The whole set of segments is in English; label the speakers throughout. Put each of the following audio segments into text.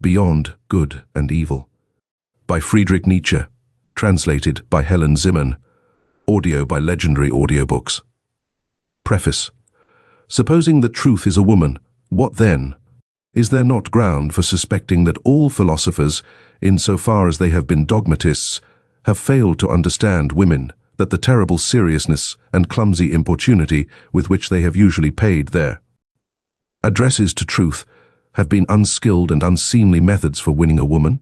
Speaker 1: Beyond Good and Evil, by Friedrich Nietzsche, translated by Helen Zimmern, audio by Legendary Audiobooks. Preface. Supposing that truth is a woman, what then? Is there not ground for suspecting that all philosophers, insofar as they have been dogmatists, have failed to understand women, that the terrible seriousness and clumsy importunity with which they have usually paid their addresses to truth have been unskilled and unseemly methods for winning a woman?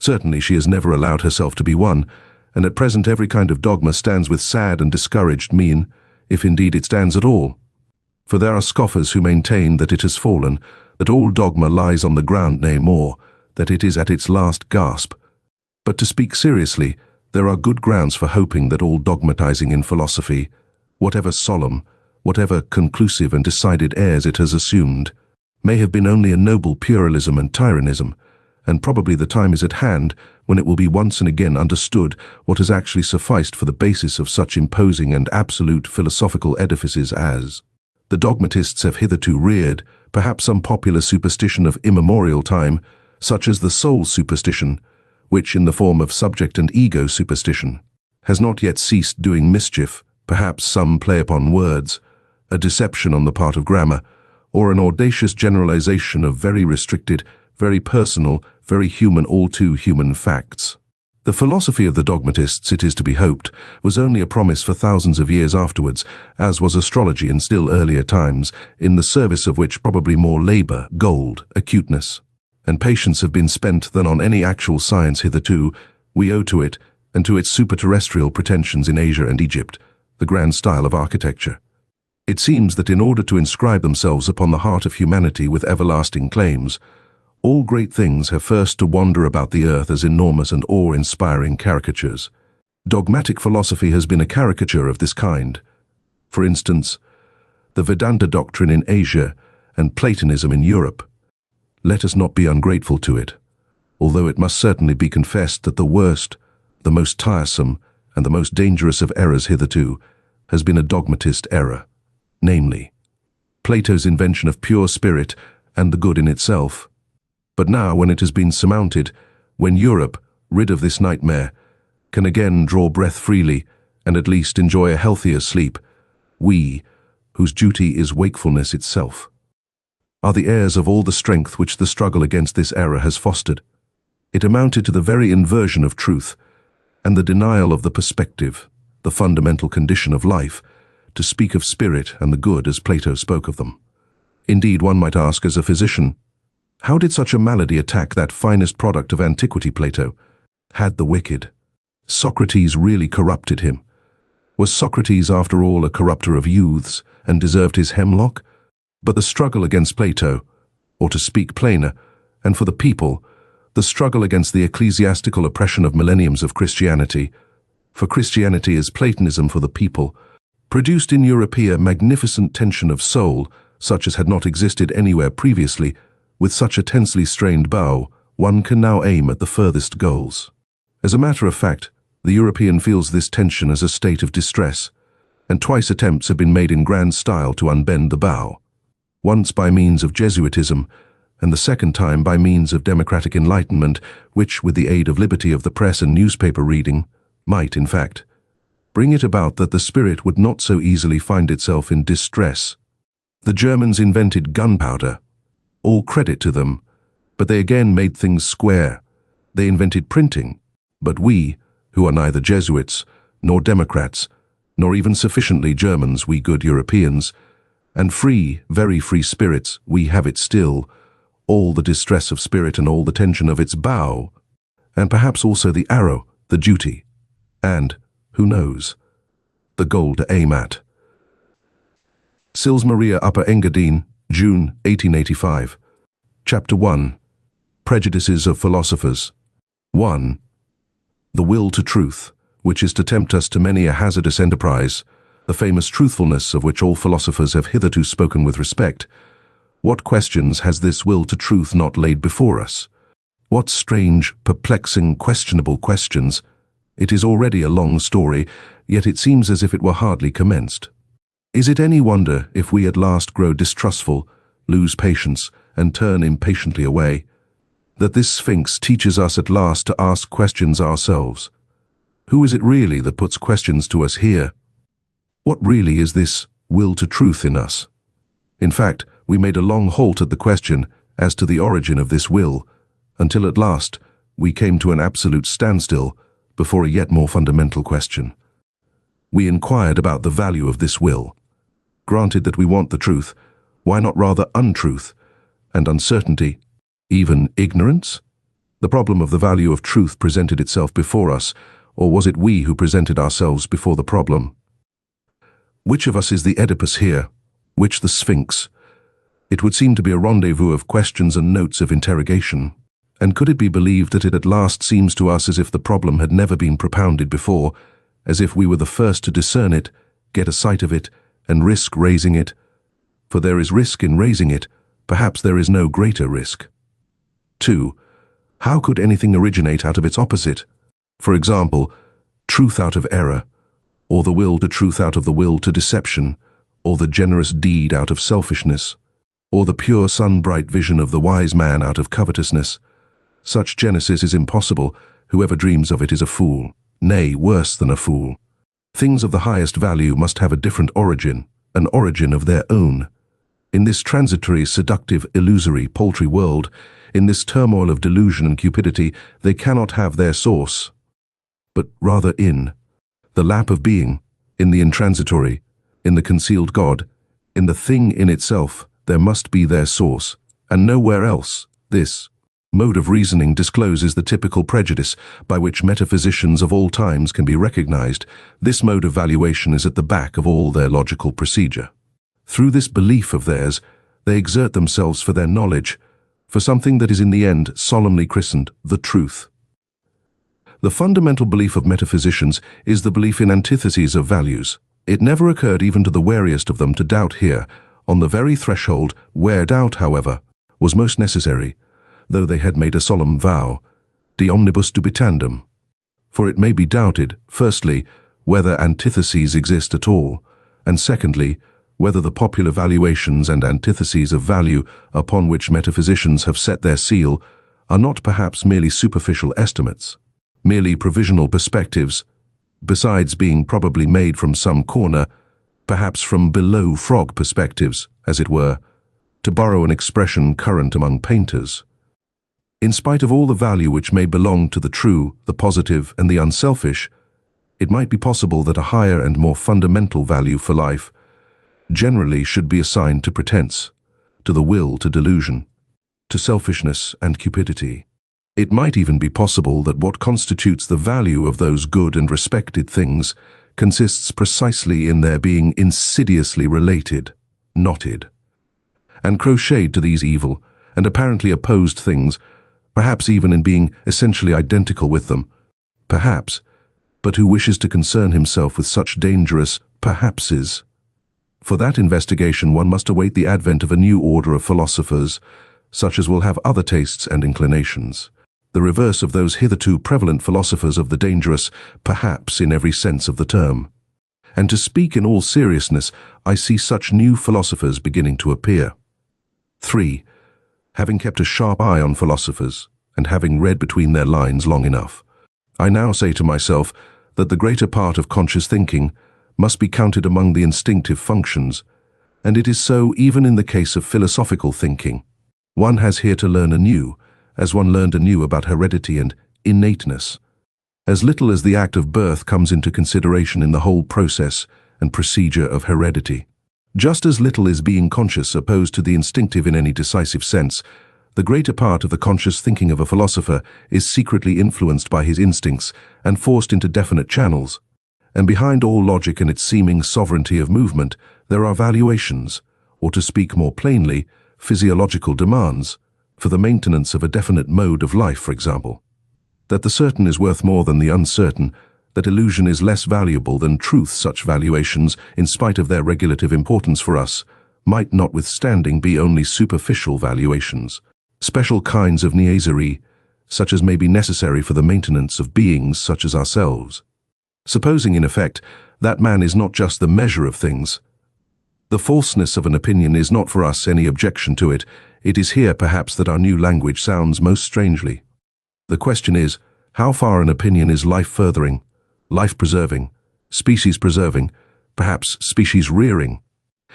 Speaker 1: Certainly she has never allowed herself to be won, and at present every kind of dogma stands with sad and discouraged mien, if indeed it stands at all. For there are scoffers who maintain that it has fallen, that all dogma lies on the ground, nay more, that it is at its last gasp. But to speak seriously, there are good grounds for hoping that all dogmatizing in philosophy, whatever solemn, whatever conclusive and decided airs it has assumed, may have been only a noble puerilism and tyrannism, and probably the time is at hand when it will be once and again understood what has actually sufficed for the basis of such imposing and absolute philosophical edifices as the dogmatists have hitherto reared, perhaps some popular superstition of immemorial time, such as the soul superstition, which in the form of subject and ego superstition has not yet ceased doing mischief, perhaps some play upon words, a deception on the part of grammar, or an audacious generalization of very restricted, very personal, very human, all too human facts. The philosophy of the dogmatists, it is to be hoped, was only a promise for thousands of years afterwards, as was astrology in still earlier times, in the service of which probably more labor, gold, acuteness, and patience have been spent than on any actual science hitherto. We owe to it, and to its superterrestrial pretensions in Asia and Egypt, the grand style of architecture. It seems that in order to inscribe themselves upon the heart of humanity with everlasting claims, all great things have first to wander about the earth as enormous and awe-inspiring caricatures. Dogmatic philosophy has been a caricature of this kind. For instance, the Vedanta doctrine in Asia and Platonism in Europe. Let us not be ungrateful to it, although it must certainly be confessed that the worst, the most tiresome, and the most dangerous of errors hitherto has been a dogmatist error, namely, Plato's invention of pure spirit and the good in itself. But now, when it has been surmounted, when Europe, rid of this nightmare, can again draw breath freely and at least enjoy a healthier sleep, we, whose duty is wakefulness itself, are the heirs of all the strength which the struggle against this error has fostered. It amounted to the very inversion of truth and the denial of the perspective, the fundamental condition of life, to speak of spirit and the good as Plato spoke of them. Indeed, one might ask as a physician, how did such a malady attack that finest product of antiquity, Plato? Had the wicked Socrates really corrupted him? Was Socrates after all a corrupter of youths and deserved his hemlock? But the struggle against Plato, or to speak plainer, and for the people, the struggle against the ecclesiastical oppression of millenniums of Christianity, for Christianity is Platonism for the people, produced in Europe a magnificent tension of soul, such as had not existed anywhere previously. With such a tensely strained bow, one can now aim at the furthest goals. As a matter of fact, the European feels this tension as a state of distress, and twice attempts have been made in grand style to unbend the bow. Once by means of Jesuitism, and the second time by means of democratic enlightenment, which, with the aid of liberty of the press and newspaper reading, might, in fact, bring it about that the spirit would not so easily find itself in distress. The Germans invented gunpowder. All credit to them, but they again made things square. They invented printing, but we, who are neither Jesuits, nor Democrats, nor even sufficiently Germans, we good Europeans, and free, very free spirits, we have it still, all the distress of spirit and all the tension of its bow, and perhaps also the arrow, the duty, and, who knows, the goal to aim at. Sils Maria Upper Engadine, June 1885. Chapter 1. Prejudices of Philosophers. 1. The will to truth, which is to tempt us to many a hazardous enterprise, the famous truthfulness of which all philosophers have hitherto spoken with respect. What questions has this will to truth not laid before us? What strange, perplexing, questionable questions! It is already a long story, yet it seems as if it were hardly commenced. Is it any wonder if we at last grow distrustful, lose patience, and turn impatiently away? that this Sphinx teaches us at last to ask questions ourselves. Who is it really that puts questions to us here? What really is this will to truth in us? In fact, we made a long halt at the question as to the origin of this will, until at last we came to an absolute standstill before a yet more fundamental question. We inquired about the value of this will. Granted that we want the truth, why not rather untruth and uncertainty, even ignorance? The problem of the value of truth presented itself before us, or was it we who presented ourselves before the problem? Which of us is the Oedipus here? Which the Sphinx? It would seem to be a rendezvous of questions and notes of interrogation. And could it be believed that it at last seems to us as if the problem had never been propounded before, as if we were the first to discern it, get a sight of it, and risk raising it? For there is risk in raising it, perhaps there is no greater risk. 2. How could anything originate out of its opposite? For example, truth out of error, or the will to truth out of the will to deception, or the generous deed out of selfishness, or the pure sun-bright vision of the wise man out of covetousness. Such genesis is impossible. Whoever dreams of it is a fool, nay, worse than a fool. Things of the highest value must have a different origin, an origin of their own. In this transitory, seductive, illusory, paltry world, in this turmoil of delusion and cupidity, they cannot have their source, but rather in the lap of being, in the intransitory, in the concealed God, in the thing in itself, there must be their source, and nowhere else. This mode of reasoning discloses the typical prejudice by which metaphysicians of all times can be recognized. This mode of valuation is at the back of all their logical procedure. Through this belief of theirs, they exert themselves for their knowledge, for something that is in the end solemnly christened the truth. The fundamental belief of metaphysicians is the belief in antitheses of values. It never occurred even to the wariest of them to doubt here, on the very threshold where doubt, however, was most necessary, though they had made a solemn vow, de omnibus dubitandum. For it may be doubted, firstly, whether antitheses exist at all, and secondly, whether the popular valuations and antitheses of value upon which metaphysicians have set their seal are not perhaps merely superficial estimates, merely provisional perspectives, besides being probably made from some corner, perhaps from below frog perspectives, as it were, to borrow an expression current among painters. In spite of all the value which may belong to the true, the positive, and the unselfish, it might be possible that a higher and more fundamental value for life generally should be assigned to pretense, to the will to delusion, to selfishness and cupidity. It might even be possible that what constitutes the value of those good and respected things consists precisely in their being insidiously related, knotted, and crocheted to these evil and apparently opposed things, perhaps even in being essentially identical with them, perhaps, but who wishes to concern himself with such dangerous perhapses? For that investigation one must await the advent of a new order of philosophers, such as will have other tastes and inclinations, the reverse of those hitherto prevalent philosophers of the dangerous perhaps in every sense of the term. And to speak in all seriousness, I see such new philosophers beginning to appear. 3. Having kept a sharp eye on philosophers, and having read between their lines long enough, I now say to myself that the greater part of conscious thinking must be counted among the instinctive functions, and it is so even in the case of philosophical thinking. One has here to learn anew, as one learned anew about heredity and innateness. As little as the act of birth comes into consideration in the whole process and procedure of heredity. Just as little is being conscious opposed to the instinctive in any decisive sense, the greater part of the conscious thinking of a philosopher is secretly influenced by his instincts and forced into definite channels. And behind all logic and its seeming sovereignty of movement, there are valuations, or to speak more plainly, physiological demands, for the maintenance of a definite mode of life, for example. That the certain is worth more than the uncertain, that illusion is less valuable than truth, such valuations, in spite of their regulative importance for us, might notwithstanding be only superficial valuations, special kinds of niaiserie, such as may be necessary for the maintenance of beings such as ourselves. Supposing, in effect, that man is not just the measure of things, the falseness of an opinion is not for us any objection to it, it is here perhaps that our new language sounds most strangely. The question is, how far an opinion is life-furthering, life-preserving, species-preserving, perhaps species-rearing?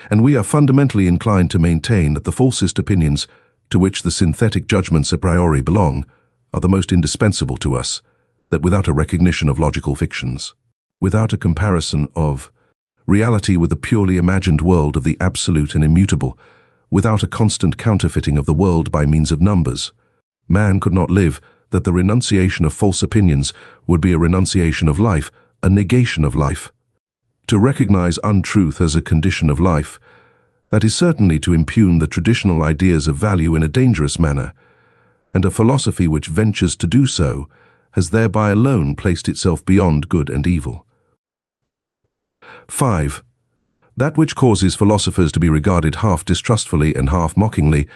Speaker 1: And we are fundamentally inclined to maintain that the falsest opinions, to which the synthetic judgments a priori belong, are the most indispensable to us, that without a recognition of logical fictions, without a comparison of reality with the purely imagined world of the absolute and immutable, without a constant counterfeiting of the world by means of numbers, man could not live, that the renunciation of false opinions would be a renunciation of life, a negation of life. To recognize untruth as a condition of life, that is certainly to impugn the traditional ideas of value in a dangerous manner, and a philosophy which ventures to do so has thereby alone placed itself beyond good and evil. 5. That which causes philosophers to be regarded half distrustfully and half mockingly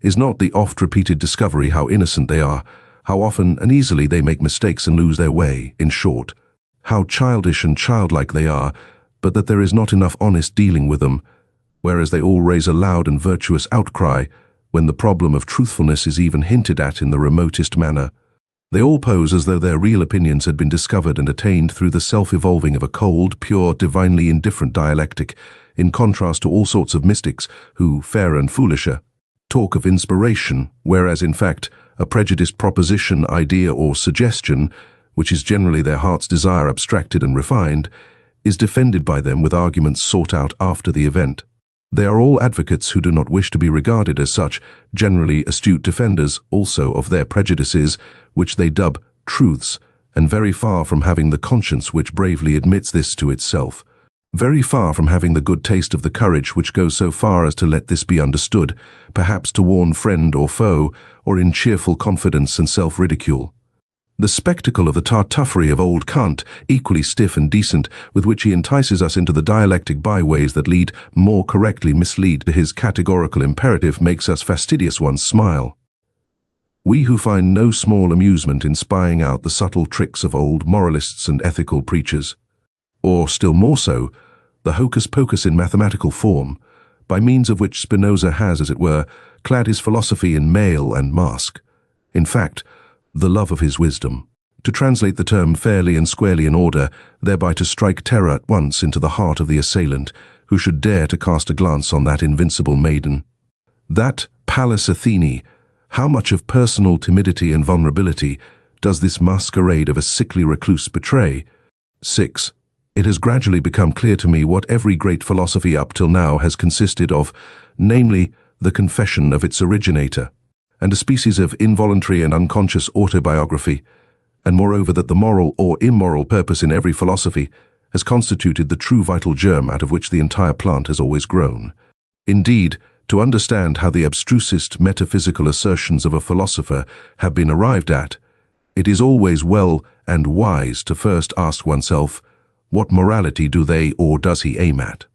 Speaker 1: is not the oft-repeated discovery how innocent they are, how often and easily they make mistakes and lose their way, in short, how childish and childlike they are, but that there is not enough honest dealing with them, whereas they all raise a loud and virtuous outcry when the problem of truthfulness is even hinted at in the remotest manner. They all pose as though their real opinions had been discovered and attained through the self-evolving of a cold, pure, divinely indifferent dialectic, in contrast to all sorts of mystics who, fairer and foolisher, talk of inspiration, whereas in fact, a prejudiced proposition, idea or suggestion, which is generally their heart's desire abstracted and refined, is defended by them with arguments sought out after the event. They are all advocates who do not wish to be regarded as such, generally astute defenders also of their prejudices, which they dub truths, and very far from having the conscience which bravely admits this to itself. Very far from having the good taste of the courage which goes so far as to let this be understood, perhaps to warn friend or foe, or in cheerful confidence and self-ridicule. The spectacle of the tartuffery of old Kant, equally stiff and decent, with which he entices us into the dialectic byways that lead, more correctly mislead to his categorical imperative, makes us fastidious ones smile. We who find no small amusement in spying out the subtle tricks of old moralists and ethical preachers, or still more so, the hocus-pocus in mathematical form, by means of which Spinoza has, as it were, clad his philosophy in mail and mask. In fact, the love of his wisdom, to translate the term fairly and squarely in order, thereby to strike terror at once into the heart of the assailant, who should dare to cast a glance on that invincible maiden. That Pallas Athene, how much of personal timidity and vulnerability does this masquerade of a sickly recluse betray? 6. It has gradually become clear to me what every great philosophy up till now has consisted of, namely, the confession of its originator, and a species of involuntary and unconscious autobiography, and moreover that the moral or immoral purpose in every philosophy has constituted the true vital germ out of which the entire plant has always grown. Indeed, to understand how the abstrusest metaphysical assertions of a philosopher have been arrived at, it is always well and wise to first ask oneself, what morality do they or does he aim at?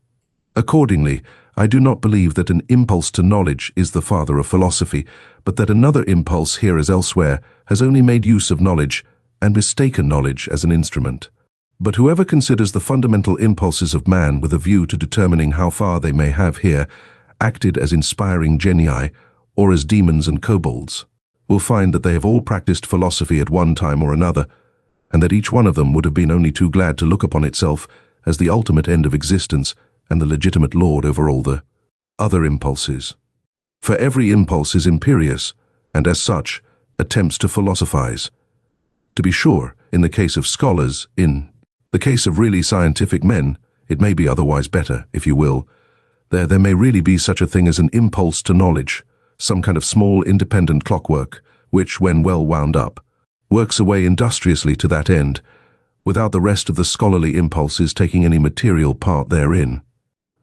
Speaker 1: Accordingly, I do not believe that an impulse to knowledge is the father of philosophy, but that another impulse, here as elsewhere, has only made use of knowledge and mistaken knowledge as an instrument. But whoever considers the fundamental impulses of man with a view to determining how far they may have here acted as inspiring genii or as demons and kobolds, will find that they have all practiced philosophy at one time or another, and that each one of them would have been only too glad to look upon itself as the ultimate end of existence and the legitimate lord over all the other impulses. For every impulse is imperious, and as such, attempts to philosophize. To be sure, in the case of scholars, in the case of really scientific men, it may be otherwise better, if you will. There may really be such a thing as an impulse to knowledge, some kind of small independent clockwork, which, when well wound up, works away industriously to that end, without the rest of the scholarly impulses taking any material part therein.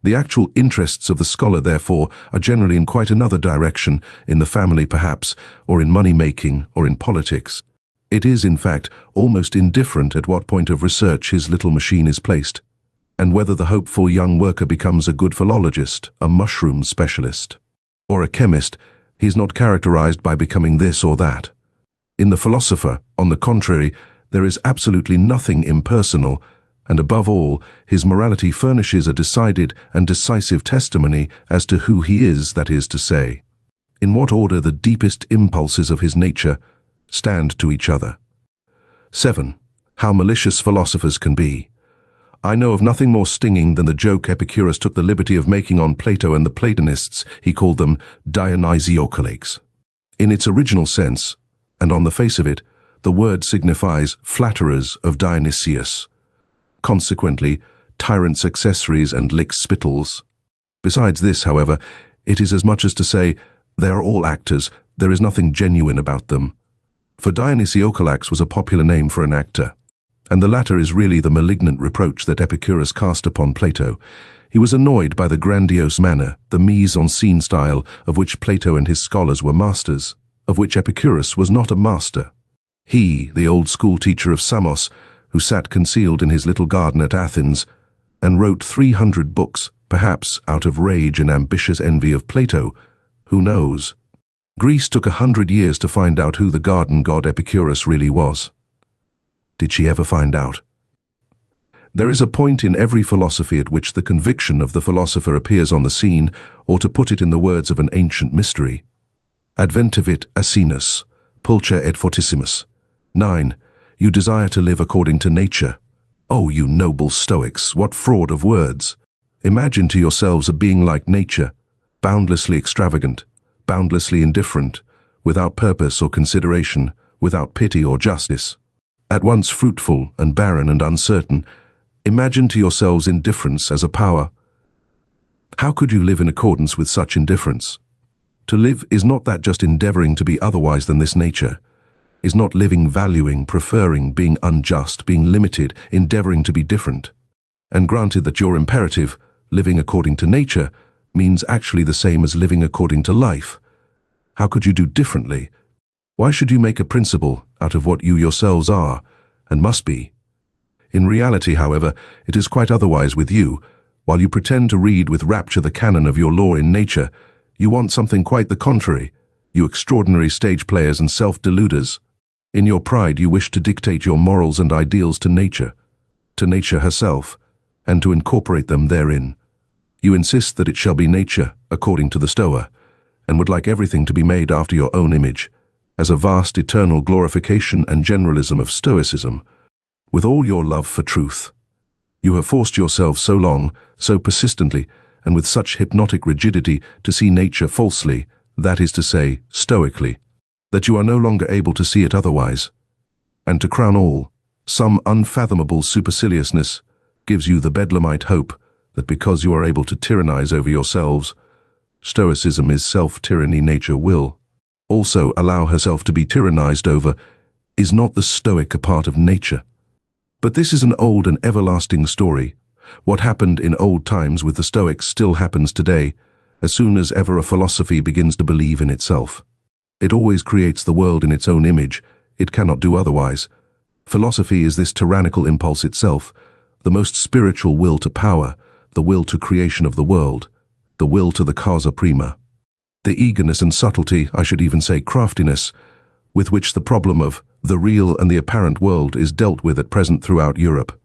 Speaker 1: The actual interests of the scholar, therefore, are generally in quite another direction, in the family perhaps, or in money-making, or in politics. It is, in fact, almost indifferent at what point of research his little machine is placed, and whether the hopeful young worker becomes a good philologist, a mushroom specialist, or a chemist. He is not characterized by becoming this or that. In the philosopher, on the contrary, there is absolutely nothing impersonal, and above all, his morality furnishes a decided and decisive testimony as to who he is, that is to say, in what order the deepest impulses of his nature stand to each other. 7. How malicious philosophers can be. I know of nothing more stinging than the joke Epicurus took the liberty of making on Plato and the Platonists. He called them Dionysiocalates. In its original sense, and on the face of it, the word signifies flatterers of Dionysius. Consequently, tyrants' accessories and lick-spittles. Besides this, however, it is as much as to say, they are all actors, there is nothing genuine about them. For Dionysiocalax was a popular name for an actor, and the latter is really the malignant reproach that Epicurus cast upon Plato. He was annoyed by the grandiose manner, the mise-en-scene style, of which Plato and his scholars were masters, of which Epicurus was not a master. He, the old school teacher of Samos, who sat concealed in his little garden at Athens, and wrote 300 books, perhaps out of rage and ambitious envy of Plato, who knows? Greece took 100 years to find out who the garden god Epicurus really was. Did she ever find out? There is a point in every philosophy at which the conviction of the philosopher appears on the scene, or to put it in the words of an ancient mystery, adventivit asinus, pulcher et fortissimus. 9. You desire to live according to nature. Oh, you noble Stoics, what fraud of words! Imagine to yourselves a being like nature, boundlessly extravagant, boundlessly indifferent, without purpose or consideration, without pity or justice. At once fruitful and barren and uncertain, imagine to yourselves indifference as a power. How could you live in accordance with such indifference? To live is not that just endeavoring to be otherwise than this nature, is not living valuing, preferring, being unjust, being limited, endeavoring to be different. And granted that your imperative, living according to nature, means actually the same as living according to life. How could you do differently? Why should you make a principle out of what you yourselves are, and must be? In reality, however, it is quite otherwise with you. While you pretend to read with rapture the canon of your law in nature, you want something quite the contrary, you extraordinary stage players and self-deluders. In your pride you wish to dictate your morals and ideals to nature herself, and to incorporate them therein. You insist that it shall be nature, according to the Stoa, and would like everything to be made after your own image, as a vast eternal glorification and generalism of Stoicism. With all your love for truth, you have forced yourself so long, so persistently, and with such hypnotic rigidity to see nature falsely, that is to say, stoically, that you are no longer able to see it otherwise. And to crown all, some unfathomable superciliousness gives you the bedlamite hope that because you are able to tyrannize over yourselves, Stoicism is self-tyranny, nature will also allow herself to be tyrannized over. Is not the Stoic a part of nature? But this is an old and everlasting story. What happened in old times with the Stoics still happens today, as soon as ever a philosophy begins to believe in itself. It always creates the world in its own image. It cannot do otherwise. Philosophy is this tyrannical impulse itself, the most spiritual will to power, the will to creation of the world, the will to the causa prima. The eagerness and subtlety, I should even say craftiness, with which the problem of the real and the apparent world is dealt with at present throughout Europe,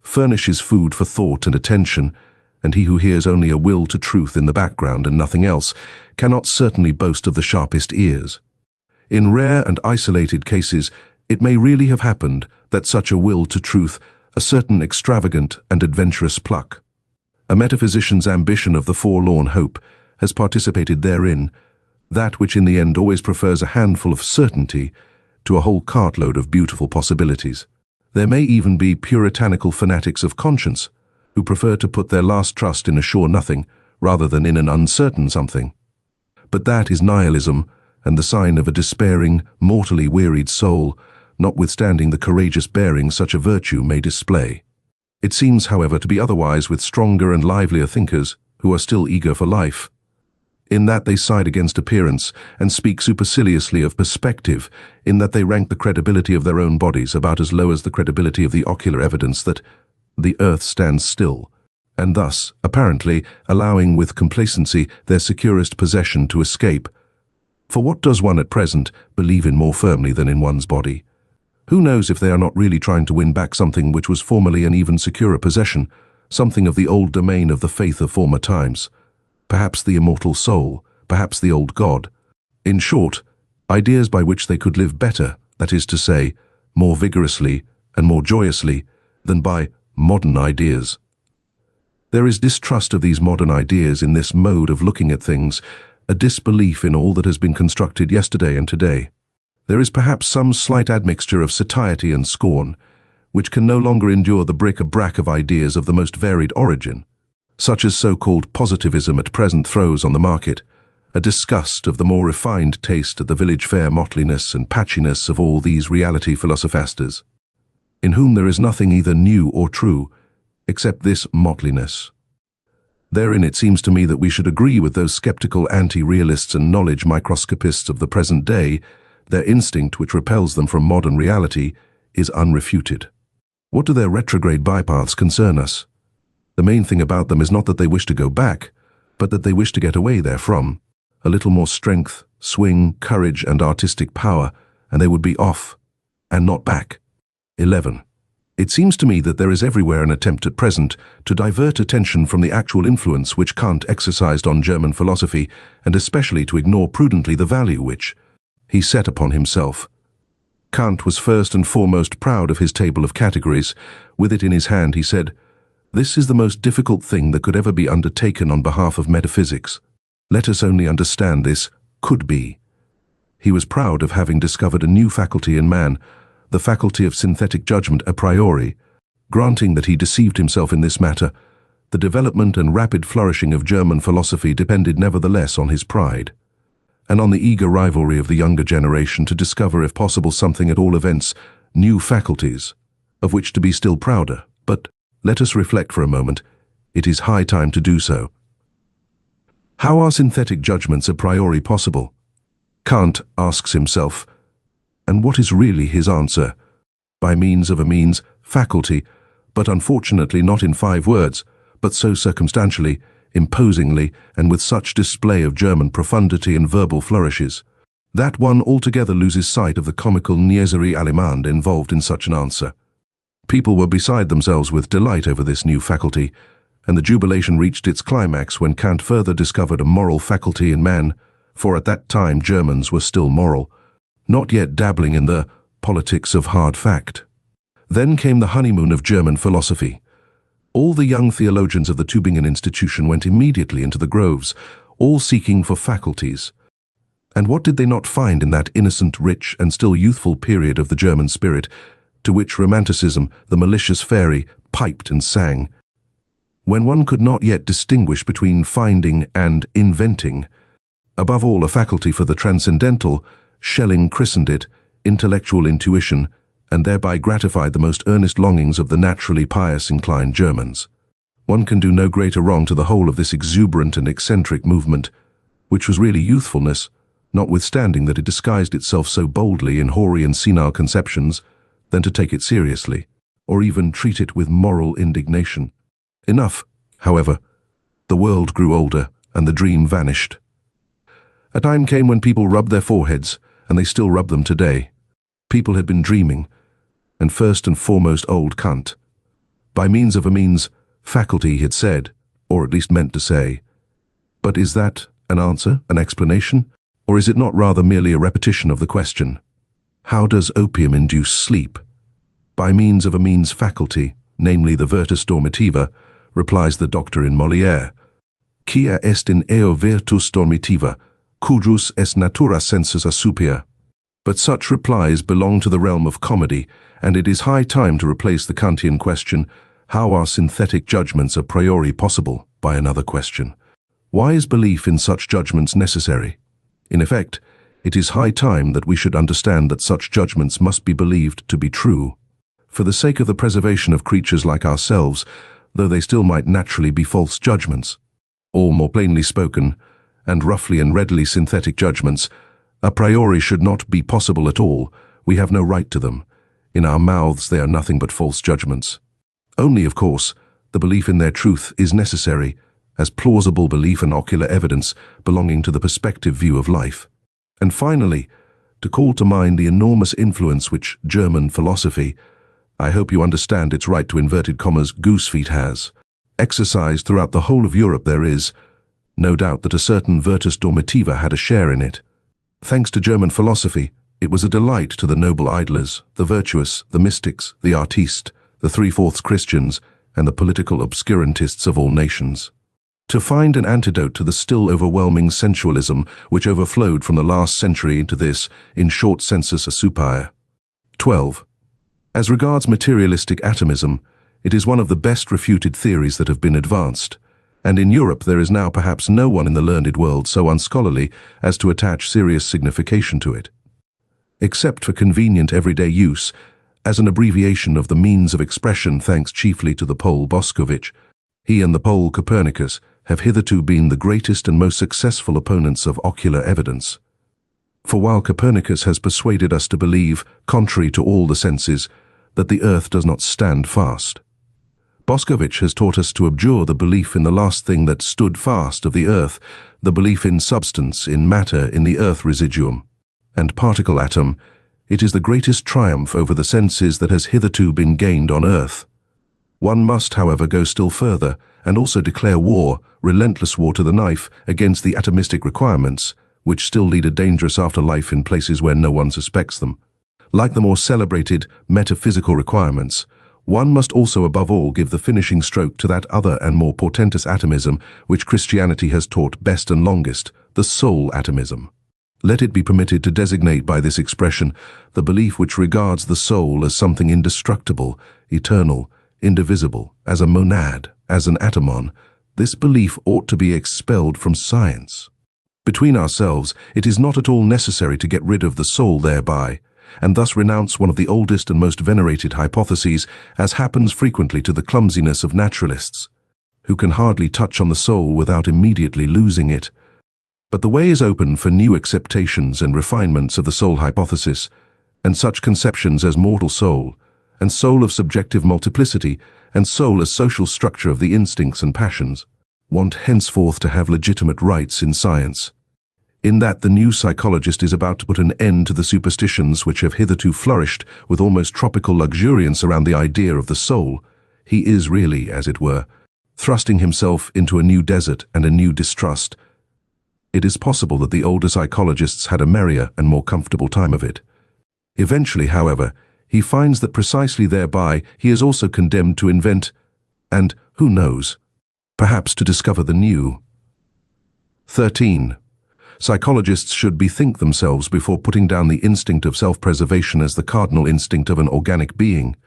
Speaker 1: furnishes food for thought and attention, and he who hears only a will to truth in the background and nothing else cannot certainly boast of the sharpest ears. In rare and isolated cases, it may really have happened that such a will to truth, a certain extravagant and adventurous pluck, a metaphysician's ambition of the forlorn hope, has participated therein, that which in the end always prefers a handful of certainty to a whole cartload of beautiful possibilities. There may even be puritanical fanatics of conscience, who prefer to put their last trust in a sure nothing rather than in an uncertain something. But that is nihilism, and the sign of a despairing, mortally wearied soul, notwithstanding the courageous bearing such a virtue may display. It seems, however, to be otherwise with stronger and livelier thinkers who are still eager for life, in that they side against appearance and speak superciliously of perspective, in that they rank the credibility of their own bodies about as low as the credibility of the ocular evidence that the earth stands still, and thus, apparently, allowing with complacency their securest possession to escape. For what does one at present believe in more firmly than in one's body? Who knows if they are not really trying to win back something which was formerly an even securer possession, something of the old domain of the faith of former times? Perhaps the immortal soul, perhaps the old God. In short, ideas by which they could live better, that is to say, more vigorously and more joyously, than by modern ideas. There is distrust of these modern ideas in this mode of looking at things, a disbelief in all that has been constructed yesterday and today. There is perhaps some slight admixture of satiety and scorn, which can no longer endure the bric-a-brac of ideas of the most varied origin, such as so-called positivism at present throws on the market, a disgust of the more refined taste at the village fair mottliness and patchiness of all these reality philosophasters, in whom there is nothing either new or true, except this mottliness. Therein it seems to me that we should agree with those skeptical anti-realists and knowledge microscopists of the present day. Their instinct, which repels them from modern reality, is unrefuted. What do their retrograde bypaths concern us? The main thing about them is not that they wish to go back, but that they wish to get away therefrom. A little more strength, swing, courage, and artistic power, and they would be off, and not back. 11. It seems to me that there is everywhere an attempt at present to divert attention from the actual influence which Kant exercised on German philosophy, and especially to ignore prudently the value which he set upon himself. Kant was first and foremost proud of his table of categories. With it in his hand he said, "This is the most difficult thing that could ever be undertaken on behalf of metaphysics. Let us only understand this could be." He was proud of having discovered a new faculty in man, the faculty of synthetic judgment a priori. Granting that he deceived himself in this matter, the development and rapid flourishing of German philosophy depended nevertheless on his pride, and on the eager rivalry of the younger generation to discover, if possible, something at all events, new faculties, of which to be still prouder. But let us reflect for a moment. It is high time to do so. How are synthetic judgments a priori possible? Kant asks himself, and what is really his answer? By means of a means, faculty, but unfortunately not in 5 words, but so circumstantially, imposingly, and with such display of German profundity and verbal flourishes, that one altogether loses sight of the comical niaiserie allemande involved in such an answer. People were beside themselves with delight over this new faculty, and the jubilation reached its climax when Kant further discovered a moral faculty in man, for at that time Germans were still moral, not yet dabbling in the politics of hard fact. Then came the honeymoon of German philosophy. All the young theologians of the Tübingen institution went immediately into the groves, all seeking for faculties. And what did they not find in that innocent, rich, and still youthful period of the German spirit, to which Romanticism, the malicious fairy, piped and sang? When one could not yet distinguish between finding and inventing, above all a faculty for the transcendental, Schelling christened it intellectual intuition, and thereby gratified the most earnest longings of the naturally pious-inclined Germans. One can do no greater wrong to the whole of this exuberant and eccentric movement, which was really youthfulness, notwithstanding that it disguised itself so boldly in hoary and senile conceptions, than to take it seriously, or even treat it with moral indignation. Enough, however. The world grew older, and the dream vanished. A time came when people rubbed their foreheads, and they still rub them today. People had been dreaming, and first and foremost old Kant. By means of a means, faculty, he had said, or at least meant to say. But is that an answer, an explanation, or is it not rather merely a repetition of the question? How does opium induce sleep? By means of a means faculty, namely the virtus dormitiva, replies the doctor in Molière. Quia est in eo virtus dormitiva, cujus est natura sensus asupia. But such replies belong to the realm of comedy, and it is high time to replace the Kantian question, how are synthetic judgments a priori possible, by another question. Why is belief in such judgments necessary? In effect, it is high time that we should understand that such judgments must be believed to be true. For the sake of the preservation of creatures like ourselves, though they still might naturally be false judgments, or more plainly spoken, and roughly and readily synthetic judgments, a priori should not be possible at all. We have no right to them. In our mouths they are nothing but false judgments. Only, of course, the belief in their truth is necessary, as plausible belief and ocular evidence belonging to the perspective view of life. And finally, to call to mind the enormous influence which German philosophy, I hope you understand its right to inverted commas, goosefeet has, exercised throughout the whole of Europe. There is no doubt that a certain virtus dormitiva had a share in it. Thanks to German philosophy, it was a delight to the noble idlers, the virtuous, the mystics, the artistes, the three-fourths Christians, and the political obscurantists of all nations, to find an antidote to the still overwhelming sensualism which overflowed from the last century into this, in short sensus superior. 12. As regards materialistic atomism, it is one of the best refuted theories that have been advanced, and in Europe there is now perhaps no one in the learned world so unscholarly as to attach serious signification to it. Except for convenient everyday use, as an abbreviation of the means of expression thanks chiefly to the Pole Boscovich, he and the Pole Copernicus have hitherto been the greatest and most successful opponents of ocular evidence. For while Copernicus has persuaded us to believe, contrary to all the senses, that the earth does not stand fast, Boscovich has taught us to abjure the belief in the last thing that stood fast of the earth, the belief in substance, in matter, in the earth residuum and particle atom. It is the greatest triumph over the senses that has hitherto been gained on earth. One must, however, go still further and also declare war, relentless war to the knife, against the atomistic requirements, which still lead a dangerous afterlife in places where no one suspects them. Like the more celebrated metaphysical requirements, one must also above all give the finishing stroke to that other and more portentous atomism which Christianity has taught best and longest, the soul atomism. Let it be permitted to designate by this expression the belief which regards the soul as something indestructible, eternal, indivisible, as a monad, as an atomon. This belief ought to be expelled from science. Between ourselves, it is not at all necessary to get rid of the soul thereby, and thus renounce one of the oldest and most venerated hypotheses, as happens frequently to the clumsiness of naturalists, who can hardly touch on the soul without immediately losing it. But the way is open for new acceptations and refinements of the soul hypothesis, and such conceptions as mortal soul, and soul of subjective multiplicity, and soul as social structure of the instincts and passions, want henceforth to have legitimate rights in science. In that the new psychologist is about to put an end to the superstitions which have hitherto flourished with almost tropical luxuriance around the idea of the soul, he is really, as it were, thrusting himself into a new desert and a new distrust. It is possible that the older psychologists had a merrier and more comfortable time of it. Eventually, however, he finds that precisely thereby he is also condemned to invent, and, who knows, perhaps to discover the new. 13. Psychologists should bethink themselves before putting down the instinct of self-preservation as the cardinal instinct of an organic being.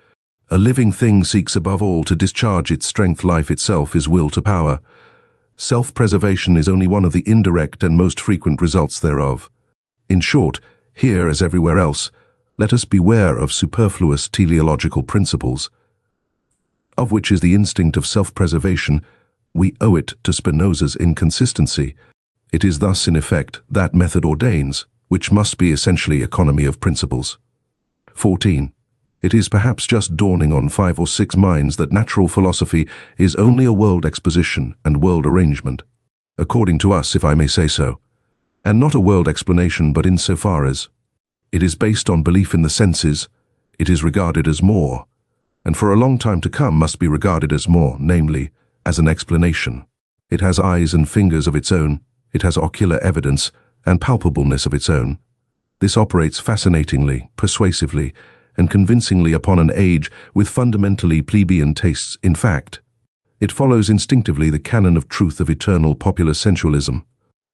Speaker 1: A living thing seeks above all to discharge its strength. Life itself is will to power. Self-preservation is only one of the indirect and most frequent results thereof. In short, here as everywhere else, let us beware of superfluous teleological principles. Of which is the instinct of self-preservation, we owe it to Spinoza's inconsistency. It is thus, in effect, that method ordains, which must be essentially economy of principles. 14. It is perhaps just dawning on 5 or 6 minds that natural philosophy is only a world exposition and world arrangement, according to us, if I may say so, and not a world explanation, but insofar as it is based on belief in the senses, it is regarded as more, and for a long time to come must be regarded as more, namely, as an explanation. It has eyes and fingers of its own, it has ocular evidence and palpableness of its own. This operates fascinatingly, persuasively, and convincingly upon an age with fundamentally plebeian tastes. In fact, it follows instinctively the canon of truth of eternal popular sensualism.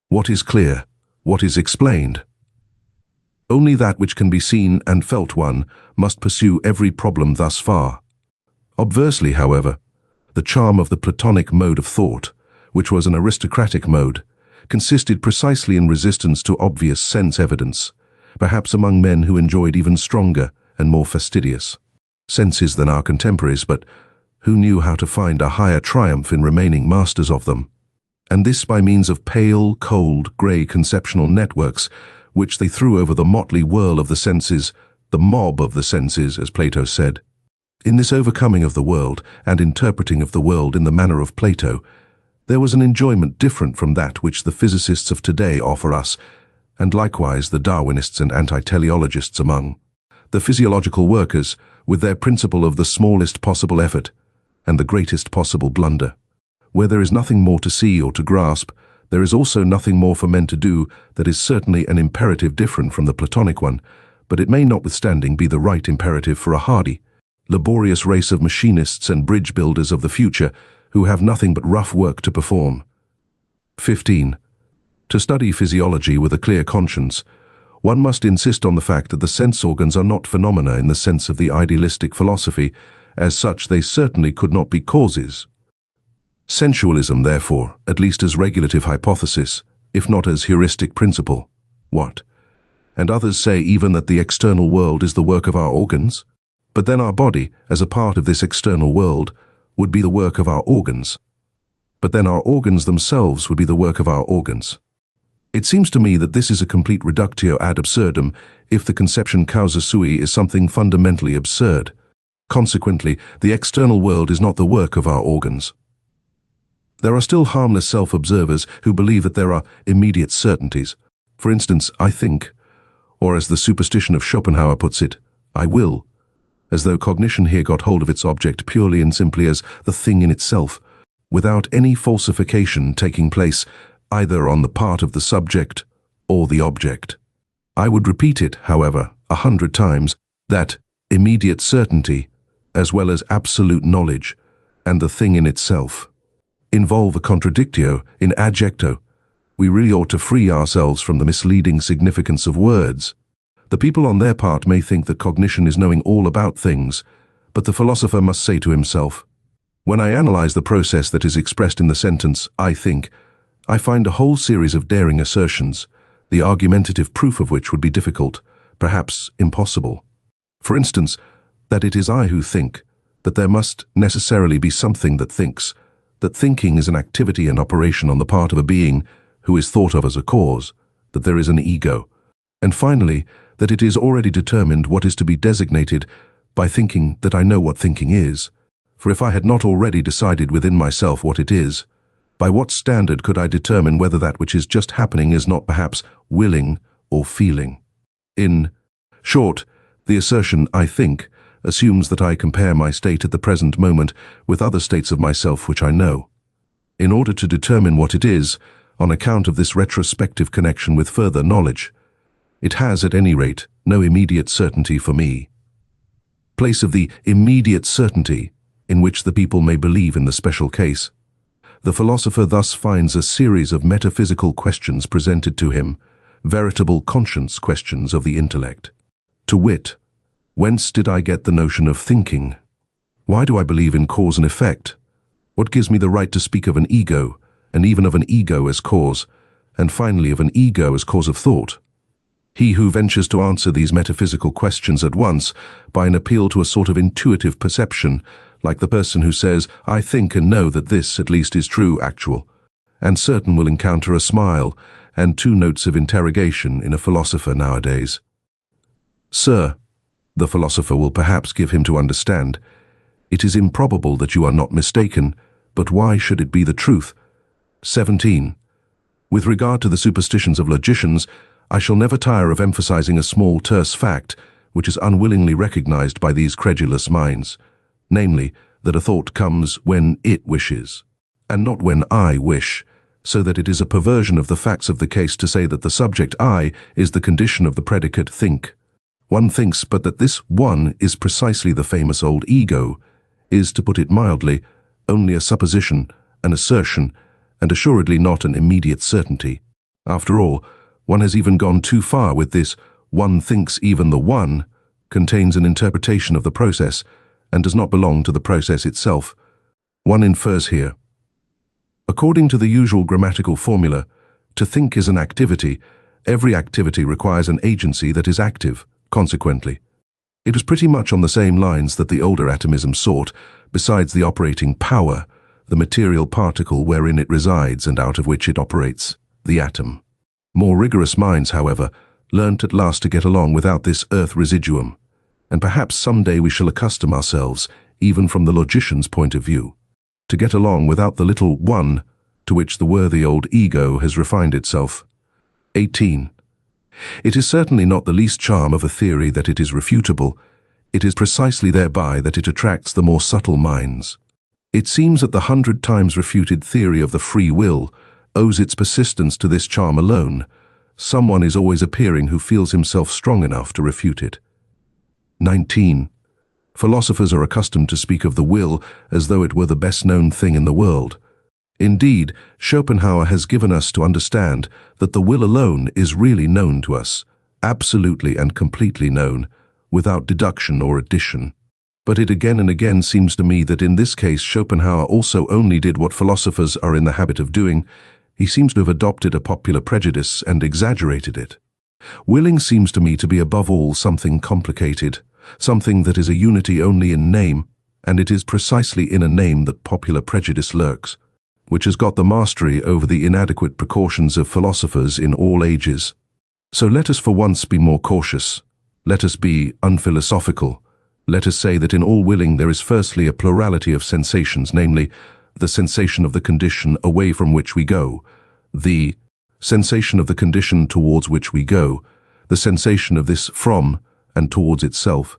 Speaker 1: What is clear? What is explained? Only that which can be seen and felt. One must pursue every problem thus far. Obversely, however, the charm of the Platonic mode of thought, which was an aristocratic mode, consisted precisely in resistance to obvious sense evidence, perhaps among men who enjoyed even stronger and more fastidious senses than our contemporaries, but who knew how to find a higher triumph in remaining masters of them, and this by means of pale, cold, grey conceptual networks which they threw over the motley whirl of the senses, the mob of the senses, as Plato said. In this overcoming of the world and interpreting of the world in the manner of Plato, there was an enjoyment different from that which the physicists of today offer us, and likewise the Darwinists and anti-teleologists among the physiological workers, with their principle of the smallest possible effort and the greatest possible blunder. Where there is nothing more to see or to grasp, There is also nothing more for men to do that is certainly an imperative different from the Platonic one, but it may notwithstanding be the right imperative for a hardy, laborious race of machinists and bridge builders of the future who have nothing but rough work to perform. 15. To study physiology with a clear conscience, one must insist on the fact that the sense organs are not phenomena in the sense of the idealistic philosophy. As such, they certainly could not be causes. Sensualism, therefore, at least as regulative hypothesis, if not as heuristic principle. What? And others say even that the external world is the work of our organs? But then our body, as a part of this external world, would be the work of our organs. But then our organs themselves would be the work of our organs. It seems to me that this is a complete reductio ad absurdum if the conception causa sui is something fundamentally absurd. Consequently, the external world is not the work of our organs. There are still harmless self-observers who believe that there are immediate certainties. For instance, I think, or as the superstition of Schopenhauer puts it, I will, as though cognition here got hold of its object purely and simply as the thing in itself, without any falsification taking place either on the part of the subject or the object. I would repeat it, however, 100 times, that immediate certainty, as well as absolute knowledge, and the thing in itself, involve a contradictio in adjecto. We really ought to free ourselves from the misleading significance of words. The people on their part may think that cognition is knowing all about things, but the philosopher must say to himself, when I analyze the process that is expressed in the sentence, I think, I find a whole series of daring assertions, the argumentative proof of which would be difficult, perhaps impossible. For instance, that it is I who think, that there must necessarily be something that thinks, that thinking is an activity and operation on the part of a being who is thought of as a cause, that there is an ego, and finally, that it is already determined what is to be designated by thinking that I know what thinking is. For if I had not already decided within myself what it is, by what standard could I determine whether that which is just happening is not perhaps willing or feeling? In short, the assertion I think assumes that I compare my state at the present moment with other states of myself which I know. In order to determine what it is, on account of this retrospective connection with further knowledge, it has, at any rate, no immediate certainty for me. Place of the immediate certainty in which the people may believe in the special case. The philosopher thus finds a series of metaphysical questions presented to him, veritable conscience questions of the intellect. To wit, whence did I get the notion of thinking? Why do I believe in cause and effect? What gives me the right to speak of an ego, and even of an ego as cause, and finally of an ego as cause of thought? He who ventures to answer these metaphysical questions at once by an appeal to a sort of intuitive perception, like the person who says, I think and know that this at least is true, actual, and certain, will encounter a smile and 2 notes of interrogation in a philosopher nowadays. Sir, the philosopher will perhaps give him to understand, it is improbable that you are not mistaken, but why should it be the truth? 17. With regard to the superstitions of logicians, I shall never tire of emphasizing a small terse fact which is unwillingly recognized by these credulous minds, namely, that a thought comes when it wishes, and not when I wish, so that it is a perversion of the facts of the case to say that the subject I is the condition of the predicate think. One thinks but that this one is precisely the famous old ego, is, to put it mildly, only a supposition, an assertion, and assuredly not an immediate certainty. After all, one has even gone too far with this, one thinks even the one, contains an interpretation of the process, and does not belong to the process itself. One infers here. According to the usual grammatical formula, to think is an activity. Every activity requires an agency that is active, consequently. It was pretty much on the same lines that the older atomism sought, besides the operating power, the material particle wherein it resides and out of which it operates, the atom. More rigorous minds, however, learnt at last to get along without this earth residuum, and perhaps someday we shall accustom ourselves, even from the logician's point of view, to get along without the little one to which the worthy old ego has refined itself. 18. It is certainly not the least charm of a theory that it is refutable. It is precisely thereby that it attracts the more subtle minds. It seems that the 100 times refuted theory of the free will owes its persistence to this charm alone. Someone is always appearing who feels himself strong enough to refute it. 19. Philosophers are accustomed to speak of the will as though it were the best-known thing in the world. Indeed, Schopenhauer has given us to understand that the will alone is really known to us, absolutely and completely known, without deduction or addition. But it again and again seems to me that in this case Schopenhauer also only did what philosophers are in the habit of doing. He seems to have adopted a popular prejudice and exaggerated it. Willing seems to me to be above all something complicated, something that is a unity only in name, and it is precisely in a name that popular prejudice lurks, which has got the mastery over the inadequate precautions of philosophers in all ages. So let us for once be more cautious. Let us be unphilosophical. Let us say that in all willing there is firstly a plurality of sensations, namely, the sensation of the condition away from which we go, the sensation of the condition towards which we go, the sensation of this from and towards itself,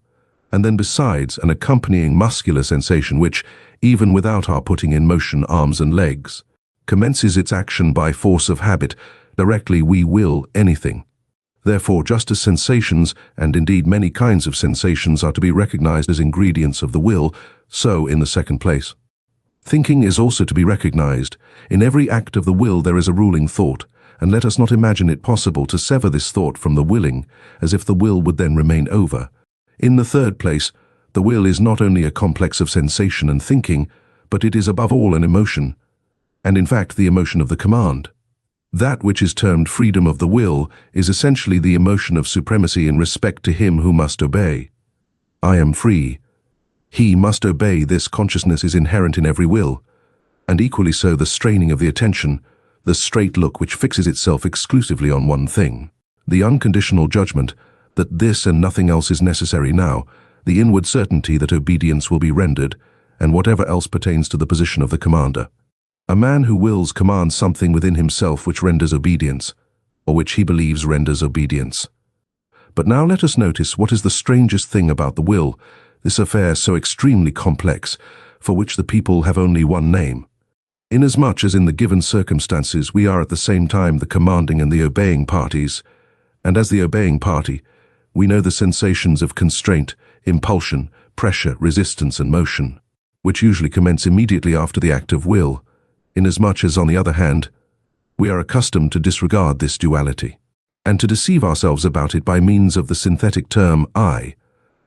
Speaker 1: and then besides an accompanying muscular sensation which, even without our putting in motion arms and legs, commences its action by force of habit, directly we will anything. Therefore, just as sensations, and indeed many kinds of sensations, are to be recognized as ingredients of the will, so, in the second place, thinking is also to be recognized. In every act of the will there is a ruling thought, and let us not imagine it possible to sever this thought from the willing, as if the will would then remain over. In the third place, the will is not only a complex of sensation and thinking, but it is above all an emotion, and in fact the emotion of the command. That which is termed freedom of the will is essentially the emotion of supremacy in respect to him who must obey. I am free. He must obey. This consciousness is inherent in every will, and equally so the straining of the attention, the straight look which fixes itself exclusively on one thing, the unconditional judgment that this and nothing else is necessary now, the inward certainty that obedience will be rendered, and whatever else pertains to the position of the commander. A man who wills commands something within himself which renders obedience, or which he believes renders obedience. But now let us notice what is the strangest thing about the will, this affair so extremely complex, for which the people have only one name. Inasmuch as in the given circumstances we are at the same time the commanding and the obeying parties, and as the obeying party, we know the sensations of constraint, impulsion, pressure, resistance and motion, which usually commence immediately after the act of will, inasmuch as, on the other hand, we are accustomed to disregard this duality, and to deceive ourselves about it by means of the synthetic term I,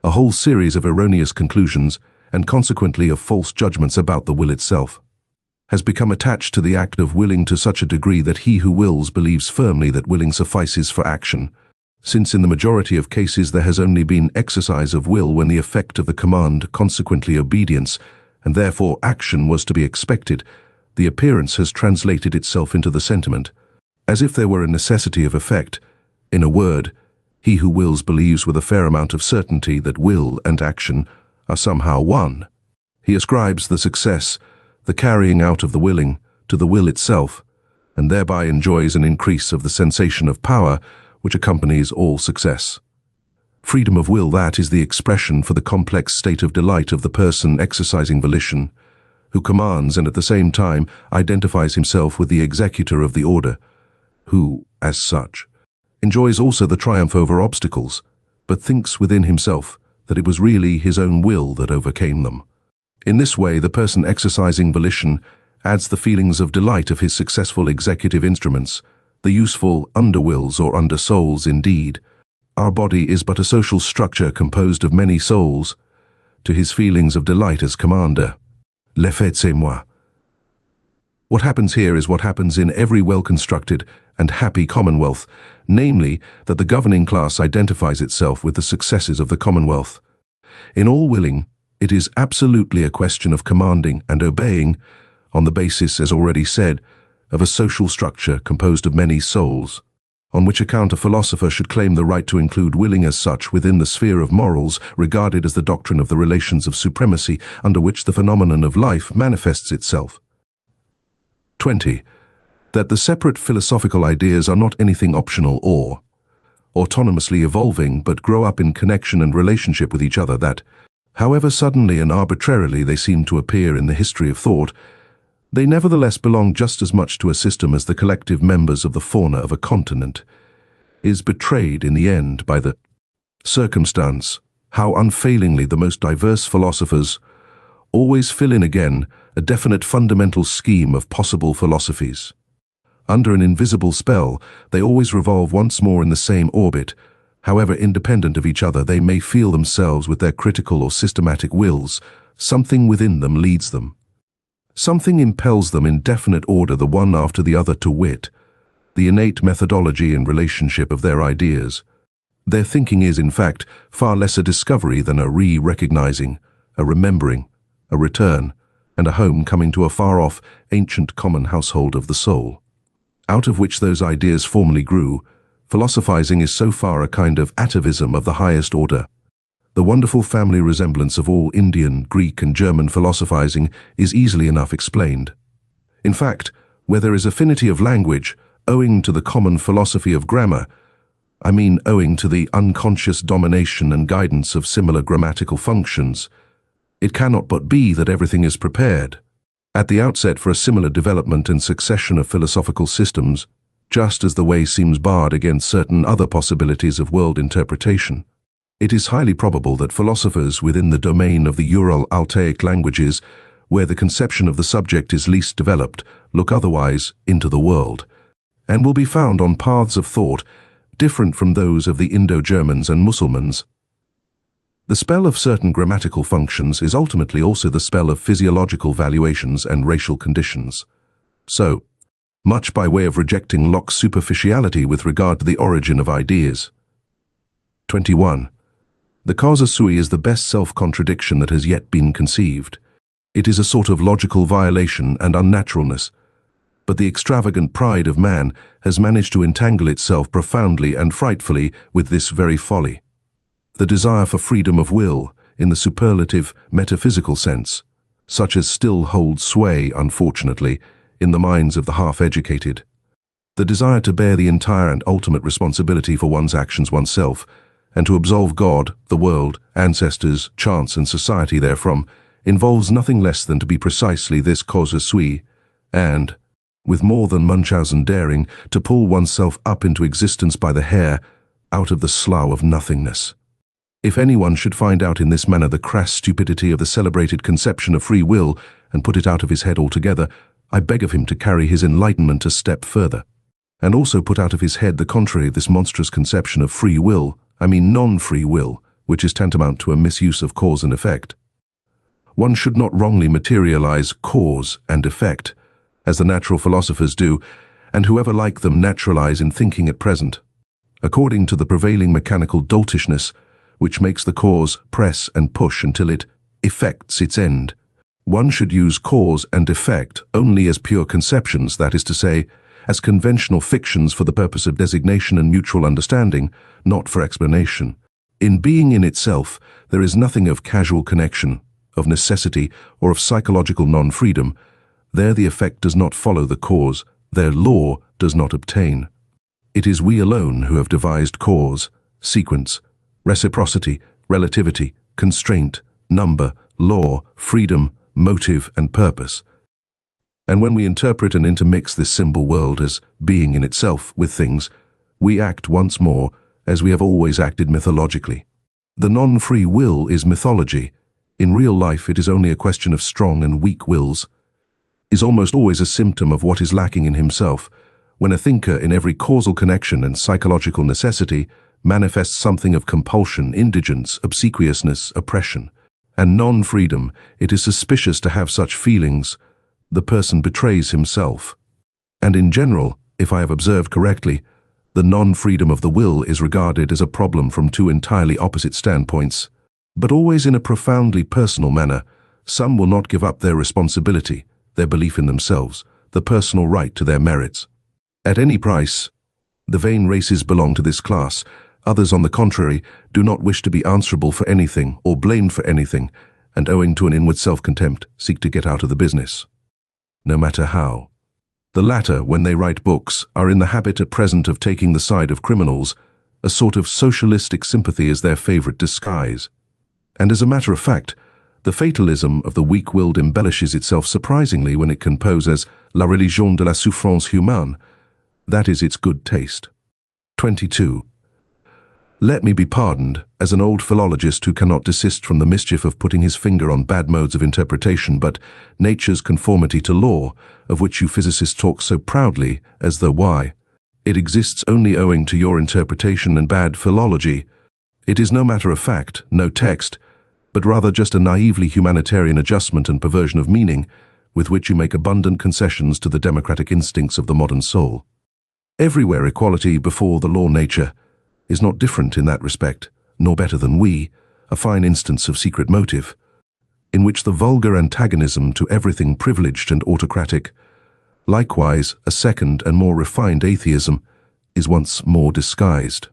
Speaker 1: a whole series of erroneous conclusions, and consequently of false judgments about the will itself, has become attached to the act of willing to such a degree that he who wills believes firmly that willing suffices for action, since in the majority of cases there has only been exercise of will when the effect of the command, consequently obedience, and therefore action was to be expected. The appearance has translated itself into the sentiment, as if there were a necessity of effect. In a word, he who wills believes with a fair amount of certainty that will and action are somehow one. He ascribes the success, the carrying out of the willing, to the will itself, and thereby enjoys an increase of the sensation of power which accompanies all success. Freedom of will, that is the expression for the complex state of delight of the person exercising volition, who commands and at the same time identifies himself with the executor of the order, who, as such, enjoys also the triumph over obstacles, but thinks within himself that it was really his own will that overcame them. In this way, the person exercising volition adds the feelings of delight of his successful executive instruments, the useful underwills or undersouls indeed. Our body is but a social structure composed of many souls, to his feelings of delight as commander. Le fait c'est moi. What happens here is what happens in every well-constructed and happy commonwealth, namely that the governing class identifies itself with the successes of the commonwealth. In all willing, it is absolutely a question of commanding and obeying, on the basis, as already said, of a social structure composed of many souls, on which account a philosopher should claim the right to include willing as such within the sphere of morals, regarded as the doctrine of the relations of supremacy under which the phenomenon of life manifests itself. 20. That the separate philosophical ideas are not anything optional or autonomously evolving, but grow up in connection and relationship with each other, that, however suddenly and arbitrarily they seem to appear in the history of thought, They nevertheless belong just as much to a system as the collective members of the fauna of a continent, is betrayed in the end by the circumstance how unfailingly the most diverse philosophers always fill in again a definite fundamental scheme of possible philosophies. Under an invisible spell, they always revolve once more in the same orbit. However independent of each other they may feel themselves with their critical or systematic wills, something within them leads them. Something impels them in definite order the one after the other, to wit, the innate methodology and relationship of their ideas. Their thinking is, in fact, far less a discovery than a re-recognizing, a remembering, a return, and a home coming to a far-off, ancient common household of the soul, out of which those ideas formerly grew. Philosophizing is so far a kind of atavism of the highest order. The wonderful family resemblance of all Indian, Greek, and German philosophizing is easily enough explained. In fact, where there is affinity of language, owing to the common philosophy of grammar, I mean owing to the unconscious domination and guidance of similar grammatical functions, it cannot but be that everything is prepared at the outset for a similar development and succession of philosophical systems, just as the way seems barred against certain other possibilities of world interpretation. It is highly probable that philosophers within the domain of the Ural-Altaic languages, where the conception of the subject is least developed, look otherwise into the world, and will be found on paths of thought different from those of the Indo-Germans and Mussulmans. The spell of certain grammatical functions is ultimately also the spell of physiological valuations and racial conditions. So, much by way of rejecting Locke's superficiality with regard to the origin of ideas. 21. The causa sui is the best self-contradiction that has yet been conceived. It is a sort of logical violation and unnaturalness, but the extravagant pride of man has managed to entangle itself profoundly and frightfully with this very folly. The desire for freedom of will, in the superlative metaphysical sense, such as still holds sway, unfortunately, in the minds of the half-educated. The desire to bear the entire and ultimate responsibility for one's actions oneself, and to absolve God, the world, ancestors, chance and society therefrom, involves nothing less than to be precisely this causa sui, and, with more than Munchausen daring, to pull oneself up into existence by the hair, out of the slough of nothingness. If anyone should find out in this manner the crass stupidity of the celebrated conception of free will, and put it out of his head altogether, I beg of him to carry his enlightenment a step further, and also put out of his head the contrary of this monstrous conception of free will, I mean non-free will, which is tantamount to a misuse of cause and effect. One should not wrongly materialize cause and effect, as the natural philosophers do, and whoever like them naturalize in thinking at present, according to the prevailing mechanical doltishness, which makes the cause press and push until it effects its end. One should use cause and effect only as pure conceptions, that is to say, as conventional fictions for the purpose of designation and mutual understanding, not for explanation. In being in itself, there is nothing of casual connection, of necessity, or of psychological non-freedom. There the effect does not follow the cause, their law does not obtain. It is we alone who have devised cause, sequence, reciprocity, relativity, constraint, number, law, freedom, motive, and purpose. And when we interpret and intermix this symbol world as being in itself with things, we act once more as we have always acted mythologically. The non-free will is mythology. In real life it is only a question of strong and weak wills. Is almost always a symptom of what is lacking in himself, when a thinker in every causal connection and psychological necessity manifests something of compulsion, indigence, obsequiousness, oppression, and non-freedom. It is suspicious to have such feelings. The person betrays himself. And in general, if I have observed correctly, the non-freedom of the will is regarded as a problem from two entirely opposite standpoints, but always in a profoundly personal manner. Some will not give up their responsibility, their belief in themselves, the personal right to their merits, at any price. The vain races belong to this class. Others, on the contrary, do not wish to be answerable for anything or blamed for anything, and owing to an inward self-contempt, seek to get out of the business, no matter how. The latter, when they write books, are in the habit at present of taking the side of criminals. A sort of socialistic sympathy is their favorite disguise. And as a matter of fact, The fatalism of the weak-willed embellishes itself surprisingly when it can pose as la religion de la souffrance humaine. That is its good taste. 22. Let me be pardoned as an old philologist who cannot desist from the mischief of putting his finger on bad modes of interpretation, but nature's conformity to law, of which you physicists talk so proudly, as though why? It exists only owing to your interpretation and bad philology. It is no matter of fact, no text, but rather just a naively humanitarian adjustment and perversion of meaning, with which you make abundant concessions to the democratic instincts of the modern soul. Everywhere equality before the law nature is not different in that respect, nor better than we, a fine instance of secret motive, in which the vulgar antagonism to everything privileged and autocratic, likewise a second and more refined atheism, is once more disguised.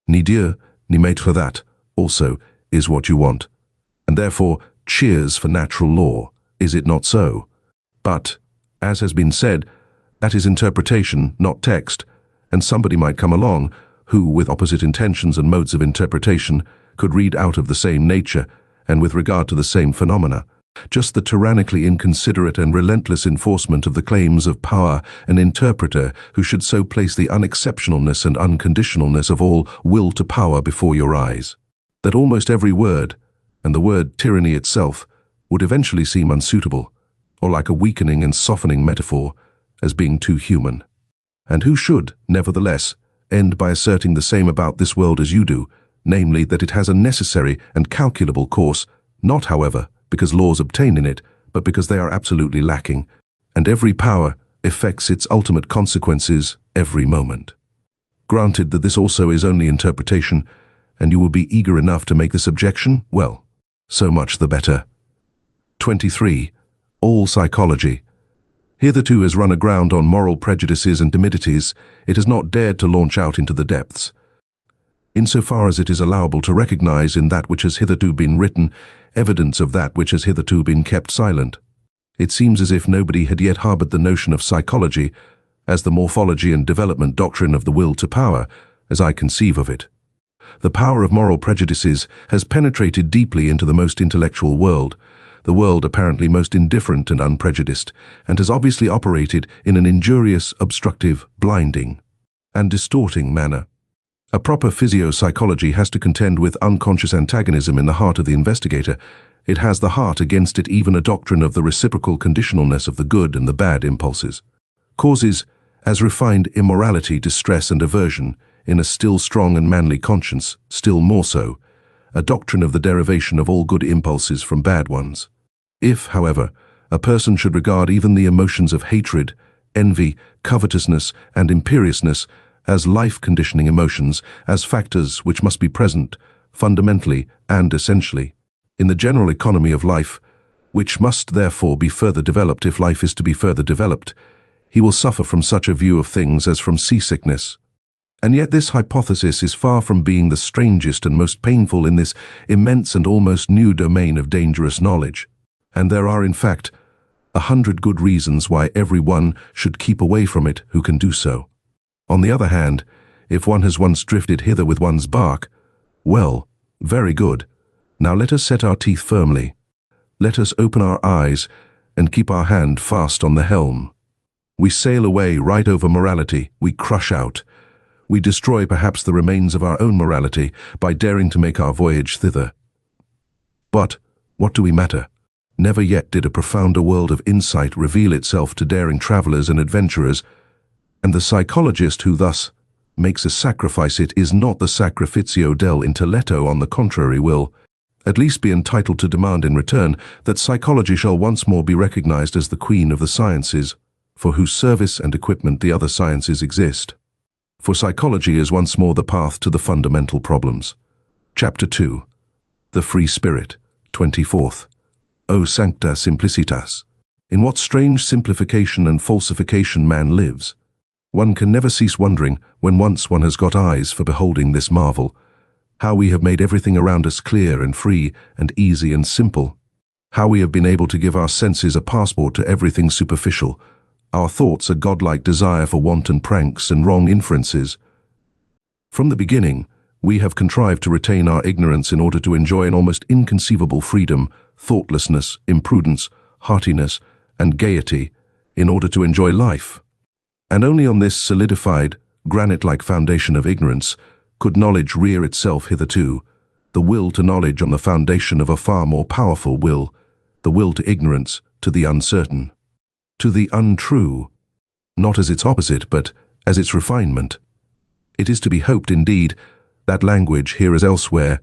Speaker 1: Ni Dieu, ni maître, that, also, is what you want. And therefore, cheers for natural law, is it not so? But, as has been said, that is interpretation, not text, and somebody might come along who, with opposite intentions and modes of interpretation, could read out of the same nature, and with regard to the same phenomena, just the tyrannically inconsiderate and relentless enforcement of the claims of power, an interpreter who should so place the unexceptionalness and unconditionalness of all will to power before your eyes, that almost every word, and the word tyranny itself, would eventually seem unsuitable, or like a weakening and softening metaphor, as being too human. And who should, nevertheless, end by asserting the same about this world as you do, namely that it has a necessary and calculable course, not, however, because laws obtain in it, but because they are absolutely lacking, and every power effects its ultimate consequences every moment. Granted that this also is only interpretation, and you will be eager enough to make this objection, well, so much the better. 23. All psychology. Hitherto has run aground on moral prejudices and timidities. It has not dared to launch out into the depths. Insofar as it is allowable to recognize in that which has hitherto been written evidence of that which has hitherto been kept silent, it seems as if nobody had yet harbored the notion of psychology as the morphology and development doctrine of the will to power, as I conceive of it. The power of moral prejudices has penetrated deeply into the most intellectual world, the world apparently most indifferent and unprejudiced, and has obviously operated in an injurious, obstructive, blinding, and distorting manner. A proper physiopsychology has to contend with unconscious antagonism in the heart of the investigator. It has the heart against it even a doctrine of the reciprocal conditionalness of the good and the bad impulses. Causes, as refined immorality, distress and aversion, in a still strong and manly conscience, still more so, a doctrine of the derivation of all good impulses from bad ones. If, however, a person should regard even the emotions of hatred, envy, covetousness, and imperiousness as life-conditioning emotions, as factors which must be present, fundamentally and essentially, in the general economy of life, which must therefore be further developed if life is to be further developed, he will suffer from such a view of things as from seasickness. And yet this hypothesis is far from being the strangest and most painful in this immense and almost new domain of dangerous knowledge. And there are, in fact, 100 good reasons why every one should keep away from it who can do so. On the other hand, if one has once drifted hither with one's bark, well, very good. Now let us set our teeth firmly. Let us open our eyes and keep our hand fast on the helm. We sail away right over morality, we crush out. We destroy perhaps the remains of our own morality by daring to make our voyage thither. But what do we matter? Never yet did a profounder world of insight reveal itself to daring travelers and adventurers, and the psychologist who thus makes a sacrifice it is not the sacrificio del intelletto, on the contrary, will at least be entitled to demand in return that psychology shall once more be recognized as the queen of the sciences, for whose service and equipment the other sciences exist. For psychology is once more the path to the fundamental problems. Chapter 2. The Free Spirit, 24th. O sancta simplicitas! In what strange simplification and falsification man lives! One can never cease wondering, when once one has got eyes for beholding this marvel, how we have made everything around us clear and free and easy and simple, how we have been able to give our senses a passport to everything superficial, our thoughts a godlike desire for wanton pranks and wrong inferences. From the beginning, We have contrived to retain our ignorance in order to enjoy an almost inconceivable freedom, thoughtlessness, imprudence, heartiness, and gaiety, in order to enjoy life. And only on this solidified, granite-like foundation of ignorance could knowledge rear itself hitherto, the will to knowledge on the foundation of a far more powerful will, the will to ignorance, to the uncertain, to the untrue, not as its opposite, but as its refinement. It is to be hoped, indeed, that language, here as elsewhere,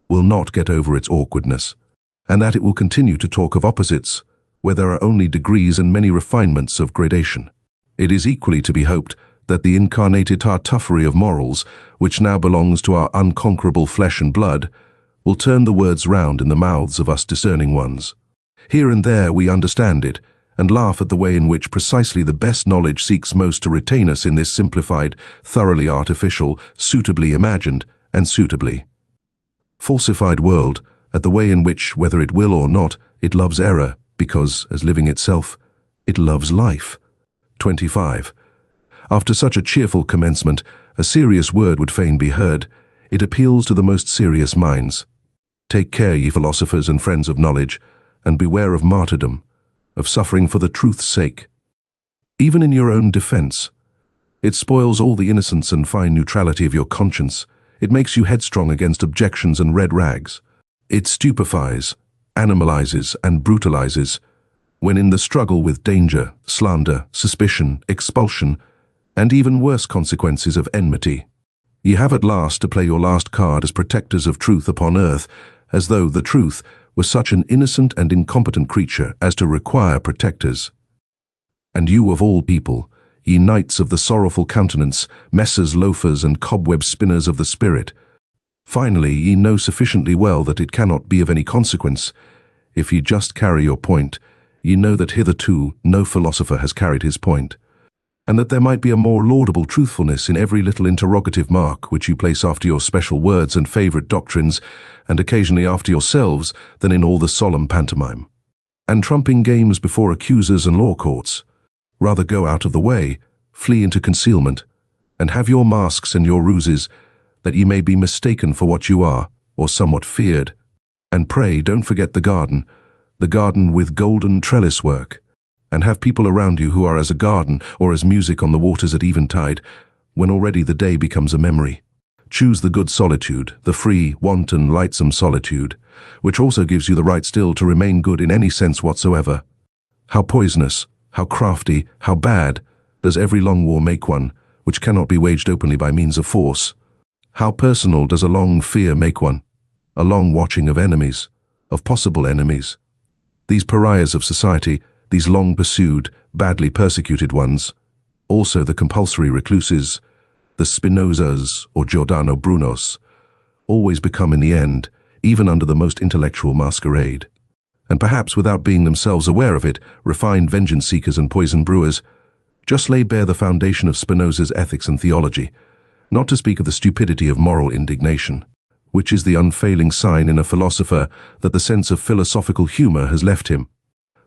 Speaker 1: will not get over its awkwardness, and that it will continue to talk of opposites, where there are only degrees and many refinements of gradation. It is equally to be hoped that the incarnated tartuffery of morals, which now belongs to our unconquerable flesh and blood, will turn the words round in the mouths of us discerning ones. Here and there we understand it, and laugh at the way in which precisely the best knowledge seeks most to retain us in this simplified, thoroughly artificial, suitably imagined, and suitably falsified world, at the way in which, whether it will or not, it loves error, because, as living itself, it loves life. 25. After such a cheerful commencement, a serious word would fain be heard. It appeals to the most serious minds. Take care, ye philosophers and friends of knowledge, and beware of martyrdom, of suffering for the truth's sake. Even in your own defense, it spoils all the innocence and fine neutrality of your conscience. It makes you headstrong against objections and red rags. It stupefies, animalizes, and brutalizes, when in the struggle with danger, slander, suspicion, expulsion, and even worse consequences of enmity, ye have at last to play your last card as protectors of truth upon earth, as though the truth was such an innocent and incompetent creature as to require protectors. And you of all people, ye knights of the sorrowful countenance, messers, loafers, and cobweb spinners of the spirit, finally ye know sufficiently well that it cannot be of any consequence. If ye just carry your point, ye know that hitherto no philosopher has carried his point, and that there might be a more laudable truthfulness in every little interrogative mark which you place after your special words and favourite doctrines, and occasionally after yourselves, than in all the solemn pantomime and trumping games before accusers and law courts. Rather go out of the way, flee into concealment, and have your masks and your ruses, that ye may be mistaken for what you are, or somewhat feared. And pray don't forget the garden with golden trellis work, and have people around you who are as a garden or as music on the waters at eventide, when already the day becomes a memory. Choose the good solitude, the free, wanton, lightsome solitude, which also gives you the right still to remain good in any sense whatsoever. How poisonous, how crafty, how bad does every long war make one, which cannot be waged openly by means of force. How personal does a long fear make one, a long watching of enemies, of possible enemies. These pariahs of society, these long pursued, badly persecuted ones, also the compulsory recluses, the Spinozas or Giordano Brunos, always become in the end, even under the most intellectual masquerade, and perhaps without being themselves aware of it, refined vengeance seekers and poison brewers, just lay bare the foundation of Spinoza's ethics and theology, not to speak of the stupidity of moral indignation, which is the unfailing sign in a philosopher that the sense of philosophical humor has left him.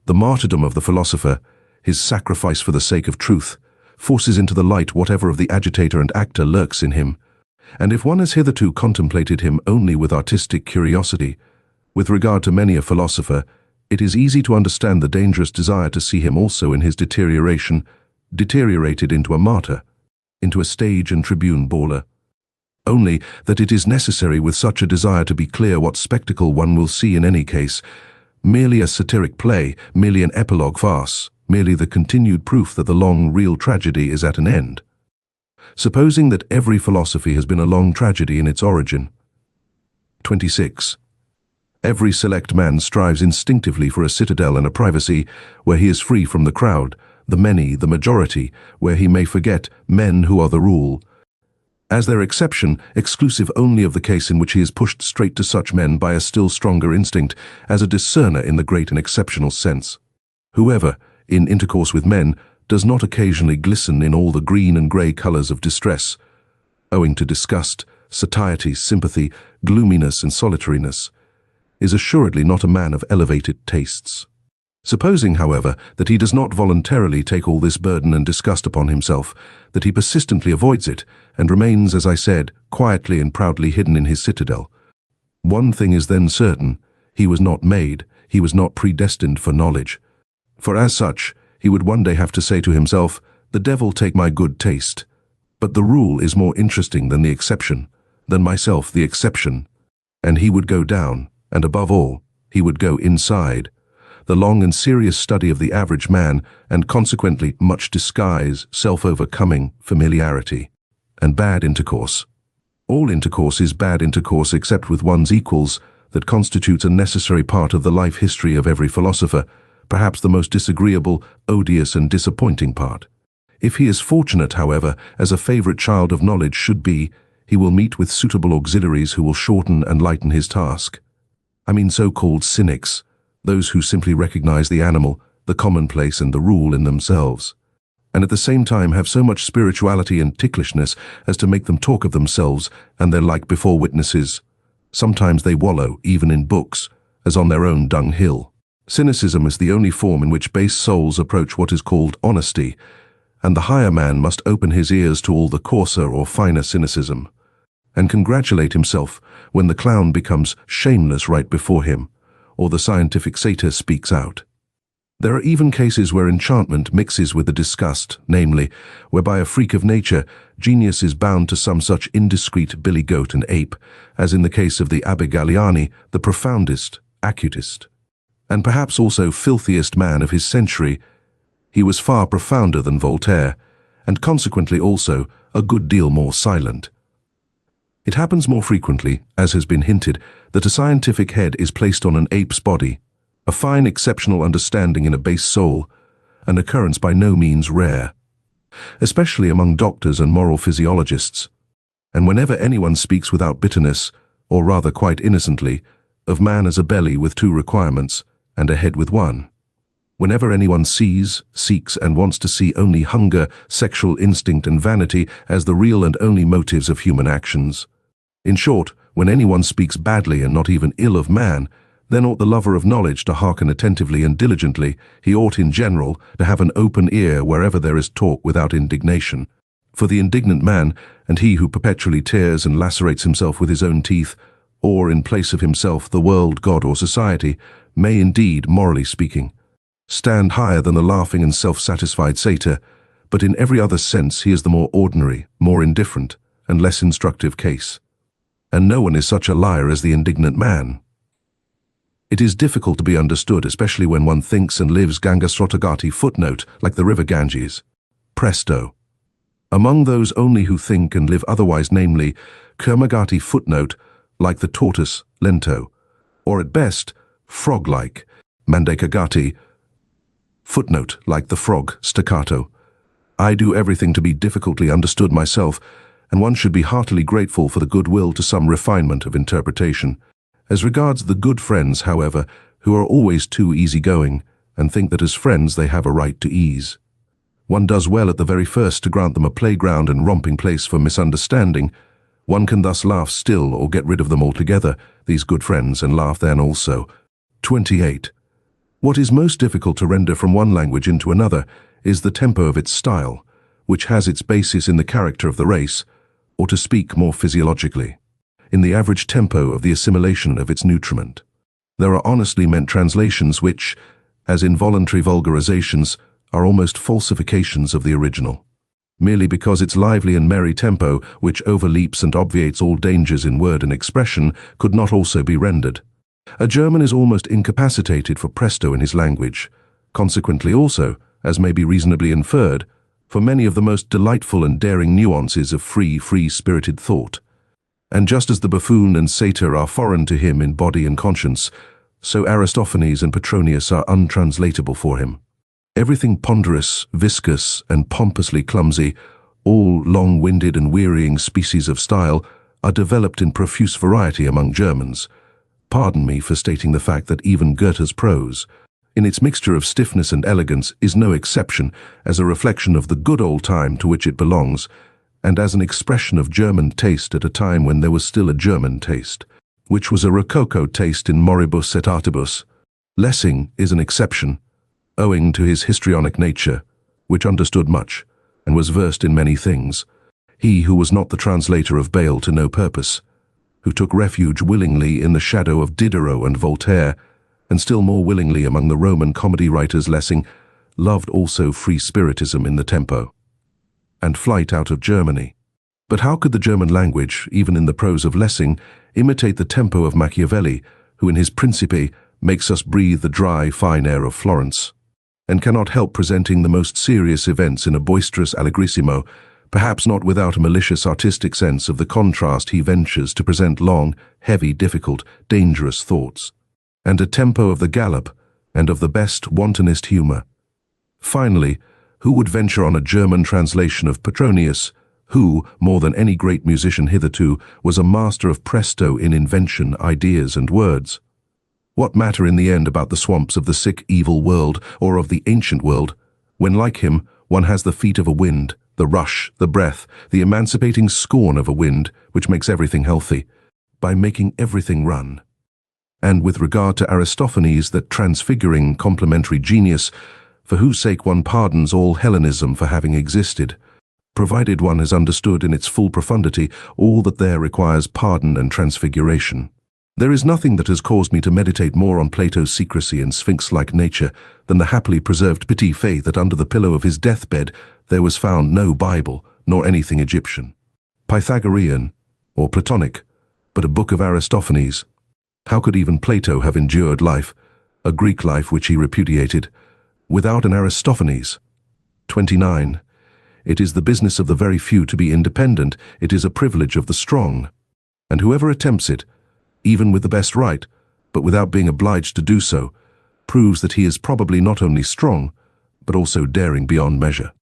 Speaker 1: The martyrdom of the philosopher, his sacrifice for the sake of truth, forces into the light whatever of the agitator and actor lurks in him, and if one has hitherto contemplated him only with artistic curiosity, with regard to many a philosopher, it is easy to understand the dangerous desire to see him also in his deterioration, deteriorated into a martyr, into a stage and tribune bawler. Only that it is necessary with such a desire to be clear what spectacle one will see in any case, merely a satiric play, merely an epilogue farce, merely the continued proof that the long, real tragedy is at an end. Supposing that every philosophy has been a long tragedy in its origin. 26. Every select man strives instinctively for a citadel and a privacy where he is free from the crowd, the many, the majority, where he may forget men who are the rule, as their exception, exclusive only of the case in which he is pushed straight to such men by a still stronger instinct, as a discerner in the great and exceptional sense. Whoever, in intercourse with men, does not occasionally glisten in all the green and grey colours of distress, owing to disgust, satiety, sympathy, gloominess and solitariness, is assuredly not a man of elevated tastes. Supposing, however, that he does not voluntarily take all this burden and disgust upon himself, that he persistently avoids it, and remains, as I said, quietly and proudly hidden in his citadel, one thing is then certain: he was not made, he was not predestined for knowledge. For as such, he would one day have to say to himself, "The devil take my good taste. But the rule is more interesting than the exception, than myself the exception." And he would go down, and above all, he would go inside. The long and serious study of the average man, and consequently much disguise, self-overcoming, familiarity, and bad intercourse. All intercourse is bad intercourse except with one's equals. That constitutes a necessary part of the life history of every philosopher, perhaps the most disagreeable, odious and disappointing part. If he is fortunate, however, as a favorite child of knowledge should be, he will meet with suitable auxiliaries who will shorten and lighten his task. I mean so-called cynics, those who simply recognize the animal, the commonplace and the rule in themselves, and at the same time have so much spirituality and ticklishness as to make them talk of themselves and their like before witnesses. Sometimes they wallow, even in books, as on their own dunghill. Cynicism is the only form in which base souls approach what is called honesty, and the higher man must open his ears to all the coarser or finer cynicism, and congratulate himself when the clown becomes shameless right before him, or the scientific satyr speaks out. There are even cases where enchantment mixes with the disgust, namely, whereby a freak of nature, genius is bound to some such indiscreet billy goat and ape, as in the case of the Abbe Galiani, the profoundest, acutest, and perhaps also filthiest man of his century. He was far profounder than Voltaire, and consequently also a good deal more silent. It happens more frequently, as has been hinted, that a scientific head is placed on an ape's body, a fine exceptional understanding in a base soul, an occurrence by no means rare, especially among doctors and moral physiologists. And whenever anyone speaks without bitterness, or rather quite innocently, of man as a belly with two requirements, and a head with one, whenever anyone sees, seeks and wants to see only hunger, sexual instinct and vanity as the real and only motives of human actions, in short, when anyone speaks badly and not even ill of man, then ought the lover of knowledge to hearken attentively and diligently. He ought in general to have an open ear wherever there is talk without indignation. For the indignant man, and he who perpetually tears and lacerates himself with his own teeth, or in place of himself the world, God or society, may indeed, morally speaking, stand higher than the laughing and self-satisfied satyr, but in every other sense he is the more ordinary, more indifferent, and less instructive case. And no one is such a liar as the indignant man. It is difficult to be understood, especially when one thinks and lives Gangasrotagati footnote, like the river Ganges. Presto. Among those only who think and live otherwise, namely, Kurmagati footnote, like the tortoise, lento, or at best, frog-like, Mandakagati footnote, like the frog, staccato. I do everything to be difficultly understood myself, and one should be heartily grateful for the goodwill to some refinement of interpretation. As regards the good friends, however, who are always too easygoing, and think that as friends they have a right to ease, one does well at the very first to grant them a playground and romping place for misunderstanding. One can thus laugh still or get rid of them altogether, these good friends, and laugh then also. 28. What is most difficult to render from one language into another is the tempo of its style, which has its basis in the character of the race, or to speak more physiologically, in the average tempo of the assimilation of its nutriment. There are honestly meant translations which, as involuntary vulgarizations, are almost falsifications of the original, merely because its lively and merry tempo, which overleaps and obviates all dangers in word and expression, could not also be rendered. A German is almost incapacitated for presto in his language, consequently also, as may be reasonably inferred, for many of the most delightful and daring nuances of free-spirited thought. And just as the buffoon and satyr are foreign to him in body and conscience, so Aristophanes and Petronius are untranslatable for him. Everything ponderous, viscous, and pompously clumsy, all long-winded and wearying species of style, are developed in profuse variety among Germans. Pardon me for stating the fact that even Goethe's prose, in its mixture of stiffness and elegance, is no exception, as a reflection of the good old time to which it belongs, and as an expression of German taste at a time when there was still a German taste, which was a rococo taste in moribus et artibus. Lessing is an exception, owing to his histrionic nature, which understood much, and was versed in many things, he who was not the translator of Bayle to no purpose, who took refuge willingly in the shadow of Diderot and Voltaire, and still more willingly among the Roman comedy writers Lessing, loved also free-spiritism in the tempo, and flight out of Germany. But how could the German language, even in the prose of Lessing, imitate the tempo of Machiavelli, who in his Principe makes us breathe the dry, fine air of Florence, and cannot help presenting the most serious events in a boisterous allegrissimo, perhaps not without a malicious artistic sense of the contrast he ventures to present long, heavy, difficult, dangerous thoughts, and a tempo of the gallop and of the best wantonest humour. Finally, who would venture on a German translation of Petronius, who, more than any great musician hitherto, was a master of presto in invention, ideas and words? What matter in the end about the swamps of the sick, evil world, or of the ancient world, when like him one has the feet of a wind, the rush, the breath, the emancipating scorn of a wind, which makes everything healthy, by making everything run. And with regard to Aristophanes, that transfiguring complementary genius, for whose sake one pardons all Hellenism for having existed, provided one has understood in its full profundity all that there requires pardon and transfiguration. There is nothing that has caused me to meditate more on Plato's secrecy and sphinx-like nature than the happily preserved petit faith that under the pillow of his deathbed there was found no Bible, nor anything Egyptian, Pythagorean, or Platonic, but a book of Aristophanes. How could even Plato have endured life, a Greek life which he repudiated, without an Aristophanes? 29. It is the business of the very few to be independent, it is a privilege of the strong. And whoever attempts it, even with the best right, but without being obliged to do so, proves that he is probably not only strong, but also daring beyond measure.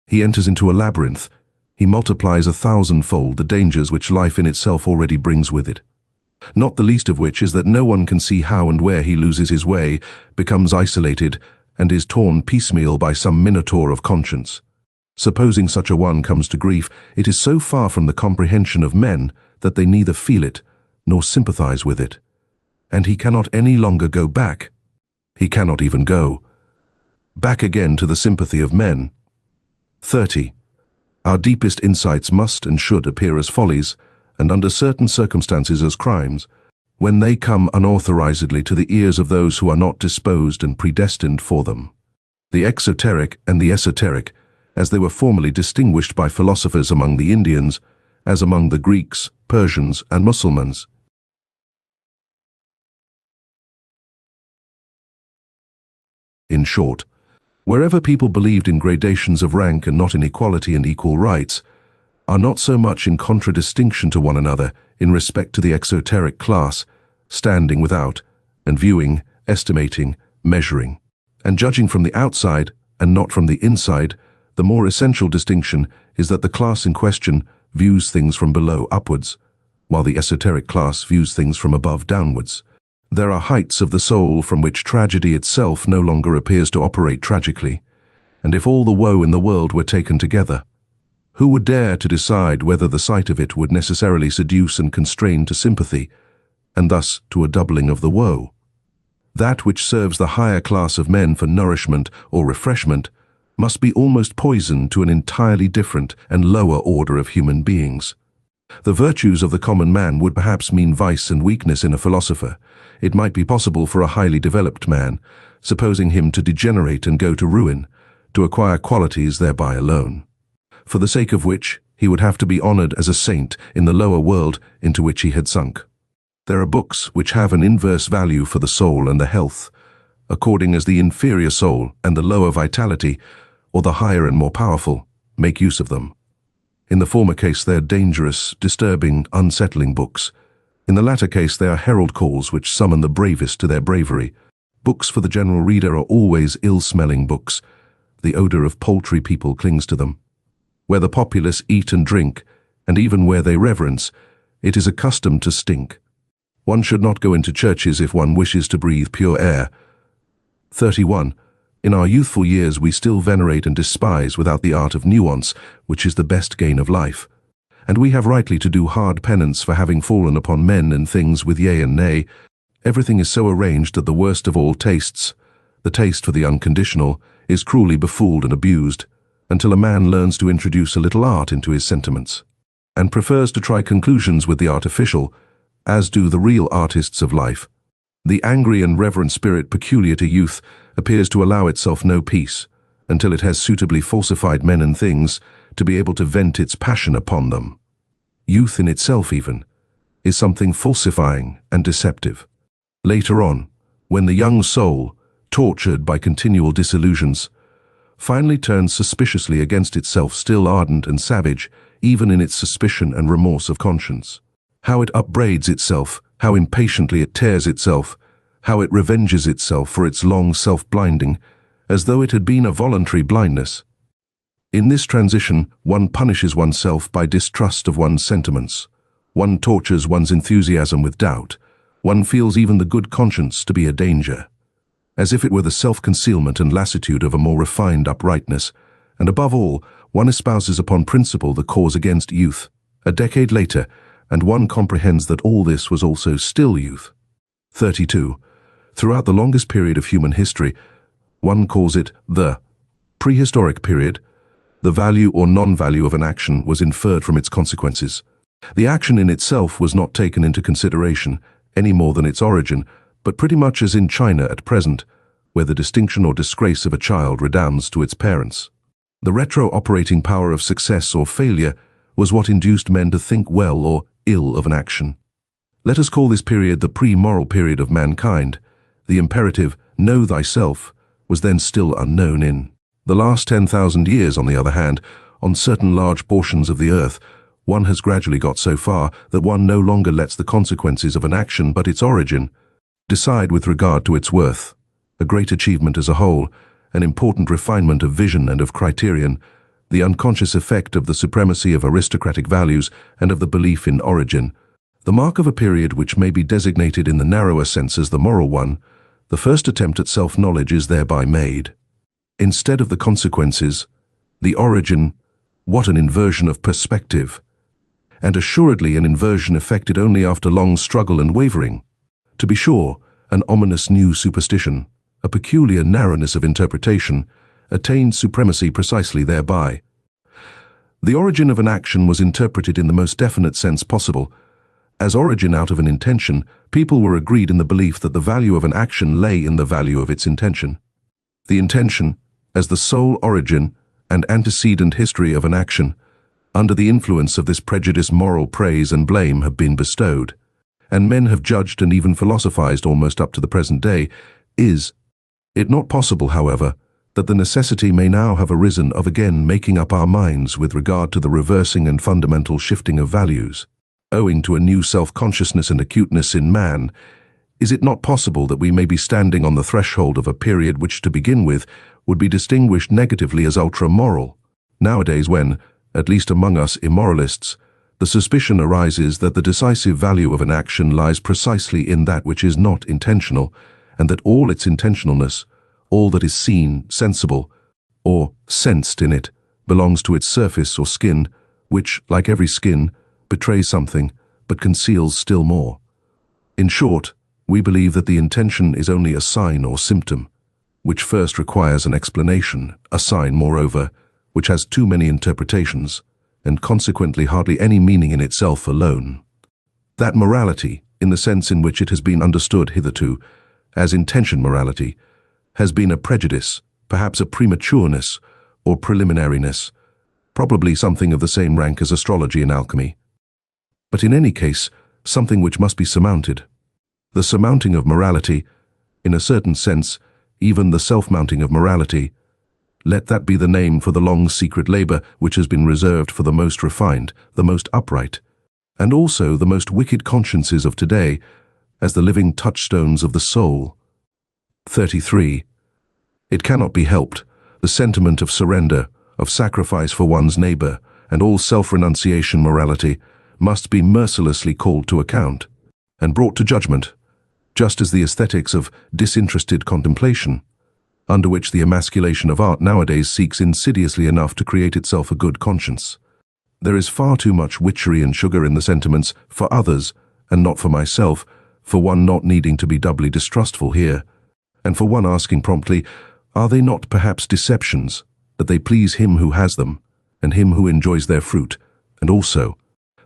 Speaker 1: He enters into a labyrinth, he multiplies 1,000-fold the dangers which life in itself already brings with it. Not the least of which is that no one can see how and where he loses his way, becomes isolated, and is torn piecemeal by some minotaur of conscience. Supposing such a one comes to grief, it is so far from the comprehension of men that they neither feel it nor sympathize with it. And he cannot any longer go back. He cannot even go back again to the sympathy of men. 30. Our deepest insights must and should appear as follies, and under certain circumstances as crimes, when they come unauthorizedly to the ears of those who are not disposed and predestined for them. The exoteric and the esoteric, as they were formerly distinguished by philosophers among the Indians, as among the Greeks, Persians, and Mussulmans. In short, wherever people believed in gradations of rank and not in equality and equal rights, are not so much in contradistinction to one another in respect to the exoteric class, standing without, and viewing, estimating, measuring, and judging from the outside and not from the inside. The more essential distinction is that the class in question views things from below upwards, while the esoteric class views things from above downwards. There are heights of the soul from which tragedy itself no longer appears to operate tragically, and if all the woe in the world were taken together, who would dare to decide whether the sight of it would necessarily seduce and constrain to sympathy, and thus to a doubling of the woe? That which serves the higher class of men for nourishment or refreshment must be almost poison to an entirely different and lower order of human beings. The virtues of the common man would perhaps mean vice and weakness in a philosopher. It might be possible for a highly developed man, supposing him to degenerate and go to ruin, to acquire qualities thereby alone, for the sake of which he would have to be honored as a saint in the lower world into which he had sunk. There are books which have an inverse value for the soul and the health, according as the inferior soul and the lower vitality, or the higher and more powerful, make use of them. In the former case they are dangerous, disturbing, unsettling books. In the latter case they are herald calls which summon the bravest to their bravery. Books for the general reader are always ill-smelling books. The odor of paltry people clings to them. Where the populace eat and drink, and even where they reverence, it is accustomed to stink. One should not go into churches if one wishes to breathe pure air. 31. In our youthful years we still venerate and despise without the art of nuance, which is the best gain of life. And we have rightly to do hard penance for having fallen upon men and things with yea and nay. Everything is so arranged that the worst of all tastes, The taste for the unconditional is cruelly befooled and abused until a man learns to introduce a little art into his sentiments and prefers to try conclusions with the artificial, as do the real artists of life. The angry and reverent spirit peculiar to youth appears to allow itself no peace until it has suitably falsified men and things to be able to vent its passion upon them. Youth in itself, even, is something falsifying and deceptive. Later on, when the young soul, tortured by continual disillusions, finally turns suspiciously against itself, still ardent and savage, even in its suspicion and remorse of conscience. How it upbraids itself, how impatiently it tears itself, how it revenges itself for its long self-blinding, as though it had been a voluntary blindness. In this transition, one punishes oneself by distrust of one's sentiments. One tortures one's enthusiasm with doubt. One feels even the good conscience to be a danger, as if it were the self-concealment and lassitude of a more refined uprightness, and above all, one espouses upon principle the cause against youth. A decade later, and one comprehends that all this was also still youth. 32. Throughout the longest period of human history, one calls it the prehistoric period. The value or non-value of an action was inferred from its consequences. The action in itself was not taken into consideration, any more than its origin, but pretty much as in China at present, where the distinction or disgrace of a child redounds to its parents. The retro-operating power of success or failure was what induced men to think well or ill of an action. Let us call this period the pre-moral period of mankind. The imperative, know thyself, was then still unknown in the last 10,000 years. On the other hand, on certain large portions of the earth, one has gradually got so far that one no longer lets the consequences of an action but its origin decide with regard to its worth. A great achievement as a whole, an important refinement of vision and of criterion, the unconscious effect of the supremacy of aristocratic values and of the belief in origin, the mark of a period which may be designated in the narrower sense as the moral one. The first attempt at self-knowledge is thereby made. Instead of the consequences, the origin. What an inversion of perspective! And assuredly an inversion effected only after long struggle and wavering. To be sure, an ominous new superstition, a peculiar narrowness of interpretation, attained supremacy precisely thereby. The origin of an action was interpreted in the most definite sense possible. As origin out of an intention, people were agreed in the belief that the value of an action lay in the value of its intention. The intention, as the sole origin and antecedent history of an action, under the influence of this prejudice moral praise and blame have been bestowed, and men have judged and even philosophized almost up to the present day. Is it not possible, however, that the necessity may now have arisen of again making up our minds with regard to the reversing and fundamental shifting of values, owing to a new self-consciousness and acuteness in man? Is it not possible that we may be standing on the threshold of a period which, to begin with, would be distinguished negatively as ultra-moral, nowadays when, at least among us immoralists, the suspicion arises that the decisive value of an action lies precisely in that which is not intentional, and that all its intentionalness, all that is seen, sensible, or sensed in it, belongs to its surface or skin, which, like every skin, betrays something, but conceals still more. In short, we believe that the intention is only a sign or symptom, which first requires an explanation, a sign, moreover, which has too many interpretations, and consequently hardly any meaning in itself alone. That morality, in the sense in which it has been understood hitherto, as intention morality, has been a prejudice, perhaps a prematureness, or preliminariness, probably something of the same rank as astrology and alchemy. But in any case, something which must be surmounted. The surmounting of morality, in a certain sense, even the self-mounting of morality, let that be the name for the long secret labor which has been reserved for the most refined, the most upright, and also the most wicked consciences of today, as the living touchstones of the soul. 33. It cannot be helped. The sentiment of surrender, of sacrifice for one's neighbor, and all self-renunciation morality must be mercilessly called to account and brought to judgment, just as the aesthetics of disinterested contemplation, under which the emasculation of art nowadays seeks insidiously enough to create itself a good conscience. There is far too much witchery and sugar in the sentiments for others, and not for myself, for one not needing to be doubly distrustful here, and for one asking promptly, are they not perhaps deceptions, that they please him who has them, and him who enjoys their fruit, and also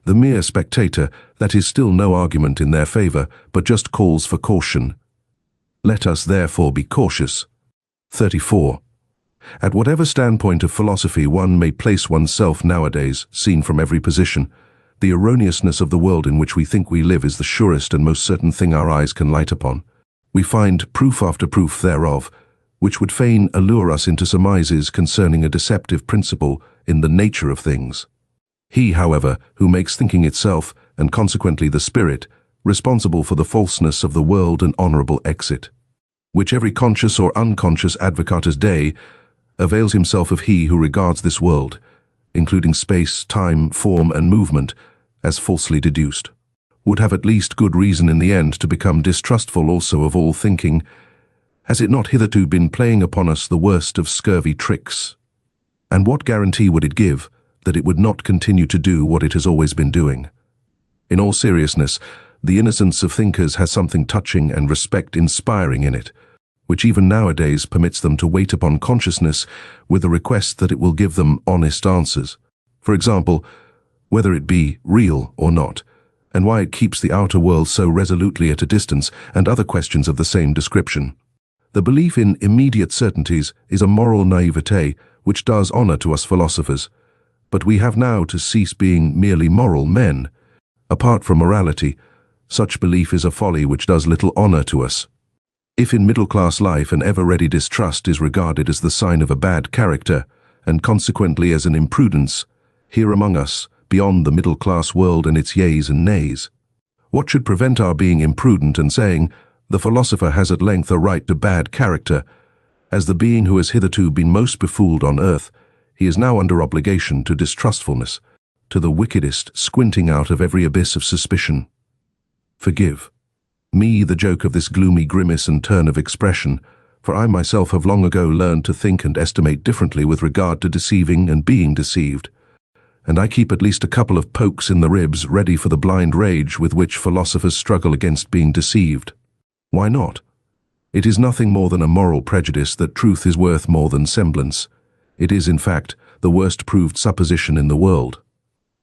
Speaker 1: the mere spectator, that is still no argument in their favor, but just calls for caution. Let us therefore be cautious. 34. At whatever standpoint of philosophy one may place oneself nowadays, seen from every position, the erroneousness of the world in which we think we live is the surest and most certain thing our eyes can light upon. We find proof after proof thereof, which would fain allure us into surmises concerning a deceptive principle in the nature of things. He, however, who makes thinking itself, and consequently the spirit, responsible for the falseness of the world an honorable exit, which every conscious or unconscious advocatus Dei avails himself of, he who regards this world, including space, time, form, and movement, as falsely deduced, would have at least good reason in the end to become distrustful also of all thinking. Has it not hitherto been playing upon us the worst of scurvy tricks? And what guarantee would it give that it would not continue to do what it has always been doing? In all seriousness, the innocence of thinkers has something touching and respect-inspiring in it, which even nowadays permits them to wait upon consciousness with a request that it will give them honest answers. For example, whether it be real or not, and why it keeps the outer world so resolutely at a distance, and other questions of the same description. The belief in immediate certainties is a moral naivete which does honor to us philosophers, but we have now to cease being merely moral men. Apart from morality, such belief is a folly which does little honor to us. If in middle-class life an ever-ready distrust is regarded as the sign of a bad character, and consequently as an imprudence, here among us, beyond the middle-class world and its yeas and nays, what should prevent our being imprudent and saying, the philosopher has at length a right to bad character? As the being who has hitherto been most befooled on earth, he is now under obligation to distrustfulness, to the wickedest squinting out of every abyss of suspicion. Forgive me the joke of this gloomy grimace and turn of expression, for I myself have long ago learned to think and estimate differently with regard to deceiving and being deceived, and I keep at least a couple of pokes in the ribs ready for the blind rage with which philosophers struggle against being deceived. Why not? It is nothing more than a moral prejudice that truth is worth more than semblance. It is, in fact, the worst proved supposition in the world.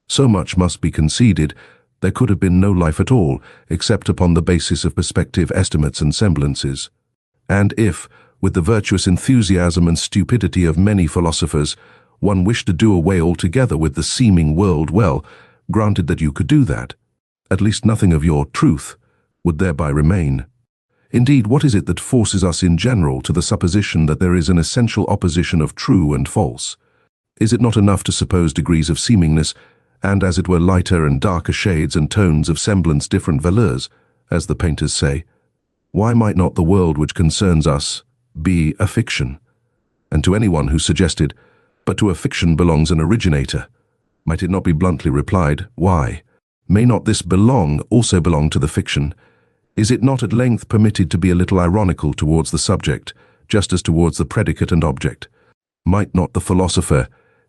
Speaker 1: So much must be conceded: there could have been no life at all, except upon the basis of perspective estimates and semblances. And if, with the virtuous enthusiasm and stupidity of many philosophers, one wished to do away altogether with the seeming world, well, granted that you could do that, at least nothing of your truth would thereby remain. Indeed, what is it that forces us in general to the supposition that there is an essential opposition of true and false? Is it not enough to suppose degrees of seemingness, and as it were lighter and darker shades and tones of semblance different valeurs, as the painters say? Why might not the world which concerns us be a fiction? And to anyone who suggested, but to a fiction belongs an originator, might it not be bluntly replied, why? May not this also belong to the fiction? Is it not at length permitted to be a little ironical towards the subject, just as towards the predicate and object? Might not the philosopher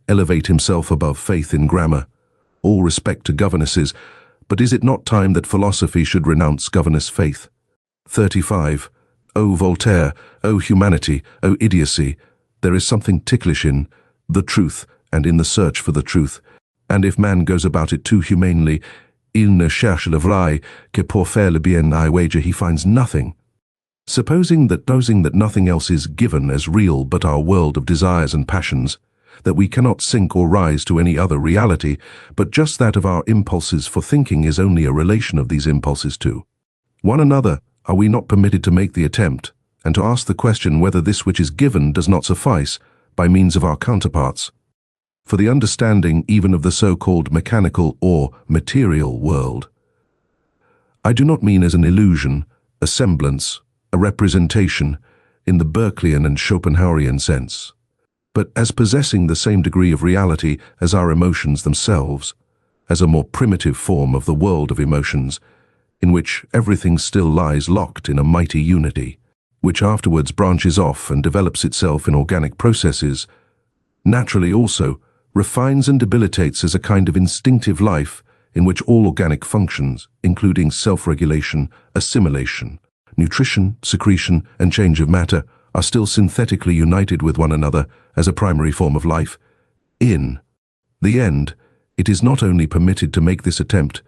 Speaker 1: elevate himself above faith in grammar? All respect to governesses, but is it not time that philosophy should renounce governess faith? 35. O Voltaire, O humanity, O idiocy, there is something ticklish in the truth and in the search for the truth, and if man goes about it too humanely, il ne cherche le vrai que pour faire le bien, I wager he finds nothing. Supposing that nothing else is given as real but our world of desires and passions, that we cannot sink or rise to any other reality, but just that of our impulses for thinking is only a relation of these impulses to one another, are we not permitted to make the attempt, and to ask the question whether this which is given does not suffice, by means of our counterparts, for the understanding even of the so-called mechanical or material world? I do not mean as an illusion, a semblance, a representation, in the Berkeleyan and Schopenhauerian sense, but as possessing the same degree of reality as our emotions themselves, as a more primitive form of the world of emotions, in which everything still lies locked in a mighty unity, which afterwards branches off and develops itself in organic processes, naturally also refines and debilitates as a kind of instinctive life in which all organic functions, including self-regulation, assimilation, nutrition, secretion, and change of matter are still synthetically united with one another as a primary form of life. In the end, it is not only permitted to make this attempt,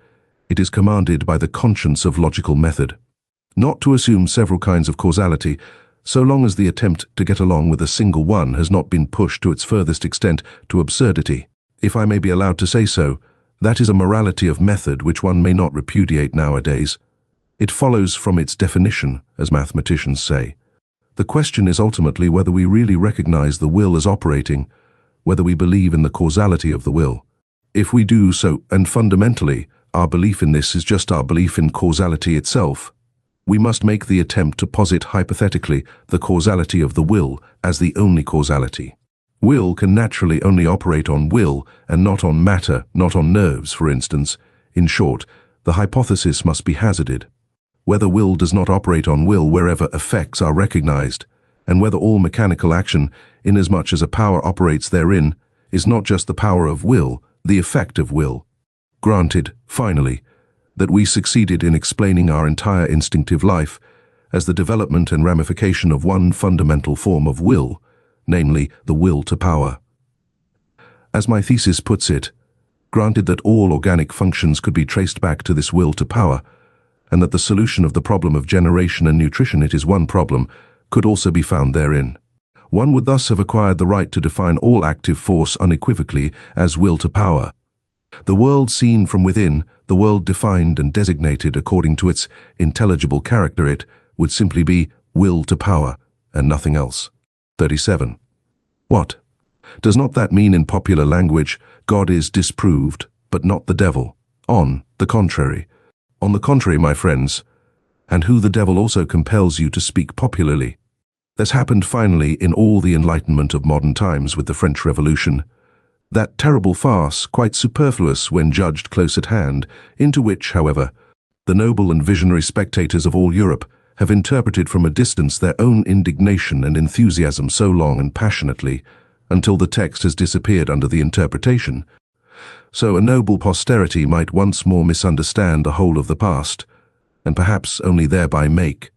Speaker 1: it is commanded by the conscience of logical method, not to assume several kinds of causality, so long as the attempt to get along with a single one has not been pushed to its furthest extent to absurdity. If I may be allowed to say so, that is a morality of method which one may not repudiate nowadays. It follows from its definition, as mathematicians say. The question is ultimately whether we really recognize the will as operating, whether we believe in the causality of the will. If we do so, and fundamentally, our belief in this is just our belief in causality itself, we must make the attempt to posit hypothetically the causality of the will as the only causality. Will can naturally only operate on will and not on matter, not on nerves, for instance. In short, the hypothesis must be hazarded. Whether will does not operate on will wherever effects are recognized, and whether all mechanical action, inasmuch as a power operates therein, is not just the power of will, the effect of will. Granted, finally, that we succeeded in explaining our entire instinctive life as the development and ramification of one fundamental form of will, namely the will to power. As my thesis puts it, granted that all organic functions could be traced back to this will to power, and that the solution of the problem of generation and nutrition, it is one problem, could also be found therein. One would thus have acquired the right to define all active force unequivocally as will to power. The world seen from within, the world defined and designated according to its intelligible character, it would simply be will to power, and nothing else. 37. What? Does not that mean in popular language, God is disproved, but not the devil? On the contrary, my friends, and who the devil also compels you to speak popularly. This happened finally in all the enlightenment of modern times with the French Revolution. That terrible farce, quite superfluous when judged close at hand, into which, however, the noble and visionary spectators of all Europe have interpreted from a distance their own indignation and enthusiasm so long and passionately, until the text has disappeared under the interpretation, so a noble posterity might once more misunderstand the whole of the past, and perhaps only thereby make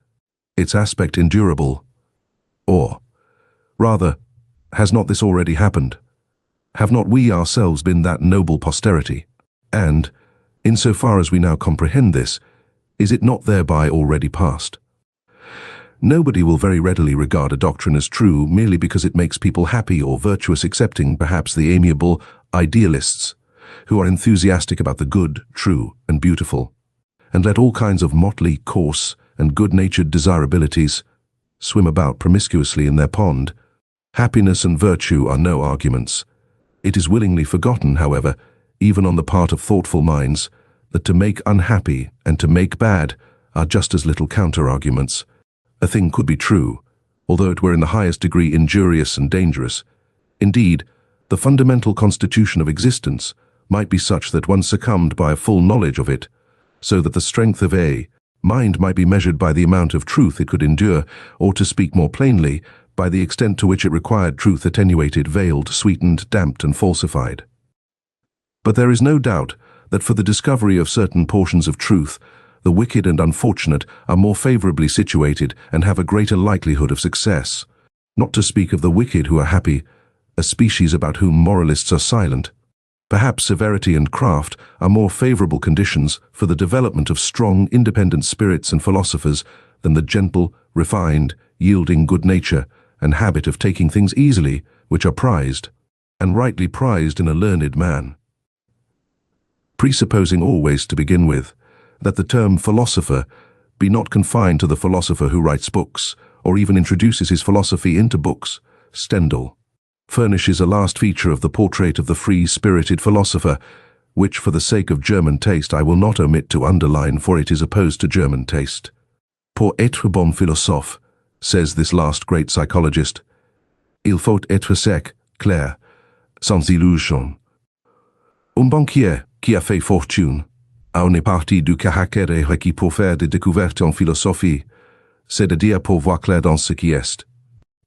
Speaker 1: its aspect endurable. Or, rather, has not this already happened? Have not we ourselves been that noble posterity? And, insofar as we now comprehend this, is it not thereby already past? Nobody will very readily regard a doctrine as true merely because it makes people happy or virtuous, excepting perhaps the amiable idealists, who are enthusiastic about the good, true, and beautiful, and let all kinds of motley, coarse, and good-natured desirabilities swim about promiscuously in their pond. Happiness and virtue are no arguments. It is willingly forgotten, however, even on the part of thoughtful minds, that to make unhappy and to make bad are just as little counter-arguments. A thing could be true, although it were in the highest degree injurious and dangerous. Indeed, the fundamental constitution of existence might be such that one succumbed by a full knowledge of it, so that the strength of a mind might be measured by the amount of truth it could endure, or to speak more plainly, by the extent to which it required truth attenuated, veiled, sweetened, damped, and falsified. But there is no doubt that for the discovery of certain portions of truth, the wicked and unfortunate are more favorably situated and have a greater likelihood of success. Not to speak of the wicked who are happy, a species about whom moralists are silent. Perhaps severity and craft are more favorable conditions for the development of strong, independent spirits and philosophers than the gentle, refined, yielding good nature and habit of taking things easily, which are prized, and rightly prized in a learned man. Presupposing always, to begin with, that the term philosopher be not confined to the philosopher who writes books, or even introduces his philosophy into books, Stendhal furnishes a last feature of the portrait of the free-spirited philosopher, which for the sake of German taste I will not omit to underline, for it is opposed to German taste. Pour être bon philosophe, says this last great psychologist, il faut être sec, clair, sans illusion. Un banquier qui a fait fortune a une partie du caractère requis pour faire des découvertes en philosophie, c'est-à-dire pour voir clair dans ce qui est.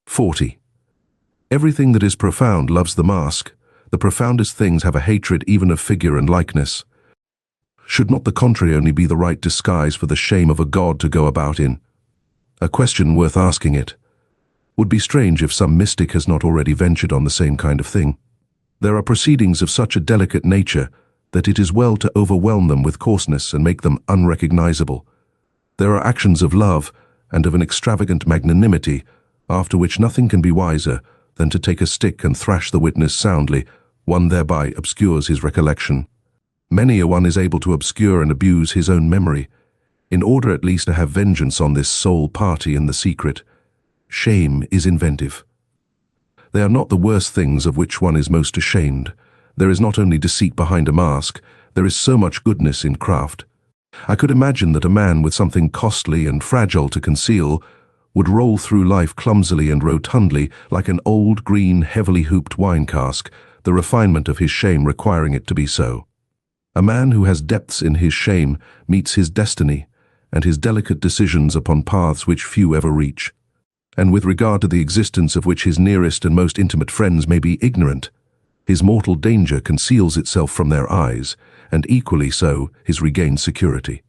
Speaker 1: 40. Everything that is profound loves the mask. The profoundest things have a hatred even of figure and likeness. Should not the contrary only be the right disguise for the shame of a god to go about in? A question worth asking it. Would be strange if some mystic has not already ventured on the same kind of thing. There are proceedings of such a delicate nature that it is well to overwhelm them with coarseness and make them unrecognizable. There are actions of love and of an extravagant magnanimity, after which nothing can be wiser than to take a stick and thrash the witness soundly. One thereby obscures his recollection. Many a one is able to obscure and abuse his own memory, in order at least to have vengeance on this sole party in the secret. Shame is inventive. They are not the worst things of which one is most ashamed. There is not only deceit behind a mask, there is so much goodness in craft. I could imagine that a man with something costly and fragile to conceal would roll through life clumsily and rotundly like an old green heavily hooped wine cask, the refinement of his shame requiring it to be so. A man who has depths in his shame meets his destiny and his delicate decisions upon paths which few ever reach, and with regard to the existence of which his nearest and most intimate friends may be ignorant. His mortal danger conceals itself from their eyes, and equally so his regained security.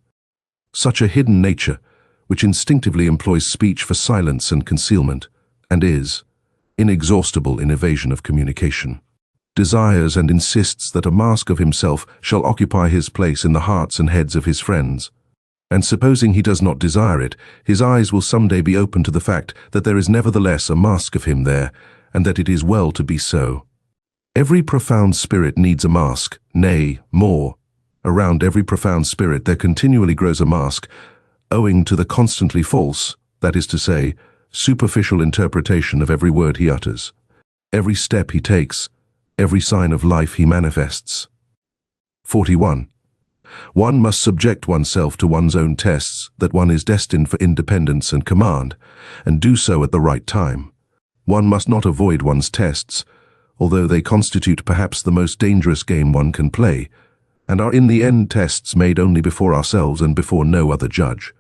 Speaker 1: Such a hidden nature, which instinctively employs speech for silence and concealment, and is inexhaustible in evasion of communication, desires and insists that a mask of himself shall occupy his place in the hearts and heads of his friends. And supposing he does not desire it, his eyes will someday be open to the fact that there is nevertheless a mask of him there, and that it is well to be so. Every profound spirit needs a mask, nay, more. Around every profound spirit there continually grows a mask, owing to the constantly false, that is to say, superficial interpretation of every word he utters, every step he takes, every sign of life he manifests. 41. One must subject oneself to one's own tests that one is destined for independence and command, and do so at the right time. One must not avoid one's tests, although they constitute perhaps the most dangerous game one can play, and are in the end tests made only before ourselves and before no other judge.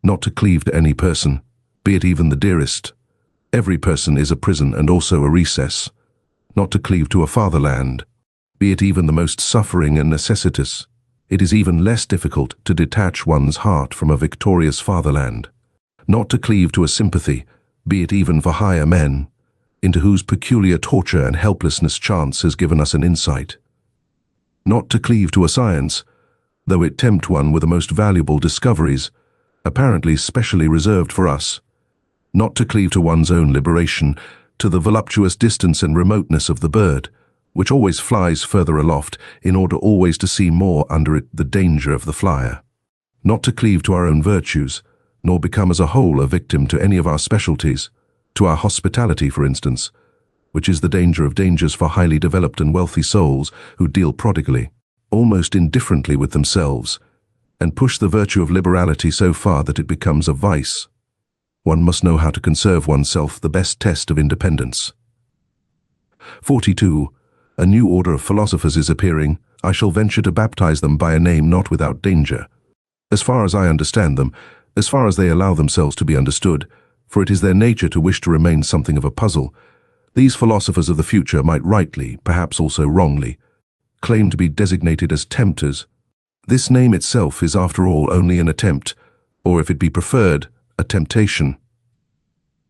Speaker 1: Not to cleave to any person, be it even the dearest. Every person is a prison and also a recess. Not to cleave to a fatherland, be it even the most suffering and necessitous. It is even less difficult to detach one's heart from a victorious fatherland. Not to cleave to a sympathy, be it even for higher men, into whose peculiar torture and helplessness chance has given us an insight. Not to cleave to a science, though it tempt one with the most valuable discoveries, apparently specially reserved for us. Not to cleave to one's own liberation, to the voluptuous distance and remoteness of the bird, which always flies further aloft in order always to see more under it the danger of the flyer. Not to cleave to our own virtues, nor become as a whole a victim to any of our specialties, to our hospitality, for instance, which is the danger of dangers for highly developed and wealthy souls who deal prodigally, almost indifferently with themselves, and push the virtue of liberality so far that it becomes a vice. One must know how to conserve oneself, the best test of independence. 42. A new order of philosophers is appearing. I shall venture to baptize them by a name not without danger. As far as I understand them, as far as they allow themselves to be understood, for it is their nature to wish to remain something of a puzzle, these philosophers of the future might rightly, perhaps also wrongly, claim to be designated as tempters. This name itself is after all only an attempt, or if it be preferred, a temptation.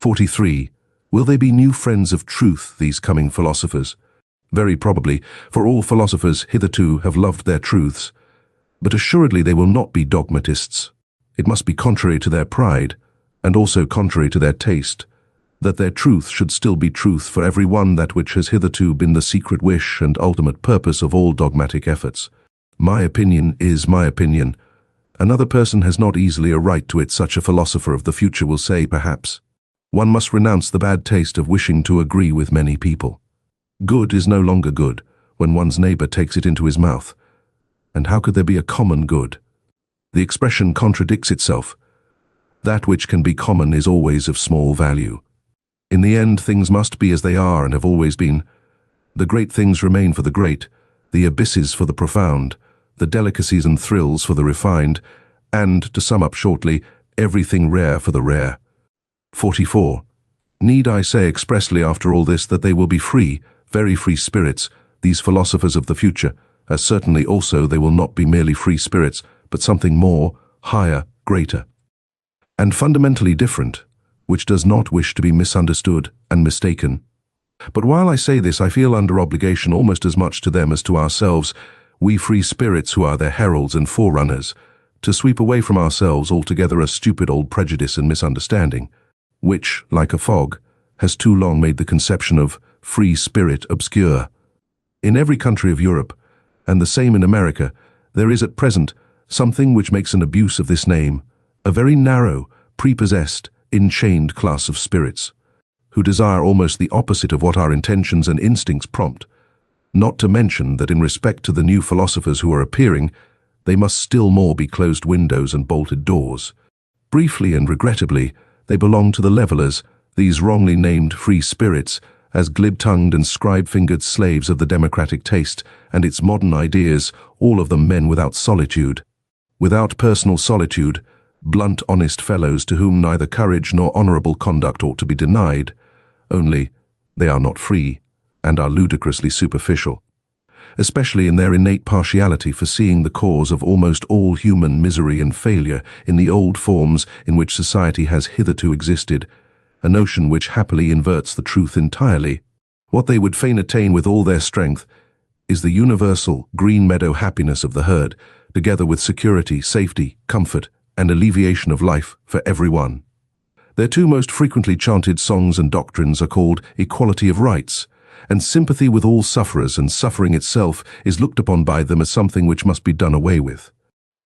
Speaker 1: 43. Will they be new friends of truth, these coming philosophers? Very probably, for all philosophers hitherto have loved their truths. But assuredly they will not be dogmatists. It must be contrary to their pride, and also contrary to their taste, that their truth should still be truth for every one, that which has hitherto been the secret wish and ultimate purpose of all dogmatic efforts. My opinion is my opinion. Another person has not easily a right to it, such a philosopher of the future will say, perhaps. One must renounce the bad taste of wishing to agree with many people. Good is no longer good when one's neighbor takes it into his mouth. And how could there be a common good? The expression contradicts itself. That which can be common is always of small value. In the end, things must be as they are and have always been. The great things remain for the great, the abysses for the profound, the delicacies and thrills for the refined, and, to sum up shortly, everything rare for the rare. 44. Need I say expressly after all this that they will be free, very free spirits, these philosophers of the future, as certainly also they will not be merely free spirits, but something more, higher, greater. and fundamentally different, which does not wish to be misunderstood and mistaken. But while I say this, I feel under obligation almost as much to them as to ourselves, we free spirits who are their heralds and forerunners, to sweep away from ourselves altogether a stupid old prejudice and misunderstanding, which, like a fog, has too long made the conception of free spirit obscure. In every country of Europe, and the same in America, there is at present something which makes an abuse of this name, a very narrow, prepossessed, enchained class of spirits, who desire almost the opposite of what our intentions and instincts prompt, not to mention that in respect to the new philosophers who are appearing, they must still more be closed windows and bolted doors. Briefly and regrettably, they belong to the levellers, these wrongly named free spirits, as glib-tongued and scribe-fingered slaves of the democratic taste and its modern ideas, all of them men without solitude. Without personal solitude, blunt, honest fellows to whom neither courage nor honourable conduct ought to be denied, only they are not free, and are ludicrously superficial, especially in their innate partiality for seeing the cause of almost all human misery and failure in the old forms in which society has hitherto existed, a notion which happily inverts the truth entirely. What they would fain attain with all their strength is the universal green meadow happiness of the herd, together with security, safety, comfort, and alleviation of life for everyone. Their two most frequently chanted songs and doctrines are called equality of rights, and sympathy with all sufferers, and suffering itself is looked upon by them as something which must be done away with.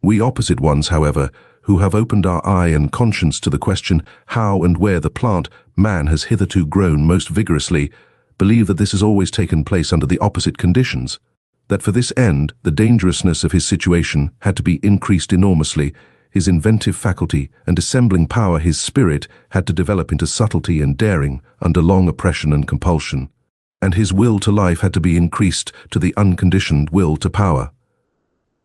Speaker 1: We opposite ones, however, who have opened our eye and conscience to the question how and where the plant man has hitherto grown most vigorously, believe that this has always taken place under the opposite conditions, that for this end the dangerousness of his situation had to be increased enormously, his inventive faculty and dissembling power, his spirit, had to develop into subtlety and daring under long oppression and compulsion, and his will to life had to be increased to the unconditioned will to power.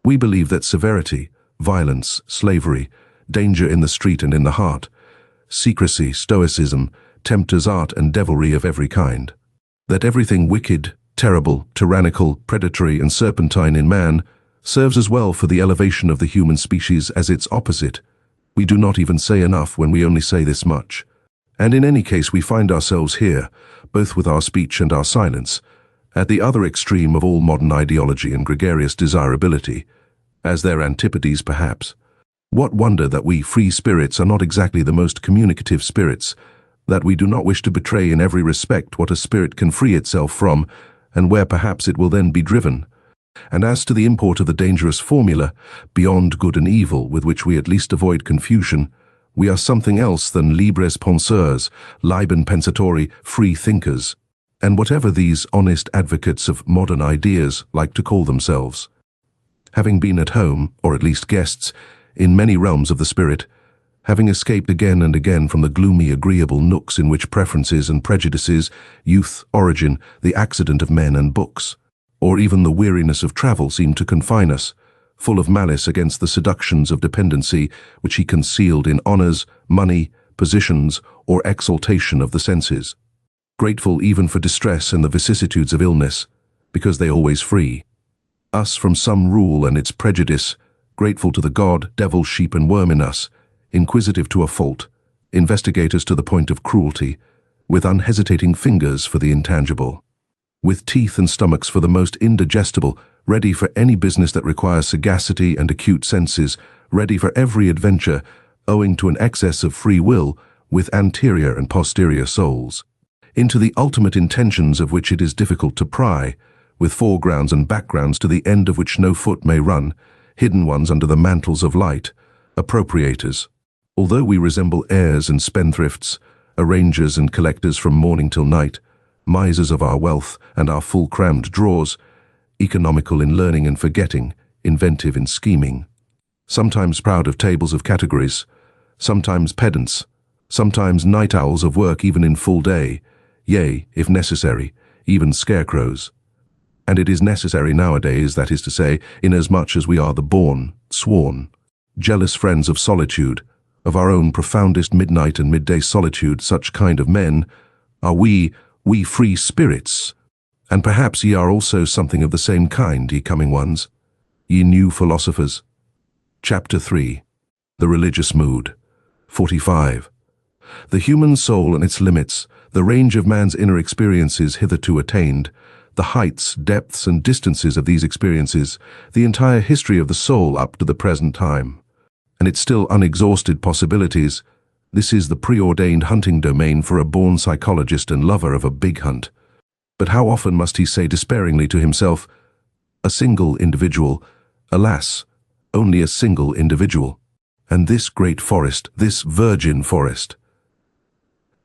Speaker 1: We believe that severity, violence, slavery, danger in the street and in the heart, secrecy, stoicism, tempter's art and devilry of every kind, that everything wicked, terrible, tyrannical, predatory and serpentine in man serves as well for the elevation of the human species as its opposite. We do not even say enough when we only say this much. And in any case we find ourselves here, both with our speech and our silence, at the other extreme of all modern ideology and gregarious desirability, as their antipodes perhaps. What wonder that we free spirits are not exactly the most communicative spirits, that we do not wish to betray in every respect what a spirit can free itself from, and where perhaps it will then be driven. And as to the import of the dangerous formula, beyond good and evil, with which we at least avoid confusion, we are something else than libres penseurs, liben pensatori, free thinkers, and whatever these honest advocates of modern ideas like to call themselves. Having been at home, or at least guests, in many realms of the spirit, having escaped again and again from the gloomy, agreeable nooks in which preferences and prejudices, youth, origin, the accident of men and books, or even the weariness of travel seemed to confine us, full of malice against the seductions of dependency which he concealed in honours, money, positions, or exaltation of the senses, grateful even for distress and the vicissitudes of illness, because they always free us from some rule and its prejudice, grateful to the god, devil, sheep and worm in us, inquisitive to a fault, investigators to the point of cruelty, with unhesitating fingers for the intangible, with teeth and stomachs for the most indigestible, ready for any business that requires sagacity and acute senses, ready for every adventure, owing to an excess of free will, with anterior and posterior souls, into the ultimate intentions of which it is difficult to pry, with foregrounds and backgrounds to the end of which no foot may run, hidden ones under the mantles of light, appropriators. Although we resemble heirs and spendthrifts, arrangers and collectors from morning till night, misers of our wealth and our full-crammed drawers, economical in learning and forgetting, inventive in scheming, sometimes proud of tables of categories, sometimes pedants, sometimes night owls of work even in full day, yea, if necessary, even scarecrows. And it is necessary nowadays, that is to say, inasmuch as we are the born, sworn, jealous friends of solitude, of our own profoundest midnight and midday solitude, such kind of men, are we free spirits. And perhaps ye are also something of the same kind, ye coming ones, ye new philosophers. Chapter 3. The Religious Mood. 45. The human soul and its limits, the range of man's inner experiences hitherto attained, the heights, depths, and distances of these experiences, the entire history of the soul up to the present time, and its still unexhausted possibilities. This is the preordained hunting domain for a born psychologist and lover of a big hunt. But how often must he say despairingly to himself, a single individual, alas, only a single individual, and this great forest, this virgin forest.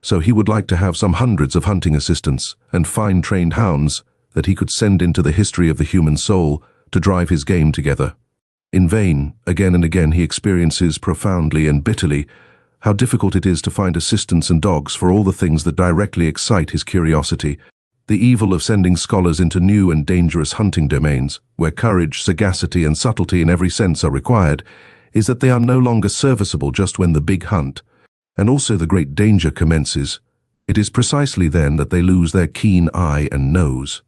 Speaker 1: So he would like to have some hundreds of hunting assistants and fine-trained hounds that he could send into the history of the human soul to drive his game together. In vain, again and again he experiences profoundly and bitterly how difficult it is to find assistants and dogs for all the things that directly excite his curiosity. The evil of sending scholars into new and dangerous hunting domains, where courage, sagacity, and subtlety in every sense are required, is that they are no longer serviceable just when the big hunt, and also the great danger commences. It is precisely then that they lose their keen eye and nose.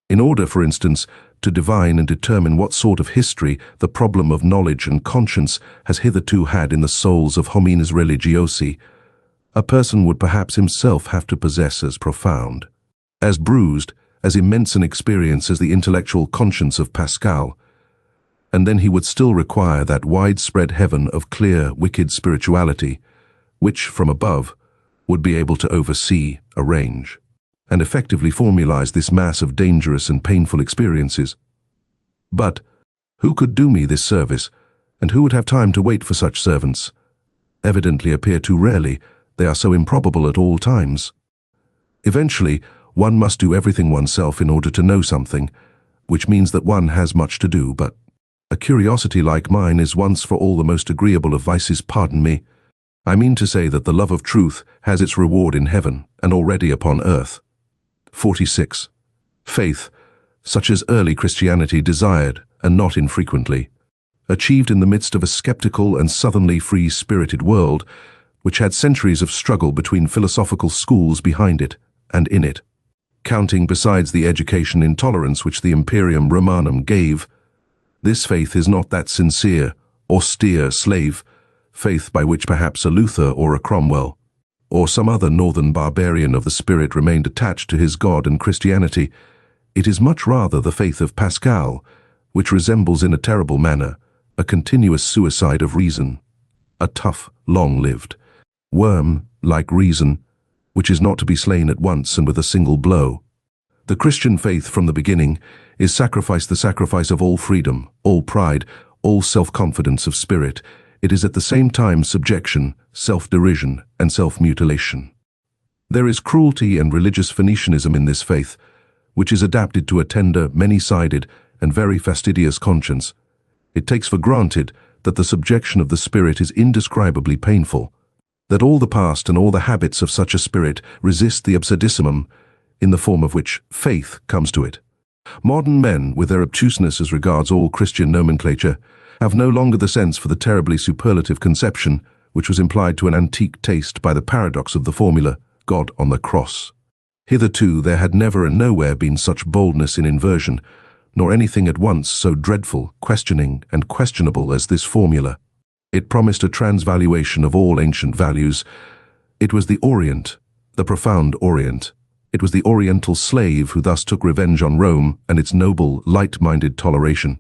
Speaker 1: In order, for instance, to divine and determine what sort of history the problem of knowledge and conscience has hitherto had in the souls of homines religiosi, a person would perhaps himself have to possess as profound, as bruised, as immense an experience as the intellectual conscience of Pascal, and then he would still require that widespread heaven of clear, wicked spirituality, which, from above, would be able to oversee, arrange, and effectively formalize this mass of dangerous and painful experiences. But who could do me this service, and who would have time to wait for such servants? Evidently appear too rarely, they are so improbable at all times. Eventually, one must do everything oneself in order to know something, which means that one has much to do, but a curiosity like mine is once for all the most agreeable of vices, pardon me. I mean to say that the love of truth has its reward in heaven, and already upon earth. 46. Faith, such as early Christianity desired, and not infrequently, achieved in the midst of a skeptical and southernly free-spirited world, which had centuries of struggle between philosophical schools behind it and in it. Counting besides the education in tolerance which the Imperium Romanum gave, this faith is not that sincere, austere slave faith by which perhaps a Luther or a Cromwell, or some other northern barbarian of the spirit remained attached to his God and Christianity. It is much rather the faith of Pascal, which resembles in a terrible manner a continuous suicide of reason, a tough, long-lived worm, like reason, which is not to be slain at once and with a single blow. The Christian faith from the beginning is the sacrifice of all freedom, all pride, all self-confidence of spirit. It is at the same time subjection, self-derision, and self-mutilation. There is cruelty and religious Phoenicianism in this faith, which is adapted to a tender, many-sided, and very fastidious conscience. It takes for granted that the subjection of the spirit is indescribably painful, that all the past and all the habits of such a spirit resist the absurdissimum, in the form of which faith comes to it. Modern men, with their obtuseness as regards all Christian nomenclature, have no longer the sense for the terribly superlative conception which was implied to an antique taste by the paradox of the formula, God on the cross. Hitherto there had never and nowhere been such boldness in inversion, nor anything at once so dreadful, questioning, and questionable as this formula. It promised a transvaluation of all ancient values. It was the Orient, the profound Orient. It was the Oriental slave who thus took revenge on Rome and its noble, light-minded toleration,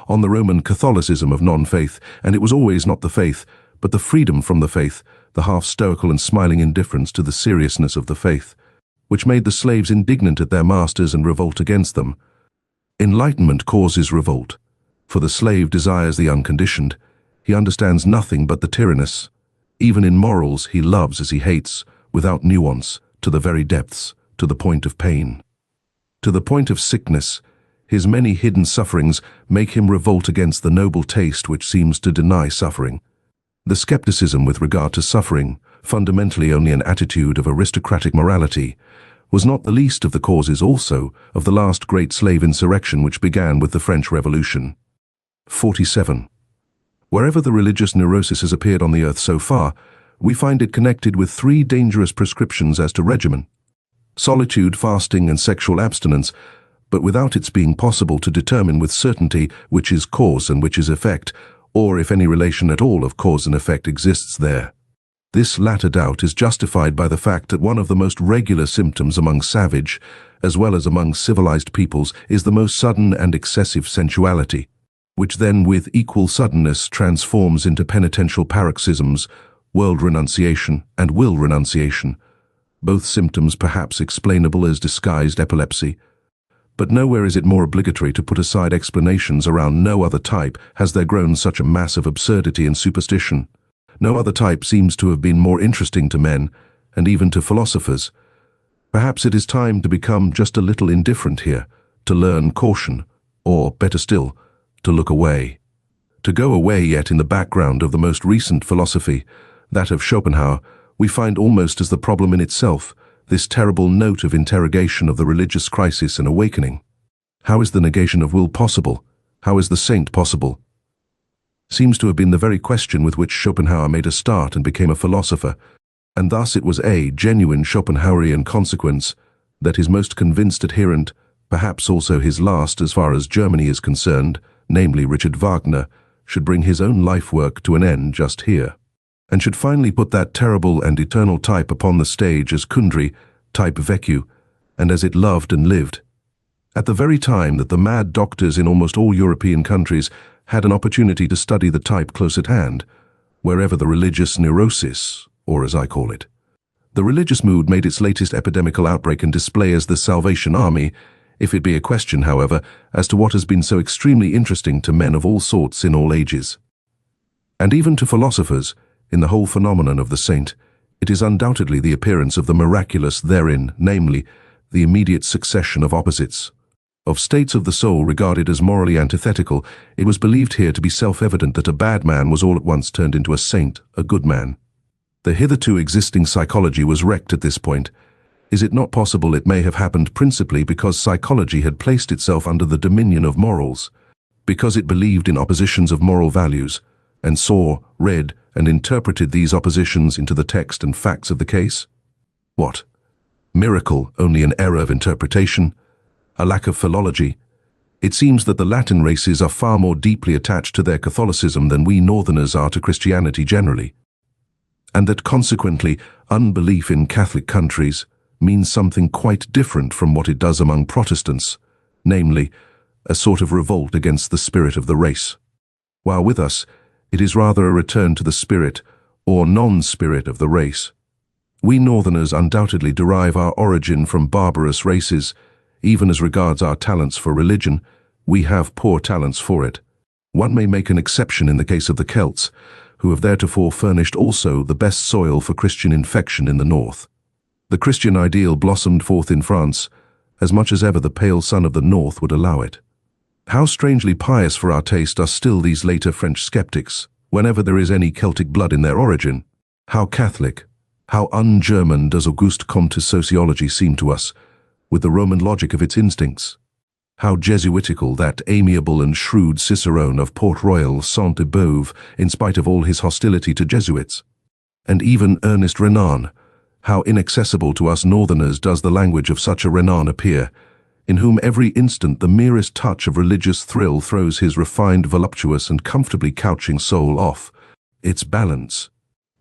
Speaker 1: on the Roman Catholicism of non-faith, and it was always not the faith, but the freedom from the faith, the half-stoical and smiling indifference to the seriousness of the faith, which made the slaves indignant at their masters and revolt against them. Enlightenment causes revolt, for the slave desires the unconditioned. He understands nothing but the tyrannous. Even in morals he loves as he hates, without nuance, to the very depths, to the point of pain. To the point of sickness, his many hidden sufferings make him revolt against the noble taste which seems to deny suffering. The skepticism with regard to suffering, fundamentally only an attitude of aristocratic morality, was not the least of the causes also of the last great slave insurrection which began with the French Revolution. 47. Wherever the religious neurosis has appeared on the earth so far, we find it connected with three dangerous prescriptions as to regimen: solitude, fasting, and sexual abstinence, but without its being possible to determine with certainty which is cause and which is effect, or if any relation at all of cause and effect exists there. This latter doubt is justified by the fact that one of the most regular symptoms among savage, as well as among civilized peoples, is the most sudden and excessive sensuality, which then with equal suddenness transforms into penitential paroxysms, world renunciation and will renunciation, both symptoms perhaps explainable as disguised epilepsy. But nowhere is it more obligatory to put aside explanations around no other type has there grown such a mass of absurdity and superstition. No other type seems to have been more interesting to men, and even to philosophers. Perhaps it is time to become just a little indifferent here, to learn caution, or, better still, to look away. To go away yet in the background of the most recent philosophy, that of Schopenhauer, we find almost as the problem in itself, this terrible note of interrogation of the religious crisis and awakening. How is the negation of will possible? How is the saint possible? Seems to have been the very question with which Schopenhauer made a start and became a philosopher, and thus it was a genuine Schopenhauerian consequence that his most convinced adherent, perhaps also his last as far as Germany is concerned, namely Richard Wagner, should bring his own life work to an end just here, and should finally put that terrible and eternal type upon the stage as Kundry, type vécu, and as it loved and lived. At the very time that the mad doctors in almost all European countries had an opportunity to study the type close at hand, wherever the religious neurosis, or as I call it. The religious mood made its latest epidemical outbreak and display as the Salvation Army, if it be a question, however, as to what has been so extremely interesting to men of all sorts in all ages. And even to philosophers, in the whole phenomenon of the saint, it is undoubtedly the appearance of the miraculous therein, namely, the immediate succession of opposites. Of states of the soul regarded as morally antithetical, it was believed here to be self-evident that a bad man was all at once turned into a saint, a good man. The hitherto existing psychology was wrecked at this point. Is it not possible it may have happened principally because psychology had placed itself under the dominion of morals, because it believed in oppositions of moral values, and saw, read, and interpreted these oppositions into the text and facts of the case? What? Miracle only an error of interpretation? A lack of philology? It seems that the Latin races are far more deeply attached to their Catholicism than we Northerners are to Christianity generally, and that consequently unbelief in Catholic countries means something quite different from what it does among Protestants, namely, a sort of revolt against the spirit of the race. While with us, it is rather a return to the spirit, or non-spirit of the race. We Northerners undoubtedly derive our origin from barbarous races. Even as regards our talents for religion, we have poor talents for it. One may make an exception in the case of the Celts, who have theretofore furnished also the best soil for Christian infection in the north. The Christian ideal blossomed forth in France, as much as ever the pale sun of the north would allow it. How strangely pious for our taste are still these later French skeptics, whenever there is any Celtic blood in their origin. How Catholic, how un-German does Auguste Comte's sociology seem to us, with the Roman logic of its instincts. How Jesuitical that amiable and shrewd Cicerone of Port Royal, Sainte-Beuve, in spite of all his hostility to Jesuits. And even Ernest Renan, how inaccessible to us Northerners does the language of such a Renan appear, in whom every instant the merest touch of religious thrill throws his refined, voluptuous and comfortably couching soul off its balance.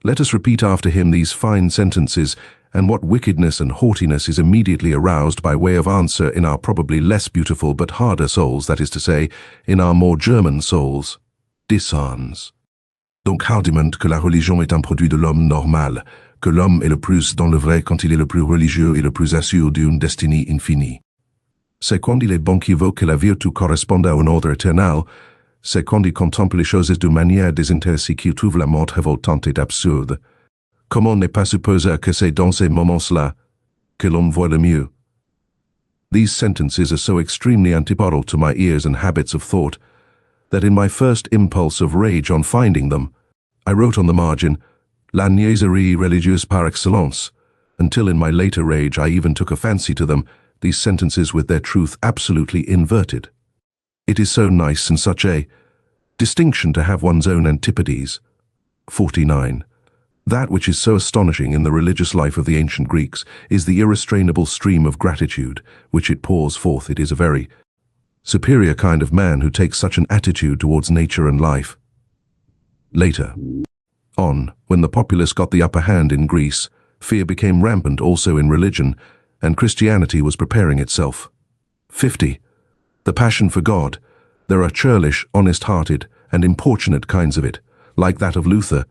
Speaker 1: Let us repeat after him these fine sentences, and what wickedness and haughtiness is immediately aroused by way of answer in our probably less beautiful but harder souls, that is to say, in our more German souls. Dissens. Donc hardiment que la religion est un produit de l'homme normal, que l'homme est le plus dans le vrai quand il est le plus religieux et le plus assuré d'une destinée infinie. C'est quand il est bon qui veut que la vertu corresponde à un ordre éternel, c'est quand il contemple les choses d'une manière désintéressée qu'il trouve la mort révoltante et absurde. Comment ne pas supposer que c'est dans ces moments-là que l'on voit le mieux? These sentences are so extremely antipodal to my ears and habits of thought that in my first impulse of rage on finding them, I wrote on the margin, La niaiserie religieuse par excellence, until in my later rage I even took a fancy to them, these sentences with their truth absolutely inverted. It is so nice and such a distinction to have one's own antipodes. 49. That which is so astonishing in the religious life of the ancient Greeks is the irrestrainable stream of gratitude which it pours forth. It is a very superior kind of man who takes such an attitude towards nature and life. Later. On, when the populace got the upper hand in Greece, fear became rampant also in religion, and Christianity was preparing itself. 50. The passion for God. There are churlish, honest-hearted, and importunate kinds of it, like that of Luther.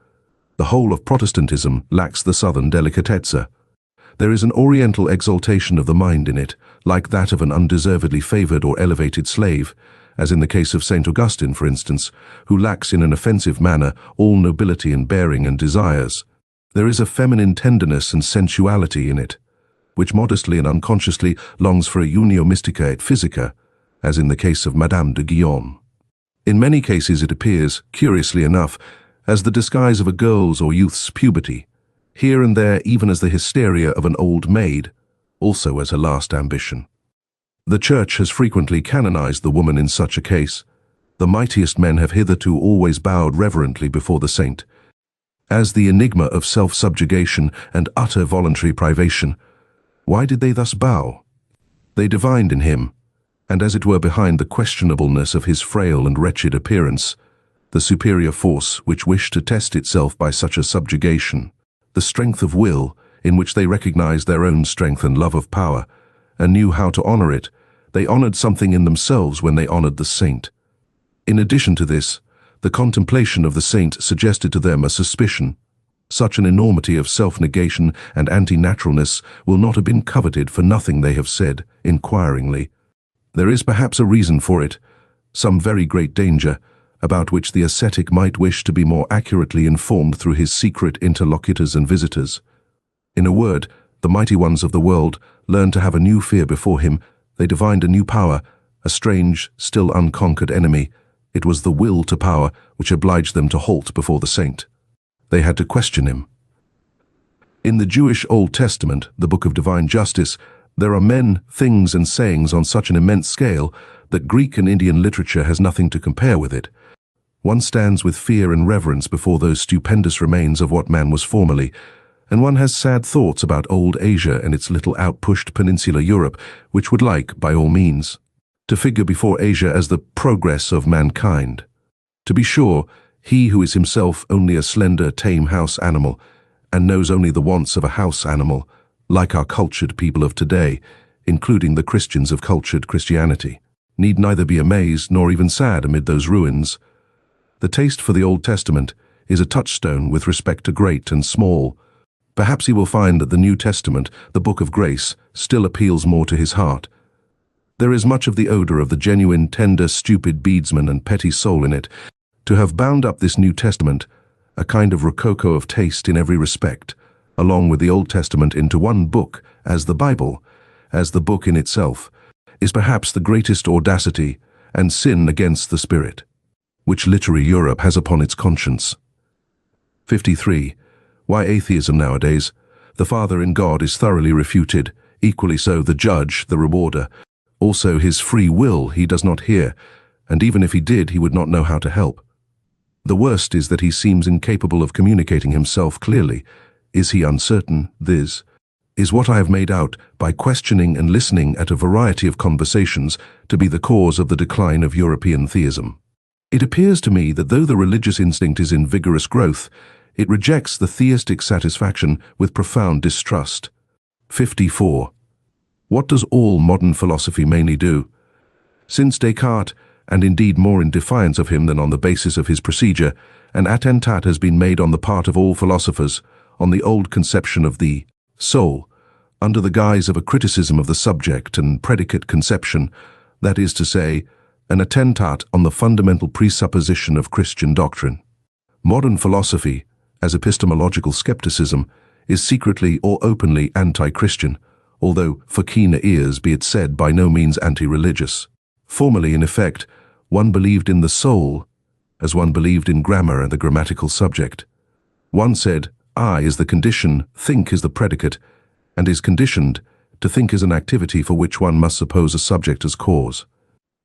Speaker 1: The whole of Protestantism lacks the southern delicatezza. There is an oriental exaltation of the mind in it, like that of an undeservedly favored or elevated slave, as in the case of St. Augustine, for instance, who lacks in an offensive manner all nobility in bearing and desires. There is a feminine tenderness and sensuality in it, which modestly and unconsciously longs for a unio mystica et physica, as in the case of Madame de Guyon. In many cases it appears, curiously enough, as the disguise of a girl's or youth's puberty, here and there even as the hysteria of an old maid, also as her last ambition. The Church has frequently canonized the woman in such a case. The mightiest men have hitherto always bowed reverently before the saint. As the enigma of self-subjugation and utter voluntary privation, why did they thus bow? They divined in him, and as it were behind the questionableness of his frail and wretched appearance, the superior force which wished to test itself by such a subjugation, the strength of will in which they recognized their own strength and love of power, and knew how to honor it. They honored something in themselves when they honored the saint. In addition to this, the contemplation of the saint suggested to them a suspicion. Such an enormity of self-negation and anti-naturalness will not have been coveted for nothing, they have said, inquiringly. There is perhaps a reason for it, some very great danger, about which the ascetic might wish to be more accurately informed through his secret interlocutors and visitors. In a word, the mighty ones of the world learned to have a new fear before him. They divined a new power, a strange, still unconquered enemy. It was the will to power which obliged them to halt before the saint. They had to question him. In the Jewish Old Testament, the Book of Divine Justice, there are men, things, and sayings on such an immense scale that Greek and Indian literature has nothing to compare with it. One stands with fear and reverence before those stupendous remains of what man was formerly, and one has sad thoughts about old Asia and its little outpushed peninsular Europe, which would like, by all means, to figure before Asia as the progress of mankind. To be sure, he who is himself only a slender, tame house animal, and knows only the wants of a house animal, like our cultured people of today, including the Christians of cultured Christianity, need neither be amazed nor even sad amid those ruins. The taste for the Old Testament is a touchstone with respect to great and small. Perhaps he will find that the New Testament, the Book of Grace, still appeals more to his heart. There is much of the odor of the genuine, tender, stupid beadsman and petty soul in it. To have bound up this New Testament, a kind of rococo of taste in every respect, along with the Old Testament into one book, as the Bible, as the book in itself, is perhaps the greatest audacity and sin against the Spirit, which literary Europe has upon its conscience. 53. Why atheism nowadays? The Father in God is thoroughly refuted, equally so the judge, the rewarder. Also his free will he does not hear, and even if he did, he would not know how to help. The worst is that he seems incapable of communicating himself clearly. Is he uncertain? This is what I have made out by questioning and listening at a variety of conversations to be the cause of the decline of European theism. It appears to me that though the religious instinct is in vigorous growth, it rejects the theistic satisfaction with profound distrust. 54. What does all modern philosophy mainly do? Since Descartes, and indeed more in defiance of him than on the basis of his procedure, an attentat has been made on the part of all philosophers on the old conception of the soul, under the guise of a criticism of the subject and predicate conception, that is to say, an attentat on the fundamental presupposition of Christian doctrine. Modern philosophy, as epistemological skepticism, is secretly or openly anti-Christian, although, for keener ears be it said, by no means anti-religious. Formerly, in effect, one believed in the soul, as one believed in grammar and the grammatical subject. One said, I is the condition, think is the predicate, and is conditioned to think is an activity for which one must suppose a subject as cause.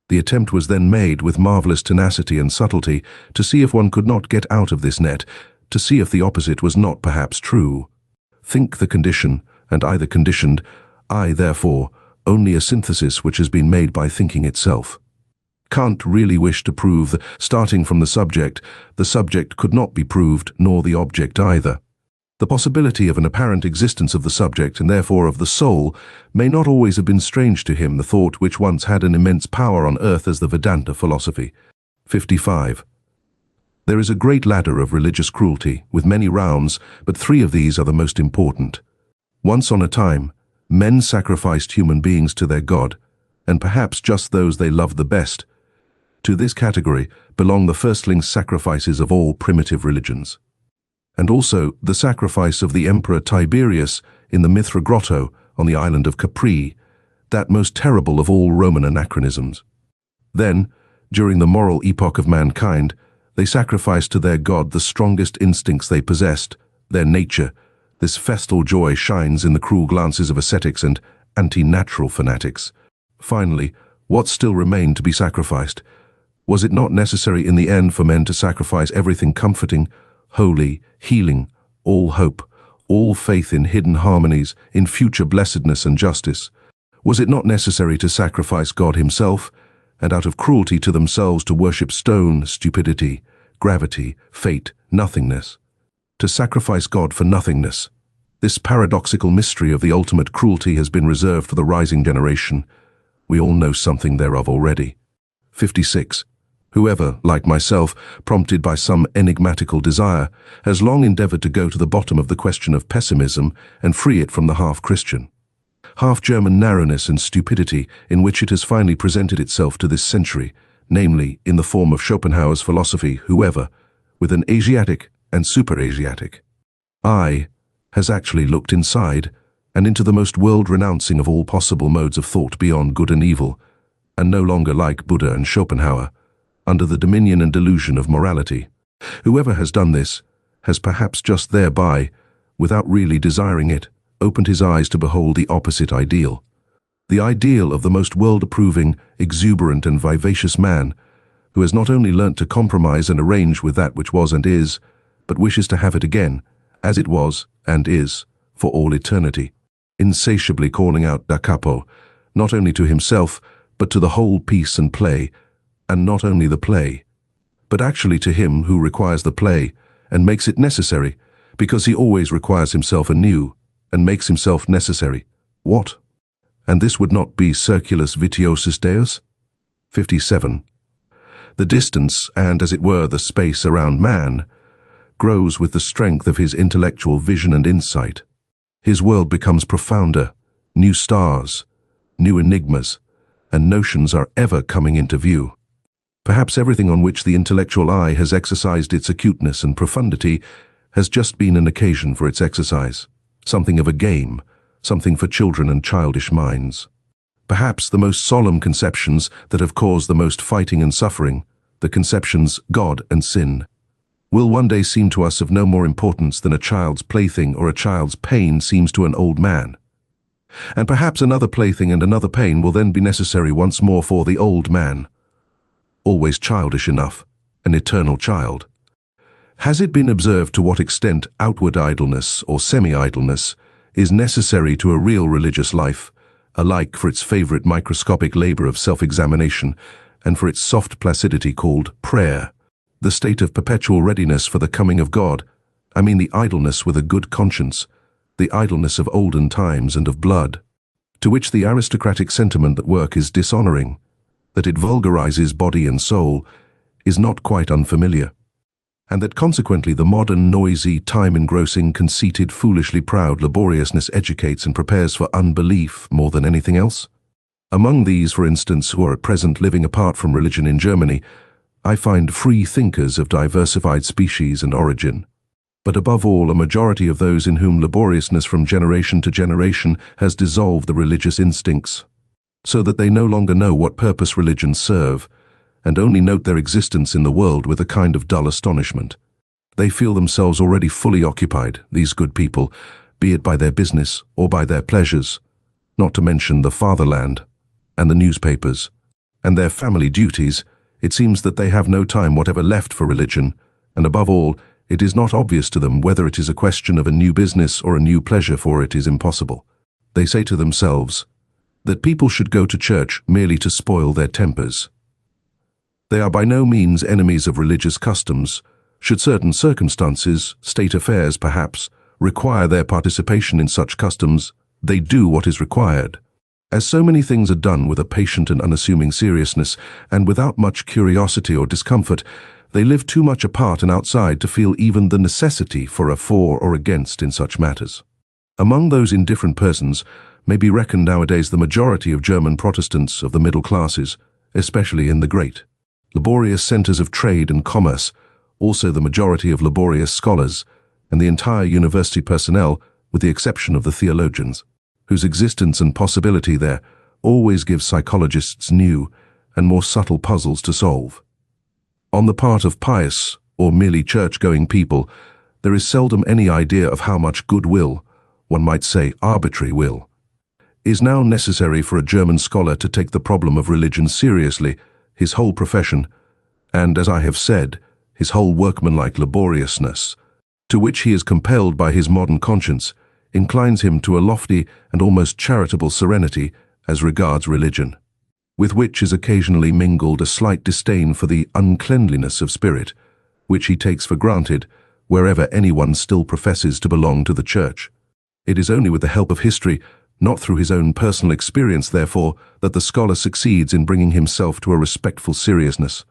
Speaker 1: The attempt was then made with marvelous tenacity and subtlety to see if one could not get out of this net, to see if the opposite was not perhaps true. Think the condition, and I the conditioned, I, therefore, only a synthesis which has been made by thinking itself. Kant really wished to prove that, starting from the subject could not be proved, nor the object either. The possibility of an apparent existence of the subject, and therefore of the soul, may not always have been strange to him, the thought which once had an immense power on earth as the Vedanta philosophy. 55. There is a great ladder of religious cruelty, with many rounds, but 3 of these are the most important. Once on a time, men sacrificed human beings to their God, and perhaps just those they loved the best. To this category belong the firstling sacrifices of all primitive religions. And also the sacrifice of the Emperor Tiberius in the Mithra Grotto on the island of Capri, that most terrible of all Roman anachronisms. Then, during the moral epoch of mankind, they sacrificed to their God the strongest instincts they possessed, their nature. This festal joy shines in the cruel glances of ascetics and anti-natural fanatics. Finally, what still remained to be sacrificed? Was it not necessary in the end for men to sacrifice everything comforting, holy, healing, all hope, all faith in hidden harmonies, in future blessedness and justice? Was it not necessary to sacrifice God himself, and out of cruelty to themselves to worship stone, stupidity, gravity, fate, nothingness? To sacrifice God for nothingness. This paradoxical mystery of the ultimate cruelty has been reserved for the rising generation. We all know something thereof already. 56. Whoever, like myself, prompted by some enigmatical desire, has long endeavored to go to the bottom of the question of pessimism and free it from the half-Christian, half-German narrowness and stupidity in which it has finally presented itself to this century, namely in the form of Schopenhauer's philosophy, whoever, with an Asiatic and super-Asiatic eye, has actually looked inside and into the most world-renouncing of all possible modes of thought beyond good and evil, and no longer like Buddha and Schopenhauer, under the dominion and delusion of morality. Whoever has done this has perhaps just thereby, without really desiring it, opened his eyes to behold the opposite ideal. The ideal of the most world-approving, exuberant and vivacious man, who has not only learnt to compromise and arrange with that which was and is, but wishes to have it again, as it was and is, for all eternity, insatiably calling out da capo, not only to himself, but to the whole piece and play, and not only the play, but actually to him who requires the play and makes it necessary, because he always requires himself anew and makes himself necessary. What? And this would not be circulus vitiosus Deus? 57. The distance, and as it were the space around man, grows with the strength of his intellectual vision and insight. His world becomes profounder, new stars, new enigmas, and notions are ever coming into view. Perhaps everything on which the intellectual eye has exercised its acuteness and profundity has just been an occasion for its exercise, something of a game, something for children and childish minds. Perhaps the most solemn conceptions that have caused the most fighting and suffering, the conceptions God and sin, will one day seem to us of no more importance than a child's plaything or a child's pain seems to an old man. And perhaps another plaything and another pain will then be necessary once more for the old man, always childish enough, an eternal child. Has it been observed to what extent outward idleness or semi-idleness is necessary to a real religious life, alike for its favorite microscopic labor of self-examination and for its soft placidity called prayer, the state of perpetual readiness for the coming of God? I mean the idleness with a good conscience, the idleness of olden times and of blood, to which the aristocratic sentiment that work is dishonoring, that it vulgarizes body and soul, is not quite unfamiliar, and that consequently the modern, noisy, time-engrossing, conceited, foolishly proud laboriousness educates and prepares for unbelief more than anything else? Among these, for instance, who are at present living apart from religion in Germany, I find free thinkers of diversified species and origin, but above all a majority of those in whom laboriousness from generation to generation has dissolved the religious instincts, so that they no longer know what purpose religions serve, and only note their existence in the world with a kind of dull astonishment. They feel themselves already fully occupied, these good people, be it by their business or by their pleasures, not to mention the fatherland, and the newspapers, and their family duties. It seems that they have no time whatever left for religion, and above all, it is not obvious to them whether it is a question of a new business or a new pleasure, for it is impossible. They say to themselves that people should go to church merely to spoil their tempers. They are by no means enemies of religious customs. Should certain circumstances, state affairs perhaps, require their participation in such customs, they do what is required. As so many things are done with a patient and unassuming seriousness, and without much curiosity or discomfort, they live too much apart and outside to feel even the necessity for a for or against in such matters. Among those indifferent persons may be reckoned nowadays the majority of German Protestants of the middle classes, especially in the great, laborious centers of trade and commerce, also the majority of laborious scholars, and the entire university personnel, with the exception of the theologians, whose existence and possibility there always gives psychologists new and more subtle puzzles to solve. On the part of pious or merely church-going people, there is seldom any idea of how much goodwill, one might say arbitrary will, is now necessary for a German scholar to take the problem of religion seriously, his whole profession, and, as I have said, his whole workmanlike laboriousness, to which he is compelled by his modern conscience, inclines him to a lofty and almost charitable serenity as regards religion, with which is occasionally mingled a slight disdain for the uncleanliness of spirit, which he takes for granted wherever anyone still professes to belong to the church. It is only with the help of history, not through his own personal experience, therefore, that the scholar succeeds in bringing himself to a respectful seriousness,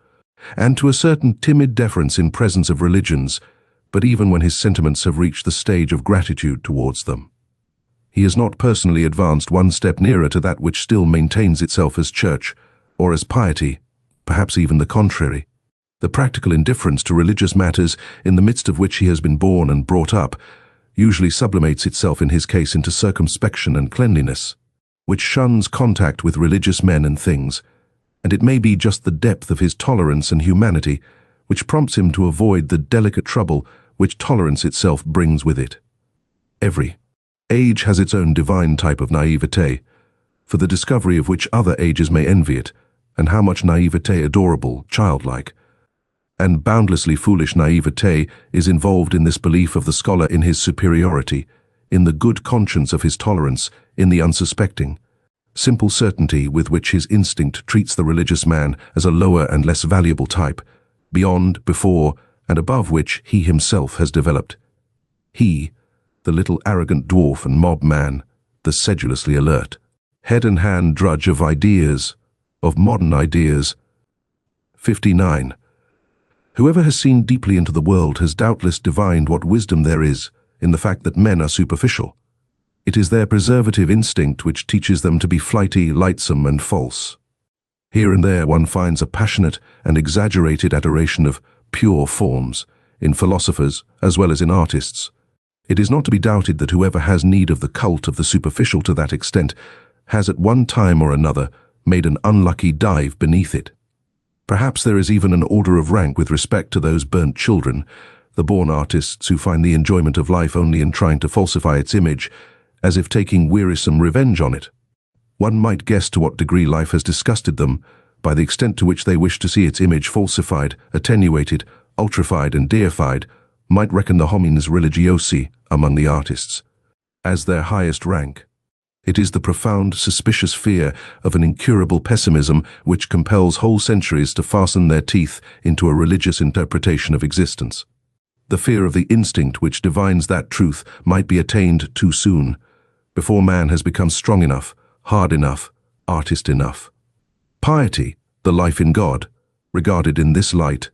Speaker 1: and to a certain timid deference in presence of religions, but even when his sentiments have reached the stage of gratitude towards them. He has not personally advanced one step nearer to that which still maintains itself as church, or as piety, perhaps even the contrary. The practical indifference to religious matters in the midst of which he has been born and brought up usually sublimates itself in his case into circumspection and cleanliness, which shuns contact with religious men and things, and it may be just the depth of his tolerance and humanity which prompts him to avoid the delicate trouble which tolerance itself brings with it. Every age has its own divine type of naivete, for the discovery of which other ages may envy it, and how much naivete adorable, childlike, and boundlessly foolish naivete is involved in this belief of the scholar in his superiority, in the good conscience of his tolerance, in the unsuspecting, simple certainty with which his instinct treats the religious man as a lower and less valuable type, beyond, before, and above which he himself has developed. He, the little arrogant dwarf and mob man, the sedulously alert, head and hand drudge of ideas, of modern ideas. 59. Whoever has seen deeply into the world has doubtless divined what wisdom there is in the fact that men are superficial. It is their preservative instinct which teaches them to be flighty, lightsome, and false. Here and there one finds a passionate and exaggerated adoration of pure forms, in philosophers as well as in artists. It is not to be doubted that whoever has need of the cult of the superficial to that extent has at one time or another made an unlucky dive beneath it. Perhaps there is even an order of rank with respect to those burnt children, the born artists who find the enjoyment of life only in trying to falsify its image, as if taking wearisome revenge on it. One might guess to what degree life has disgusted them, by the extent to which they wish to see its image falsified, attenuated, ultrified and deified, might reckon the homines religiosi among the artists as their highest rank. It is the profound, suspicious fear of an incurable pessimism which compels whole centuries to fasten their teeth into a religious interpretation of existence. The fear of the instinct which divines that truth might be attained too soon, before man has become strong enough, hard enough, artist enough. Piety, the life in God, regarded in this light,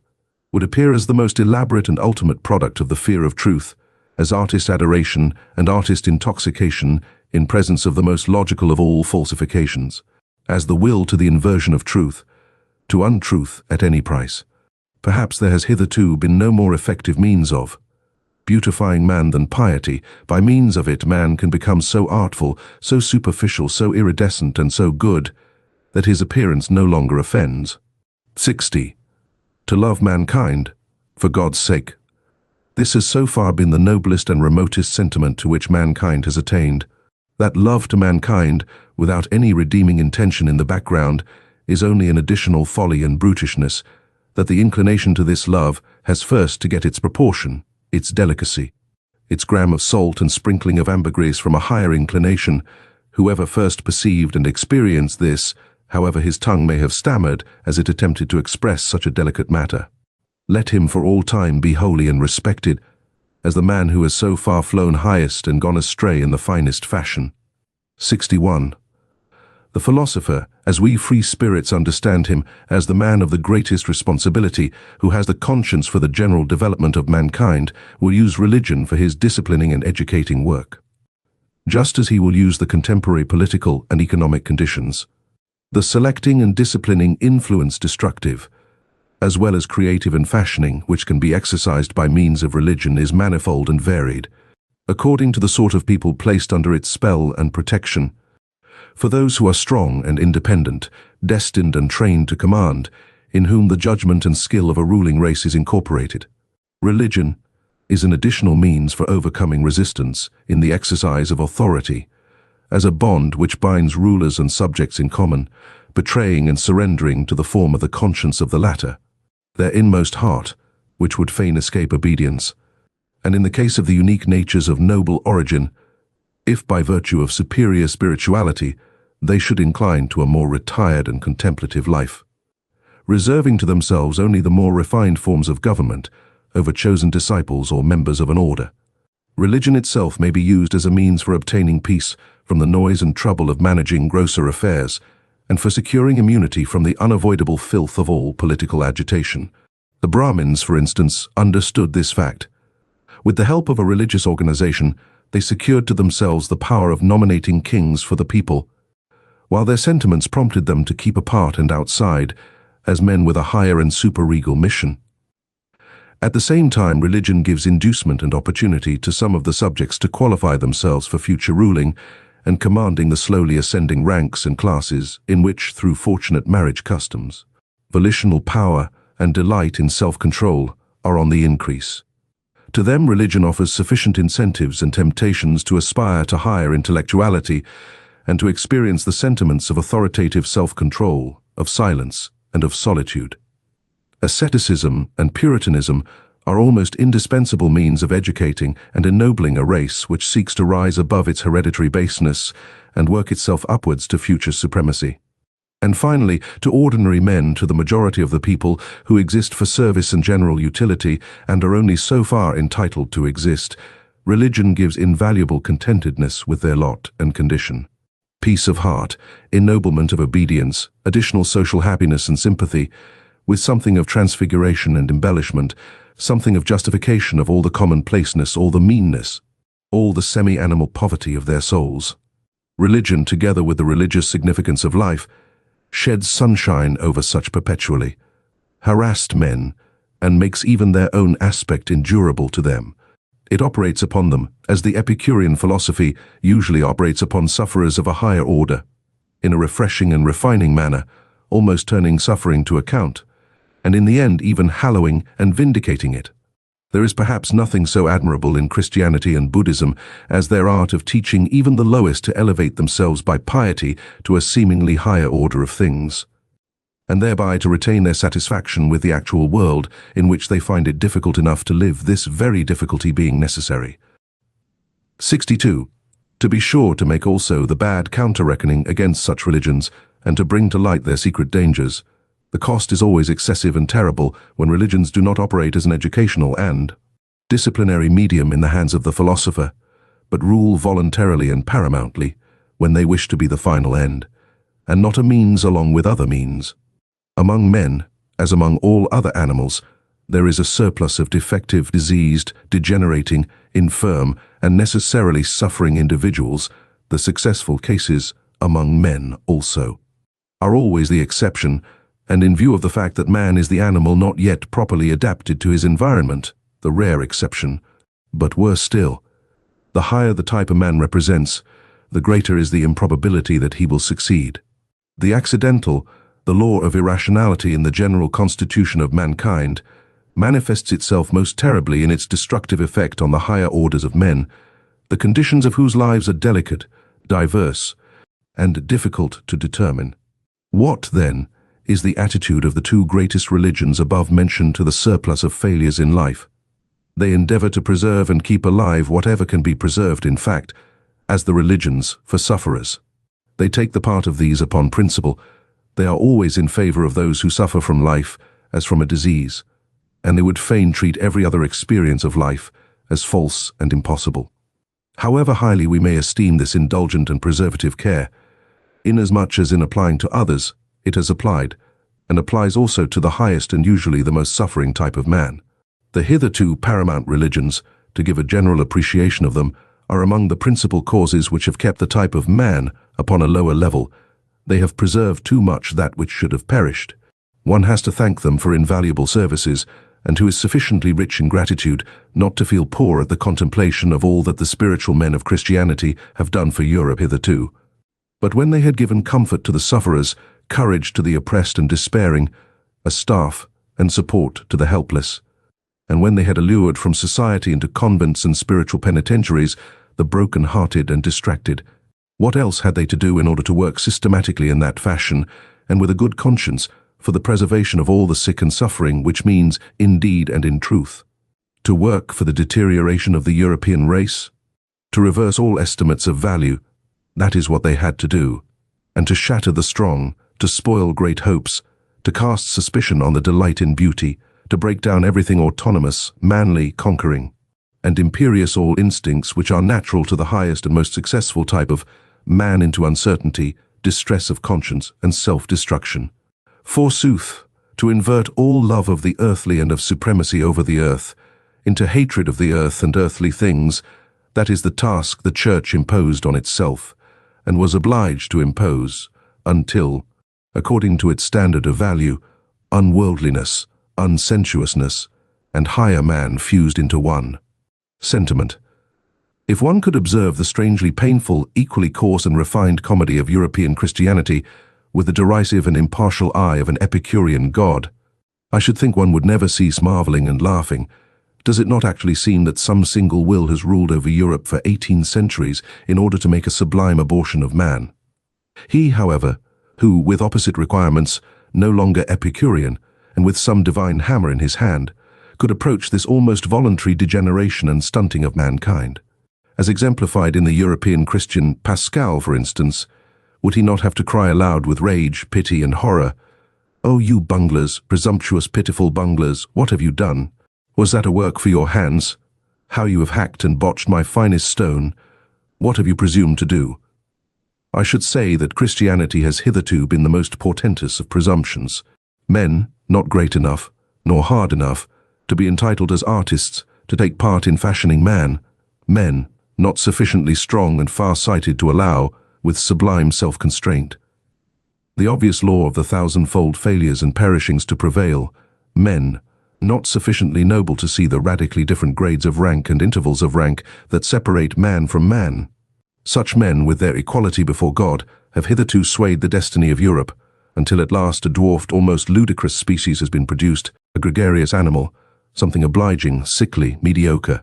Speaker 1: would appear as the most elaborate and ultimate product of the fear of truth, as artist adoration and artist intoxication in presence of the most logical of all falsifications, as the will to the inversion of truth, to untruth at any price. Perhaps there has hitherto been no more effective means of beautifying man than piety. By means of it man can become so artful, so superficial, so iridescent and so good, that his appearance no longer offends. 60. To love mankind, for God's sake. This has so far been the noblest and remotest sentiment to which mankind has attained. That love to mankind, without any redeeming intention in the background, is only an additional folly and brutishness, that the inclination to this love has first to get its proportion, its delicacy, its gram of salt and sprinkling of ambergris from a higher inclination. Whoever first perceived and experienced this however his tongue may have stammered as it attempted to express such a delicate matter. Let him for all time be holy and respected, as the man who has so far flown highest and gone astray in the finest fashion. 61. The philosopher, as we free spirits understand him, as the man of the greatest responsibility, who has the conscience for the general development of mankind, will use religion for his disciplining and educating work, just as he will use the contemporary political and economic conditions. The selecting and disciplining influence destructive, as well as creative and fashioning, which can be exercised by means of religion, is manifold and varied, according to the sort of people placed under its spell and protection. For those who are strong and independent, destined and trained to command, in whom the judgment and skill of a ruling race is incorporated, religion is an additional means for overcoming resistance in the exercise of authority, as a bond which binds rulers and subjects in common, betraying and surrendering to the form of the conscience of the latter, their inmost heart, which would fain escape obedience, and in the case of the unique natures of noble origin, if by virtue of superior spirituality they should incline to a more retired and contemplative life, reserving to themselves only the more refined forms of government over chosen disciples or members of an order. Religion itself may be used as a means for obtaining peace from the noise and trouble of managing grosser affairs, and for securing immunity from the unavoidable filth of all political agitation. The Brahmins, for instance, understood this fact. With the help of a religious organization, they secured to themselves the power of nominating kings for the people, while their sentiments prompted them to keep apart and outside, as men with a higher and superregal mission. At the same time, religion gives inducement and opportunity to some of the subjects to qualify themselves for future ruling and commanding the slowly ascending ranks and classes in which, through fortunate marriage customs, volitional power and delight in self-control are on the increase. To them, religion offers sufficient incentives and temptations to aspire to higher intellectuality and to experience the sentiments of authoritative self-control, of silence, and of solitude. Asceticism and Puritanism are almost indispensable means of educating and ennobling a race which seeks to rise above its hereditary baseness and work itself upwards to future supremacy. And finally, to ordinary men, to the majority of the people who exist for service and general utility and are only so far entitled to exist, religion gives invaluable contentedness with their lot and condition, peace of heart, ennoblement of obedience, additional social happiness and sympathy, with something of transfiguration and embellishment, something of justification of all the commonplaceness, all the meanness, all the semi-animal poverty of their souls. Religion, together with the religious significance of life, sheds sunshine over such perpetually, harassed men, and makes even their own aspect endurable to them. It operates upon them, as the Epicurean philosophy usually operates upon sufferers of a higher order, in a refreshing and refining manner, almost turning suffering to account, and in the end even hallowing and vindicating it. There is perhaps nothing so admirable in Christianity and Buddhism as their art of teaching even the lowest to elevate themselves by piety to a seemingly higher order of things, and thereby to retain their satisfaction with the actual world in which they find it difficult enough to live, this very difficulty being necessary. 62. To be sure to make also the bad counter-reckoning against such religions, and to bring to light their secret dangers. The cost is always excessive and terrible when religions do not operate as an educational and disciplinary medium in the hands of the philosopher, but rule voluntarily and paramountly when they wish to be the final end, and not a means along with other means. Among men, as among all other animals, there is a surplus of defective, diseased, degenerating, infirm, and necessarily suffering individuals. The successful cases, among men also, are always the exception, and in view of the fact that man is the animal not yet properly adapted to his environment, the rare exception. But worse still, the higher the type a man represents, the greater is the improbability that he will succeed. The accidental, the law of irrationality in the general constitution of mankind, manifests itself most terribly in its destructive effect on the higher orders of men, the conditions of whose lives are delicate, diverse, and difficult to determine. What, then, is the attitude of the two greatest religions above mentioned to the surplus of failures in life? They endeavor to preserve and keep alive whatever can be preserved, in fact, as the religions for sufferers. They take the part of these upon principle, They are always in favor of those who suffer from life as from a disease, and they would fain treat every other experience of life as false and impossible. However highly we may esteem this indulgent and preservative care, inasmuch as in applying to others, it has applied, and applies also to the highest and usually the most suffering type of man. The hitherto paramount religions, to give a general appreciation of them, are among the principal causes which have kept the type of man upon a lower level. They have preserved too much that which should have perished. One has to thank them for invaluable services, and who is sufficiently rich in gratitude not to feel poor at the contemplation of all that the spiritual men of Christianity have done for Europe hitherto. But when they had given comfort to the sufferers, courage to the oppressed and despairing, a staff and support to the helpless, and when they had allured from society into convents and spiritual penitentiaries the broken-hearted and distracted, what else had they to do in order to work systematically in that fashion, and with a good conscience, for the preservation of all the sick and suffering, which means, in deed and in truth, to work for the deterioration of the European race, to reverse all estimates of value, that is what they had to do, and to shatter the strong, to spoil great hopes, to cast suspicion on the delight in beauty, to break down everything autonomous, manly, conquering, and imperious all instincts which are natural to the highest and most successful type of man into uncertainty, distress of conscience, and self-destruction. Forsooth, to invert all love of the earthly and of supremacy over the earth into hatred of the earth and earthly things, that is the task the Church imposed on itself, and was obliged to impose, until, according to its standard of value, unworldliness, unsensuousness, and higher man fused into one. Sentiment. If one could observe the strangely painful, equally coarse and refined comedy of European Christianity with the derisive and impartial eye of an Epicurean god, I should think one would never cease marveling and laughing. Does it not actually seem that some single will has ruled over Europe for 18 centuries in order to make a sublime abortion of man? He, however, who, with opposite requirements, no longer Epicurean, and with some divine hammer in his hand, could approach this almost voluntary degeneration and stunting of mankind, as exemplified in the European Christian Pascal, for instance, would he not have to cry aloud with rage, pity, and horror, "O you bunglers, presumptuous, pitiful bunglers, what have you done? Was that a work for your hands? How you have hacked and botched my finest stone! What have you presumed to do?" I should say that Christianity has hitherto been the most portentous of presumptions. Men, not great enough, nor hard enough, to be entitled as artists to take part in fashioning man. Men, not sufficiently strong and far-sighted to allow, with sublime self-constraint, the obvious law of the thousand-fold failures and perishings to prevail. Men, not sufficiently noble to see the radically different grades of rank and intervals of rank that separate man from man. Such men, with their equality before God, have hitherto swayed the destiny of Europe, until at last a dwarfed, almost ludicrous species has been produced, a gregarious animal, something obliging, sickly, mediocre,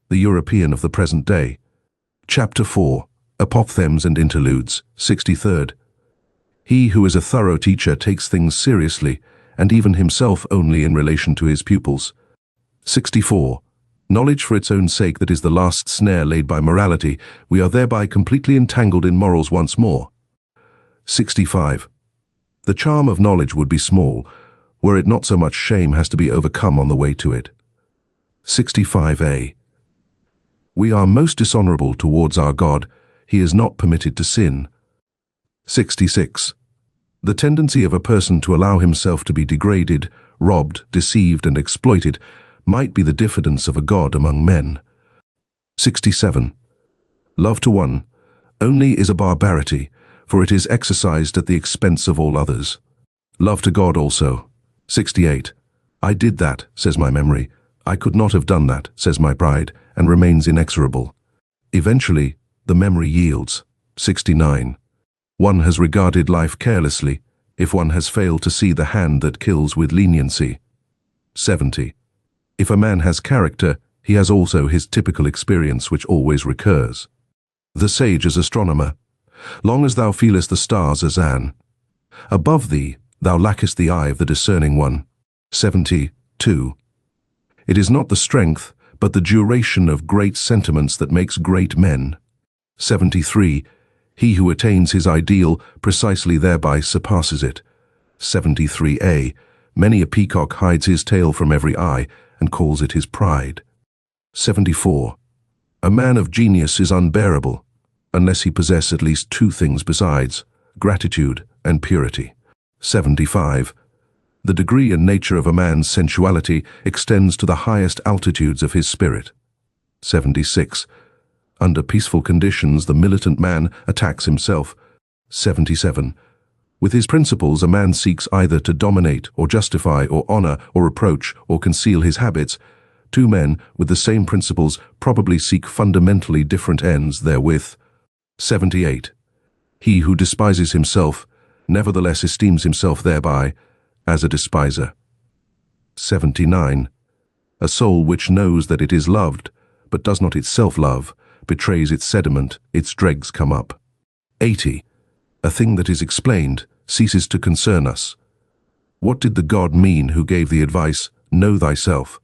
Speaker 1: the European of the present day. Chapter 4. Apothems and Interludes, 63rd. He who is a thorough teacher takes things seriously, and even himself only in relation to his pupils. 64. Knowledge for its own sake, that is the last snare laid by morality. We are thereby completely entangled in morals once more. 65. The charm of knowledge would be small, were it not so much shame has to be overcome on the way to it. 65a. We are most dishonorable towards our God. He is not permitted to sin. 66. The tendency of a person to allow himself to be degraded, robbed, deceived, and exploited might be the diffidence of a god among men. 67. Love to one only is a barbarity, for it is exercised at the expense of all others. Love to God also. 68. I did that, says my memory. I could not have done that, says my pride, and remains inexorable. Eventually, the memory yields. 69. One has regarded life carelessly, if one has failed to see the hand that kills with leniency. 70. If a man has character, he has also his typical experience which always recurs. The sage as astronomer. Long as thou feelest the stars as an. Above thee, thou lackest the eye of the discerning one. 72. It is not the strength, but the duration of great sentiments that makes great men. 73. He who attains his ideal precisely thereby surpasses it. 73a. Many a peacock hides his tail from every eye and calls it his pride. 74. A man of genius is unbearable, unless he possess at least two things besides, gratitude and purity. 75. The degree and nature of a man's sensuality extends to the highest altitudes of his spirit. 76. Under peaceful conditions, the militant man attacks himself. 77. With his principles, a man seeks either to dominate or justify or honor or reproach or conceal his habits. Two men with the same principles probably seek fundamentally different ends therewith. 78. He who despises himself nevertheless esteems himself thereby as a despiser. 79. A soul which knows that it is loved, but does not itself love, betrays its sediment, its dregs come up. 80. A thing that is explained ceases to concern us. What did the God mean who gave the advice, know thyself?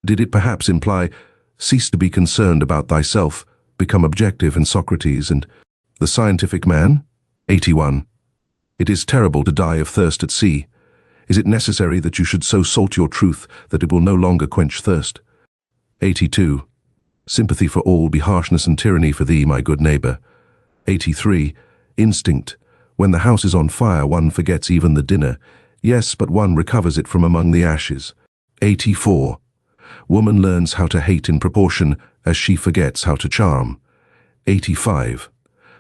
Speaker 1: Did it perhaps imply, cease to be concerned about thyself, become objective in Socrates and the scientific man? 81. It is terrible to die of thirst at sea. Is it necessary that you should so salt your truth that it will no longer quench thirst? 82. Sympathy for all be harshness and tyranny for thee, my good neighbor. 83. Instinct. When the house is on fire, one forgets even the dinner. Yes, but one recovers it from among the ashes. 84. Woman learns how to hate in proportion as she forgets how to charm. 85.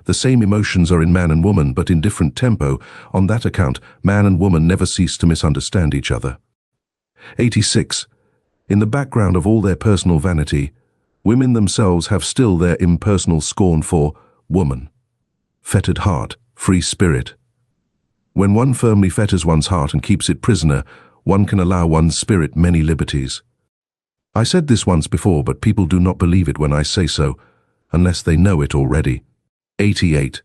Speaker 1: The same emotions are in man and woman, but in different tempo. On that account, man and woman never cease to misunderstand each other. 86. In the background of all their personal vanity, women themselves have still their impersonal scorn for woman. Fettered heart, free spirit. When one firmly fetters one's heart and keeps it prisoner, one can allow one's spirit many liberties. I said this once before, but people do not believe it when I say so, unless they know it already. 88.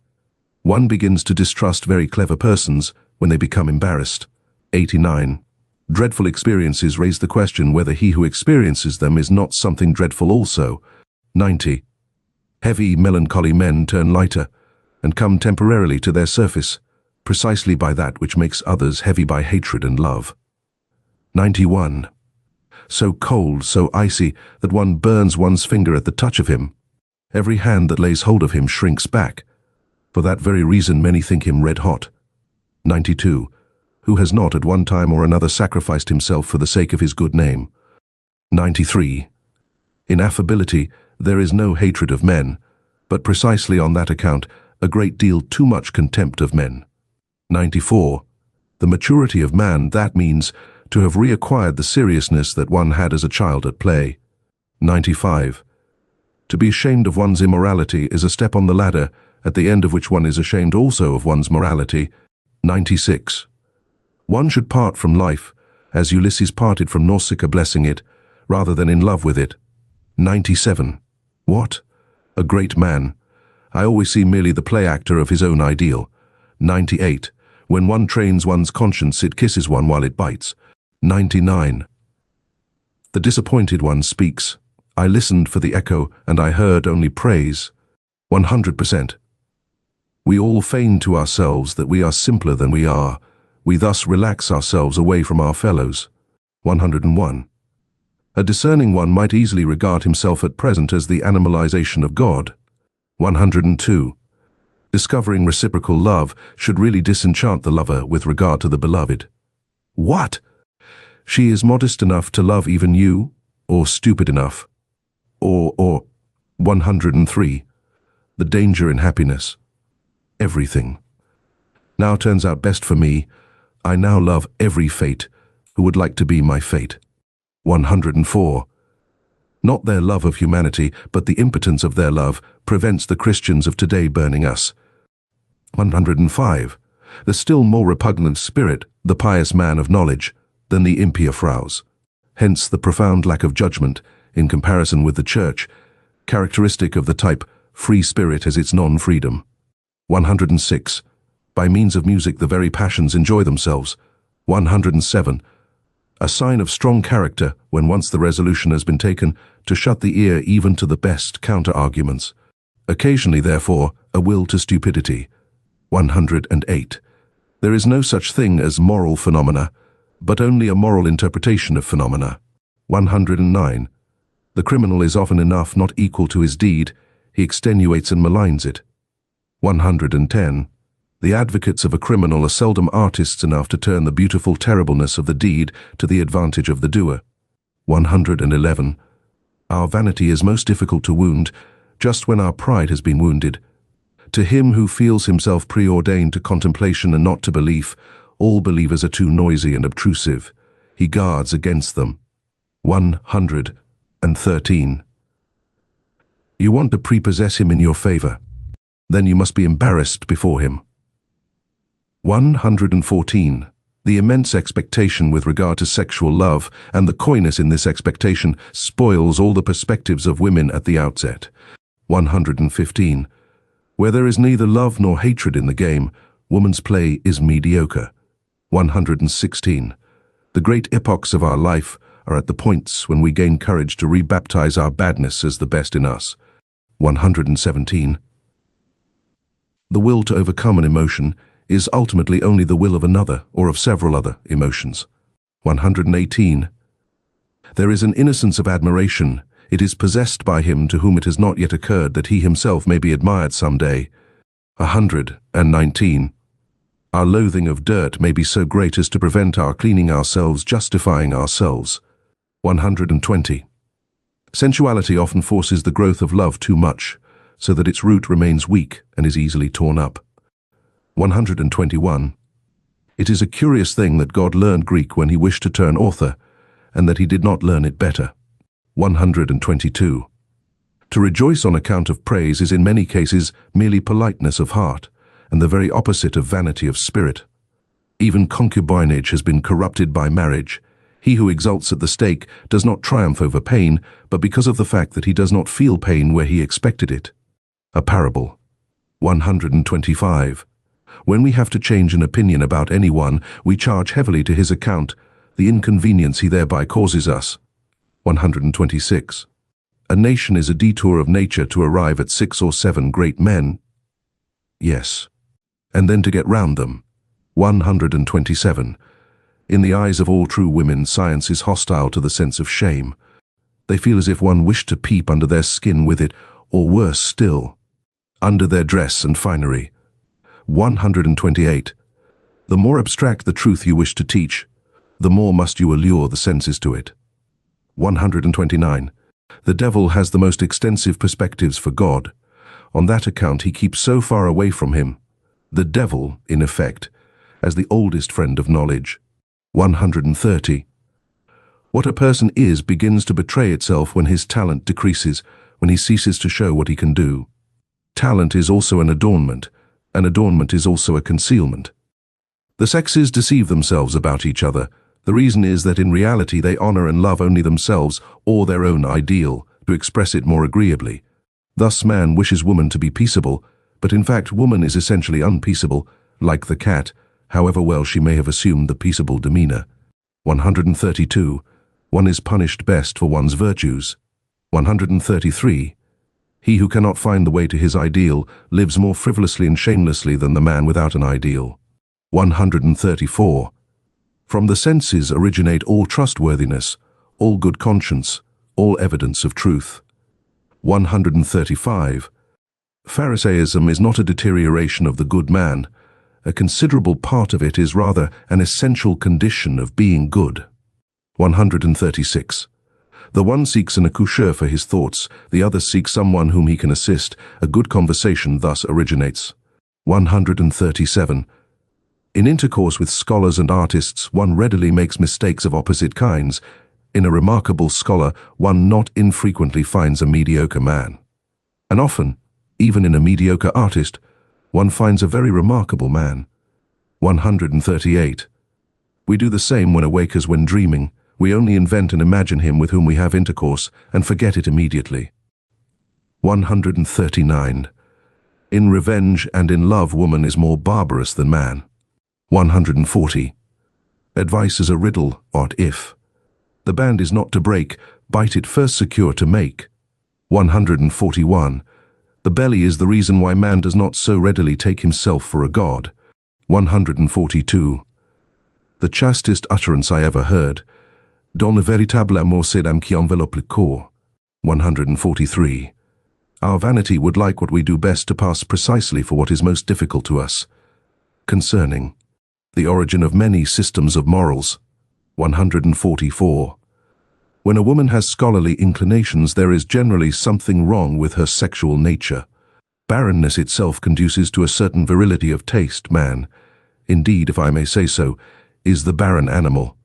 Speaker 1: One begins to distrust very clever persons when they become embarrassed. 89. Dreadful experiences raise the question whether he who experiences them is not something dreadful also. 90. Heavy, melancholy men turn lighter and come temporarily to their surface, precisely by that which makes others heavy by hatred and love. 91. So cold, so icy, that one burns one's finger at the touch of him. Every hand that lays hold of him shrinks back. For that very reason many think him red hot. 92. Who has not at one time or another sacrificed himself for the sake of his good name? 93. In affability there is no hatred of men, but precisely on that account a great deal too much contempt of men. 94. The maturity of man, that means to have reacquired the seriousness that one had as a child at play. 95. To be ashamed of one's immorality is a step on the ladder, at the end of which one is ashamed also of one's morality. 96. One should part from life, as Ulysses parted from Nausicaa, blessing it, rather than in love with it. 97. What? A great man. I always see merely the play actor of his own ideal. 98. When one trains one's conscience, it kisses one while it bites. 99. The disappointed one speaks. I listened for the echo, and I heard only praise. 100%. We all feign to ourselves that we are simpler than we are. We thus relax ourselves away from our fellows. 101. A discerning one might easily regard himself at present as the animalization of God. 102. Discovering reciprocal love should really disenchant the lover with regard to the beloved. What? She is modest enough to love even you, or stupid enough? Or 103. The danger in happiness. Everything. Now turns out best for me. I now love every fate who would like to be my fate. 104. Not their love of humanity, but the impotence of their love prevents the Christians of today burning us. 105. The still more repugnant spirit, the pious man of knowledge, than the impia fraus. Hence the profound lack of judgment, in comparison with the Church, characteristic of the type free spirit as its non-freedom. 106. By means of music the very passions enjoy themselves. 107. A sign of strong character, when once the resolution has been taken, to shut the ear even to the best counter-arguments. Occasionally, therefore, a will to stupidity. 108. There is no such thing as moral phenomena, but only a moral interpretation of phenomena. 109. The criminal is often enough not equal to his deed, he extenuates and maligns it. 110. The advocates of a criminal are seldom artists enough to turn the beautiful terribleness of the deed to the advantage of the doer. 111. Our vanity is most difficult to wound, just when our pride has been wounded. To him who feels himself preordained to contemplation and not to belief, all believers are too noisy and obtrusive. He guards against them. 113. You want to prepossess him in your favor. Then you must be embarrassed before him. 114. The immense expectation with regard to sexual love and the coyness in this expectation spoils all the perspectives of women at the outset. 115. Where there is neither love nor hatred in the game, woman's play is mediocre. 116. The great epochs of our life are at the points when we gain courage to rebaptize our badness as the best in us. 117. The will to overcome an emotion is ultimately only the will of another or of several other emotions. 118. There is an innocence of admiration. It is possessed by him to whom it has not yet occurred that he himself may be admired some day. 119. Our loathing of dirt may be so great as to prevent our cleaning ourselves, justifying ourselves. 120. Sensuality often forces the growth of love too much, so that its root remains weak and is easily torn up. 121. It is a curious thing that God learned Greek when he wished to turn author, and that he did not learn it better. 122. To rejoice on account of praise is in many cases merely politeness of heart, and the very opposite of vanity of spirit. Even concubinage has been corrupted by marriage. He who exults at the stake does not triumph over pain, but because of the fact that he does not feel pain where he expected it. A parable. 125. When we have to change an opinion about anyone, we charge heavily to his account the inconvenience he thereby causes us. 126. A nation is a detour of nature to arrive at 6 or 7 great men. Yes. And then to get round them. 127. In the eyes of all true women, science is hostile to the sense of shame. They feel as if one wished to peep under their skin with it, or worse still, under their dress and finery. 128. The more abstract the truth you wish to teach, the more must you allure the senses to it. 129. The devil has the most extensive perspectives for God. On that account he keeps so far away from him. The devil, in effect, as the oldest friend of knowledge. 130. What a person is begins to betray itself when his talent decreases, when he ceases to show what he can do. Talent is also an adornment is also a concealment. The sexes deceive themselves about each other. The reason is that in reality they honor and love only themselves or their own ideal, to express it more agreeably. Thus man wishes woman to be peaceable, but in fact woman is essentially unpeaceable, like the cat, however well she may have assumed the peaceable demeanor. 132. One is punished best for one's virtues. 133. He who cannot find the way to his ideal lives more frivolously and shamelessly than the man without an ideal. 134. From the senses originate all trustworthiness, all good conscience, all evidence of truth. 135. Pharisaism is not a deterioration of the good man. A considerable part of it is rather an essential condition of being good. 136. The one seeks an accoucheur for his thoughts, the other seeks someone whom he can assist. A good conversation thus originates. 137. In intercourse with scholars and artists, one readily makes mistakes of opposite kinds. In a remarkable scholar, one not infrequently finds a mediocre man. And often, even in a mediocre artist, one finds a very remarkable man. 138. We do the same when awake as when dreaming. We only invent and imagine him with whom we have intercourse, and forget it immediately. 139. In revenge and in love woman is more barbarous than man. 140. Advice is a riddle, what if? The band is not to break, bite it first secure to make. 141. The belly is the reason why man does not so readily take himself for a god. 142. The chastest utterance I ever heard. Dans le véritable amour c'est l'âme qui enveloppe le corps. 143. Our vanity would like what we do best to pass precisely for what is most difficult to us. Concerning the origin of many systems of morals. 144. When a woman has scholarly inclinations, there is generally something wrong with her sexual nature. Barrenness itself conduces to a certain virility of taste. Man, indeed, if I may say so, is the barren animal.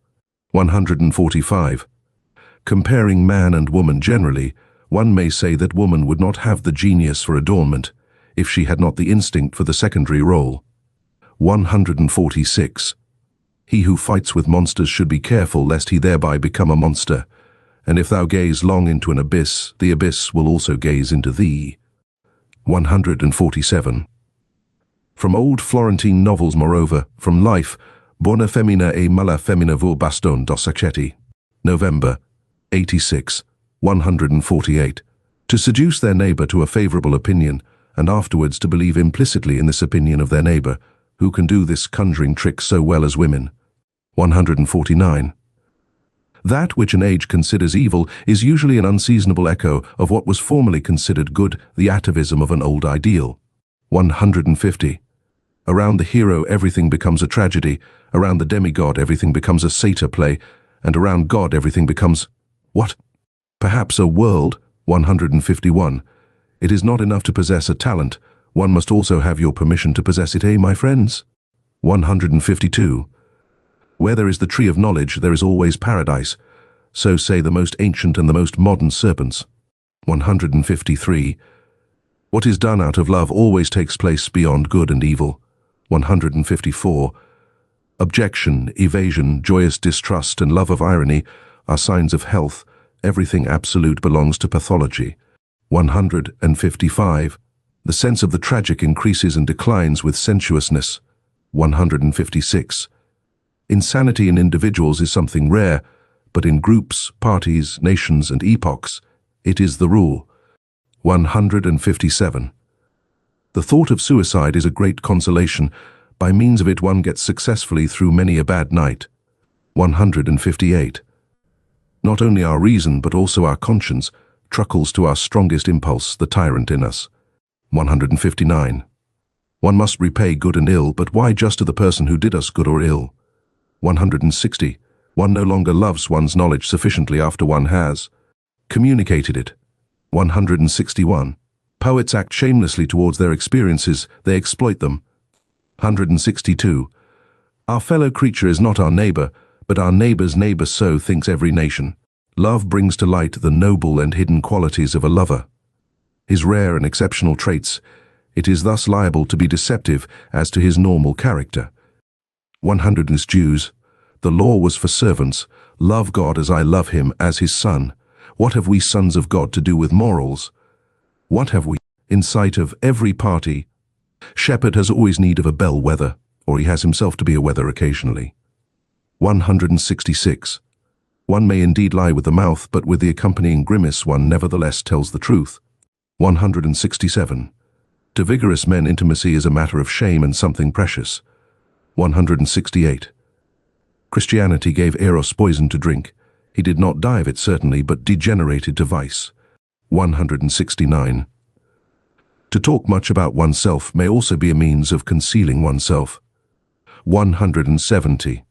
Speaker 1: 145. Comparing man and woman generally, one may say that woman would not have the genius for adornment if she had not the instinct for the secondary role. 146. He who fights with monsters should be careful lest he thereby become a monster. And if thou gaze long into an abyss, the abyss will also gaze into thee. 147. From old Florentine novels, moreover, from life, Buona femmina e mala femmina vul baston dos accetti. November, 86, 148. To seduce their neighbor to a favorable opinion, and afterwards to believe implicitly in this opinion of their neighbor, who can do this conjuring trick so well as women. 149. That which an age considers evil is usually an unseasonable echo of what was formerly considered good, the atavism of an old ideal. 150. Around the hero everything becomes a tragedy, around the demigod everything becomes a satyr play, and around God everything becomes, what? Perhaps a world. 151. It is not enough to possess a talent, one must also have your permission to possess it, my friends? 152. Where there is the tree of knowledge, there is always paradise. So say the most ancient and the most modern serpents. 153. What is done out of love always takes place beyond good and evil. 154. Objection, evasion, joyous distrust, and love of irony are signs of health. Everything absolute belongs to pathology. 155. The sense of the tragic increases and declines with sensuousness. 156. Insanity in individuals is something rare, but in groups, parties, nations, and epochs, it is the rule. 157. The thought of suicide is a great consolation. By means of it one gets successfully through many a bad night. 158. Not only our reason, but also our conscience, truckles to our strongest impulse, the tyrant in us. 159. One must repay good and ill, but why just to the person who did us good or ill? 160. One no longer loves one's knowledge sufficiently after one has communicated it. 161. Poets act shamelessly towards their experiences, they exploit them. 162. Our fellow creature is not our neighbor, but our neighbor's neighbor, so thinks every nation. Love brings to light the noble and hidden qualities of a lover, his rare and exceptional traits. It is thus liable to be deceptive as to his normal character. 100 Jews. The law was for servants. Love God as I love him, as his son. What have we sons of God to do with morals? What have we, in sight of every party? Shepherd has always need of a bellwether, or he has himself to be a wether occasionally. 166. One may indeed lie with the mouth, but with the accompanying grimace one nevertheless tells the truth. 167. To vigorous men intimacy is a matter of shame and something precious. 168. Christianity gave Eros poison to drink. He did not die of it certainly, but degenerated to vice. 169. To talk much about oneself may also be a means of concealing oneself. 170.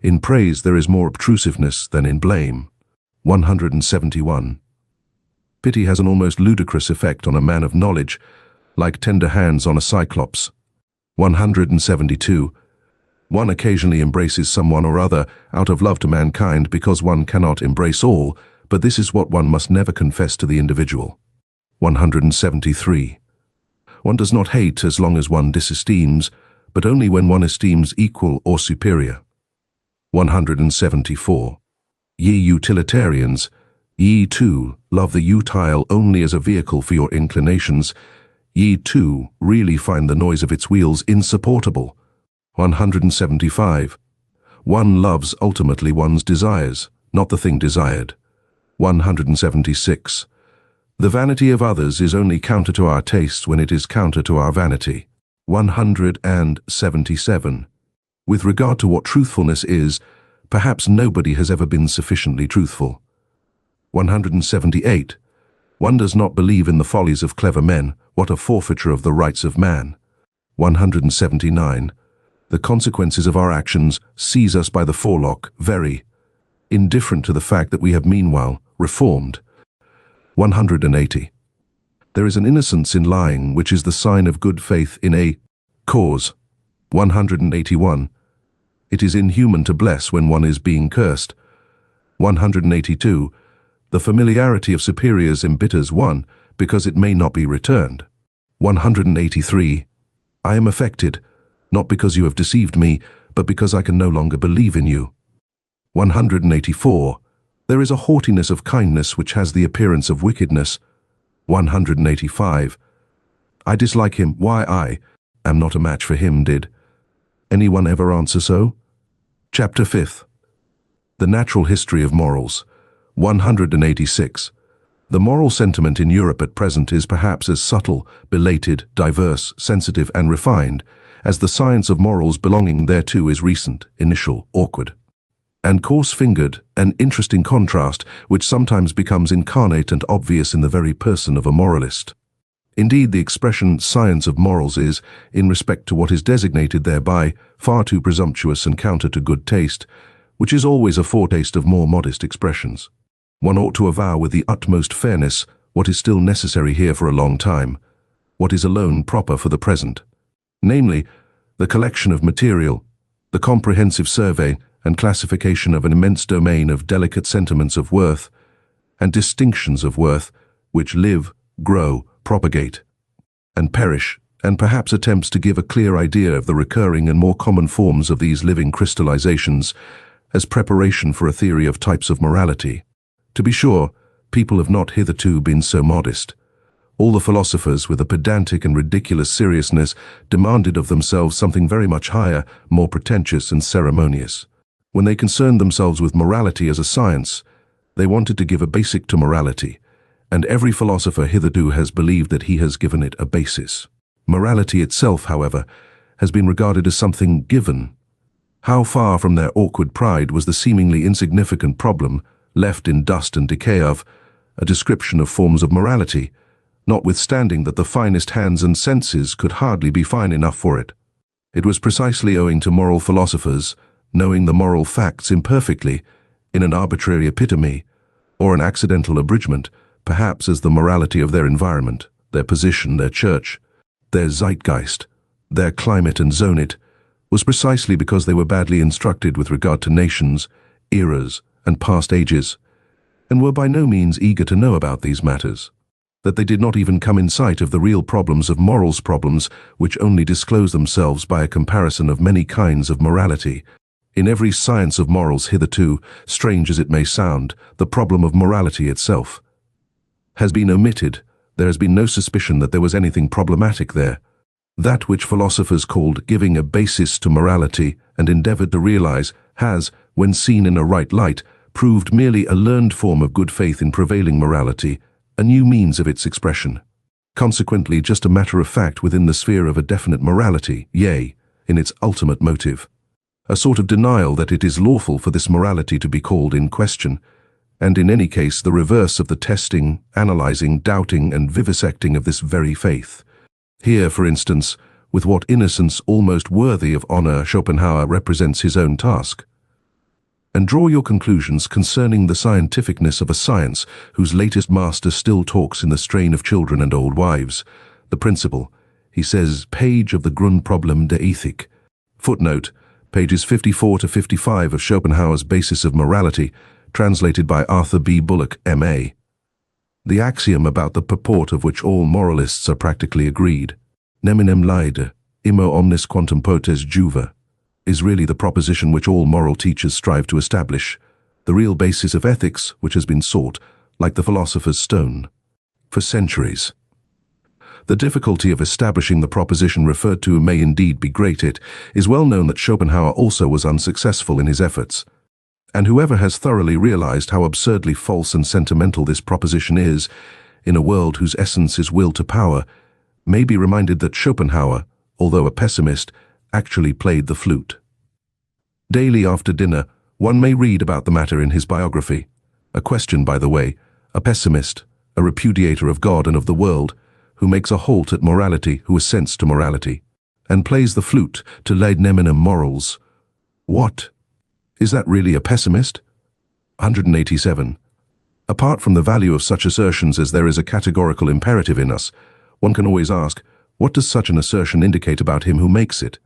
Speaker 1: In praise there is more obtrusiveness than in blame. 171. Pity has an almost ludicrous effect on a man of knowledge, like tender hands on a cyclops. 172. One occasionally embraces someone or other out of love to mankind because one cannot embrace all, but this is what one must never confess to the individual. 173. One does not hate as long as one disesteems, but only when one esteems equal or superior. 174. Ye utilitarians, ye too love the utile only as a vehicle for your inclinations. Ye too really find the noise of its wheels insupportable. 175. One loves ultimately one's desires, not the thing desired. 176. The vanity of others is only counter to our taste when it is counter to our vanity. 177. With regard to what truthfulness is, perhaps nobody has ever been sufficiently truthful. 178. One does not believe in the follies of clever men. What a forfeiture of the rights of man. 179. The consequences of our actions seize us by the forelock, very indifferent to the fact that we have meanwhile reformed. 180. There is an innocence in lying which is the sign of good faith in a cause. 181. It is inhuman to bless when one is being cursed. 182. The familiarity of superiors embitters one because it may not be returned. 183. I am affected, not because you have deceived me, but because I can no longer believe in you. 184. There is a haughtiness of kindness which has the appearance of wickedness. 185. I dislike him. Why, I am not a match for him. Did anyone ever answer so? Chapter 5. The Natural History of Morals. 186. The moral sentiment in Europe at present is perhaps as subtle, belated, diverse, sensitive and refined as the science of morals belonging thereto is recent, initial, awkward, and coarse-fingered, an interesting contrast which sometimes becomes incarnate and obvious in the very person of a moralist. Indeed, the expression science of morals is, in respect to what is designated thereby, far too presumptuous and counter to good taste, which is always a foretaste of more modest expressions. One ought to avow with the utmost fairness what is still necessary here for a long time, what is alone proper for the present, namely, the collection of material, the comprehensive survey and classification of an immense domain of delicate sentiments of worth and distinctions of worth which live, grow, propagate, and perish, and perhaps attempts to give a clear idea of the recurring and more common forms of these living crystallizations as preparation for a theory of types of morality. To be sure, people have not hitherto been so modest. All the philosophers, with a pedantic and ridiculous seriousness, demanded of themselves something very much higher, more pretentious and ceremonious. When they concerned themselves with morality as a science, they wanted to give a basic to morality, and every philosopher hitherto has believed that he has given it a basis. Morality itself, however, has been regarded as something given. How far from their awkward pride was the seemingly insignificant problem, left in dust and decay, of a description of forms of morality, notwithstanding that the finest hands and senses could hardly be fine enough for it. It was precisely owing to moral philosophers, knowing the moral facts imperfectly, in an arbitrary epitome, or an accidental abridgment, perhaps as the morality of their environment, their position, their church, their zeitgeist, their climate and zonit, was precisely because they were badly instructed with regard to nations, eras, and past ages, and were by no means eager to know about these matters, that they did not even come in sight of the real problems of morals, problems which only disclose themselves by a comparison of many kinds of morality. In every science of morals hitherto, strange as it may sound, the problem of morality itself has been omitted. There has been no suspicion that there was anything problematic there. That which philosophers called giving a basis to morality and endeavored to realize has, when seen in a right light, proved merely a learned form of good faith in prevailing morality, a new means of its expression. Consequently, just a matter of fact within the sphere of a definite morality, yea, in its ultimate motive. A sort of denial that it is lawful for this morality to be called in question, and in any case the reverse of the testing, analyzing, doubting, and vivisecting of this very faith. Here, for instance, with what innocence almost worthy of honor Schopenhauer represents his own task. And draw your conclusions concerning the scientificness of a science whose latest master still talks in the strain of children and old wives. The principle, he says, page of the Grundproblem der Ethik. Footnote, pages 54 to 55 of Schopenhauer's Basis of Morality, translated by Arthur B. Bullock, M.A. The axiom about the purport of which all moralists are practically agreed, neminem laede, immo omnis quantum potes juva, is really the proposition which all moral teachers strive to establish, the real basis of ethics which has been sought, like the philosopher's stone, for centuries. The difficulty of establishing the proposition referred to may indeed be great. It is well known that Schopenhauer also was unsuccessful in his efforts, and whoever has thoroughly realized how absurdly false and sentimental this proposition is, in a world whose essence is will to power, may be reminded that Schopenhauer, although a pessimist, actually played the flute. Daily after dinner, one may read about the matter in his biography. A question, by the way, a pessimist, a repudiator of God and of the world, who makes a halt at morality, who assents to morality, and plays the flute to lead neminem morals. What? Is that really a pessimist? 187. Apart from the value of such assertions as there is a categorical imperative in us, one can always ask, what does such an assertion indicate about him who makes it?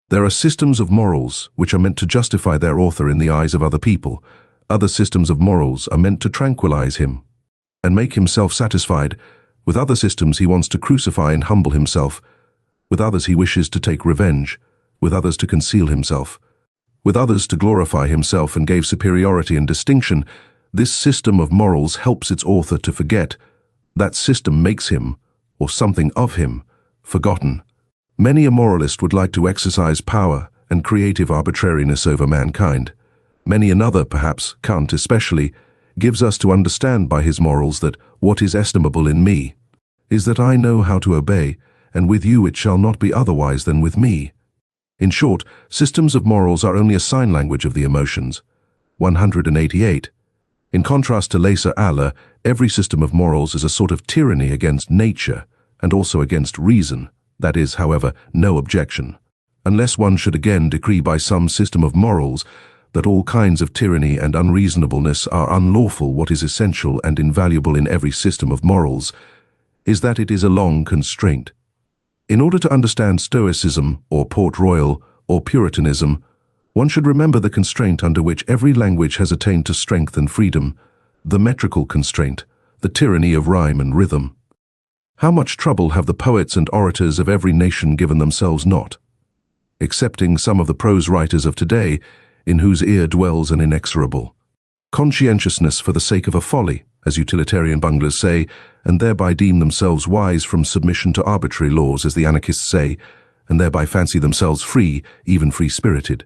Speaker 1: There are systems of morals which are meant to justify their author in the eyes of other people. Other systems of morals are meant to tranquilize him and make him self-satisfied. With other systems he wants to crucify and humble himself. With others he wishes to take revenge. With others to conceal himself. With others to glorify himself and give superiority and distinction. This system of morals helps its author to forget. That system makes him, or something of him, forgotten. Many a moralist would like to exercise power and creative arbitrariness over mankind. Many another, perhaps Kant especially, gives us to understand by his morals that what is estimable in me is that I know how to obey, and with you it shall not be otherwise than with me. In short, systems of morals are only a sign language of the emotions. 188. In contrast to Laissez aller, every system of morals is a sort of tyranny against nature, and also against reason. That is, however, no objection. Unless one should again decree by some system of morals that all kinds of tyranny and unreasonableness are unlawful, what is essential and invaluable in every system of morals is that it is a long constraint. In order to understand Stoicism, or Port Royal, or Puritanism, one should remember the constraint under which every language has attained to strength and freedom, the metrical constraint, the tyranny of rhyme and rhythm. How much trouble have the poets and orators of every nation given themselves not? Excepting some of the prose writers of today, in whose ear dwells an inexorable conscientiousness for the sake of a folly, as utilitarian bunglers say, and thereby deem themselves wise from submission to arbitrary laws, as the anarchists say, and thereby fancy themselves free, even free-spirited.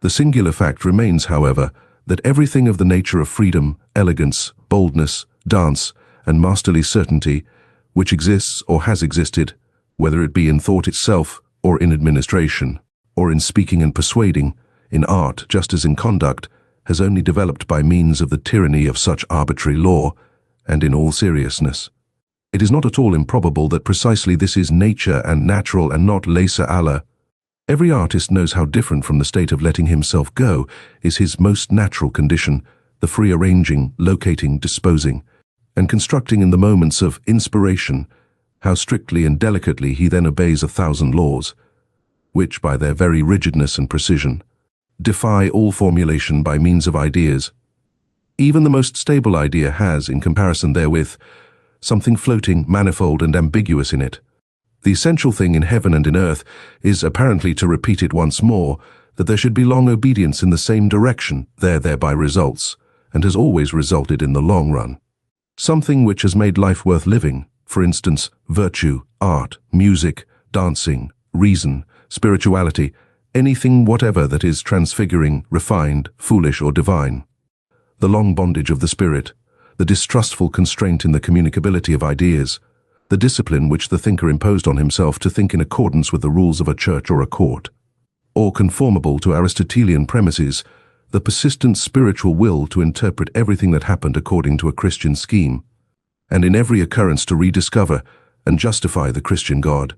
Speaker 1: The singular fact remains, however, that everything of the nature of freedom, elegance, boldness, dance, and masterly certainty, which exists or has existed, whether it be in thought itself, or in administration, or in speaking and persuading, in art just as in conduct, has only developed by means of the tyranny of such arbitrary law, and in all seriousness. It is not at all improbable that precisely this is nature and natural and not laissez aller. Every artist knows how different from the state of letting himself go is his most natural condition, the free arranging, locating, disposing, and constructing in the moments of inspiration, how strictly and delicately he then obeys 1,000 laws, which, by their very rigidness and precision, defy all formulation by means of ideas. Even the most stable idea has, in comparison therewith, something floating, manifold, and ambiguous in it. The essential thing in heaven and in earth is, apparently to repeat it once more, that there should be long obedience in the same direction, thereby results, and has always resulted in the long run. Something which has made life worth living, for instance, virtue, art, music, dancing, reason, spirituality, anything whatever that is transfiguring, refined, foolish, or divine. The long bondage of the spirit, the distrustful constraint in the communicability of ideas, the discipline which the thinker imposed on himself to think in accordance with the rules of a church or a court, or conformable to Aristotelian premises, the persistent spiritual will to interpret everything that happened according to a Christian scheme, and in every occurrence to rediscover and justify the Christian God.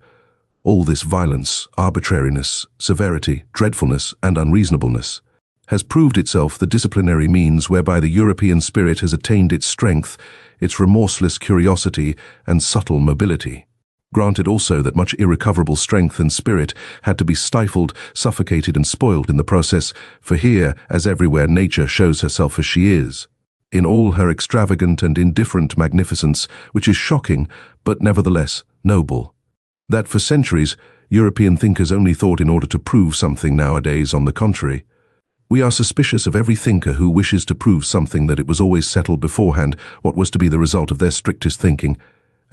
Speaker 1: All this violence, arbitrariness, severity, dreadfulness, and unreasonableness has proved itself the disciplinary means whereby the European spirit has attained its strength, its remorseless curiosity, and subtle mobility. Granted also that much irrecoverable strength and spirit had to be stifled, suffocated, and spoiled in the process, for here, as everywhere, nature shows herself as she is, in all her extravagant and indifferent magnificence, which is shocking, but nevertheless noble. That for centuries, European thinkers only thought in order to prove something, nowadays, on the contrary. We are suspicious of every thinker who wishes to prove something that it was always settled beforehand what was to be the result of their strictest thinking,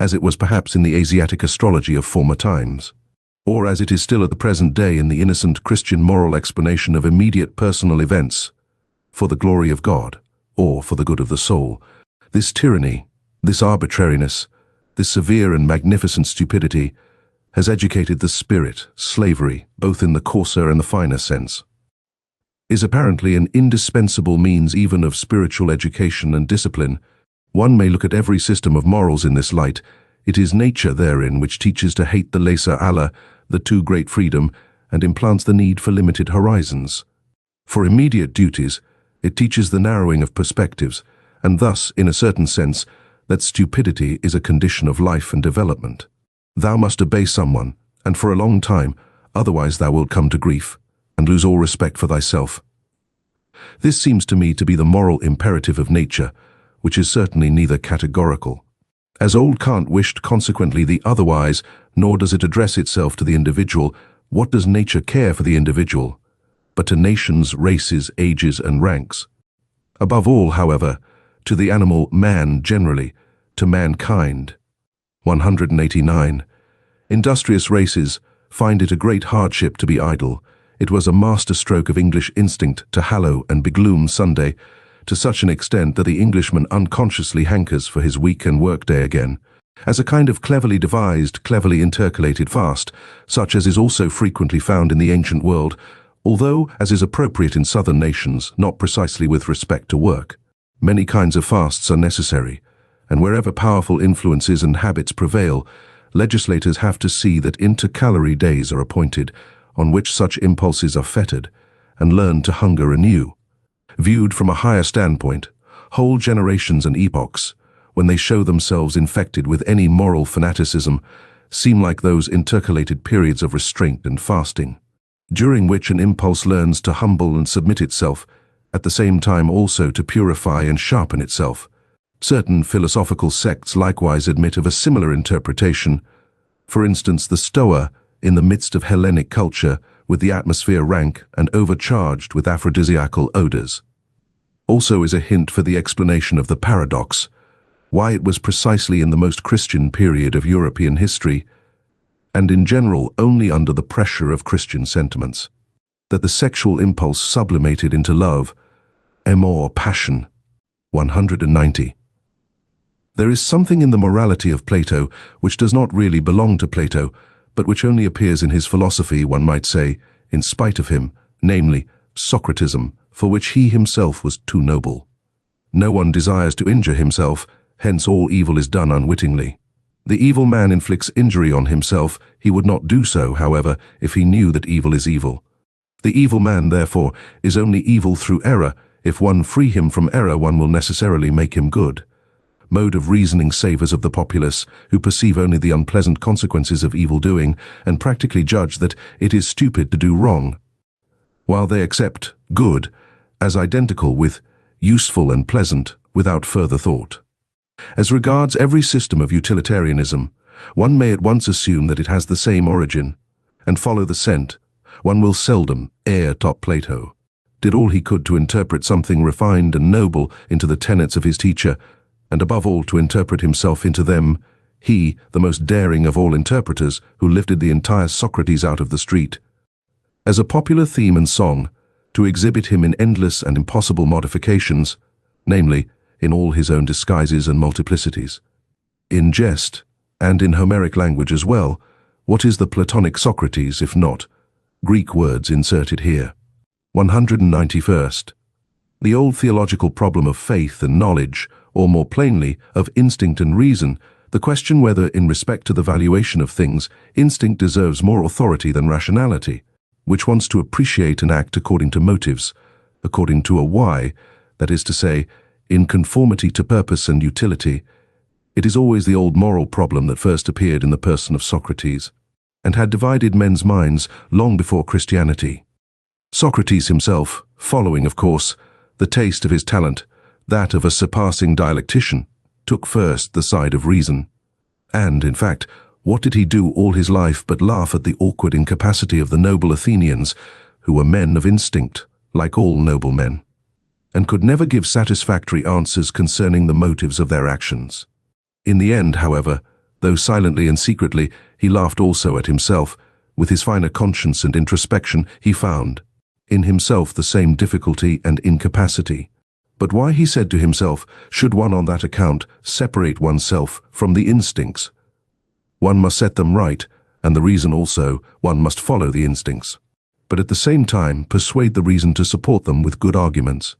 Speaker 1: as it was perhaps in the Asiatic astrology of former times, or as it is still at the present day in the innocent Christian moral explanation of immediate personal events, for the glory of God, or for the good of the soul. This tyranny, this arbitrariness, this severe and magnificent stupidity, has educated the spirit, slavery, both in the coarser and the finer sense, is apparently an indispensable means even of spiritual education and discipline. One may look at every system of morals in this light. It is nature therein which teaches to hate the lesser Allah, the too great freedom, and implants the need for limited horizons. For immediate duties, it teaches the narrowing of perspectives, and thus, in a certain sense, that stupidity is a condition of life and development. Thou must obey someone, and for a long time, otherwise thou wilt come to grief, and lose all respect for thyself. This seems to me to be the moral imperative of nature, which is certainly neither categorical, as old Kant wished, consequently the otherwise, nor does it address itself to the individual. What does nature care for the individual, but to nations, races, ages, and ranks? Above all, however, to the animal man generally, to mankind. 189. Industrious races find it a great hardship to be idle. It was a masterstroke of English instinct to hallow and begloom Sunday, to such an extent that the Englishman unconsciously hankers for his week and work-day again, as a kind of cleverly devised, cleverly intercalated fast, such as is also frequently found in the ancient world, although, as is appropriate in southern nations, not precisely with respect to work. Many kinds of fasts are necessary, and wherever powerful influences and habits prevail, legislators have to see that intercalary days are appointed, on which such impulses are fettered, and learn to hunger anew. Viewed from a higher standpoint, whole generations and epochs, when they show themselves infected with any moral fanaticism, seem like those intercalated periods of restraint and fasting, during which an impulse learns to humble and submit itself, at the same time also to purify and sharpen itself. Certain philosophical sects likewise admit of a similar interpretation. For instance, the Stoa, in the midst of Hellenic culture, with the atmosphere rank and overcharged with aphrodisiacal odors, also is a hint for the explanation of the paradox, why it was precisely in the most Christian period of European history, and in general only under the pressure of Christian sentiments, that the sexual impulse sublimated into love, amor, passion. 190. There is something in the morality of Plato which does not really belong to Plato, but which only appears in his philosophy, one might say, in spite of him, namely, Socratism, for which he himself was too noble. No one desires to injure himself, hence all evil is done unwittingly. The evil man inflicts injury on himself. He would not do so, however, if he knew that evil is evil. The evil man, therefore, is only evil through error. If one free him from error, one will necessarily make him good. Mode of reasoning savours of the populace, who perceive only the unpleasant consequences of evil doing, and practically judge that it is stupid to do wrong, while they accept good as identical with useful and pleasant without further thought. As regards every system of utilitarianism, one may at once assume that it has the same origin, and follow the scent. One will seldom err. Plato did all he could to interpret something refined and noble into the tenets of his teacher, and above all to interpret himself into them, he, the most daring of all interpreters, who lifted the entire Socrates out of the street. As a popular theme and song, to exhibit him in endless and impossible modifications, namely, in all his own disguises and multiplicities. In jest, and in Homeric language as well, what is the Platonic Socrates if not Greek words inserted here? 191st. The old theological problem of faith and knowledge, or more plainly, of instinct and reason, the question whether, in respect to the valuation of things, instinct deserves more authority than rationality, which wants to appreciate and act according to motives, according to a why, that is to say, in conformity to purpose and utility. It is always the old moral problem that first appeared in the person of Socrates, and had divided men's minds long before Christianity. Socrates himself, following, of course, the taste of his talent, that of a surpassing dialectician, took first the side of reason. And, in fact, what did he do all his life but laugh at the awkward incapacity of the noble Athenians, who were men of instinct, like all noble men, and could never give satisfactory answers concerning the motives of their actions. In the end, however, though silently and secretly, he laughed also at himself. With his finer conscience and introspection, he found in himself the same difficulty and incapacity. But why, he said to himself, should one on that account separate oneself from the instincts? One must set them right, and the reason also, one must follow the instincts, but at the same time persuade the reason to support them with good arguments.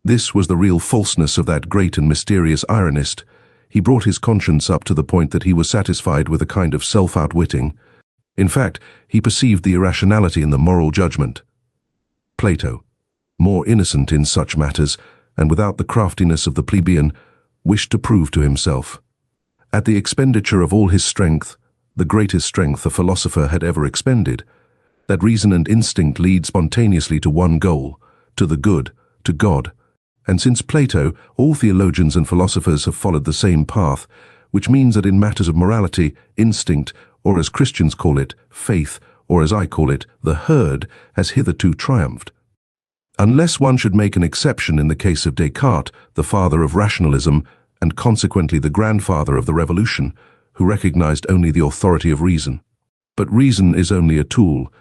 Speaker 1: This was the real falseness of that great and mysterious ironist. He brought his conscience up to the point that he was satisfied with a kind of self-outwitting. In fact, he perceived the irrationality in the moral judgment. Plato, more innocent in such matters, and without the craftiness of the plebeian, wished to prove to himself, at the expenditure of all his strength, the greatest strength a philosopher had ever expended, that reason and instinct lead spontaneously to one goal, to the good, to God. And since Plato, all theologians and philosophers have followed the same path, which means that in matters of morality, instinct, or as Christians call it, faith, or as I call it, the herd, has hitherto triumphed. Unless one should make an exception in the case of Descartes, the father of rationalism, and consequently the grandfather of the revolution, who recognized only the authority of reason. But reason is only a tool,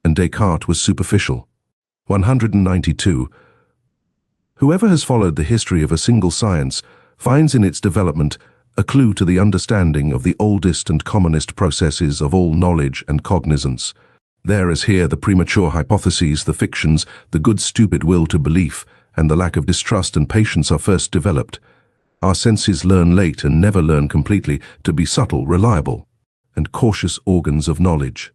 Speaker 1: and Descartes was superficial. 192. Whoever has followed the history of a single science finds in its development a clue to the understanding of the oldest and commonest processes of all knowledge and cognizance. There as here the premature hypotheses, the fictions, the good stupid will to belief, and the lack of distrust and patience are first developed. Our senses learn late and never learn completely to be subtle, reliable, and cautious organs of knowledge.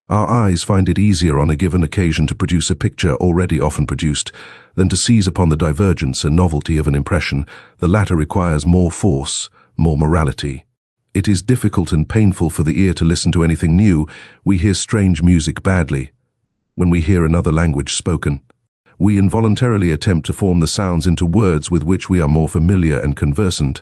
Speaker 1: Our eyes find it easier on a given occasion to produce a picture already often produced than to seize upon the divergence and novelty of an impression. The latter requires more force, more morality. It is difficult and painful for the ear to listen to anything new. We hear strange music badly. When we hear another language spoken, we involuntarily attempt to form the sounds into words with which we are more familiar and conversant.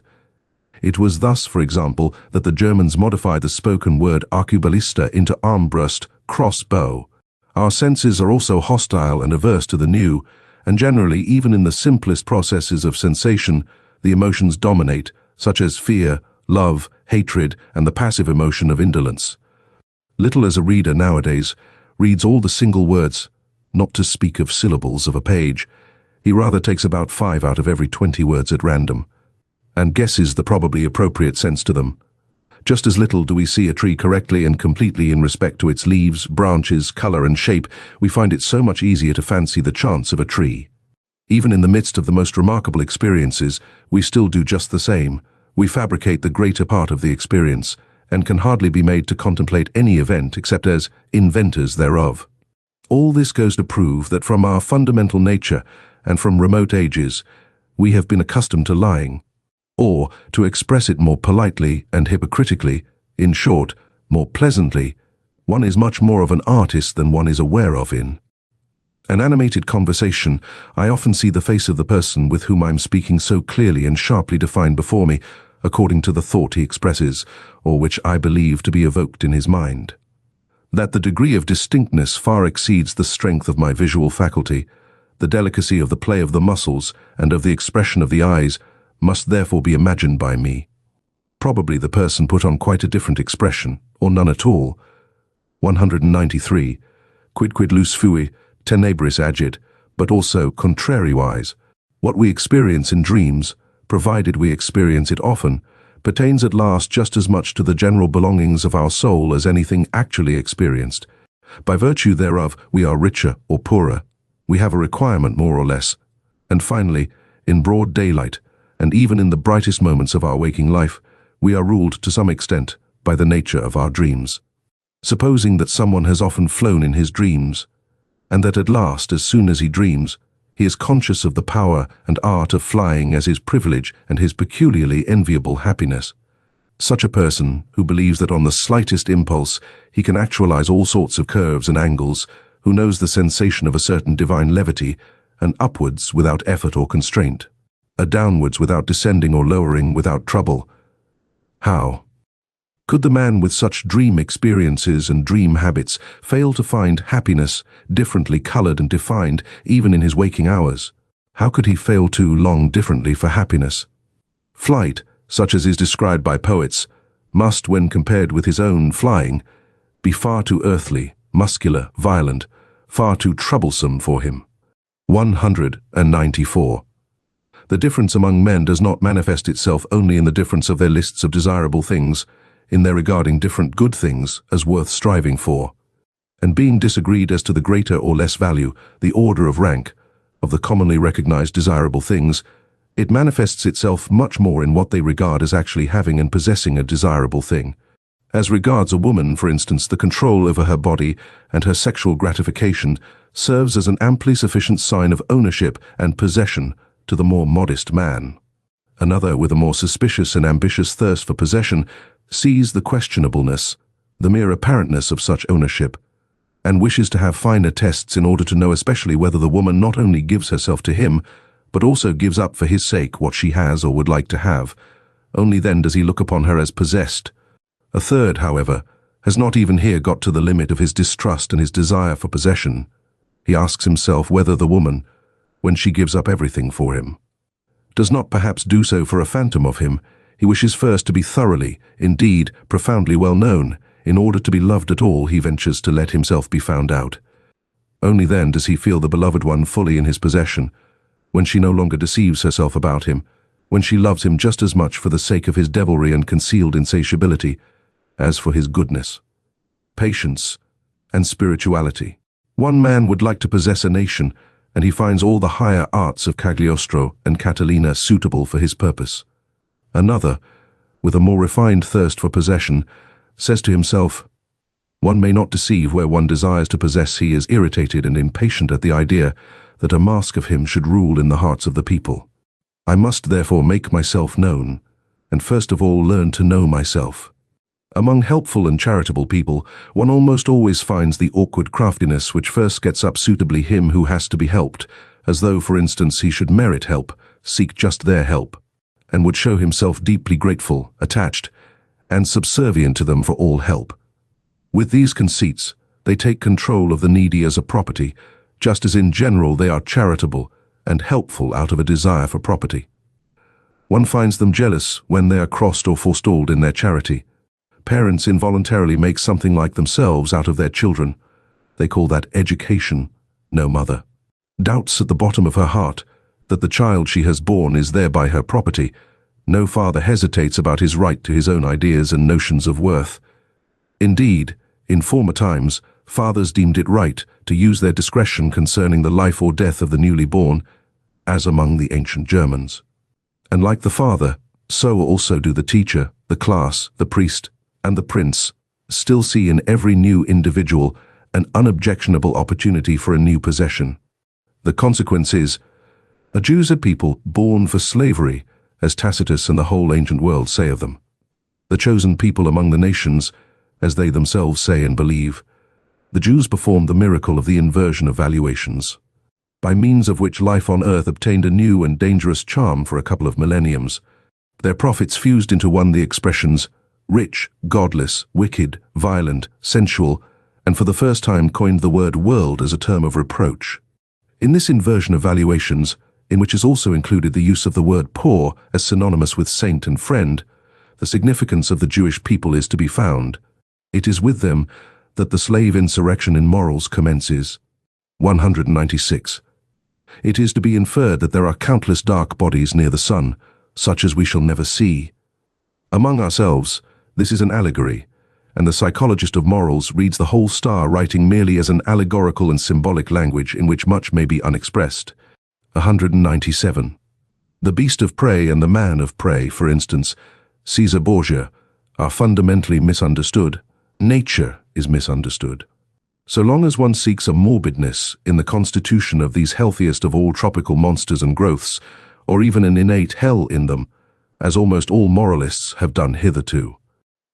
Speaker 1: It was thus, for example, that the Germans modified the spoken word arqueballista into armbrust, crossbow. Our senses are also hostile and averse to the new, and generally, even in the simplest processes of sensation, the emotions dominate, such as fear, love, hatred, and the passive emotion of indolence. Little as a reader nowadays reads all the single words, not to speak of syllables, of a page. He rather takes about 5 out of every 20 words at random, and guesses the probably appropriate sense to them. Just as little do we see a tree correctly and completely in respect to its leaves, branches, color, and shape. We find it so much easier to fancy the chance of a tree. Even in the midst of the most remarkable experiences, we still do just the same. We fabricate the greater part of the experience, and can hardly be made to contemplate any event except as inventors thereof. All this goes to prove that from our fundamental nature, and from remote ages, we have been accustomed to lying, or, to express it more politely and hypocritically, in short, more pleasantly, one is much more of an artist than one is aware of in an animated conversation. I often see the face of the person with whom I am speaking so clearly and sharply defined before me, according to the thought he expresses, or which I believe to be evoked in his mind. That the degree of distinctness far exceeds the strength of my visual faculty, the delicacy of the play of the muscles and of the expression of the eyes, must therefore be imagined by me. Probably the person put on quite a different expression, or none at all. 193. Quidquid lus fui, tenebris agit, but also contrariwise. What we experience in dreams, provided we experience it often, pertains at last just as much to the general belongings of our soul as anything actually experienced. By virtue thereof, we are richer or poorer. We have a requirement more or less. And finally, in broad daylight, and even in the brightest moments of our waking life, we are ruled to some extent by the nature of our dreams. Supposing that someone has often flown in his dreams, and that at last, as soon as he dreams, he is conscious of the power and art of flying as his privilege and his peculiarly enviable happiness. Such a person, who believes that on the slightest impulse he can actualize all sorts of curves and angles, who knows the sensation of a certain divine levity, and upwards without effort or constraint, a downwards without descending or lowering without trouble. How could the man with such dream experiences and dream habits fail to find happiness differently colored and defined even in his waking hours? How could he fail to long differently for happiness? Flight, such as is described by poets, must, when compared with his own flying, be far too earthly, muscular, violent, far too troublesome for him. 194. The difference among men does not manifest itself only in the difference of their lists of desirable things. in their regarding different good things as worth striving for, and being disagreed as to the greater or less value, the order of rank, of the commonly recognized desirable things, it manifests itself much more in what they regard as actually having and possessing a desirable thing. As regards a woman, for instance, the control over her body and her sexual gratification serves as an amply sufficient sign of ownership and possession to the more modest man. Another, with a more suspicious and ambitious thirst for possession, sees the questionableness, the mere apparentness of such ownership, and wishes to have finer tests in order to know especially whether the woman not only gives herself to him, but also gives up for his sake what she has or would like to have. Only then does he look upon her as possessed. A third, however, has not even here got to the limit of his distrust and his desire for possession. He asks himself whether the woman, when she gives up everything for him, does not perhaps do so for a phantom of him. He wishes first to be thoroughly, indeed profoundly well known. In order to be loved at all, he ventures to let himself be found out. Only then does he feel the beloved one fully in his possession, when she no longer deceives herself about him, when she loves him just as much for the sake of his devilry and concealed insatiability as for his goodness, patience, and spirituality. One man would like to possess a nation, and he finds all the higher arts of Cagliostro and Catalina suitable for his purpose. Another, with a more refined thirst for possession, says to himself, one may not deceive where one desires to possess. He is irritated and impatient at the idea that a mask of him should rule in the hearts of the people. I must therefore make myself known, and first of all learn to know myself. Among helpful and charitable people, one almost always finds the awkward craftiness which first gets up suitably him who has to be helped, as though, for instance, he should merit help, seek just their help, and would show himself deeply grateful, attached, and subservient to them for all help. With these conceits, they take control of the needy as a property, just as in general they are charitable and helpful out of a desire for property. One finds them jealous when they are crossed or forestalled in their charity. Parents involuntarily make something like themselves out of their children. They call that education. No mother doubts at the bottom of her heart that the child she has borne is thereby her property. No father hesitates about his right to his own ideas and notions of worth. Indeed, in former times, fathers deemed it right to use their discretion concerning the life or death of the newly born, as among the ancient Germans. And like the father, so also do the teacher, the class, the priest, and the prince still see in every new individual an unobjectionable opportunity for a new possession. The consequence is, a Jew's a people born for slavery, as Tacitus and the whole ancient world say of them. The chosen people among the nations, as they themselves say and believe. The Jews performed the miracle of the inversion of valuations, by means of which life on earth obtained a new and dangerous charm for a couple of millenniums. Their prophets fused into one the expressions rich, godless, wicked, violent, sensual, and for the first time coined the word world as a term of reproach. In this inversion of valuations, in which is also included the use of the word poor as synonymous with saint and friend, the significance of the Jewish people is to be found. It is with them that the slave insurrection in morals commences. 196. It is to be inferred that there are countless dark bodies near the sun, such as we shall never see. Among ourselves, this is an allegory, and the psychologist of morals reads the whole star writing merely as an allegorical and symbolic language in which much may be unexpressed. 197. The beast of prey and the man of prey, for instance, Caesar Borgia, are fundamentally misunderstood. Nature is misunderstood. So long as one seeks a morbidness in the constitution of these healthiest of all tropical monsters and growths, or even an innate hell in them, as almost all moralists have done hitherto,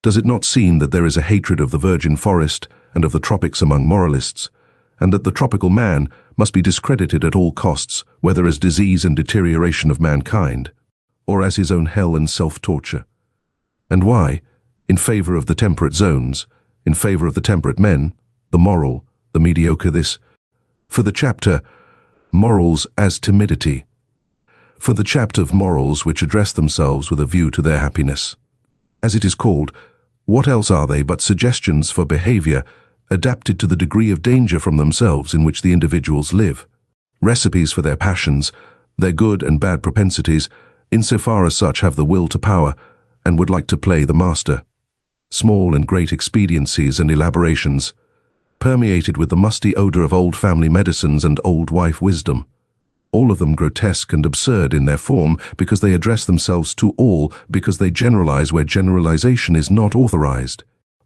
Speaker 1: does it not seem that there is a hatred of the virgin forest and of the tropics among moralists, and that the tropical man must be discredited at all costs, whether as disease and deterioration of mankind, or as his own hell and self-torture? And why, in favor of the temperate zones, in favor of the temperate men, the moral, the mediocre this? For the chapter, Morals as Timidity. For the chapter of morals which address themselves with a view to their happiness. As it is called, what else are they but suggestions for behavior adapted to the degree of danger from themselves in which the individuals live? Recipes for their passions, their good and bad propensities, insofar as such have the will to power and would like to play the master. small and great expediencies and elaborations, permeated with the musty odor of old family medicines and old wife wisdom. All of them grotesque and absurd in their form because they address themselves to all, because they generalize where generalization is not authorized.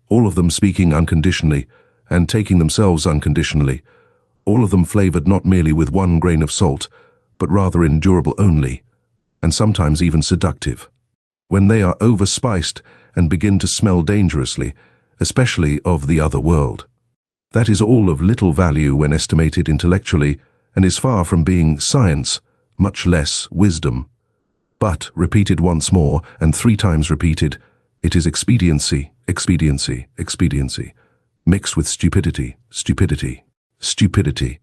Speaker 1: All of them speaking unconditionally and taking themselves unconditionally. All of them flavored not merely with one grain of salt, but rather endurable only, and sometimes even seductive. When they are overspiced and begin to smell dangerously, especially of the other world. That is all of little value when estimated intellectually, and is far from being science, much less wisdom. But, repeated once more, and 3 times repeated, it is expediency, expediency, expediency, mixed with stupidity, stupidity, stupidity.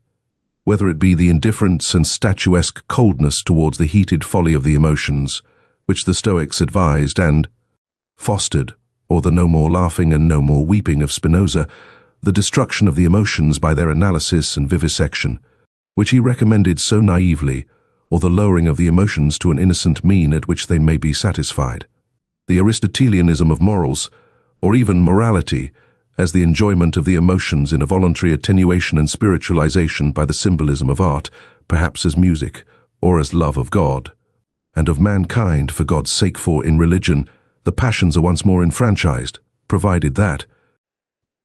Speaker 1: Whether it be the indifference and statuesque coldness towards the heated folly of the emotions, which the Stoics advised and fostered, or the no more laughing and no more weeping of Spinoza, the destruction of the emotions by their analysis and vivisection, which he recommended so naively, or the lowering of the emotions to an innocent mean at which they may be satisfied. The Aristotelianism of morals, or even morality, as the enjoyment of the emotions in a voluntary attenuation and spiritualization by the symbolism of art, perhaps as music, or as love of God, and of mankind for God's sake, for in religion, the passions are once more enfranchised, provided that.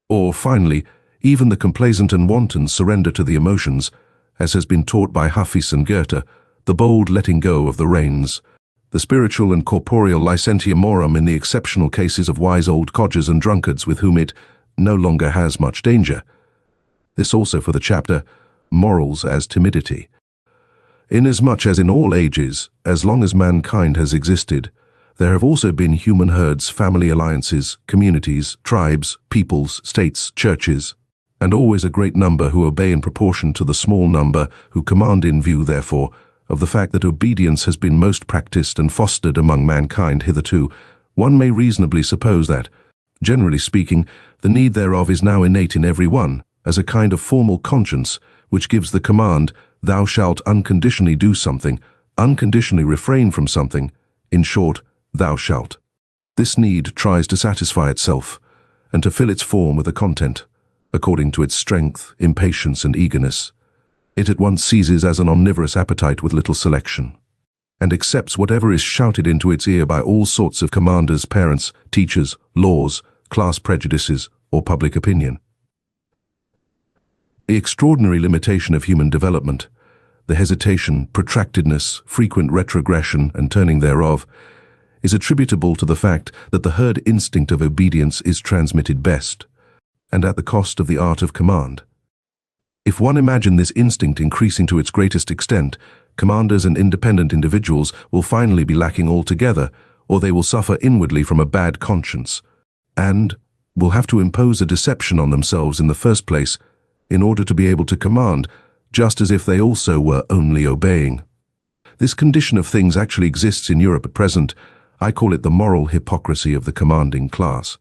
Speaker 1: Or, finally, even the complacent and wanton surrender to the emotions, as has been taught by Hafiz and Goethe, the bold letting go of the reins, the spiritual and corporeal licentia morum in the exceptional cases of wise old codgers and drunkards with whom it no longer has much danger. This also for the chapter, Morals as Timidity. Inasmuch as in all ages, as long as mankind has existed, there have also been human herds, family alliances, communities, tribes, peoples, states, churches, and always a great number who obey in proportion to the small number who command, in view, therefore, of the fact that obedience has been most practiced and fostered among mankind hitherto, one may reasonably suppose that, generally speaking, the need thereof is now innate in every one, as a kind of formal conscience which gives the command, thou shalt unconditionally do something, unconditionally refrain from something, in short, thou shalt. This need tries to satisfy itself, and to fill its form with a content, according to its strength, impatience, and eagerness. It at once seizes as an omnivorous appetite with little selection, and accepts whatever is shouted into its ear by all sorts of commanders, parents, teachers, laws, class prejudices, or public opinion. The extraordinary limitation of human development, the hesitation, protractedness, frequent retrogression, and turning thereof, is attributable to the fact that the herd instinct of obedience is transmitted best, and at the cost of the art of command. If one imagine this instinct increasing to its greatest extent, commanders and independent individuals will finally be lacking altogether, or they will suffer inwardly from a bad conscience, and will have to impose a deception on themselves in the first place, in order to be able to command, just as if they also were only obeying. This condition of things actually exists in Europe at present. I call it the moral hypocrisy of the commanding class.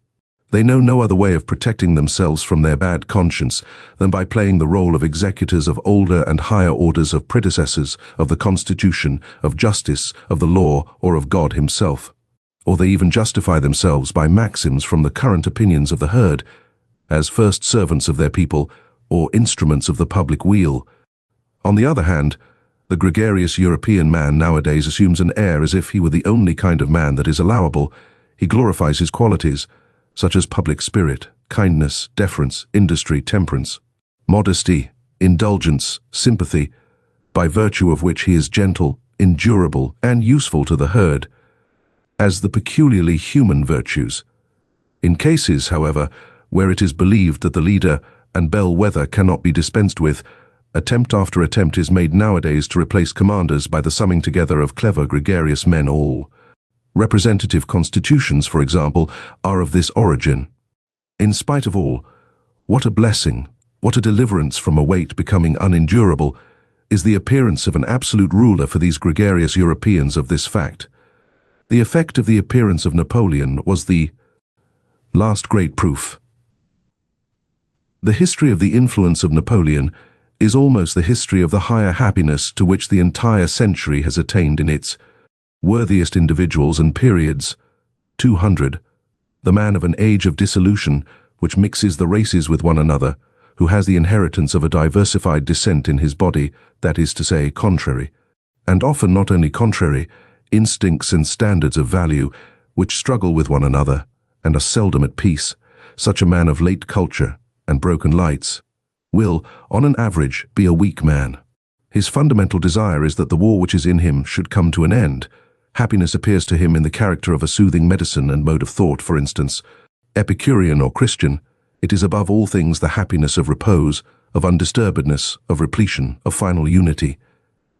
Speaker 1: They know no other way of protecting themselves from their bad conscience than by playing the role of executors of older and higher orders of predecessors of the Constitution, of justice, of the law, or of God himself. Or they even justify themselves by maxims from the current opinions of the herd, as first servants of their people, or instruments of the public weal. On the other hand, the gregarious European man nowadays assumes an air as if he were the only kind of man that is allowable. He glorifies his qualities, such as public spirit, kindness, deference, industry, temperance, modesty, indulgence, sympathy, by virtue of which he is gentle, endurable, and useful to the herd, as the peculiarly human virtues. In cases, however, where it is believed that the leader and bellwether cannot be dispensed with, attempt after attempt is made nowadays to replace commanders by the summing together of clever gregarious men all. Representative constitutions, for example, are of this origin. In spite of all, what a blessing, what a deliverance from a weight becoming unendurable, is the appearance of an absolute ruler for these gregarious Europeans of this fact. The effect of the appearance of Napoleon was the last great proof. The history of the influence of Napoleon is almost the history of the higher happiness to which the entire century has attained in its worthiest individuals and periods. 200. the man of an age of dissolution, which mixes the races with one another, who has the inheritance of a diversified descent in his body, that is to say, contrary, and often not only contrary, instincts and standards of value, which struggle with one another, and are seldom at peace. Such a man of late culture and broken lights will, on an average, be a weak man. His fundamental desire is that the war which is in him should come to an end. Happiness appears to him in the character of a soothing medicine and mode of thought, for instance. Epicurean or Christian, it is above all things the happiness of repose, of undisturbedness, of repletion, of final unity.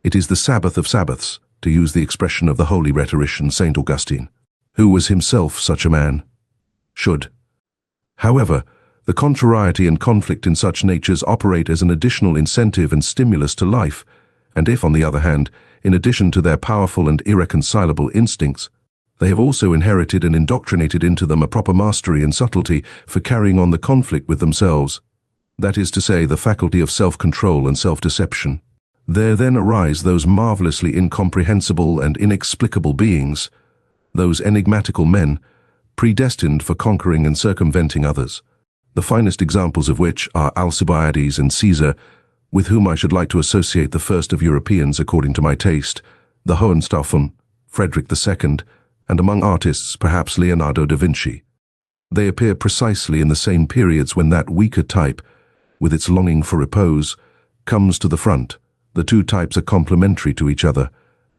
Speaker 1: It is the Sabbath of Sabbaths, to use the expression of the holy rhetorician St. Augustine, who was himself such a man. However, the contrariety and conflict in such natures operate as an additional incentive and stimulus to life, and if, on the other hand, in addition to their powerful and irreconcilable instincts, they have also inherited and indoctrinated into them a proper mastery and subtlety for carrying on the conflict with themselves, that is to say, the faculty of self-control and self-deception, there then arise those marvelously incomprehensible and inexplicable beings, those enigmatical men, predestined for conquering and circumventing others, the finest examples of which are Alcibiades and Caesar, with whom I should like to associate the first of Europeans according to my taste, the Hohenstaufen, Friedrich II, and among artists perhaps Leonardo da Vinci. They appear precisely in the same periods when that weaker type, with its longing for repose, comes to the front. The two types are complementary to each other,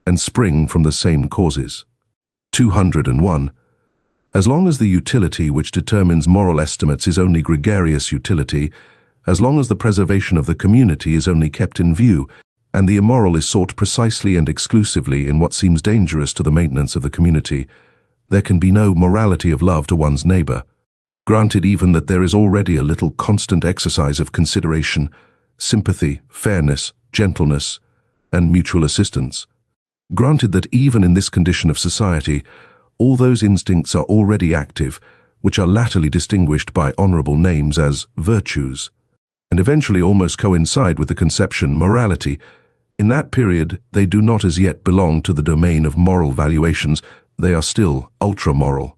Speaker 1: and spring from the same causes. 201. As long as the utility which determines moral estimates is only gregarious utility, as long as the preservation of the community is only kept in view, and the immoral is sought precisely and exclusively in what seems dangerous to the maintenance of the community, there can be no morality of love to one's neighbor. Granted even that there is already a little constant exercise of consideration, sympathy, fairness, gentleness, and mutual assistance. Granted that even in this condition of society, all those instincts are already active, which are latterly distinguished by honorable names as virtues, and eventually almost coincide with the conception morality. In that period, they do not as yet belong to the domain of moral valuations, they are still ultra-moral.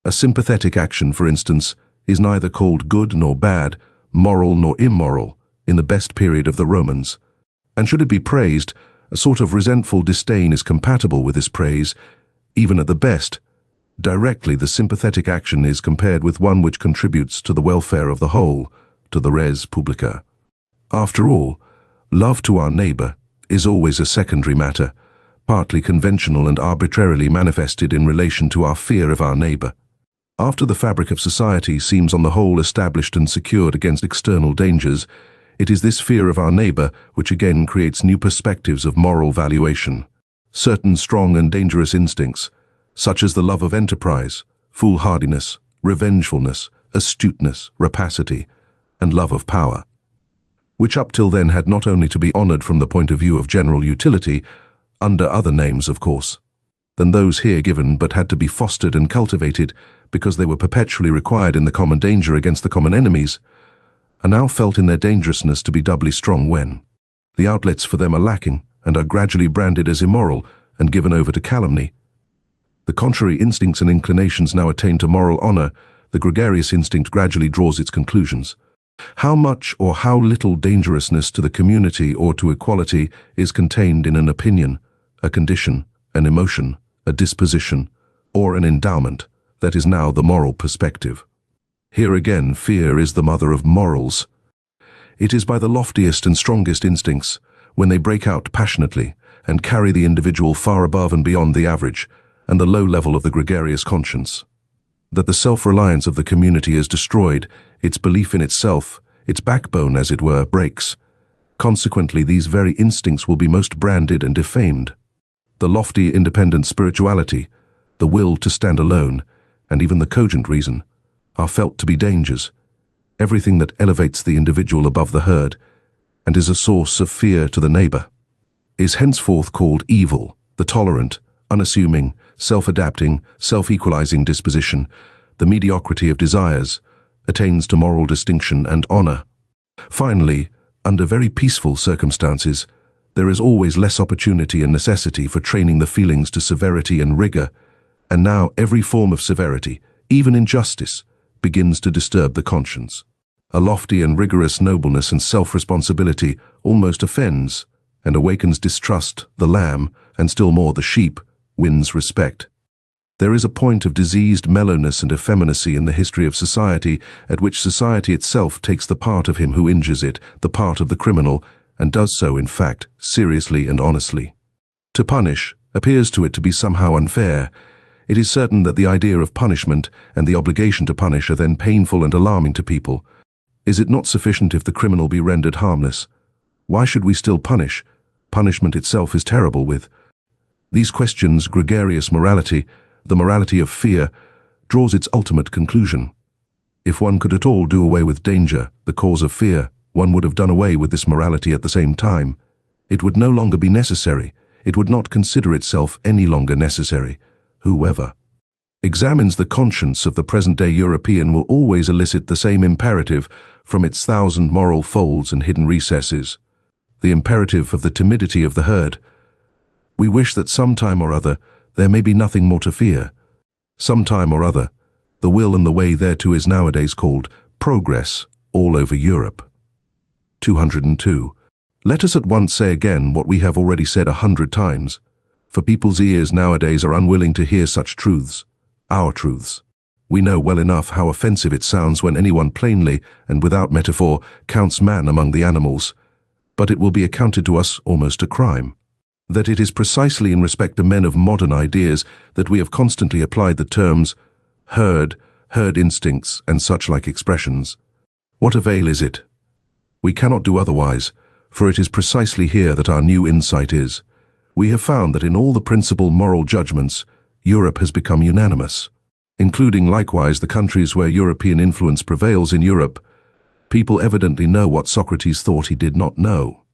Speaker 1: A sympathetic action, for instance, is neither called good nor bad, moral nor immoral, in the best period of the Romans. And should it be praised, a sort of resentful disdain is compatible with this praise. Even at the best, directly the sympathetic action is compared with one which contributes to the welfare of the whole, to the res publica. After all, love to our neighbor is always a secondary matter, partly conventional and arbitrarily manifested in relation to our fear of our neighbor. After the fabric of society seems on the whole established and secured against external dangers, it is this fear of our neighbor which again creates new perspectives of moral valuation. Certain strong and dangerous instincts, such as the love of enterprise, foolhardiness, revengefulness, astuteness, rapacity, and love of power, which up till then had not only to be honored from the point of view of general utility, under other names of course, than those here given, but had to be fostered and cultivated because they were perpetually required in the common danger against the common enemies, are now felt in their dangerousness to be doubly strong when the outlets for them are lacking and are gradually branded as immoral and given over to calumny. The contrary instincts and inclinations now attain to moral honor, the gregarious instinct gradually draws its conclusions. How much or how little dangerousness to the community or to equality is contained in an opinion, a condition, an emotion, a disposition, or an endowment, that is now the moral perspective. Here again, fear is the mother of morals. It is by the loftiest and strongest instincts, when they break out passionately and carry the individual far above and beyond the average and the low level of the gregarious conscience, that the self-reliance of the community is destroyed, its belief in itself, its backbone, as it were, breaks. Consequently, these very instincts will be most branded and defamed. The lofty, independent spirituality, the will to stand alone, and even the cogent reason, are felt to be dangers. Everything that elevates the individual above the herd, and is a source of fear to the neighbor, is henceforth called evil. The tolerant, unassuming, self-adapting, self-equalizing disposition, the mediocrity of desires, attains to moral distinction and honor. Finally, under very peaceful circumstances, there is always less opportunity and necessity for training the feelings to severity and rigor, and now every form of severity, even injustice, begins to disturb the conscience. A lofty and rigorous nobleness and self-responsibility almost offends and awakens distrust. The lamb, and still more the sheep, wins respect. There is a point of diseased mellowness and effeminacy in the history of society, at which society itself takes the part of him who injures it, the part of the criminal, and does so, in fact, seriously and honestly. To punish appears to it to be somehow unfair. It is certain that the idea of punishment and the obligation to punish are then painful and alarming to people. Is it not sufficient if the criminal be rendered harmless? Why should we still punish? Punishment itself is terrible with. These questions, gregarious morality, the morality of fear, draws its ultimate conclusion. If one could at all do away with danger, the cause of fear, one would have done away with this morality at the same time. It would no longer be necessary. It would not consider itself any longer necessary. Whoever examines the conscience of the present-day European will always elicit the same imperative from its thousand moral folds and hidden recesses. The imperative of the timidity of the herd. We wish that sometime or other there may be nothing more to fear. Sometime or other, the will and the way thereto is nowadays called progress all over Europe. 202. Let us at once say again what we have already said 100 times, for people's ears nowadays are unwilling to hear such truths, our truths. We know well enough how offensive it sounds when anyone plainly, and without metaphor, counts man among the animals, but it will be accounted to us almost a crime. That it is precisely in respect to men of modern ideas that we have constantly applied the terms herd instincts, and such like expressions. What avail is it? We cannot do otherwise, for it is precisely here that our new insight is. We have found that in all the principal moral judgments, Europe has become unanimous, including likewise the countries where European influence prevails in Europe. People evidently know what Socrates thought he did not know,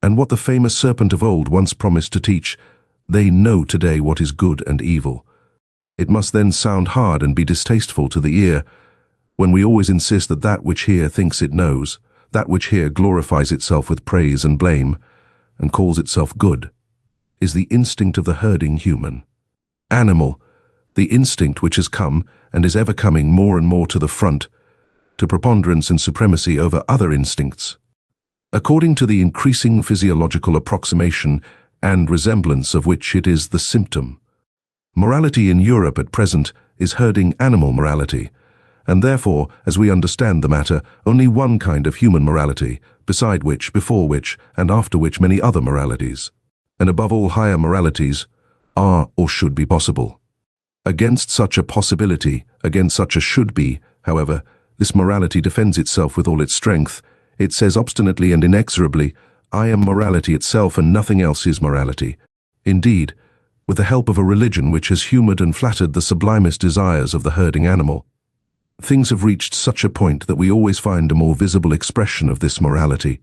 Speaker 1: and what the famous serpent of old once promised to teach. They know today what is good and evil. It must then sound hard and be distasteful to the ear, when we always insist that that which here thinks it knows, that which here glorifies itself with praise and blame, and calls itself good, is the instinct of the herding human animal, the instinct which has come and is ever coming more and more to the front, to preponderance and supremacy over other instincts. According to the increasing physiological approximation and resemblance of which it is the symptom. Morality in Europe at present is herding animal morality, and therefore, as we understand the matter, only one kind of human morality, beside which, before which, and after which many other moralities, and above all higher moralities, are or should be possible. Against such a possibility, against such a should be, however, this morality defends itself with all its strength. It says obstinately and inexorably, I am morality itself and nothing else is morality. Indeed, with the help of a religion which has humored and flattered the sublimest desires of the herding animal, things have reached such a point that we always find a more visible expression of this morality.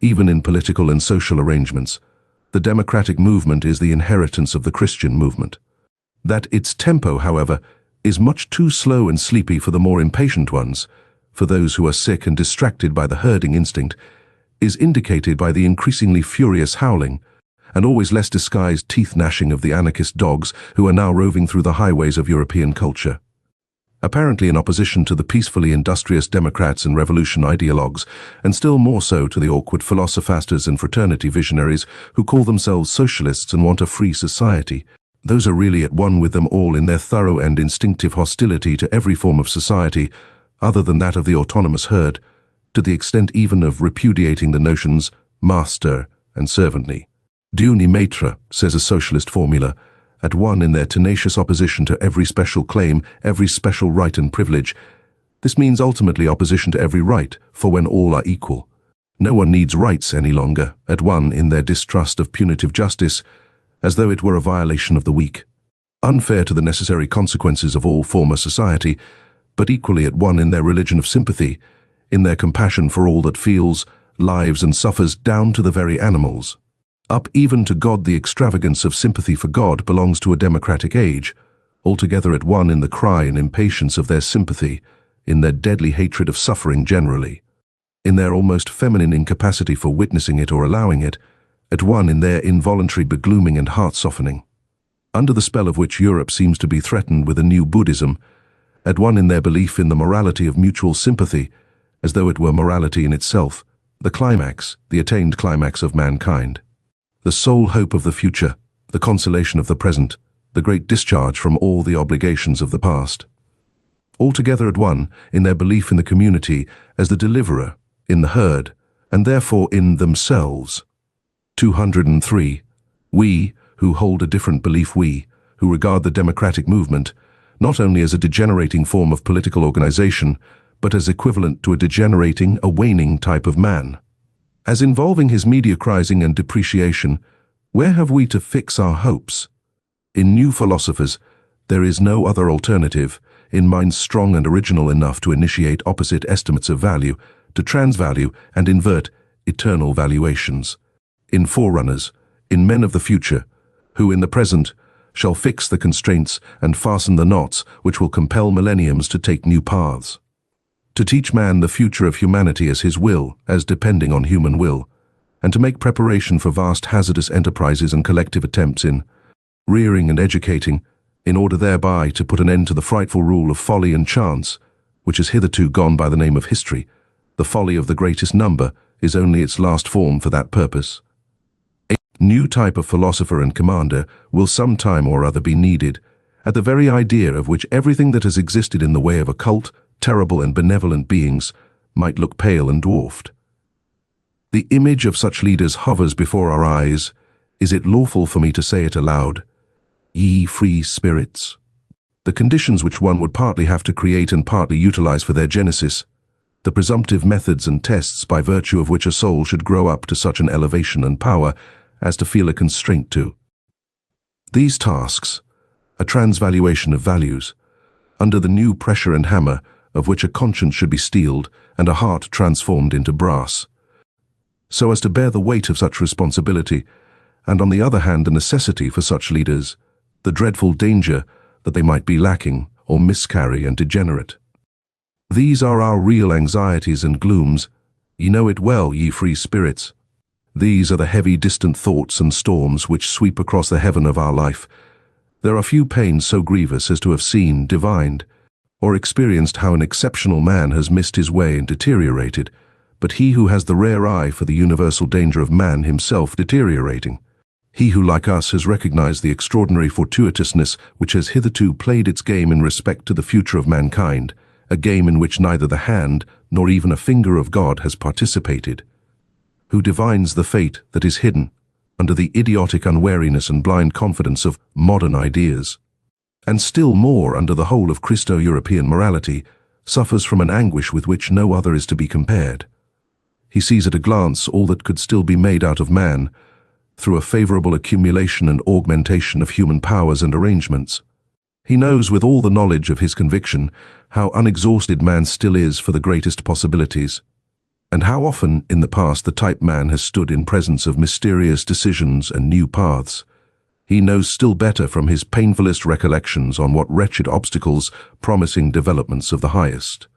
Speaker 1: Even in political and social arrangements, the democratic movement is the inheritance of the Christian movement. That its tempo, however, is much too slow and sleepy for the more impatient ones, for those who are sick and distracted by the herding instinct, is indicated by the increasingly furious howling, and always less disguised teeth-gnashing of the anarchist dogs who are now roving through the highways of European culture. Apparently in opposition to the peacefully industrious democrats and revolution ideologues, and still more so to the awkward philosophers and fraternity visionaries who call themselves socialists and want a free society. Those are really at one with them all in their thorough and instinctive hostility to every form of society other than that of the autonomous herd, to the extent even of repudiating the notions master and servantly. Dieu ni maître, says a socialist formula, at one in their tenacious opposition to every special claim, every special right and privilege. This means ultimately opposition to every right, for when all are equal, no one needs rights any longer, at one in their distrust of punitive justice, as though it were a violation of the weak, unfair to the necessary consequences of all former society, but equally at one in their religion of sympathy, in their compassion for all that feels, lives and suffers down to the very animals. Up even to God, the extravagance of sympathy for God belongs to a democratic age, altogether at one in the cry and impatience of their sympathy, in their deadly hatred of suffering generally, in their almost feminine incapacity for witnessing it or allowing it, at one in their involuntary beglooming and heart-softening, under the spell of which Europe seems to be threatened with a new Buddhism, at one in their belief in the morality of mutual sympathy, as though it were morality in itself, the climax, the attained climax of mankind. The sole hope of the future, the consolation of the present, the great discharge from all the obligations of the past. Altogether at one in their belief in the community as the deliverer, in the herd, and therefore in themselves. 203. We, who hold a different belief, we, who regard the democratic movement, not only as a degenerating form of political organization, but as equivalent to a degenerating, a waning type of man. As involving his mediocrizing and depreciation, where have we to fix our hopes? In new philosophers, there is no other alternative, in minds strong and original enough to initiate opposite estimates of value, to transvalue and invert eternal valuations. In forerunners, in men of the future, who in the present shall fix the constraints and fasten the knots which will compel millenniums to take new paths. To teach man the future of humanity as his will, as depending on human will, and to make preparation for vast hazardous enterprises and collective attempts in rearing and educating, in order thereby to put an end to the frightful rule of folly and chance, which has hitherto gone by the name of history. The folly of the greatest number is only its last form for that purpose. A new type of philosopher and commander will some time or other be needed, at the very idea of which everything that has existed in the way of occult, terrible and benevolent beings might look pale and dwarfed. The image of such leaders hovers before our eyes. Is it lawful for me to say it aloud? Ye free spirits. The conditions which one would partly have to create and partly utilize for their genesis, the presumptive methods and tests by virtue of which a soul should grow up to such an elevation and power as to feel a constraint to. These tasks, a transvaluation of values, under the new pressure and hammer of which a conscience should be steeled and a heart transformed into brass, so as to bear the weight of such responsibility, and on the other hand the necessity for such leaders, the dreadful danger that they might be lacking or miscarry and degenerate. These are our real anxieties and glooms. Ye know it well, ye free spirits. These are the heavy distant thoughts and storms which sweep across the heaven of our life. There are few pains so grievous as to have seen, divined, or experienced how an exceptional man has missed his way and deteriorated, but he who has the rare eye for the universal danger of man himself deteriorating. He who, like us, has recognized the extraordinary fortuitousness which has hitherto played its game in respect to the future of mankind, a game in which neither the hand nor even a finger of God has participated. Who divines the fate that is hidden under the idiotic unwariness and blind confidence of modern ideas, and still more under the whole of Christo-European morality, suffers from an anguish with which no other is to be compared. He sees at a glance all that could still be made out of man, through a favorable accumulation and augmentation of human powers and arrangements. He knows with all the knowledge of his conviction how unexhausted man still is for the greatest possibilities, and how often in the past the type man has stood in presence of mysterious decisions and new paths. He knows still better from his painfulest recollections on what wretched obstacles promising developments of the highest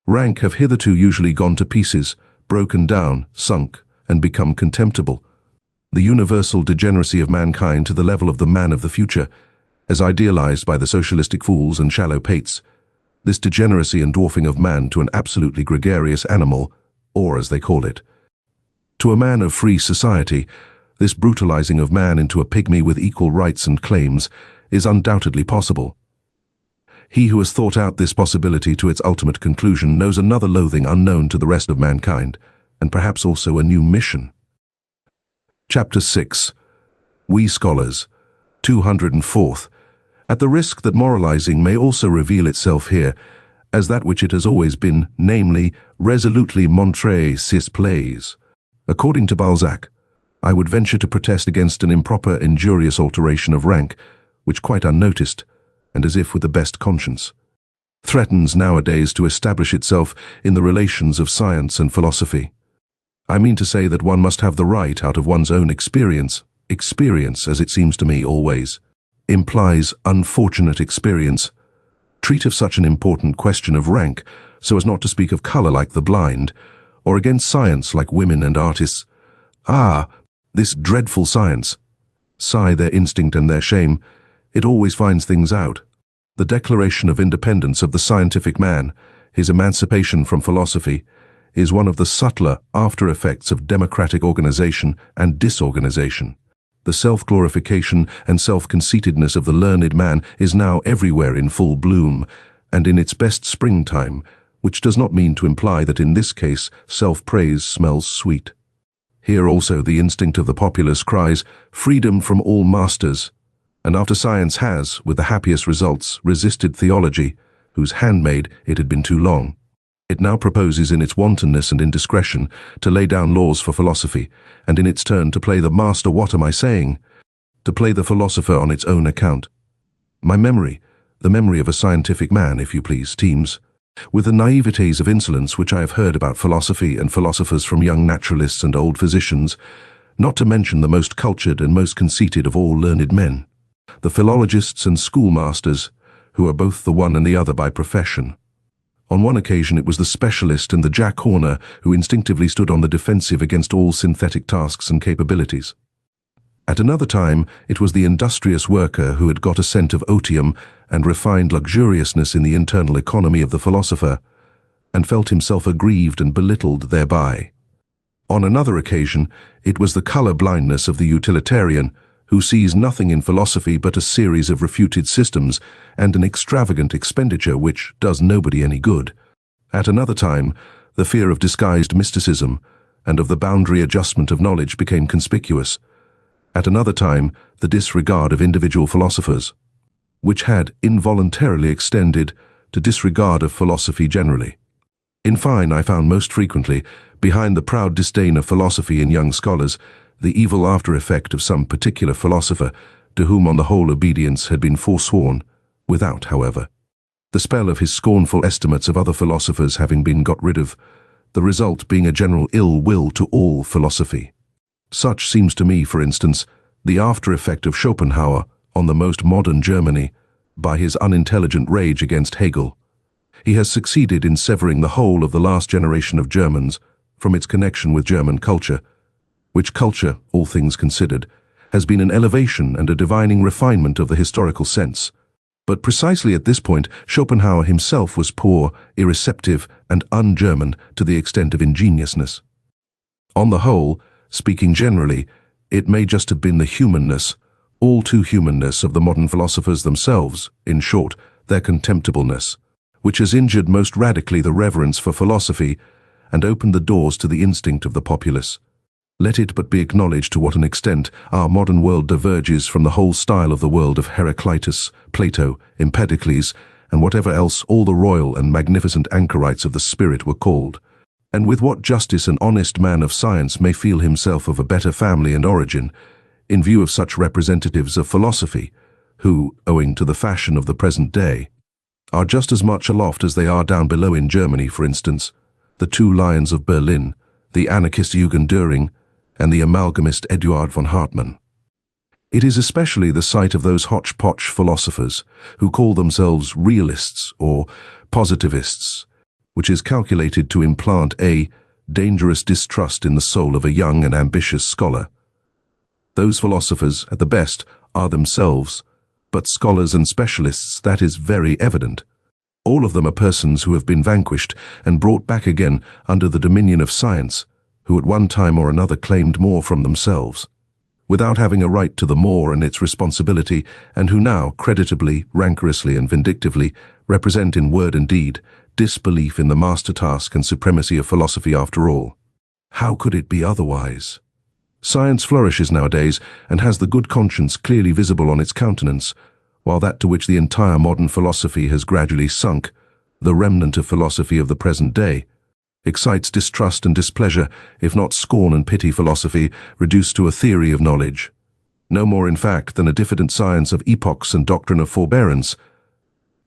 Speaker 1: rank have hitherto usually gone to pieces, broken down, sunk, and become contemptible. The universal degeneracy of mankind to the level of the man of the future, as idealized by the socialistic fools and shallow pates, this degeneracy and dwarfing of man to an absolutely gregarious animal, or as they call it, to a man of free society, this brutalizing of man into a pygmy with equal rights and claims, is undoubtedly possible. He who has thought out this possibility to its ultimate conclusion knows another loathing unknown to the rest of mankind, and perhaps also a new mission. Chapter 6. We Scholars. 204th. At the risk that moralizing may also reveal itself here as that which it has always been, namely, resolutely montrer sis plays. According to Balzac, I would venture to protest against an improper, injurious alteration of rank, which quite unnoticed, and as if with the best conscience, threatens nowadays to establish itself in the relations of science and philosophy. I mean to say that one must have the right out of one's own experience, as it seems to me always, implies unfortunate experience, treat of such an important question of rank, so as not to speak of color like the blind, or against science like women and artists. Ah, this dreadful science! Sigh their instinct and their shame, it always finds things out. The declaration of independence of the scientific man, his emancipation from philosophy, is one of the subtler after-effects of democratic organization and disorganization. The self-glorification and self-conceitedness of the learned man is now everywhere in full bloom, and in its best springtime, which does not mean to imply that in this case self-praise smells sweet. Here also the instinct of the populace cries, freedom from all masters, and after science has, with the happiest results, resisted theology, whose handmaid it had been too long, it now proposes in its wantonness and indiscretion to lay down laws for philosophy, and in its turn to play the master what am I saying? To play the philosopher on its own account. My memory, the memory of a scientific man, if you please, teems with the naivetés of insolence which I have heard about philosophy and philosophers from young naturalists and old physicians, not to mention the most cultured and most conceited of all learned men, the philologists and schoolmasters, who are both the one and the other by profession. On one occasion it was the specialist and the Jack Horner who instinctively stood on the defensive against all synthetic tasks and capabilities. At another time it was the industrious worker who had got a scent of otium and refined luxuriousness in the internal economy of the philosopher, and felt himself aggrieved and belittled thereby. On another occasion it was the colour blindness of the utilitarian, who sees nothing in philosophy but a series of refuted systems and an extravagant expenditure which does nobody any good. At another time, the fear of disguised mysticism and of the boundary adjustment of knowledge became conspicuous. At another time, the disregard of individual philosophers, which had involuntarily extended to disregard of philosophy generally. In fine, I found most frequently, behind the proud disdain of philosophy in young scholars, the evil after-effect of some particular philosopher, to whom on the whole obedience had been forsworn, without, however, the spell of his scornful estimates of other philosophers having been got rid of, the result being a general ill will to all philosophy. Such seems to me, for instance, the after-effect of Schopenhauer on the most modern Germany, by his unintelligent rage against Hegel. He has succeeded in severing the whole of the last generation of Germans from its connection with German culture, which culture, all things considered, has been an elevation and a divining refinement of the historical sense. But precisely at this point, Schopenhauer himself was poor, irreceptive, and un-German to the extent of ingenuousness. On the whole, speaking generally, it may just have been the humanness, all too humanness of the modern philosophers themselves, in short, their contemptibleness, which has injured most radically the reverence for philosophy and opened the doors to the instinct of the populace. Let it but be acknowledged to what an extent our modern world diverges from the whole style of the world of Heraclitus, Plato, Empedocles, and whatever else all the royal and magnificent anchorites of the spirit were called, and with what justice an honest man of science may feel himself of a better family and origin, in view of such representatives of philosophy, who, owing to the fashion of the present day, are just as much aloft as they are down below in Germany, for instance, the two lions of Berlin, the anarchist Eugen Düring, and the amalgamist Eduard von Hartmann. It is especially the sight of those hodgepodge philosophers who call themselves realists or positivists, which is calculated to implant a dangerous distrust in the soul of a young and ambitious scholar. Those philosophers, at the best, are themselves, but scholars and specialists, that is very evident. All of them are persons who have been vanquished and brought back again under the dominion of science, who at one time or another claimed more from themselves, without having a right to the more and its responsibility, and who now, creditably, rancorously, and vindictively, represent in word and deed disbelief in the master task and supremacy of philosophy after all. How could it be otherwise? Science flourishes nowadays and has the good conscience clearly visible on its countenance, while that to which the entire modern philosophy has gradually sunk, the remnant of philosophy of the present day, excites distrust and displeasure, if not scorn and pity philosophy, reduced to a theory of knowledge. No more, in fact, than a diffident science of epochs and doctrine of forbearance,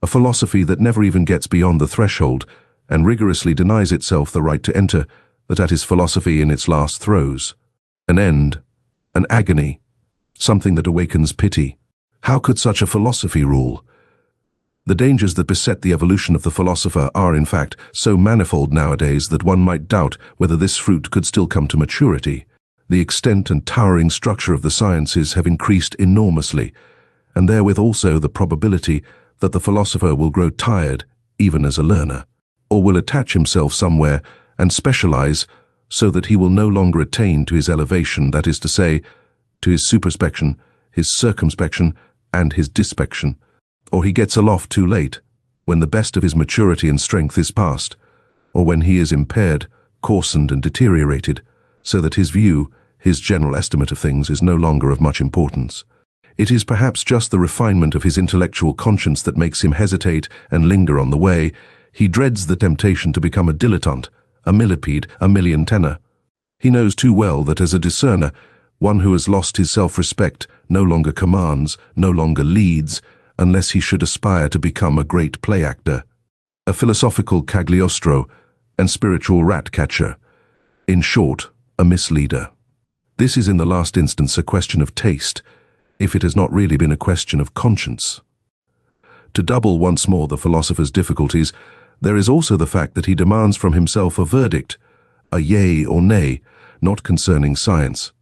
Speaker 1: a philosophy that never even gets beyond the threshold and rigorously denies itself the right to enter, that is philosophy in its last throes. An end, an agony, something that awakens pity. How could such a philosophy rule? The dangers that beset the evolution of the philosopher are, in fact, so manifold nowadays that one might doubt whether this fruit could still come to maturity. The extent and towering structure of the sciences have increased enormously, and therewith also the probability that the philosopher will grow tired even as a learner, or will attach himself somewhere and specialize so that he will no longer attain to his elevation, that is to say, to his superspection, his circumspection, and his dispection, or he gets aloft too late, when the best of his maturity and strength is past, or when he is impaired, coarsened and deteriorated, so that his view, his general estimate of things is no longer of much importance. It is perhaps just the refinement of his intellectual conscience that makes him hesitate and linger on the way. He dreads the temptation to become a dilettante, a millipede, a million tenor. He knows too well that as a discerner, one who has lost his self-respect no longer commands, no longer leads, unless he should aspire to become a great play actor, a philosophical Cagliostro and spiritual rat-catcher. In short, a misleader. This is in the last instance a question of taste, if it has not really been a question of conscience. To double once more the philosopher's difficulties, there is also the fact that he demands from himself a verdict, a yea or nay, not concerning science,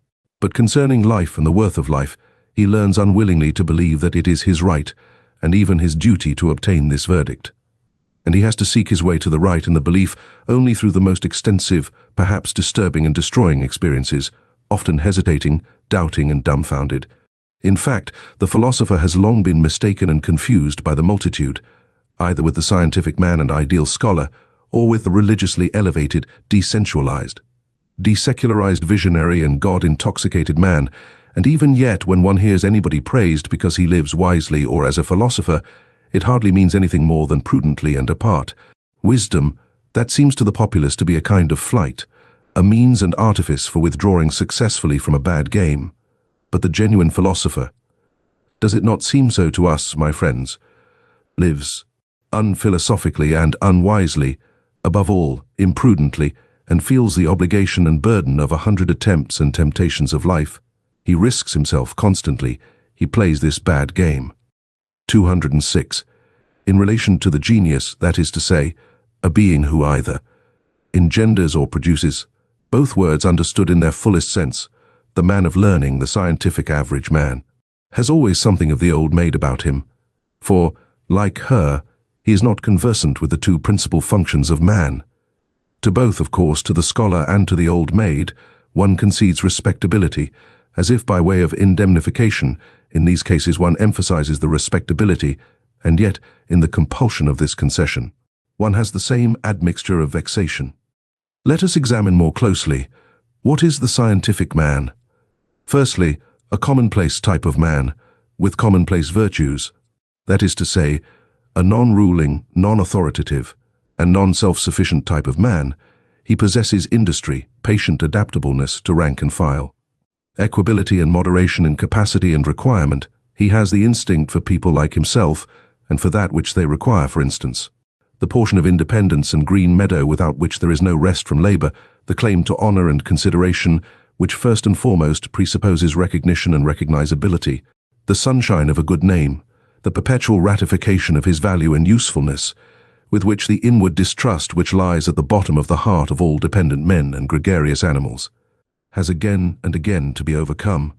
Speaker 1: but concerning life and the worth of life. He learns unwillingly to believe that it is his right, and even his duty, to obtain this verdict. And he has to seek his way to the right in the belief only through the most extensive, perhaps disturbing and destroying experiences, often hesitating, doubting and dumbfounded. In fact, the philosopher has long been mistaken and confused by the multitude, either with the scientific man and ideal scholar, or with the religiously elevated, desensualized, desecularized visionary and God-intoxicated man. And even yet, when one hears anybody praised because he lives wisely or as a philosopher, it hardly means anything more than prudently and apart. Wisdom, that seems to the populace to be a kind of flight, a means and artifice for withdrawing successfully from a bad game. But the genuine philosopher, does it not seem so to us, my friends, lives unphilosophically and unwisely, above all, imprudently, and feels the obligation and burden of 100 attempts and temptations of life. He risks himself constantly. He plays this bad game. 206. In relation to the genius, that is to say, a being who either engenders or produces, both words understood in their fullest sense, the man of learning, the scientific average man, has always something of the old maid about him, for, like her, he is not conversant with the two principal functions of man. To both, of course, to the scholar and to the old maid, one concedes respectability, as if by way of indemnification. In these cases one emphasizes the respectability, and yet, in the compulsion of this concession, one has the same admixture of vexation. Let us examine more closely. What is the scientific man? Firstly, a commonplace type of man, with commonplace virtues, that is to say, a non-ruling, non-authoritative, and non-self-sufficient type of man. He possesses industry, patient adaptableness to rank and file, equability and moderation in capacity and requirement. He has the instinct for people like himself, and for that which they require, for instance, the portion of independence and green meadow without which there is no rest from labor, the claim to honor and consideration, which first and foremost presupposes recognition and recognizability, the sunshine of a good name, the perpetual ratification of his value and usefulness, with which the inward distrust which lies at the bottom of the heart of all dependent men and gregarious animals has again and again to be overcome.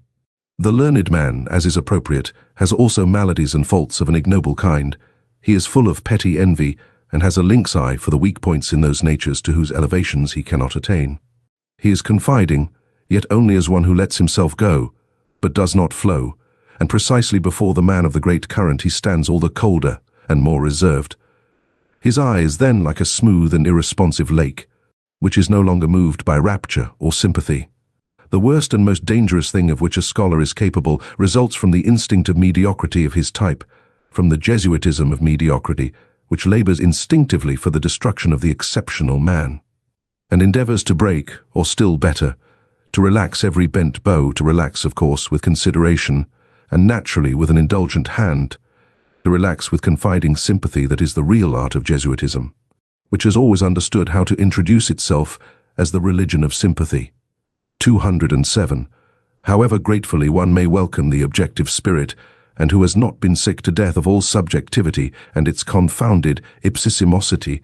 Speaker 1: The learned man, as is appropriate, has also maladies and faults of an ignoble kind. He is full of petty envy and has a lynx eye for the weak points in those natures to whose elevations he cannot attain. He is confiding, yet only as one who lets himself go, but does not flow, and precisely before the man of the great current he stands all the colder and more reserved. His eye is then like a smooth and irresponsive lake, which is no longer moved by rapture or sympathy. The worst and most dangerous thing of which a scholar is capable results from the instinct of mediocrity of his type, from the Jesuitism of mediocrity, which labors instinctively for the destruction of the exceptional man, and endeavors to break, or still better, to relax every bent bow, to relax, of course, with consideration, and naturally with an indulgent hand, to relax with confiding sympathy. That is the real art of Jesuitism, which has always understood how to introduce itself as the religion of sympathy. 207. However gratefully one may welcome the objective spirit, and who has not been sick to death of all subjectivity and its confounded ipsissimosity.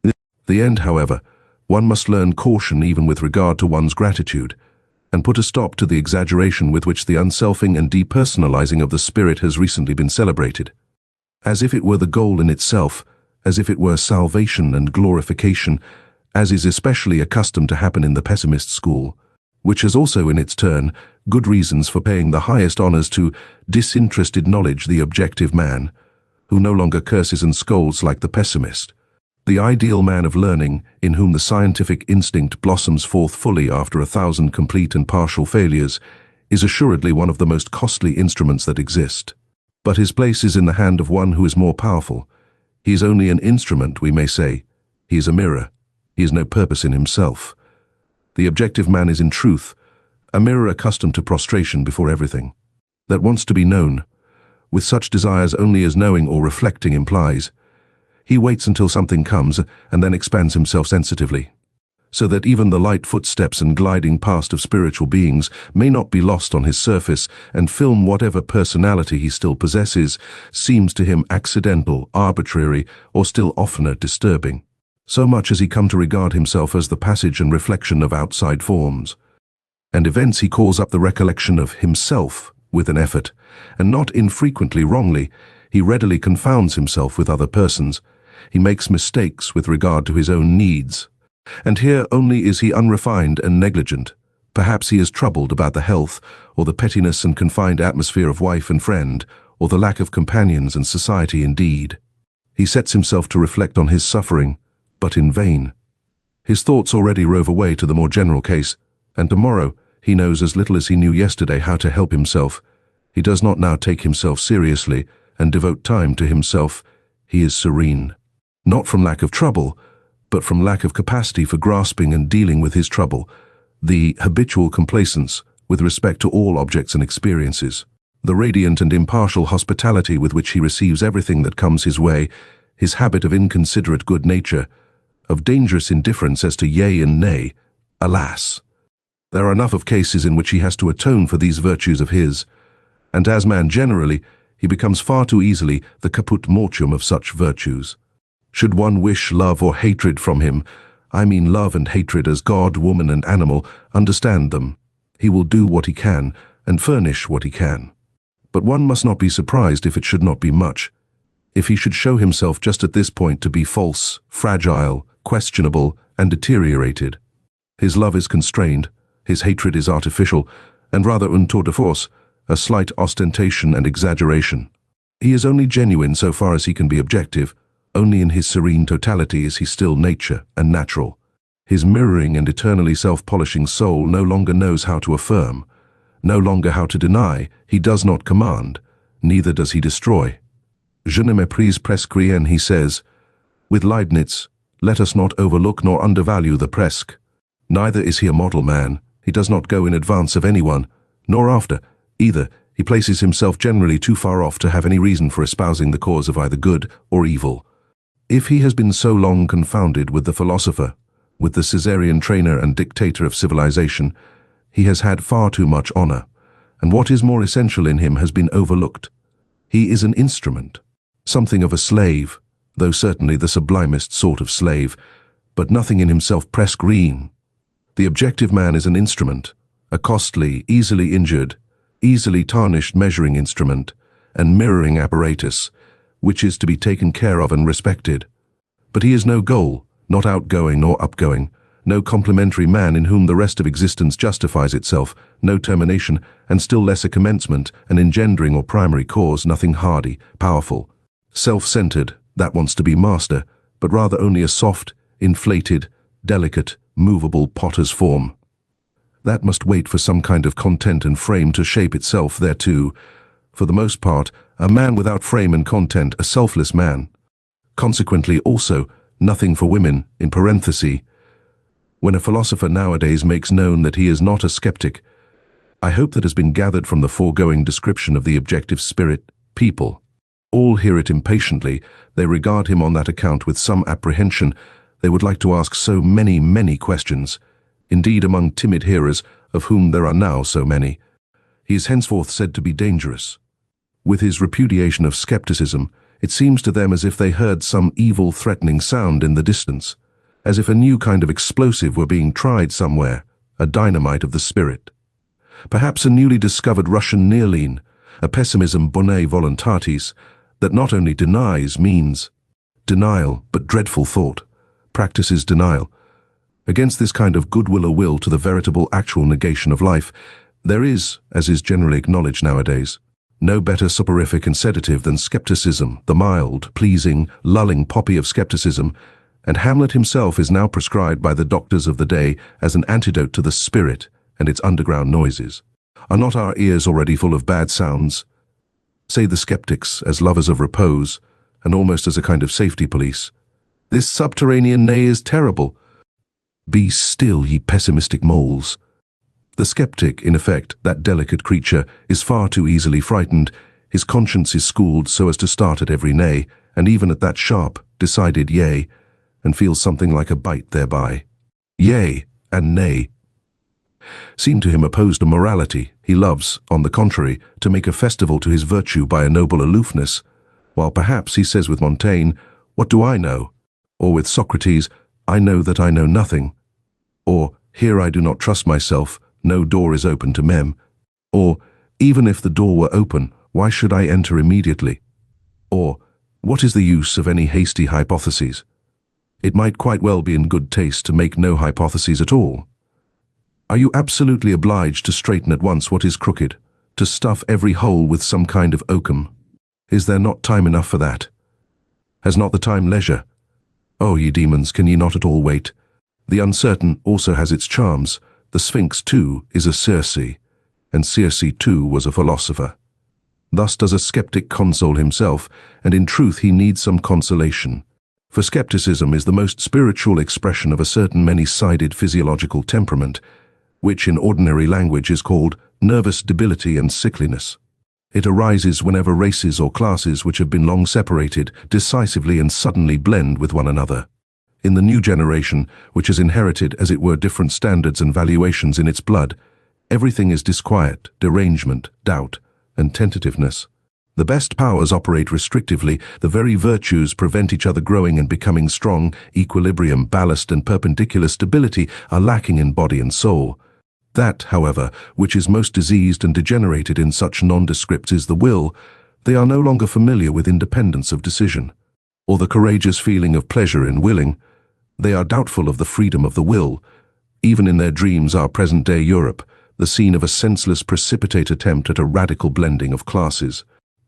Speaker 1: In the end, however, one must learn caution even with regard to one's gratitude, and put a stop to the exaggeration with which the unselfing and depersonalizing of the spirit has recently been celebrated. as if it were the goal in itself, as if it were salvation and glorification, as is especially accustomed to happen in the pessimist school, which has also in its turn good reasons for paying the highest honors to disinterested knowledge, the objective man, who no longer curses and scolds like the pessimist. The ideal man of learning, in whom the scientific instinct blossoms forth fully after 1,000 complete and partial failures, is assuredly one of the most costly instruments that exist. But his place is in the hand of one who is more powerful. He is only an instrument, we may say. He is a mirror. He has no purpose in himself. The objective man is in truth a mirror accustomed to prostration before everything, that wants to be known, with such desires only as knowing or reflecting implies. He waits until something comes and then expands himself sensitively, so that even the light footsteps and gliding past of spiritual beings may not be lost on his surface, and film whatever personality he still possesses seems to him accidental, arbitrary, or still oftener disturbing. So much has he come to regard himself as the passage and reflection of outside forms and events. He calls up the recollection of himself with an effort, and not infrequently wrongly. He readily confounds himself with other persons. He makes mistakes with regard to his own needs. And here only is he unrefined and negligent. Perhaps he is troubled about the health, or the pettiness and confined atmosphere of wife and friend, or the lack of companions and society indeed. He sets himself to reflect on his suffering, but in vain. His thoughts already rove away to the more general case, and tomorrow he knows as little as he knew yesterday how to help himself. He does not now take himself seriously and devote time to himself. He is serene, not from lack of trouble, but from lack of capacity for grasping and dealing with his trouble, the habitual complacence with respect to all objects and experiences, the radiant and impartial hospitality with which he receives everything that comes his way, his habit of inconsiderate good nature, of dangerous indifference as to yea and nay. Alas! There are enough of cases in which he has to atone for these virtues of his, and as man generally, he becomes far too easily the caput mortuum of such virtues. Should one wish love or hatred from him, I mean love and hatred as God, woman, and animal, understand them. He will do what he can, and furnish what he can. But one must not be surprised if it should not be much, if he should show himself just at this point to be false, fragile, questionable, and deteriorated. His love is constrained, his hatred is artificial, and rather un tour de force, a slight ostentation and exaggeration. He is only genuine so far as he can be objective. Only in his serene totality is he still nature and natural. His mirroring and eternally self-polishing soul no longer knows how to affirm, no longer how to deny. He does not command, neither does he destroy. Je ne méprise presque rien, he says. With Leibniz, let us not overlook nor undervalue the presque. Neither is he a model man. He does not go in advance of anyone, nor after. Either he places himself generally too far off to have any reason for espousing the cause of either good or evil. If he has been so long confounded with the philosopher, with the Caesarean trainer and dictator of civilization, he has had far too much honor, and what is more essential in him has been overlooked. He is an instrument, something of a slave, though certainly the sublimest sort of slave, but nothing in himself presque rien. The objective man is an instrument, a costly, easily injured, easily tarnished measuring instrument and mirroring apparatus, which is to be taken care of and respected. But he is no goal, not outgoing nor upgoing, no complementary man in whom the rest of existence justifies itself, no termination, and still less a commencement, an engendering or primary cause, nothing hardy, powerful, self-centered, that wants to be master, but rather only a soft, inflated, delicate, movable potter's form. That must wait for some kind of content and frame to shape itself thereto. For the most part, a man without frame and content, a selfless man. Consequently also, nothing for women, in parenthesis. When a philosopher nowadays makes known that he is not a skeptic, I hope that has been gathered from the foregoing description of the objective spirit, people. All hear it impatiently, they regard him on that account with some apprehension. They would like to ask so many questions. Indeed, among timid hearers, of whom there are now so many, he is henceforth said to be dangerous. With his repudiation of skepticism, it seems to them as if they heard some evil threatening sound in the distance, as if a new kind of explosive were being tried somewhere, a dynamite of the spirit. Perhaps a newly discovered Russian neurline, a pessimism bonae voluntatis, that not only denies means denial, but dreadful thought, practices denial. Against this kind of goodwill or will to the veritable actual negation of life, there is, as is generally acknowledged nowadays, no better soporific and sedative than skepticism, the mild, pleasing, lulling poppy of skepticism, and Hamlet himself is now prescribed by the doctors of the day as an antidote to the spirit and its underground noises. Are not our ears already full of bad sounds? Say the skeptics, as lovers of repose, and almost as a kind of safety police. This subterranean neigh is terrible. Be still, ye pessimistic moles. The skeptic, in effect, that delicate creature, is far too easily frightened. His conscience is schooled so as to start at every nay, and even at that sharp, decided yea, and feels something like a bite thereby. Yea and nay seem to him opposed to morality. He loves, on the contrary, to make a festival to his virtue by a noble aloofness, while perhaps he says with Montaigne, "What do I know?" Or with Socrates, "I know that I know nothing." Or, "Here I do not trust myself, no door is open to mem." Or, "Even if the door were open, why should I enter immediately?" Or, "What is the use of any hasty hypotheses?" It might quite well be in good taste to make no hypotheses at all. Are you absolutely obliged to straighten at once what is crooked, to stuff every hole with some kind of oakum? Is there not time enough for that? Has not the time leisure? Oh, ye demons, can ye not at all wait? The uncertain also has its charms. The Sphinx, too, is a Circe, and Circe, too, was a philosopher. Thus does a skeptic console himself, and in truth he needs some consolation. For skepticism is the most spiritual expression of a certain many-sided physiological temperament, which in ordinary language is called nervous debility and sickliness. It arises whenever races or classes which have been long separated decisively and suddenly blend with one another. In the new generation, which has inherited, as it were, different standards and valuations in its blood, everything is disquiet, derangement, doubt, and tentativeness. The best powers operate restrictively, the very virtues prevent each other growing and becoming strong. Equilibrium, ballast, and perpendicular stability are lacking in body and soul. That, however, which is most diseased and degenerated in such nondescripts is the will. They are no longer familiar with independence of decision, or the courageous feeling of pleasure in willing. They are doubtful of the freedom of the will. Even in their dreams are present-day Europe, the scene of a senseless, precipitate attempt at a radical blending of classes,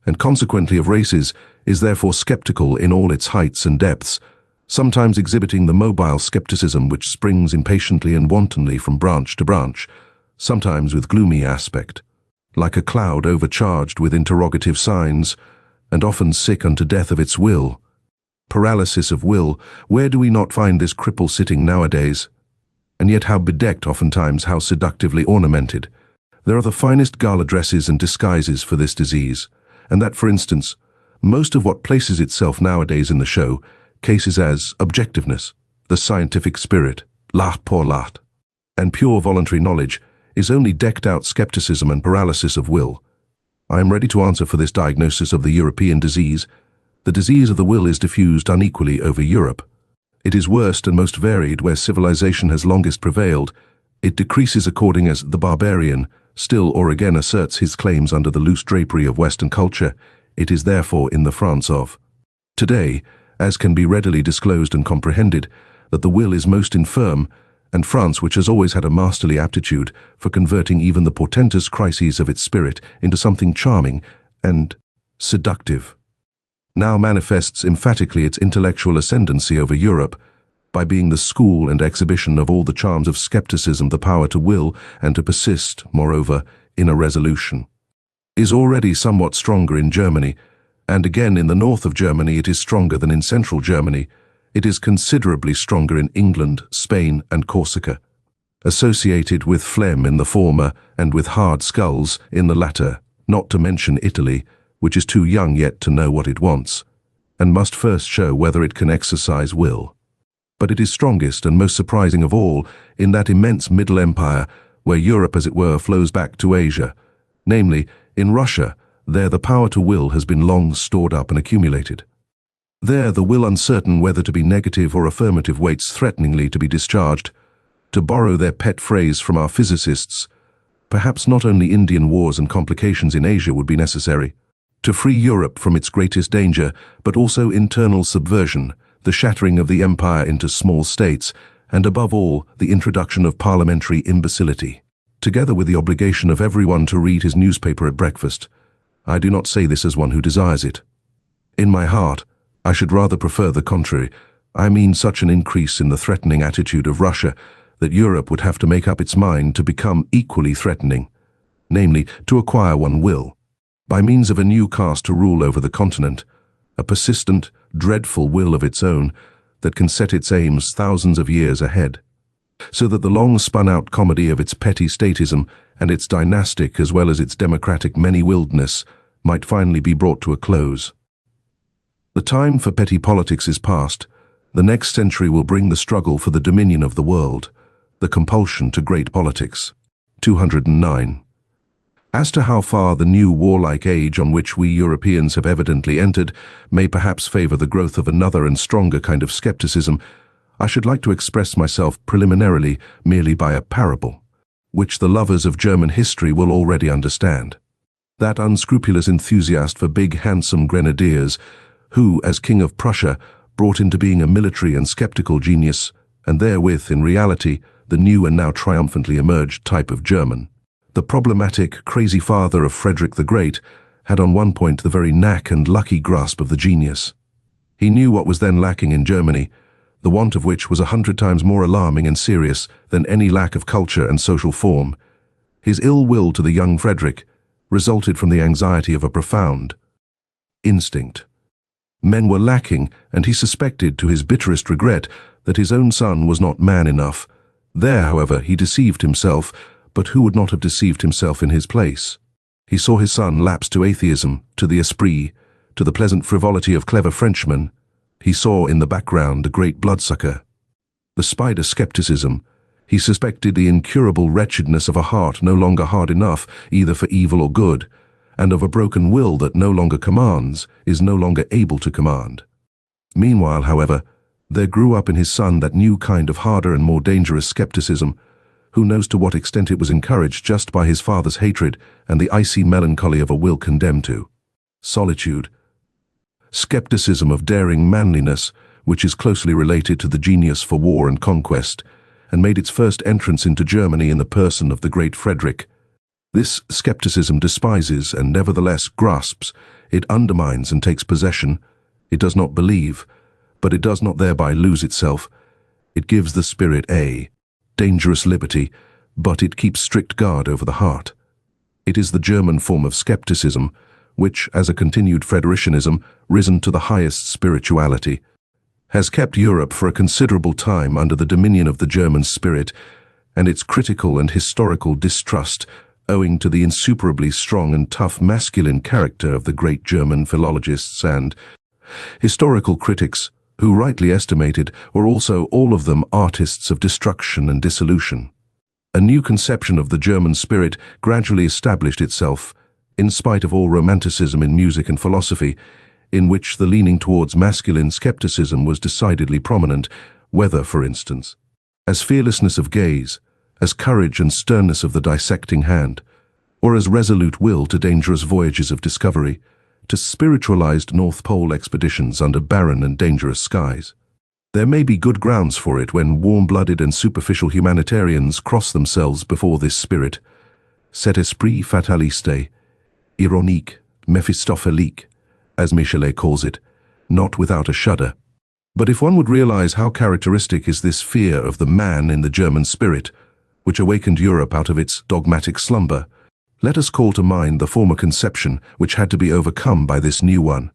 Speaker 1: and consequently of races, is therefore skeptical in all its heights and depths, sometimes exhibiting the mobile skepticism which springs impatiently and wantonly from branch to branch, sometimes with gloomy aspect, like a cloud overcharged with interrogative signs, and often sick unto death of its will. Paralysis of will, where do we not find this cripple sitting nowadays? And yet how bedecked oftentimes, how seductively ornamented. There are the finest gala dresses and disguises for this disease, and that, for instance, most of what places itself nowadays in the show cases as objectiveness, the scientific spirit, l'art pour l'art, and pure voluntary knowledge is only decked out skepticism and paralysis of will. I am ready to answer for this diagnosis of the European disease. The disease of the will is diffused unequally over Europe. It is worst and most varied where civilization has longest prevailed. It decreases according as the barbarian still or again asserts his claims under the loose drapery of Western culture. It is therefore in the France of today, as can be readily disclosed and comprehended, that the will is most infirm, and France, which has always had a masterly aptitude for converting even the portentous crises of its spirit into something charming and seductive, now manifests emphatically its intellectual ascendancy over Europe by being the school and exhibition of all the charms of skepticism, the power to will and to persist, moreover, in a resolution. Is already somewhat stronger in Germany, and again in the north of Germany it is stronger than in central Germany. It is considerably stronger in England, Spain, and Corsica, associated with phlegm in the former and with hard skulls in the latter, not to mention Italy, which is too young yet to know what it wants, and must first show whether it can exercise will. But it is strongest and most surprising of all in that immense Middle Empire where Europe, as it were, flows back to Asia, namely, in Russia. There the power to will has been long stored up and accumulated. There the will, uncertain whether to be negative or affirmative, waits threateningly to be discharged. To borrow their pet phrase from our physicists, perhaps not only Indian wars and complications in Asia would be necessary, to free Europe from its greatest danger, but also internal subversion, the shattering of the empire into small states, and above all, the introduction of parliamentary imbecility. Together with the obligation of everyone to read his newspaper at breakfast, I do not say this as one who desires it. In my heart, I should rather prefer the contrary. I mean such an increase in the threatening attitude of Russia that Europe would have to make up its mind to become equally threatening, namely, to acquire one will, by means of a new caste to rule over the continent, a persistent, dreadful will of its own that can set its aims thousands of years ahead, so that the long-spun-out comedy of its petty statism and its dynastic as well as its democratic many-willedness might finally be brought to a close. The time for petty politics is past. The next century will bring the struggle for the dominion of the world, the compulsion to great politics. 209. As to how far the new warlike age on which we Europeans have evidently entered may perhaps favor the growth of another and stronger kind of skepticism, I should like to express myself preliminarily merely by a parable, which the lovers of German history will already understand. That unscrupulous enthusiast for big, handsome grenadiers, who, as King of Prussia, brought into being a military and skeptical genius, and therewith, in reality, the new and now triumphantly emerged type of German. The problematic, crazy father of Frederick the Great had on one point the very knack and lucky grasp of the genius. He knew what was then lacking in Germany, the want of which was 100 times more alarming and serious than any lack of culture and social form. His ill will to the young Frederick resulted from the anxiety of a profound instinct. Men were lacking, and he suspected, to his bitterest regret, that his own son was not man enough. There, however, he deceived himself, but who would not have deceived himself in his place? He saw his son lapse to atheism, to the esprit, to the pleasant frivolity of clever Frenchmen. He saw in the background the great bloodsucker. The spider skepticism. He suspected the incurable wretchedness of a heart no longer hard enough either for evil or good, and of a broken will that no longer commands, is no longer able to command. Meanwhile, however, there grew up in his son that new kind of harder and more dangerous skepticism. Who knows to what extent it was encouraged just by his father's hatred and the icy melancholy of a will condemned to solitude. Skepticism of daring manliness, which is closely related to the genius for war and conquest, and made its first entrance into Germany in the person of the great Frederick. This skepticism despises and nevertheless grasps. It undermines and takes possession. It does not believe, but it does not thereby lose itself. It gives the spirit a dangerous liberty, but it keeps strict guard over the heart. It is the German form of skepticism, which, as a continued Fredericism, risen to the highest spirituality, has kept Europe for a considerable time under the dominion of the German spirit and its critical and historical distrust, owing to the insuperably strong and tough masculine character of the great German philologists and historical critics, who rightly estimated were also all of them artists of destruction and dissolution. A new conception of the German spirit gradually established itself, in spite of all romanticism in music and philosophy, in which the leaning towards masculine skepticism was decidedly prominent, whether, for instance, as fearlessness of gaze, as courage and sternness of the dissecting hand, or as resolute will to dangerous voyages of discovery, to spiritualized North Pole expeditions under barren and dangerous skies. There may be good grounds for it when warm-blooded and superficial humanitarians cross themselves before this spirit. Cet esprit fataliste, ironique, mephistophelique, as Michelet calls it, not without a shudder. But if one would realize how characteristic is this fear of the man in the German spirit, which awakened Europe out of its dogmatic slumber, let us call to mind the former conception which had to be overcome by this new one,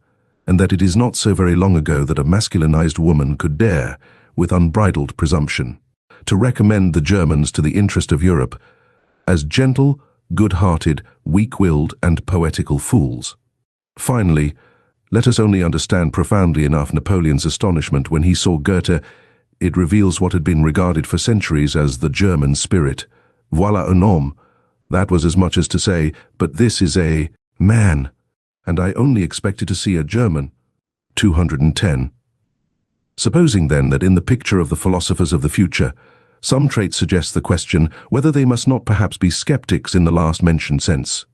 Speaker 1: and that it is not so very long ago that a masculinized woman could dare, with unbridled presumption, to recommend the Germans to the interest of Europe as gentle, good-hearted, weak-willed, and poetical fools. Finally, let us only understand profoundly enough Napoleon's astonishment when he saw Goethe. It reveals what had been regarded for centuries as the German spirit. Voilà un homme. That was as much as to say, but this is a man, and I only expected to see a German. 210. Supposing then that in the picture of the philosophers of the future, some traits suggest the question whether they must not perhaps be skeptics in the last mentioned sense.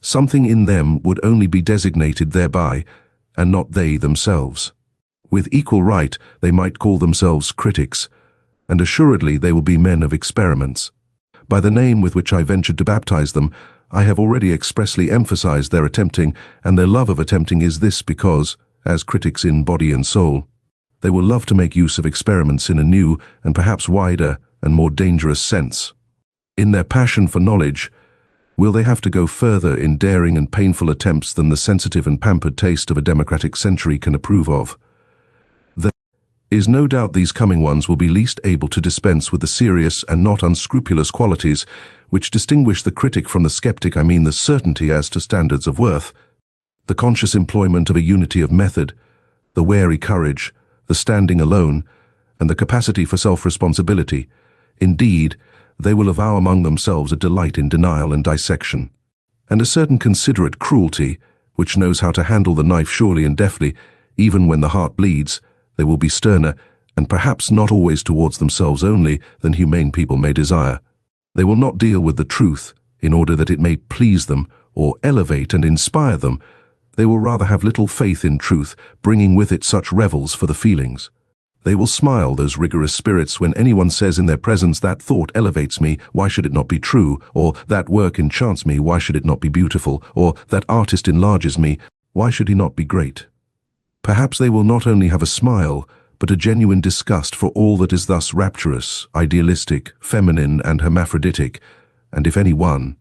Speaker 1: something in them would only be designated thereby, and not they themselves. With equal right, they might call themselves critics, and assuredly they will be men of experiments. By the name with which I ventured to baptize them, I have already expressly emphasized their attempting, and their love of attempting is this because, as critics in body and soul, they will love to make use of experiments in a new and perhaps wider and more dangerous sense. In their passion for knowledge, will they have to go further in daring and painful attempts than the sensitive and pampered taste of a democratic century can approve of? There is no doubt these coming ones will be least able to dispense with the serious and not unscrupulous qualities which distinguish the critic from the skeptic. I mean the certainty as to standards of worth, the conscious employment of a unity of method, the wary courage, the standing alone, and the capacity for self-responsibility. Indeed, they will avow among themselves a delight in denial and dissection, and a certain considerate cruelty, which knows how to handle the knife surely and deftly, even when the heart bleeds. They will be sterner, and perhaps not always towards themselves only, than humane people may desire. They will not deal with the truth in order that it may please them, or elevate and inspire them. They will rather have little faith in truth, bringing with it such revels for the feelings. They will smile, those rigorous spirits, when anyone says in their presence, "That thought elevates me, why should it not be true?" or "That work enchants me, why should it not be beautiful?" or "That artist enlarges me, why should he not be great?" Perhaps they will not only have a smile, but a genuine disgust for all that is thus rapturous, idealistic, feminine, and hermaphroditic, and if any one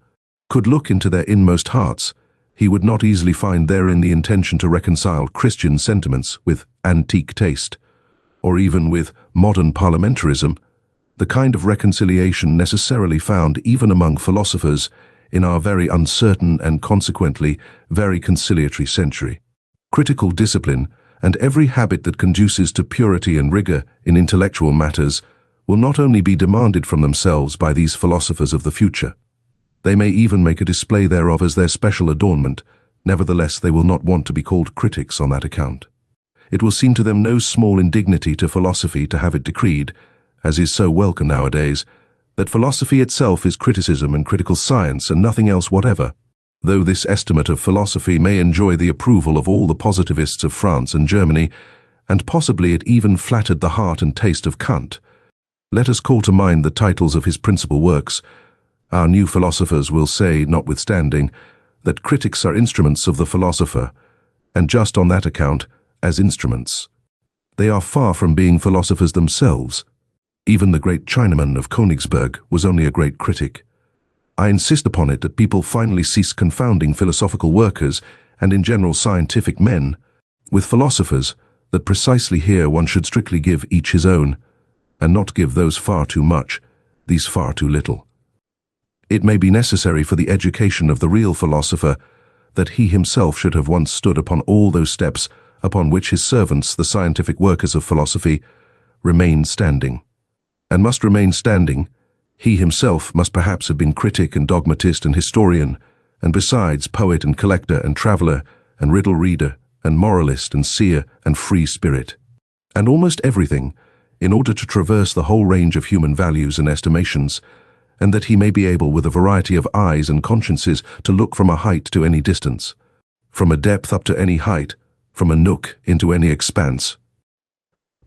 Speaker 1: could look into their inmost hearts, he would not easily find therein the intention to reconcile Christian sentiments with antique taste, or even with modern parliamentarism, the kind of reconciliation necessarily found even among philosophers in our very uncertain and consequently very conciliatory century. Critical discipline, and every habit that conduces to purity and rigor in intellectual matters, will not only be demanded from themselves by these philosophers of the future. They may even make a display thereof as their special adornment. Nevertheless, they will not want to be called critics on that account. It will seem to them no small indignity to philosophy to have it decreed, as is so welcome nowadays, that philosophy itself is criticism and critical science and nothing else whatever. Though this estimate of philosophy may enjoy the approval of all the positivists of France and Germany, and possibly it even flattered the heart and taste of Kant, let us call to mind the titles of his principal works. Our new philosophers will say, notwithstanding, that critics are instruments of the philosopher, and just on that account, as instruments. They are far from being philosophers themselves. Even the great Chinaman of Königsberg was only a great critic. I insist upon it that people finally cease confounding philosophical workers, and in general scientific men, with philosophers, that precisely here one should strictly give each his own, and not give those far too much, these far too little. It may be necessary for the education of the real philosopher that he himself should have once stood upon all those steps upon which his servants, the scientific workers of philosophy, remain standing. And must remain standing, he himself must perhaps have been critic and dogmatist and historian, and besides poet and collector and traveller and riddle reader and moralist and seer and free spirit, and almost everything, in order to traverse the whole range of human values and estimations, and that he may be able with a variety of eyes and consciences to look from a height to any distance, from a depth up to any height, from a nook into any expanse.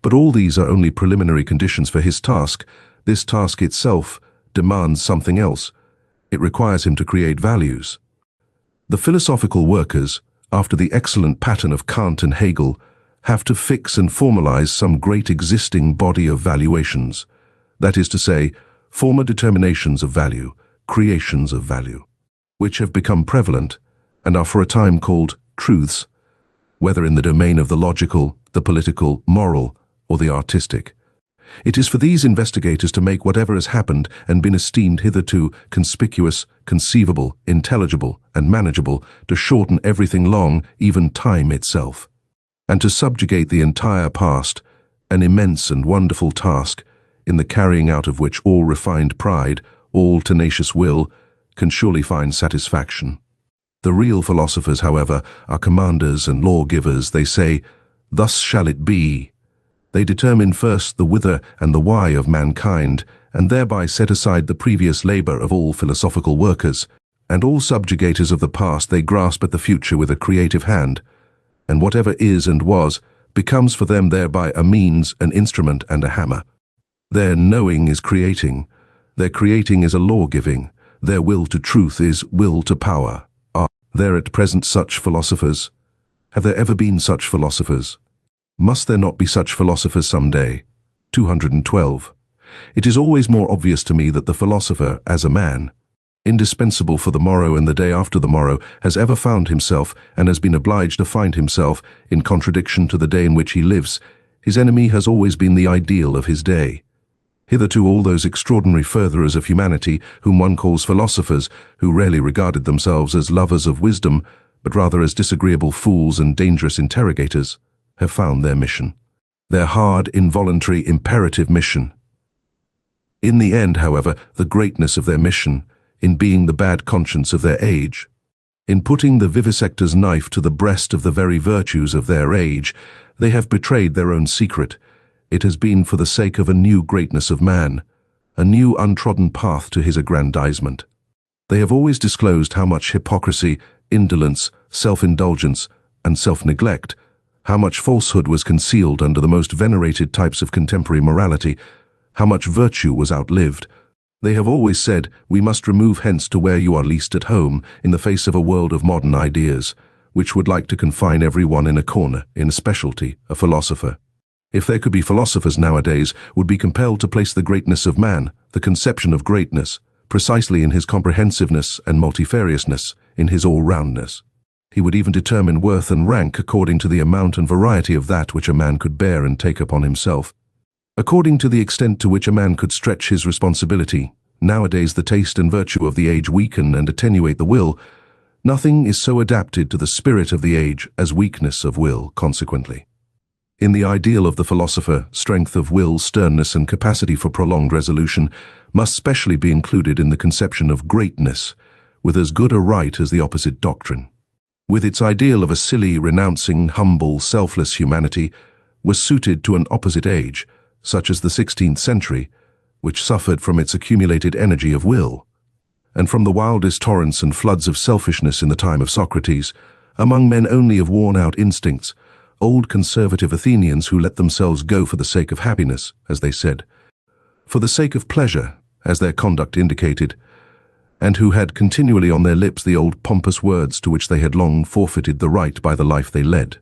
Speaker 1: But all these are only preliminary conditions for his task. This task itself demands something else. It requires him to create values. The philosophical workers, after the excellent pattern of Kant and Hegel, have to fix and formalize some great existing body of valuations, that is to say, former determinations of value, creations of value, which have become prevalent and are for a time called truths, whether in the domain of the logical, the political, moral, or the artistic. It is for these investigators to make whatever has happened and been esteemed hitherto conspicuous, conceivable, intelligible, and manageable, to shorten everything long, even time itself, and to subjugate the entire past, an immense and wonderful task, in the carrying out of which all refined pride, all tenacious will, can surely find satisfaction. The real philosophers, however, are commanders and lawgivers. They say, "Thus shall it be." They determine first the whither and the why of mankind, and thereby set aside the previous labor of all philosophical workers. and all subjugators of the past they grasp at the future with a creative hand, and whatever is and was becomes for them thereby a means, an instrument, and a hammer. Their knowing is creating, their creating is a law-giving, their will to truth is will to power. Are there at present such philosophers? Have there ever been such philosophers? Must there not be such philosophers some day? 212. It is always more obvious to me that the philosopher, as a man, indispensable for the morrow and the day after the morrow, has ever found himself, and has been obliged to find himself, in contradiction to the day in which he lives. His enemy has always been the ideal of his day. Hitherto all those extraordinary furtherers of humanity, whom one calls philosophers, who rarely regarded themselves as lovers of wisdom, but rather as disagreeable fools and dangerous interrogators, have found their mission. Their hard, involuntary, imperative mission. In the end, however, the greatness of their mission, in being the bad conscience of their age, in putting the vivisector's knife to the breast of the very virtues of their age, they have betrayed their own secret. It has been for the sake of a new greatness of man, a new untrodden path to his aggrandizement. They have always disclosed how much hypocrisy, indolence, self-indulgence, and self-neglect, how much falsehood was concealed under the most venerated types of contemporary morality, how much virtue was outlived. They have always said, we must remove hence to where you are least at home, in the face of a world of modern ideas, which would like to confine every one in a corner, in a specialty, a philosopher. If there could be philosophers nowadays, would be compelled to place the greatness of man, the conception of greatness, precisely in his comprehensiveness and multifariousness, in his all-roundness. He would even determine worth and rank according to the amount and variety of that which a man could bear and take upon himself. According to the extent to which a man could stretch his responsibility. Nowadays the taste and virtue of the age weaken and attenuate the will. Nothing is so adapted to the spirit of the age as weakness of will, consequently. In the ideal of the philosopher, strength of will, sternness, and capacity for prolonged resolution must specially be included in the conception of greatness, with as good a right as the opposite doctrine. With its ideal of a silly, renouncing, humble, selfless humanity, was suited to an opposite age, such as the 16th century, which suffered from its accumulated energy of will, and from the wildest torrents and floods of selfishness in the time of Socrates, among men only of worn-out instincts, old conservative Athenians who let themselves go for the sake of happiness, as they said, for the sake of pleasure, as their conduct indicated, and who had continually on their lips the old pompous words to which they had long forfeited the right by the life they led.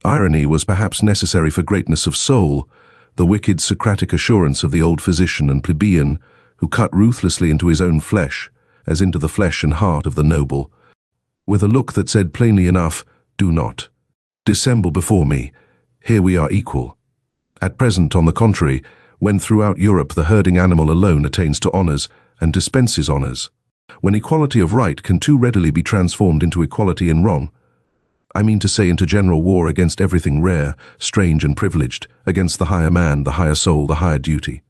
Speaker 1: Irony was perhaps necessary for greatness of soul, the wicked Socratic assurance of the old physician and plebeian, who cut ruthlessly into his own flesh, as into the flesh and heart of the noble, with a look that said plainly enough, do not dissemble before me, here we are equal. At present, on the contrary, when throughout Europe the herding animal alone attains to honours and dispenses honours, when equality of right can too readily be transformed into equality in wrong, I mean to say into general war against everything rare, strange and privileged, against the higher man, the higher soul, the higher duty,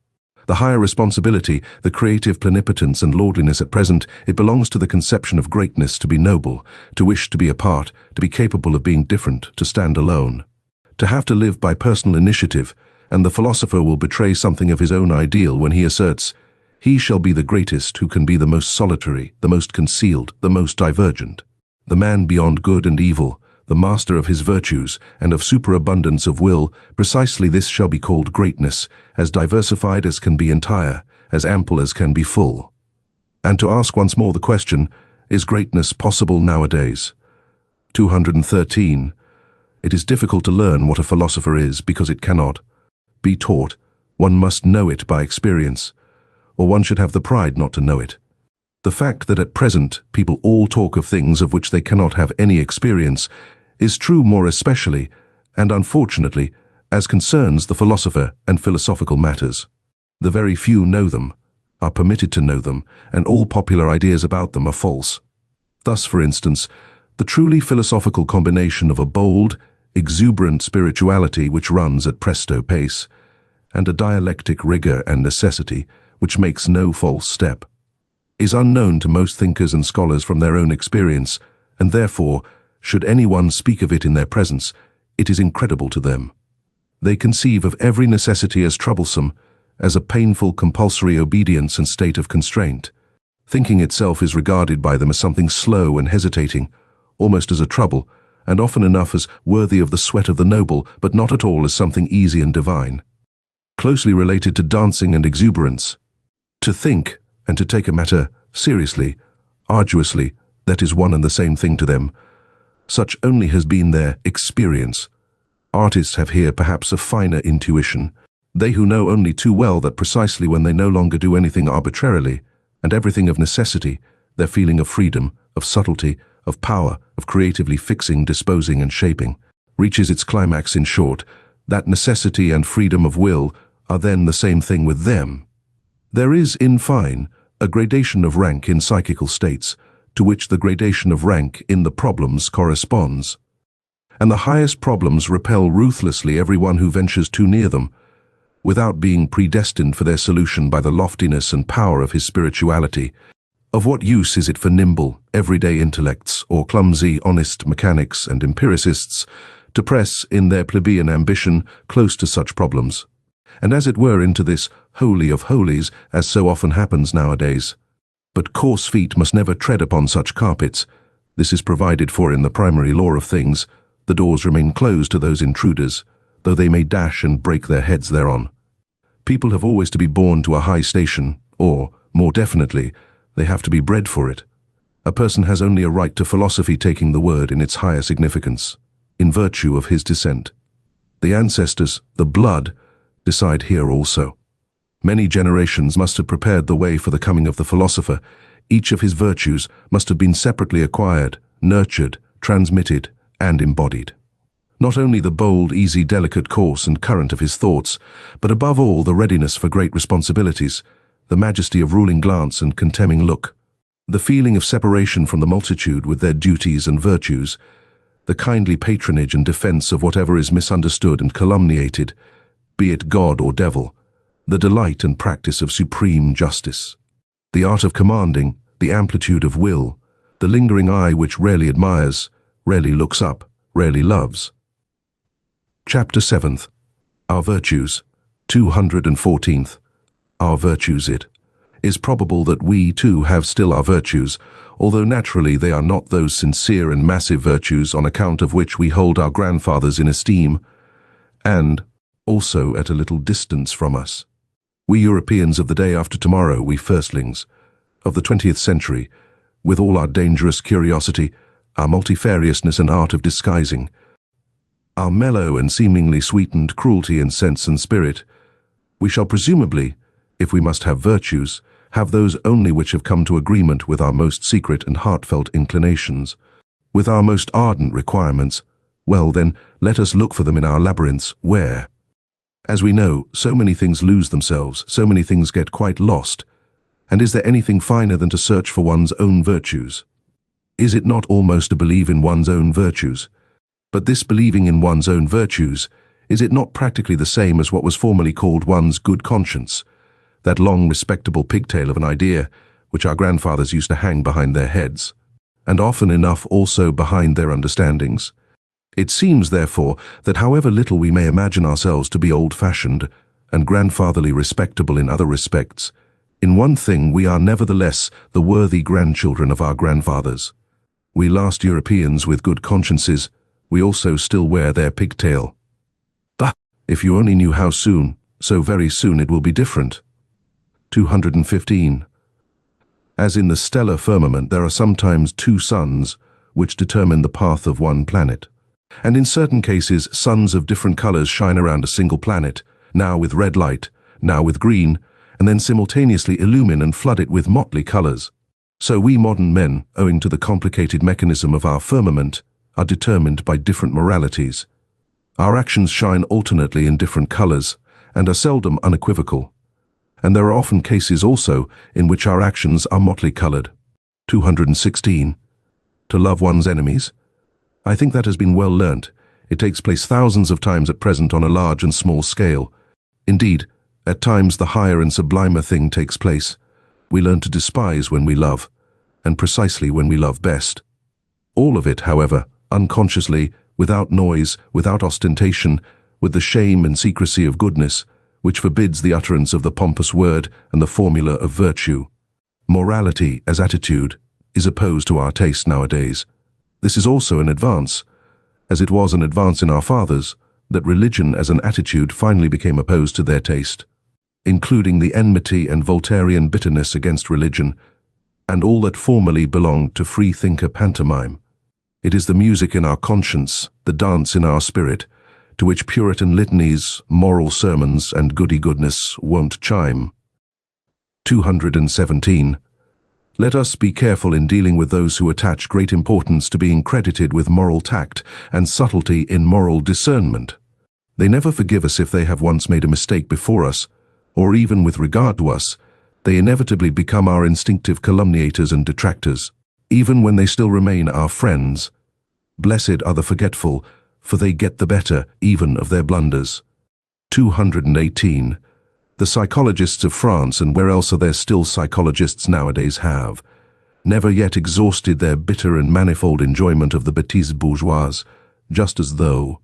Speaker 1: the higher responsibility, the creative plenipotence and lordliness at present, it belongs to the conception of greatness to be noble, to wish to be apart, to be capable of being different, to stand alone, to have to live by personal initiative, and the philosopher will betray something of his own ideal when he asserts, he shall be the greatest who can be the most solitary, the most concealed, the most divergent, the man beyond good and evil, the master of his virtues, and of superabundance of will. Precisely this shall be called greatness, as diversified as can be entire, as ample as can be full. And to ask once more the question, is greatness possible nowadays? 213. It is difficult to learn what a philosopher is because it cannot be taught. One must know it by experience, or one should have the pride not to know it. The fact that at present people all talk of things of which they cannot have any experience is true more especially, and unfortunately, as concerns the philosopher and philosophical matters. The very few know them, are permitted to know them, and all popular ideas about them are false. Thus, for instance, the truly philosophical combination of a bold, exuberant spirituality which runs at presto pace, and a dialectic rigor and necessity which makes no false step, is unknown to most thinkers and scholars from their own experience, and therefore, should anyone speak of it in their presence, it is incredible to them. They conceive of every necessity as troublesome, as a painful compulsory obedience and state of constraint. Thinking itself is regarded by them as something slow and hesitating, almost as a trouble, and often enough as worthy of the sweat of the noble, but not at all as something easy and divine. Closely related to dancing and exuberance. To think, and to take a matter seriously, arduously, that is one and the same thing to them. Such only has been their experience. Artists have here perhaps a finer intuition. They who know only too well that precisely when they no longer do anything arbitrarily, and everything of necessity, their feeling of freedom, of subtlety, of power, of creatively fixing, disposing and shaping, reaches its climax. In short, that necessity and freedom of will are then the same thing with them. There is, in fine, a gradation of rank in psychical states, to which the gradation of rank in the problems corresponds. And the highest problems repel ruthlessly everyone who ventures too near them, without being predestined for their solution by the loftiness and power of his spirituality. Of what use is it for nimble, everyday intellects, or clumsy, honest mechanics and empiricists to press, in their plebeian ambition, close to such problems, and as it were into this holy of holies, as so often happens nowadays? But coarse feet must never tread upon such carpets. This is provided for in the primary law of things. The doors remain closed to those intruders, though they may dash and break their heads thereon. People have always to be born to a high station, or, more definitely, they have to be bred for it. A person has only a right to philosophy, taking the word in its higher significance, in virtue of his descent. The ancestors, the blood, decide here also. Many generations must have prepared the way for the coming of the philosopher. Each of his virtues must have been separately acquired, nurtured, transmitted, and embodied. Not only the bold, easy, delicate course and current of his thoughts, but above all the readiness for great responsibilities, the majesty of ruling glance and contemning look, the feeling of separation from the multitude with their duties and virtues, the kindly patronage and defense of whatever is misunderstood and calumniated, be it God or devil, the delight and practice of supreme justice, the art of commanding, the amplitude of will, the lingering eye which rarely admires, rarely looks up, rarely loves. Chapter 7th. Our Virtues. 214th. Our Virtues. It is probable that we, too, have still our virtues, although naturally they are not those sincere and massive virtues on account of which we hold our grandfathers in esteem, and also at a little distance from us. We Europeans of the day after tomorrow, we firstlings of the 20th century, with all our dangerous curiosity, our multifariousness and art of disguising, our mellow and seemingly sweetened cruelty in sense and spirit, we shall presumably, if we must have virtues, have those only which have come to agreement with our most secret and heartfelt inclinations, with our most ardent requirements. Well then, let us look for them in our labyrinths, where, as we know, so many things lose themselves, so many things get quite lost. And is there anything finer than to search for one's own virtues? Is it not almost to believe in one's own virtues? But this believing in one's own virtues, is it not practically the same as what was formerly called one's good conscience, that long respectable pigtail of an idea which our grandfathers used to hang behind their heads, and often enough also behind their understandings? It seems, therefore, that however little we may imagine ourselves to be old-fashioned and grandfatherly respectable in other respects, in one thing we are nevertheless the worthy grandchildren of our grandfathers. We last Europeans with good consciences, we also still wear their pigtail. Bah! If you only knew how soon, so very soon it will be different. 215. As in the stellar firmament there are sometimes two suns which determine the path of one planet. And in certain cases suns of different colors shine around a single planet, now with red light, now with green, and then simultaneously illumine and flood it with motley colors. So we modern men, owing to the complicated mechanism of our firmament, are determined by different moralities. Our actions shine alternately in different colors, and are seldom unequivocal. And there are often cases also in which our actions are motley colored. 216. To love one's enemies. I think that has been well learnt. It takes place thousands of times at present on a large and small scale. Indeed, at times the higher and sublimer thing takes place. We learn to despise when we love, and precisely when we love best. All of it, however, unconsciously, without noise, without ostentation, with the shame and secrecy of goodness, which forbids the utterance of the pompous word and the formula of virtue. Morality as attitude is opposed to our taste nowadays. This is also an advance, as it was an advance in our fathers, that religion as an attitude finally became opposed to their taste, including the enmity and Voltairean bitterness against religion, and all that formerly belonged to free-thinker pantomime. It is the music in our conscience, the dance in our spirit, to which Puritan litanies, moral sermons, and goody-goodness won't chime. 217. Let us be careful in dealing with those who attach great importance to being credited with moral tact and subtlety in moral discernment. They never forgive us if they have once made a mistake before us, or even with regard to us, they inevitably become our instinctive calumniators and detractors, even when they still remain our friends. Blessed are the forgetful, for they get the better even of their blunders. 218. The psychologists of France, and where else are there still psychologists nowadays, have never yet exhausted their bitter and manifold enjoyment of the bêtise bourgeoise, just as though,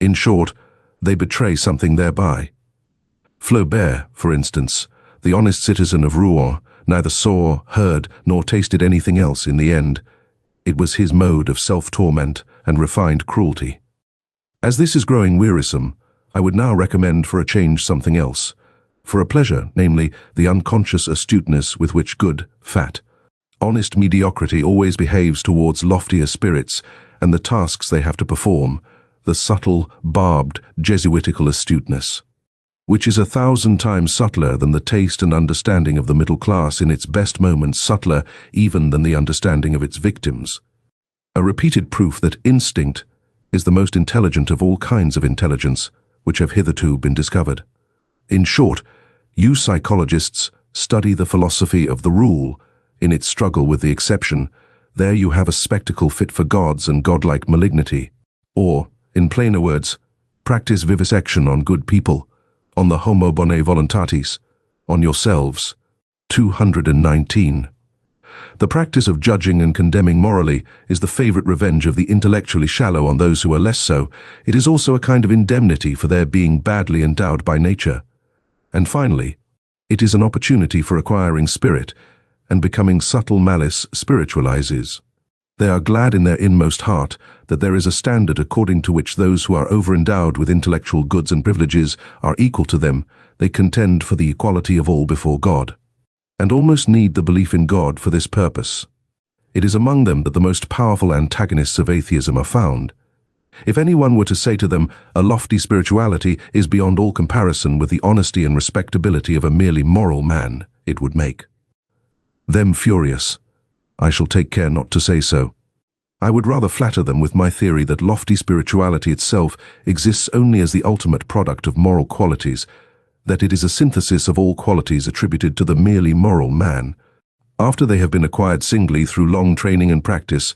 Speaker 1: in short, they betray something thereby. Flaubert, for instance, the honest citizen of Rouen, neither saw, heard, nor tasted anything else in the end. It was his mode of self-torment and refined cruelty. As this is growing wearisome, I would now recommend for a change something else, for a pleasure, namely, the unconscious astuteness with which good, fat, honest mediocrity always behaves towards loftier spirits and the tasks they have to perform, the subtle, barbed, Jesuitical astuteness, which is 1,000 times subtler than the taste and understanding of the middle class, in its best moments subtler even than the understanding of its victims. A repeated proof that instinct is the most intelligent of all kinds of intelligence which have hitherto been discovered. In short, you psychologists study the philosophy of the rule in its struggle with the exception. There you have a spectacle fit for gods and godlike malignity. Or, in plainer words, practice vivisection on good people, on the homo bonae voluntatis, on yourselves. 219. The practice of judging and condemning morally is the favorite revenge of the intellectually shallow on those who are less so. It is also a kind of indemnity for their being badly endowed by nature. And finally, it is an opportunity for acquiring spirit, and becoming subtle malice spiritualizes. They are glad in their inmost heart that there is a standard according to which those who are over-endowed with intellectual goods and privileges are equal to them. They contend for the equality of all before God, and almost need the belief in God for this purpose. It is among them that the most powerful antagonists of atheism are found. If anyone were to say to them, a lofty spirituality is beyond all comparison with the honesty and respectability of a merely moral man, it would make them furious. I shall take care not to say so. I would rather flatter them with my theory that lofty spirituality itself exists only as the ultimate product of moral qualities, that it is a synthesis of all qualities attributed to the merely moral man, after they have been acquired singly through long training and practice,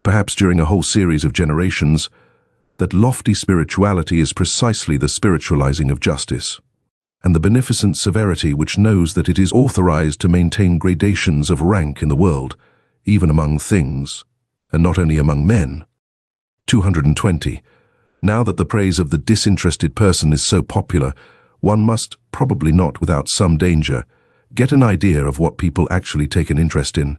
Speaker 1: perhaps during a whole series of generations, that lofty spirituality is precisely the spiritualizing of justice, and the beneficent severity which knows that it is authorized to maintain gradations of rank in the world, even among things, and not only among men. 220. Now that the praise of the disinterested person is so popular, one must, probably not without some danger, get an idea of what people actually take an interest in,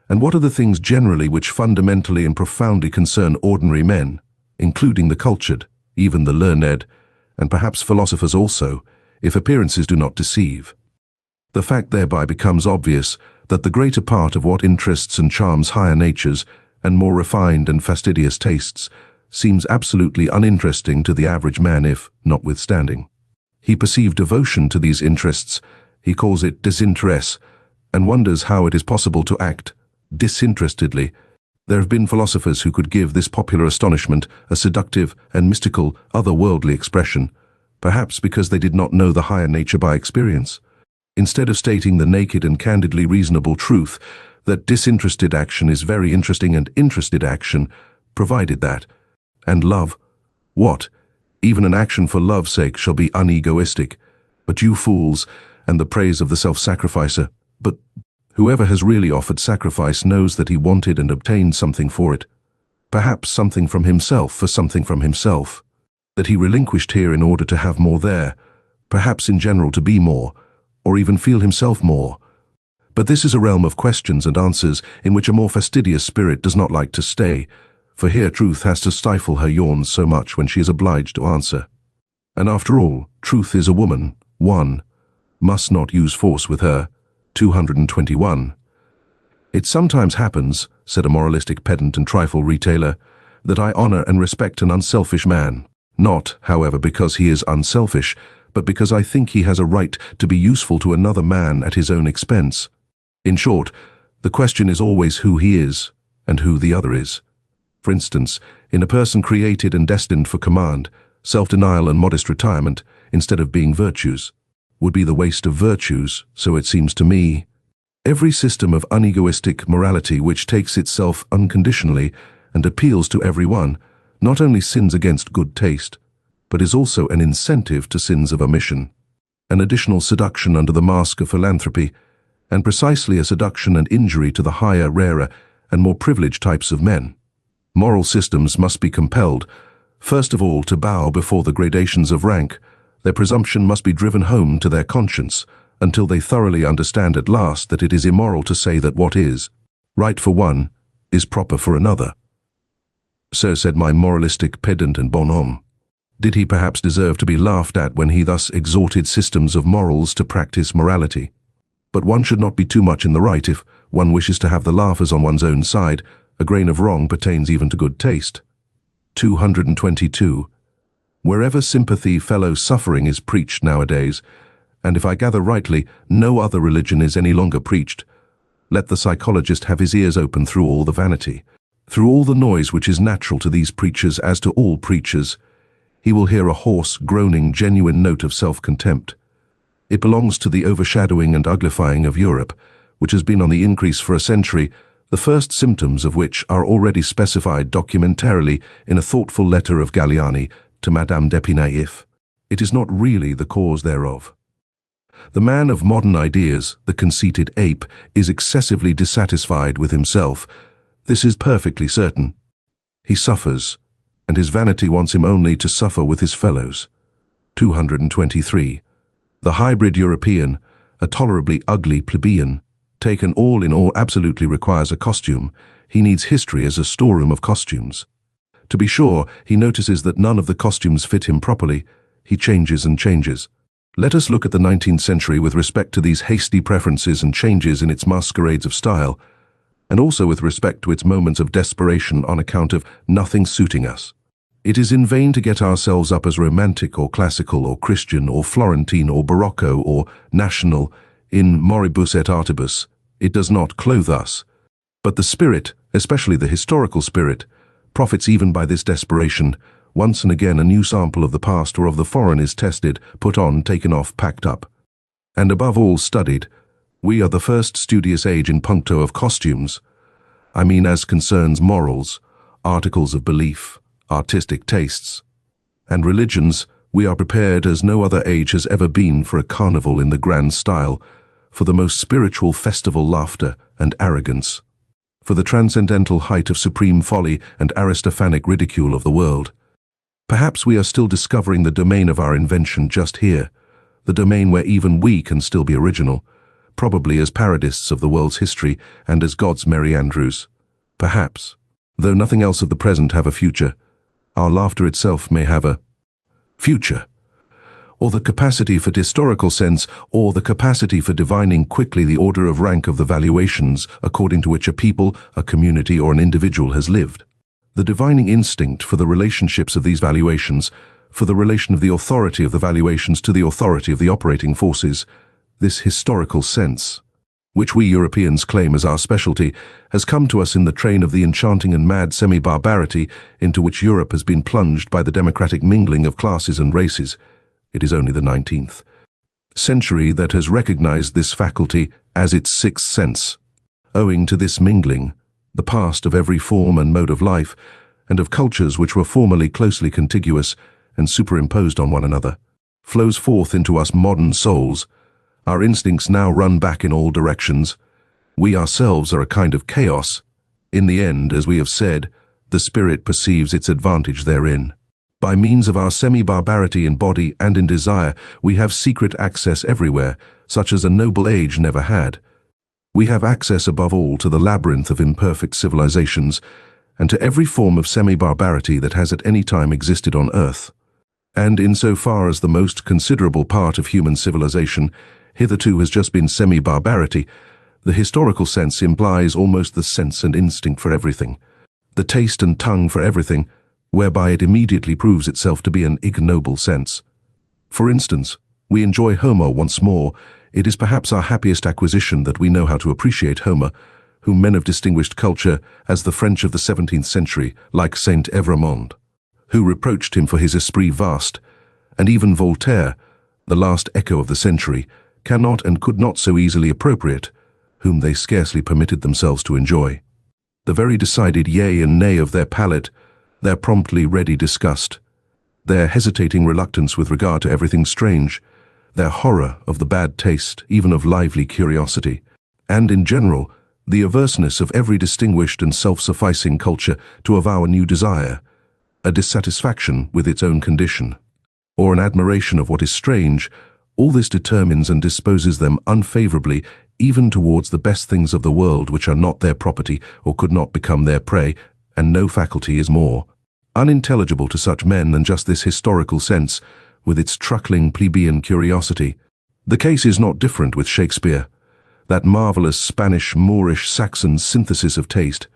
Speaker 1: and what are the things generally which fundamentally and profoundly concern ordinary men, including the cultured, even the learned, and perhaps philosophers also, if appearances do not deceive. The fact thereby becomes obvious that the greater part of what interests and charms higher natures and more refined and fastidious tastes seems absolutely uninteresting to the average man if, notwithstanding, he perceive devotion to these interests, he calls it disinteresse, and wonders how it is possible to act disinterestedly. There have been philosophers who could give this popular astonishment a seductive and mystical, otherworldly expression, perhaps because they did not know the higher nature by experience. Instead of stating the naked and candidly reasonable truth that disinterested action is very interesting and interested action, provided that, and love, what? Even an action for love's sake shall be unegoistic. But you fools, and the praise of the self-sacrificer, but whoever has really offered sacrifice knows that he wanted and obtained something for it, perhaps something from himself for something from himself, that he relinquished here in order to have more there, perhaps in general to be more, or even feel himself more. But this is a realm of questions and answers in which a more fastidious spirit does not like to stay, for here truth has to stifle her yawns so much when she is obliged to answer. And after all, truth is a woman, one, must not use force with her, 221. It sometimes happens, said a moralistic pedant and trifle retailer, that I honor and respect an unselfish man, not, however, because he is unselfish, but because I think he has a right to be useful to another man at his own expense. In short, the question is always who he is and who the other is. For instance, in a person created and destined for command, self-denial and modest retirement, instead of being virtues, would be the waste of virtues, so it seems to me. Every system of unegoistic morality which takes itself unconditionally and appeals to everyone not only sins against good taste, but is also an incentive to sins of omission, an additional seduction under the mask of philanthropy, and precisely a seduction and injury to the higher, rarer, and more privileged types of men. Moral systems must be compelled, first of all, to bow before the gradations of rank. Their presumption must be driven home to their conscience, until they thoroughly understand at last that it is immoral to say that what is right for one is proper for another. So said my moralistic pedant and bonhomme. Did he perhaps deserve to be laughed at when he thus exhorted systems of morals to practice morality? But one should not be too much in the right if one wishes to have the laughers on one's own side. A grain of wrong pertains even to good taste. 222. Wherever sympathy, fellow suffering is preached nowadays, and if I gather rightly, no other religion is any longer preached, let the psychologist have his ears open through all the vanity, through all the noise which is natural to these preachers as to all preachers. He will hear a hoarse, groaning, genuine note of self-contempt. It belongs to the overshadowing and uglifying of Europe, which has been on the increase for a century, the first symptoms of which are already specified documentarily in a thoughtful letter of Galliani to Madame d'Épinay if it is not really the cause thereof. The man of modern ideas, the conceited ape, is excessively dissatisfied with himself. This is perfectly certain. He suffers, and his vanity wants him only to suffer with his fellows. 223. The hybrid European, a tolerably ugly plebeian, taken all in all absolutely requires a costume. He needs history as a storeroom of costumes. To be sure, he notices that none of the costumes fit him properly. He changes and changes. Let us look at the 19th century with respect to these hasty preferences and changes in its masquerades of style, and also with respect to its moments of desperation on account of nothing suiting us. It is in vain to get ourselves up as romantic or classical or Christian or Florentine or Barocco or national in moribus et artibus. It does not clothe us. But the spirit, especially the historical spirit, profits even by this desperation. Once and again a new sample of the past or of the foreign is tested, put on, taken off, packed up, and above all studied. We are the first studious age in puncto of costumes. I mean as concerns morals, articles of belief, artistic tastes, and religions. We are prepared as no other age has ever been for a carnival in the grand style, for the most spiritual festival laughter and arrogance, for the transcendental height of supreme folly and Aristophanic ridicule of the world. Perhaps we are still discovering the domain of our invention just here, the domain where even we can still be original, probably as parodists of the world's history and as God's Merry Andrews. Perhaps, though nothing else of the present have a future, our laughter itself may have a future, or the capacity for historical sense, or the capacity for divining quickly the order of rank of the valuations according to which a people, a community, or an individual has lived. The divining instinct for the relationships of these valuations, for the relation of the authority of the valuations to the authority of the operating forces, this historical sense, which we Europeans claim as our specialty, has come to us in the train of the enchanting and mad semi-barbarity into which Europe has been plunged by the democratic mingling of classes and races. It is only the 19th century that has recognized this faculty as its sixth sense. Owing to this mingling, the past of every form and mode of life, and of cultures which were formerly closely contiguous and superimposed on one another, flows forth into us modern souls. Our instincts now run back in all directions. We ourselves are a kind of chaos. In the end, as we have said, the spirit perceives its advantage therein. By means of our semi-barbarity in body and in desire, we have secret access everywhere, such as a noble age never had. We have access above all to the labyrinth of imperfect civilizations and to every form of semi-barbarity that has at any time existed on Earth. And insofar as the most considerable part of human civilization hitherto has just been semi-barbarity, the historical sense implies almost the sense and instinct for everything, the taste and tongue for everything, whereby it immediately proves itself to be an ignoble sense. For instance, we enjoy Homer once more. It is perhaps our happiest acquisition that we know how to appreciate Homer, whom men of distinguished culture, as the French of the 17th century, like Saint Evremond, who reproached him for his esprit vaste, and even Voltaire, the last echo of the century, cannot and could not so easily appropriate, whom they scarcely permitted themselves to enjoy. The very decided yea and nay of their palate, their promptly ready disgust, their hesitating reluctance with regard to everything strange, their horror of the bad taste, even of lively curiosity, and in general, the averseness of every distinguished and self-sufficing culture to avow a new desire, a dissatisfaction with its own condition, or an admiration of what is strange, all this determines and disposes them unfavorably even towards the best things of the world which are not their property or could not become their prey, and no faculty is more unintelligible to such men than just this historical sense, with its truckling plebeian curiosity. The case is not different with Shakespeare, that marvelous Spanish, Moorish, Saxon synthesis of taste,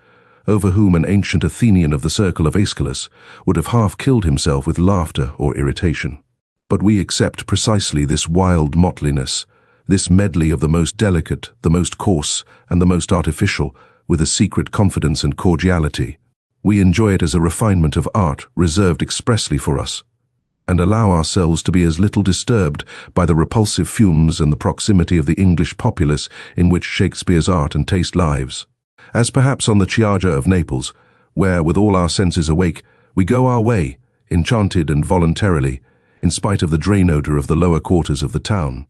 Speaker 1: over whom an ancient Athenian of the circle of Aeschylus would have half killed himself with laughter or irritation. But we accept precisely this wild mottliness, this medley of the most delicate, the most coarse, and the most artificial, with a secret confidence and cordiality. We enjoy it as a refinement of art reserved expressly for us, and allow ourselves to be as little disturbed by the repulsive fumes and the proximity of the English populace in which Shakespeare's art and taste lives, as perhaps on the Chiaja of Naples, where, with all our senses awake, we go our way, enchanted and voluntarily, in spite of the drain odor of the lower quarters of the town.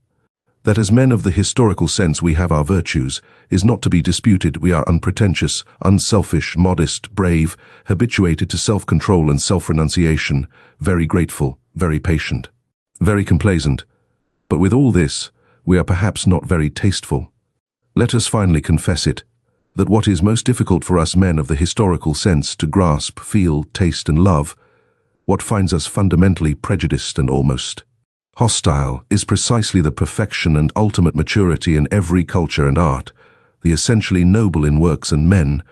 Speaker 1: That as men of the historical sense we have our virtues is not to be disputed. We are unpretentious, unselfish, modest, brave, habituated to self-control and self-renunciation, very grateful, very patient, very complaisant. But with all this, we are perhaps not very tasteful. Let us finally confess it, that what is most difficult for us men of the historical sense to grasp, feel, taste and love, what finds us fundamentally prejudiced and almost hostile, is precisely the perfection and ultimate maturity in every culture and art, the essentially noble in works and men,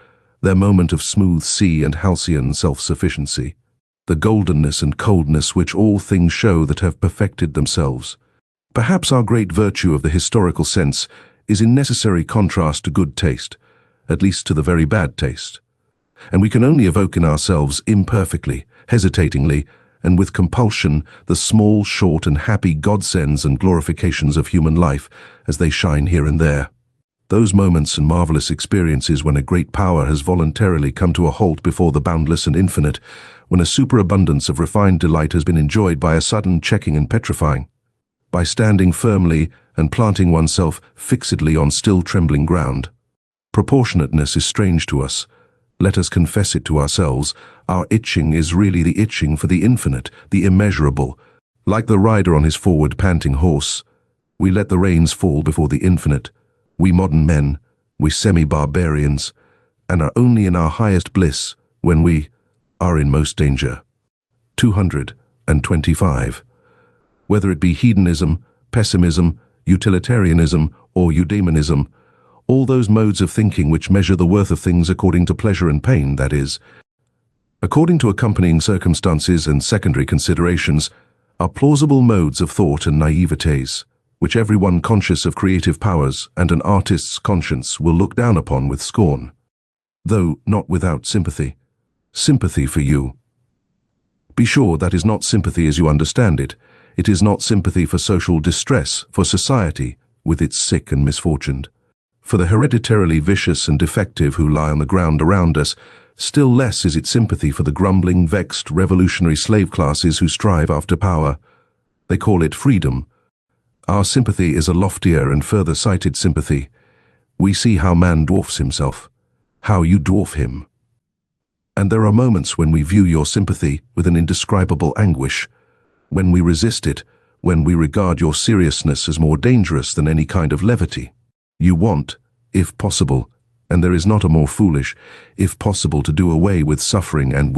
Speaker 1: their moment of smooth sea and halcyon self-sufficiency, the goldenness and coldness which all things show that have perfected themselves. Perhaps our great virtue of the historical sense is in necessary contrast to good taste, at least to the very bad taste, and we can only evoke in ourselves imperfectly, hesitatingly, and with compulsion the small, short and happy godsends and glorifications of human life as they shine here and there. Those moments and marvelous experiences when a great power has voluntarily come to a halt before the boundless and infinite, when a superabundance of refined delight has been enjoyed by a sudden checking and petrifying, by standing firmly and planting oneself fixedly on still trembling ground. Proportionateness is strange to us. Let us confess it to ourselves. Our itching is really the itching for the infinite, the immeasurable. Like the rider on his forward panting horse, we let the reins fall before the infinite. We modern men, we semi-barbarians, and are only in our highest bliss when we are in most danger. 225. Whether it be hedonism, pessimism, utilitarianism, or eudaimonism, all those modes of thinking which measure the worth of things according to pleasure and pain, that is, according to accompanying circumstances and secondary considerations, are plausible modes of thought and naivete, which everyone conscious of creative powers and an artist's conscience will look down upon with scorn, though not without sympathy. Sympathy for you. Be sure that is not sympathy as you understand it. It is not sympathy for social distress, for society, with its sick and misfortuned, for the hereditarily vicious and defective who lie on the ground around us. Still less is it sympathy for the grumbling, vexed, revolutionary slave classes who strive after power. They call it freedom. Our sympathy is a loftier and further-sighted sympathy. We see how man dwarfs himself, how you dwarf him. And there are moments when we view your sympathy with an indescribable anguish, when we resist it, when we regard your seriousness as more dangerous than any kind of levity. You want, if possible, and there is not a more foolish, if possible, to do away with suffering, and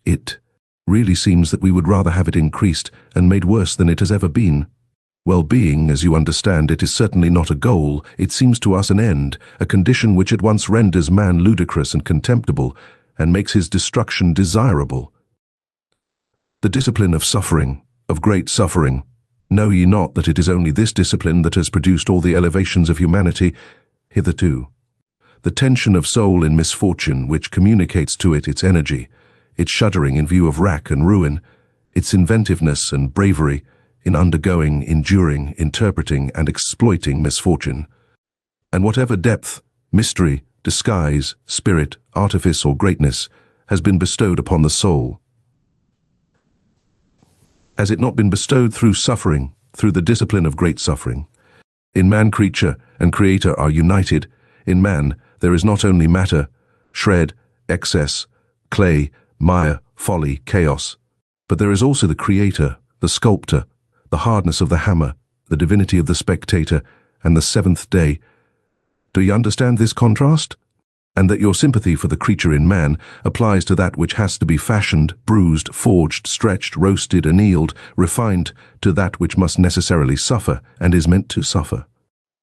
Speaker 1: it really seems that we would rather have it increased and made worse than it has ever been. Well-being, as you understand it, is certainly not a goal. It seems to us an end, a condition which at once renders man ludicrous and contemptible, and makes his destruction desirable. The discipline of suffering, of great suffering. Know ye not that it is only this discipline that has produced all the elevations of humanity hitherto? The tension of soul in misfortune which communicates to it its energy, its shuddering in view of rack and ruin, its inventiveness and bravery in undergoing, enduring, interpreting, and exploiting misfortune. And whatever depth, mystery, disguise, spirit, artifice, or greatness has been bestowed upon the soul, has it not been bestowed through suffering, through the discipline of great suffering? In man, creature and creator are united. In man there is not only matter, shred, excess, clay, mire, folly, chaos, but there is also the creator, the sculptor, the hardness of the hammer, the divinity of the spectator, and the seventh day. Do you understand this contrast? And that your sympathy for the creature in man applies to that which has to be fashioned, bruised, forged, stretched, roasted, annealed, refined, to that which must necessarily suffer and is meant to suffer.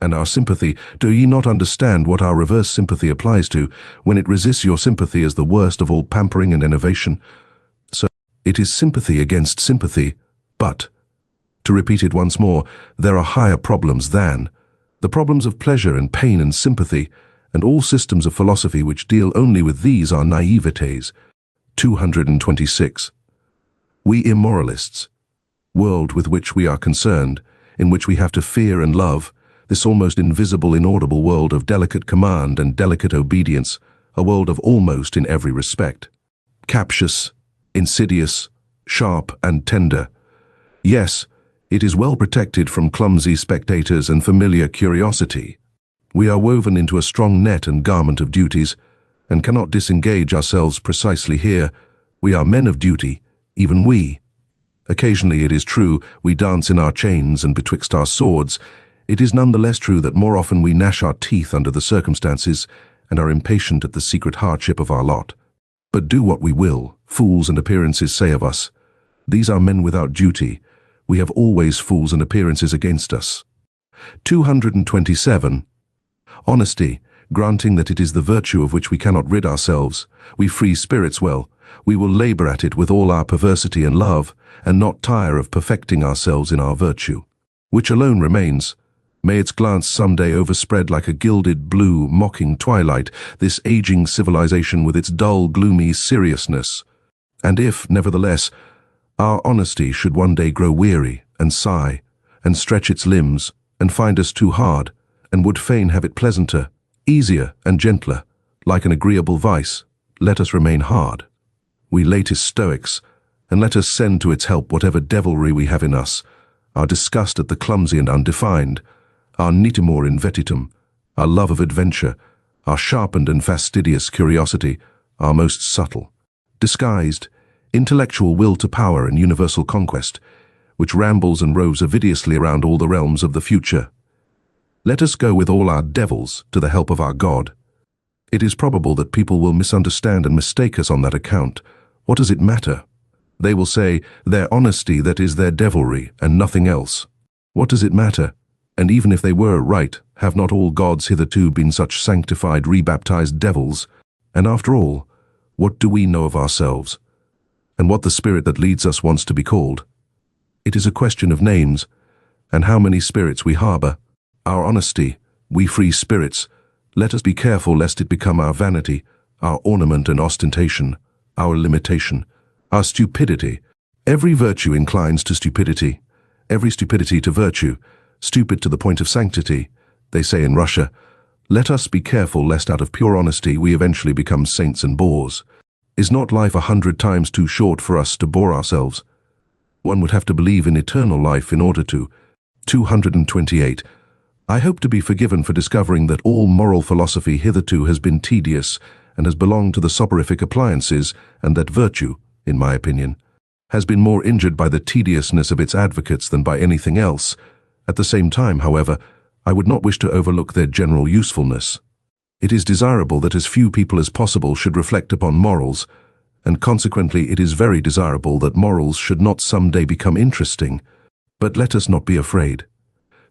Speaker 1: And our sympathy, do ye not understand what our reverse sympathy applies to, when it resists your sympathy as the worst of all pampering and enervation? So, it is sympathy against sympathy, but, to repeat it once more, there are higher problems than the problems of pleasure and pain and sympathy, and all systems of philosophy which deal only with these are naivetes. 226. We immoralists, world with which we are concerned, in which we have to fear and love, this almost invisible, inaudible world of delicate command and delicate obedience, a world of almost in every respect, captious, insidious, sharp and tender. Yes, it is well protected from clumsy spectators and familiar curiosity. We are woven into a strong net and garment of duties, and cannot disengage ourselves precisely here. We are men of duty, even we. Occasionally, it is true, we dance in our chains and betwixt our swords. It is none the less true that more often we gnash our teeth under the circumstances and are impatient at the secret hardship of our lot. But do what we will, fools and appearances say of us. These are men without duty. We have always fools and appearances against us. 227. Honesty, granting that it is the virtue of which we cannot rid ourselves, we free spirits well, we will labor at it with all our perversity and love, and not tire of perfecting ourselves in our virtue, which alone remains. May its glance someday overspread like a gilded, blue, mocking twilight, this aging civilization with its dull, gloomy seriousness. And if, nevertheless, our honesty should one day grow weary, and sigh, and stretch its limbs, and find us too hard, and would fain have it pleasanter, easier and gentler, like an agreeable vice, let us remain hard. We latest Stoics, and let us send to its help whatever devilry we have in us, our disgust at the clumsy and undefined, our nitimur invetitum, our love of adventure, our sharpened and fastidious curiosity, our most subtle, disguised, intellectual will to power and universal conquest, which rambles and roves avidiously around all the realms of the future. Let us go with all our devils to the help of our God. It is probable that people will misunderstand and mistake us on that account. What does it matter? They will say, their honesty, that is their devilry, and nothing else. What does it matter? And even if they were right, have not all gods hitherto been such sanctified, rebaptized devils? And after all, what do we know of ourselves? And what the spirit that leads us wants to be called? It is a question of names, and how many spirits we harbor. Our honesty, we free spirits, let us be careful lest it become our vanity, our ornament and ostentation, our limitation, our stupidity. Every virtue inclines to stupidity, every stupidity to virtue, stupid to the point of sanctity, they say in Russia. Let us be careful lest out of pure honesty we eventually become saints and bores. Is not life 100 times too short for us to bore ourselves? One would have to believe in eternal life in order to. 228. I hope to be forgiven for discovering that all moral philosophy hitherto has been tedious and has belonged to the soporific appliances, and that virtue, in my opinion, has been more injured by the tediousness of its advocates than by anything else. At the same time, however, I would not wish to overlook their general usefulness. It is desirable that as few people as possible should reflect upon morals, and consequently it is very desirable that morals should not someday become interesting. But let us not be afraid.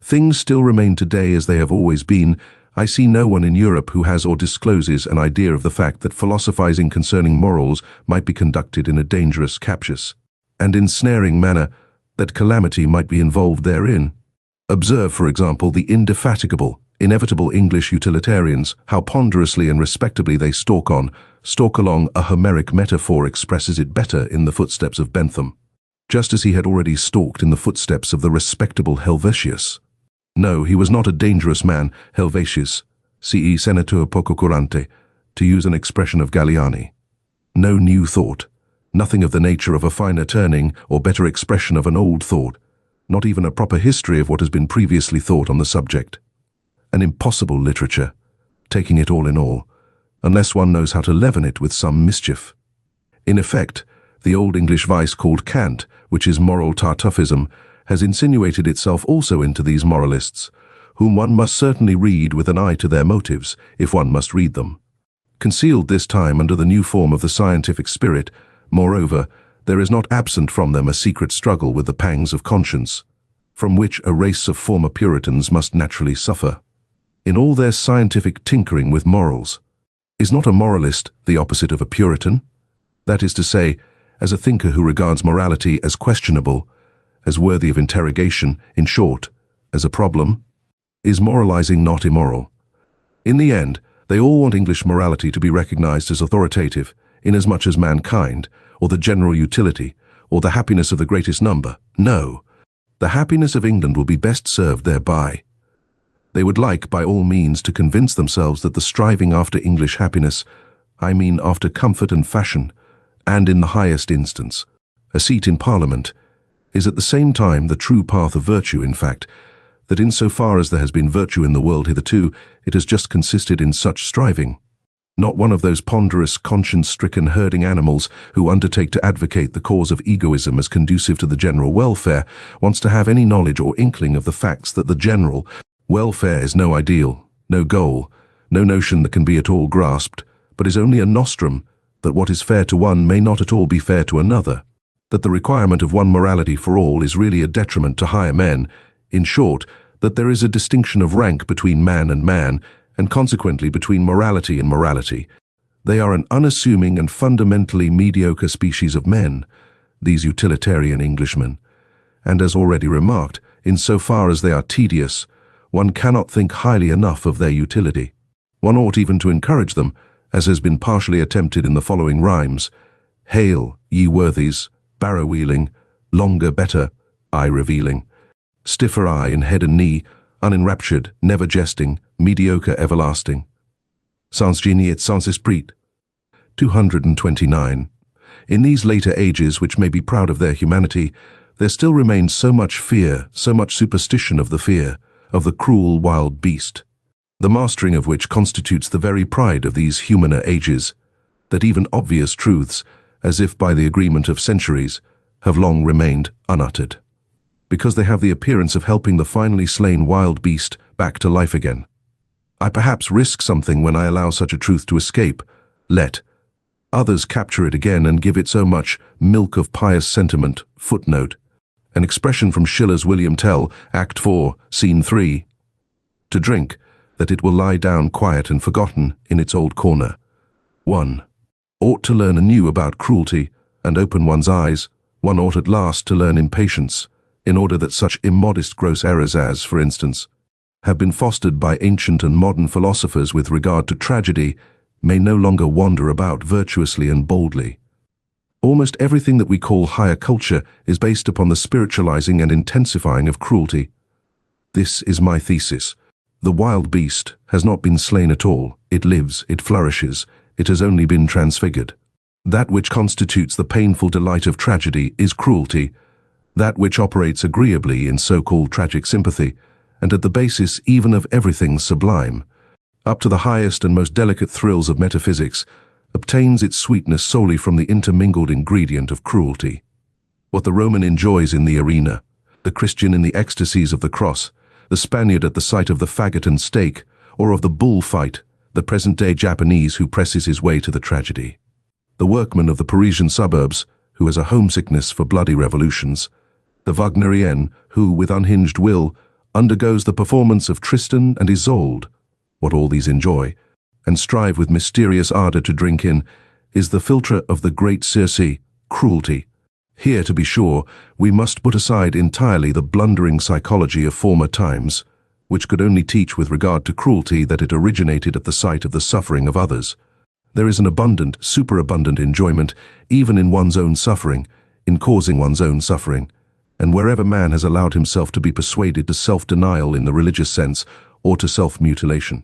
Speaker 1: Things still remain today as they have always been. I see no one in Europe who has or discloses an idea of the fact that philosophizing concerning morals might be conducted in a dangerous, captious, and ensnaring manner, that calamity might be involved therein. Observe, for example, the indefatigable, inevitable English utilitarians, how ponderously and respectably they stalk along. A Homeric metaphor expresses it better in the footsteps of Bentham, just as he had already stalked in the footsteps of the respectable Helvetius. No, he was not a dangerous man, Helvetius, ce senator poco curante, to use an expression of Galliani. No new thought, nothing of the nature of a finer turning or better expression of an old thought, not even a proper history of what has been previously thought on the subject. An impossible literature, taking it all in all, unless one knows how to leaven it with some mischief. In effect, the Old English vice called cant, which is moral Tartuffism, has insinuated itself also into these moralists, whom one must certainly read with an eye to their motives, if one must read them. Concealed this time under the new form of the scientific spirit, moreover, there is not absent from them a secret struggle with the pangs of conscience, from which a race of former Puritans must naturally suffer. In all their scientific tinkering with morals, is not a moralist the opposite of a Puritan? That is to say, as a thinker who regards morality as questionable, as worthy of interrogation, in short, as a problem, is moralizing not immoral? In the end, they all want English morality to be recognized as authoritative, inasmuch as mankind, or the general utility, or the happiness of the greatest number. No, the happiness of England will be best served thereby. They would like, by all means, to convince themselves that the striving after English happiness, I mean after comfort and fashion, and in the highest instance, a seat in Parliament, is at the same time the true path of virtue. In fact, that in so far as there has been virtue in the world hitherto, it has just consisted in such striving. Not one of those ponderous, conscience-stricken herding animals who undertake to advocate the cause of egoism as conducive to the general welfare wants to have any knowledge or inkling of the facts that the general welfare is no ideal, no goal, no notion that can be at all grasped, but is only a nostrum, that what is fair to one may not at all be fair to another, that the requirement of one morality for all is really a detriment to higher men, in short, that there is a distinction of rank between man, and consequently between morality and morality. They are an unassuming and fundamentally mediocre species of men, these utilitarian Englishmen, and as already remarked, in so far as they are tedious, one cannot think highly enough of their utility. One ought even to encourage them, as has been partially attempted in the following rhymes: Hail, ye worthies, barrow-wheeling, longer better, eye revealing, stiffer eye in head and knee, unenraptured, never jesting, mediocre everlasting. Sans génie et sans esprit. 229. In these later ages, which may be proud of their humanity, there still remains so much fear, so much superstition of the fear, of the cruel wild beast, the mastering of which constitutes the very pride of these humaner ages, that even obvious truths, as if by the agreement of centuries, have long remained unuttered, because they have the appearance of helping the finally slain wild beast back to life again. I perhaps risk something when I allow such a truth to escape. Let others capture it again and give it so much milk of pious sentiment. Footnote. An expression from Schiller's William Tell, Act 4, Scene 3. To drink, that it will lie down quiet and forgotten in its old corner. 1. Ought to learn anew about cruelty, and open one's eyes, one ought at last to learn impatience, in order that such immodest gross errors as, for instance, have been fostered by ancient and modern philosophers with regard to tragedy, may no longer wander about virtuously and boldly. Almost everything that we call higher culture is based upon the spiritualizing and intensifying of cruelty. This is my thesis. The wild beast has not been slain at all. It lives, it flourishes, it has only been transfigured. That which constitutes the painful delight of tragedy is cruelty, that which operates agreeably in so-called tragic sympathy, and at the basis even of everything sublime, up to the highest and most delicate thrills of metaphysics, obtains its sweetness solely from the intermingled ingredient of cruelty. What the Roman enjoys in the arena, the Christian in the ecstasies of the cross, the Spaniard at the sight of the faggot and stake, or of the bullfight, the present-day Japanese who presses his way to the tragedy. The workman of the Parisian suburbs, who has a homesickness for bloody revolutions. The Wagnerian, who, with unhinged will, undergoes the performance of Tristan and Isolde. What all these enjoy, and strive with mysterious ardor to drink in, is the philtre of the great Circe, cruelty. Here, to be sure, we must put aside entirely the blundering psychology of former times, which could only teach with regard to cruelty that it originated at the sight of the suffering of others. There is an abundant, superabundant enjoyment, even in one's own suffering, in causing one's own suffering, and wherever man has allowed himself to be persuaded to self-denial in the religious sense, or to self-mutilation.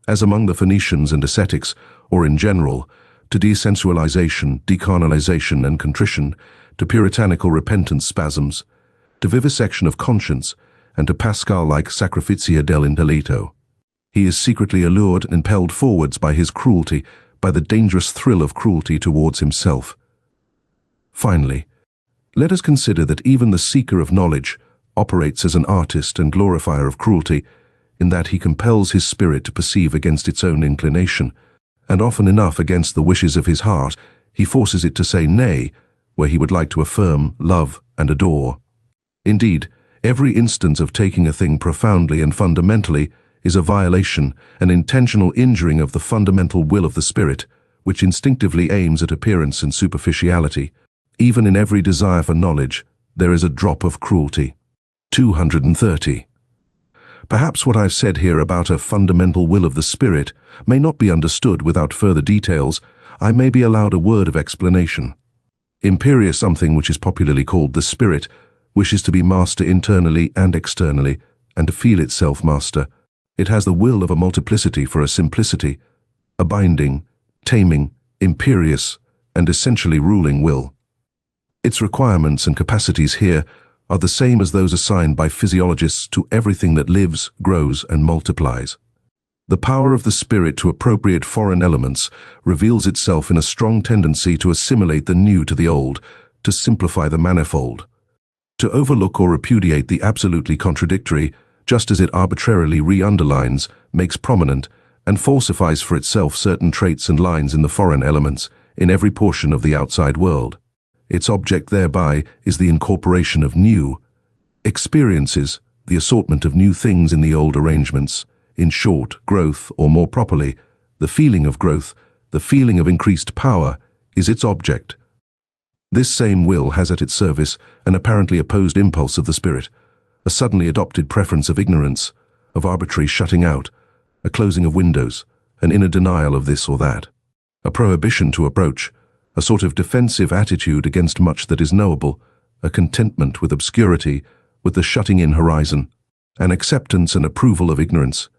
Speaker 1: As among the Phoenicians and ascetics, or in general, to desensualization, decarnalization and contrition, to puritanical repentance spasms, to vivisection of conscience, and to Pascal-like sacrificia del intelletto. He is secretly allured and impelled forwards by his cruelty, by the dangerous thrill of cruelty towards himself. Finally, let us consider that even the seeker of knowledge operates as an artist and glorifier of cruelty, in that he compels his spirit to perceive against its own inclination, and often enough against the wishes of his heart, he forces it to say nay, where he would like to affirm, love, and adore. Indeed, every instance of taking a thing profoundly and fundamentally is a violation, an intentional injuring of the fundamental will of the spirit, which instinctively aims at appearance and superficiality. Even in every desire for knowledge, there is a drop of cruelty. 230. Perhaps what I've said here about a fundamental will of the spirit may not be understood without further details. I may be allowed a word of explanation. Imperious something which is popularly called the spirit wishes to be master internally and externally, and to feel itself master. It has the will of a multiplicity for a simplicity, a binding, taming, imperious, and essentially ruling will. Its requirements and capacities here are the same as those assigned by physiologists to everything that lives, grows, and multiplies. The power of the spirit to appropriate foreign elements reveals itself in a strong tendency to assimilate the new to the old, to simplify the manifold, to overlook or repudiate the absolutely contradictory, just as it arbitrarily re-underlines, makes prominent, and falsifies for itself certain traits and lines in the foreign elements, in every portion of the outside world. Its object thereby is the incorporation of new experiences, the assortment of new things in the old arrangements. In short, growth, or more properly, the feeling of growth, the feeling of increased power, is its object. This same will has at its service an apparently opposed impulse of the spirit, a suddenly adopted preference of ignorance, of arbitrary shutting out, a closing of windows, an inner denial of this or that, a prohibition to approach, a sort of defensive attitude against much that is knowable, a contentment with obscurity, with the shutting-in horizon, an acceptance and approval of ignorance,